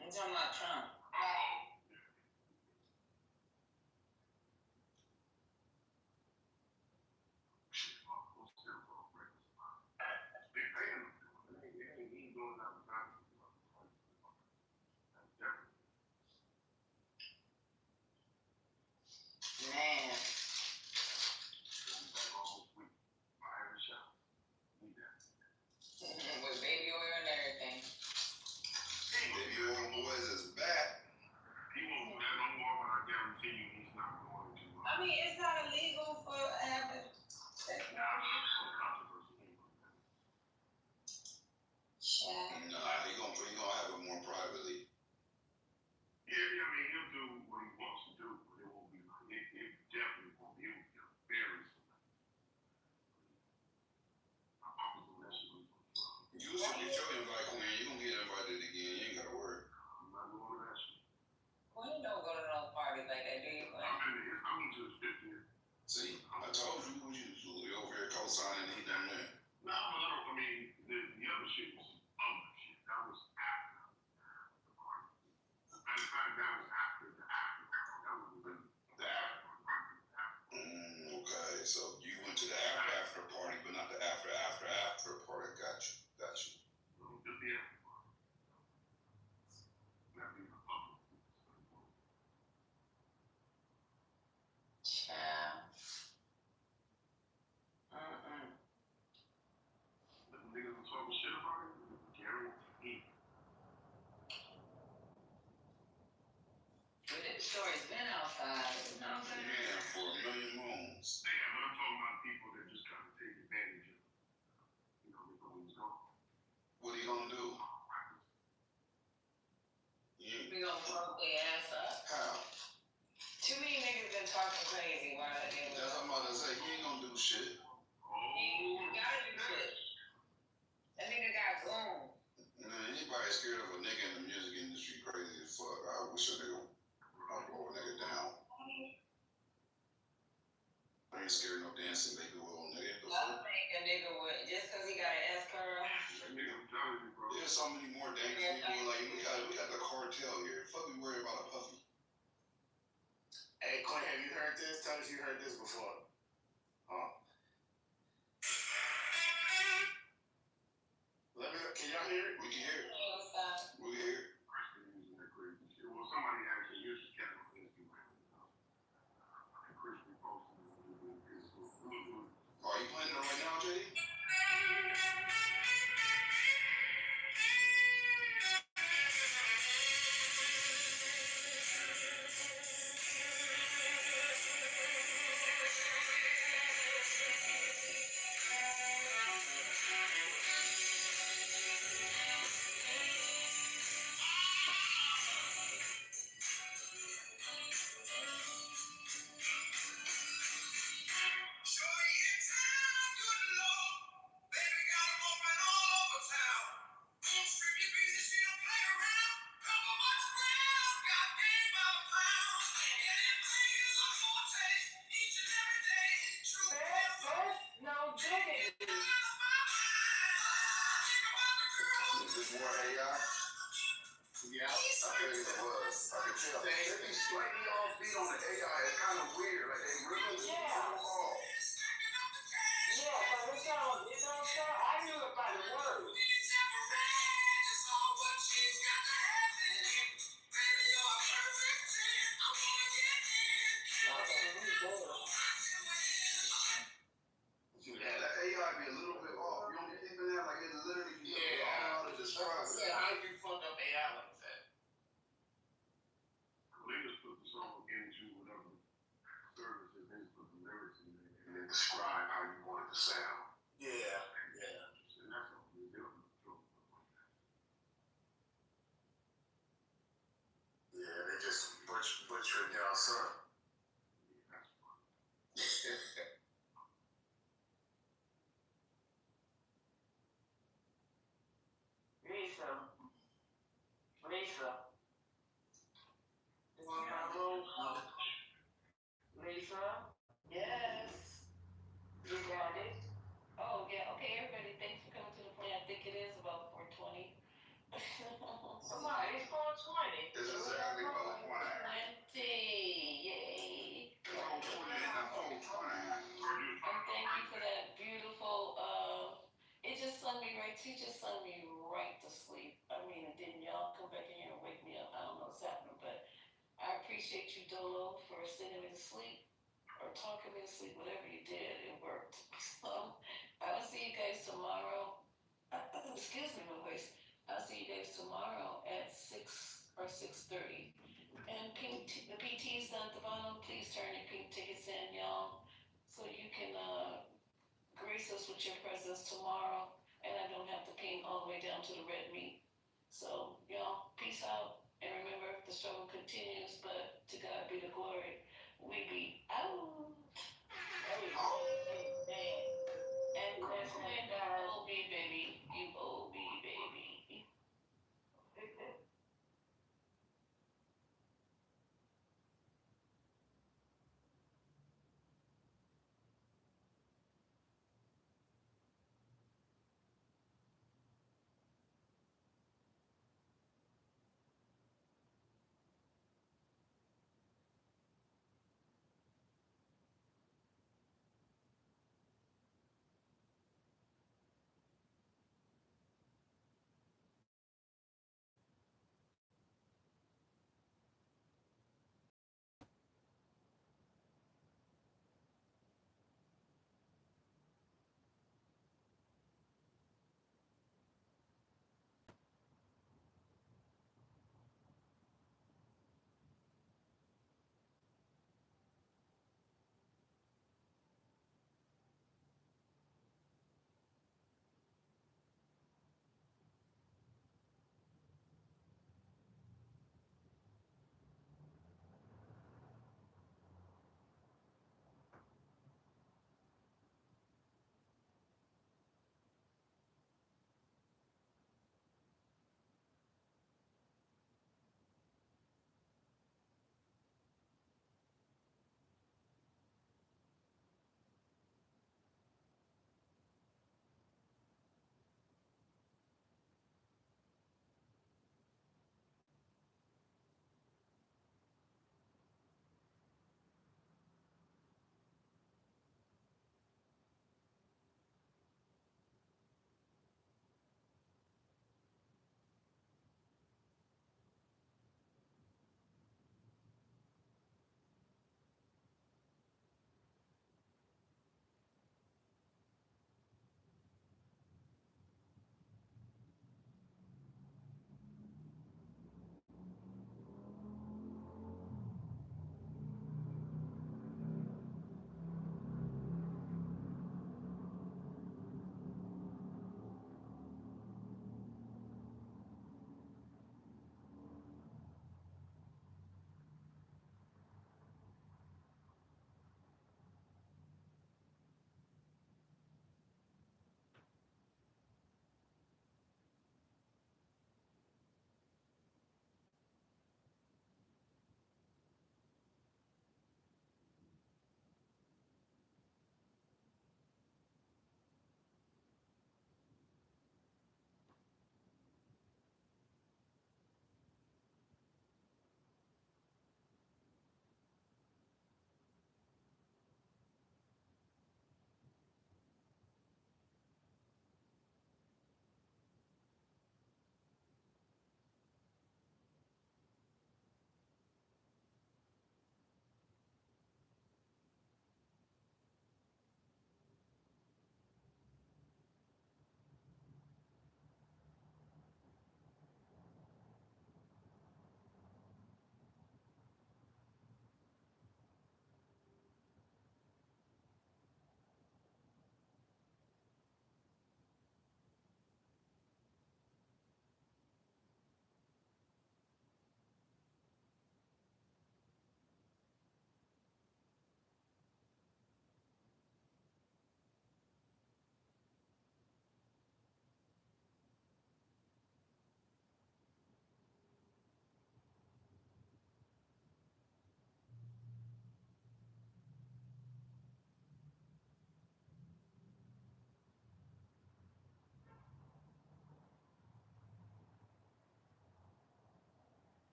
I'm talking about Trump. Man. With baby oil and everything. Baby oil boys is back. He won't do that no more, but I guarantee you he's not going to. I mean, it's not illegal for having sex. Nah, he gonna have it more privately. Yeah, I mean, he'll do what he wants to do, but it won't be like it definitely won't be. It will be very You should get your invite, Quinn. You gonna get invited again. You ain't gotta worry. I'm not going to that shit. Quinn don't go to no parties like that, do you, Quinn? I'm into his 50th. told you, you over here co-signing and he done win. No, I mean, the other shit was other shit. That was after the party. Matter of fact, that was after the after party. That was the after party. Okay, so you went to the after party, but not the after party. Got you. Just the after party. That being the public. Child. The niggas were talking shit about it. Guaranteed. But the story's been outside, you know what I'm saying? Yeah, for a million moons. Yeah, but I'm talking about people that just kind of take advantage of, he's gone. What are you gonna do? We gonna fuck their ass up. How? Too many niggas been talking crazy while they That's what I'm about to say. He ain't gonna do shit. He gotta do shit. That nigga got goon. Man, anybody scared of a nigga in the music industry crazy as fuck. I wish a nigga, I'd blow a nigga down. I ain't scared of no dancing baby little nigga. I think a nigga would, just cause he got an S curl. There's so many more dangerous people. Like we got the cartel here. Fuck, we worry about a puffy. Hey, Quinn, have you heard this? Tell us you heard this before. Can y'all hear it? We can hear it. We can hear it. Well, somebody actually used to catch on Instagram. Christian posted it. Are you playing it right now, JD? Describe how you want it to sound. Yeah. And that's what we do. Yeah, they just butchering y'all son. Lisa. You want my room? Lisa? Yes. You got it? Oh, yeah. Okay, everybody, thanks for coming to the play. I think it is about 4:20. Somebody, it's 4:20. This is exactly about 20. Yay. And thank you for that beautiful, she just sung me right to sleep. I mean, and then y'all come back in here and wake me up. I don't know what's happening, but I appreciate you, Dolo, for singing me to sleep or talking me to sleep, whatever you did, it worked. So I will see you guys tomorrow. Excuse me, my voice. I'll see you guys tomorrow at 6 or 6:30. And the PT's down at the bottom. Please turn your pink tickets in, y'all, so you can grace us with your presence tomorrow. And I don't have to ping all the way down to the red meat. So, y'all, peace out. And remember, the struggle continues, but to God be the glory. We be out. And Congressman, you owe me, baby. You owe me, baby.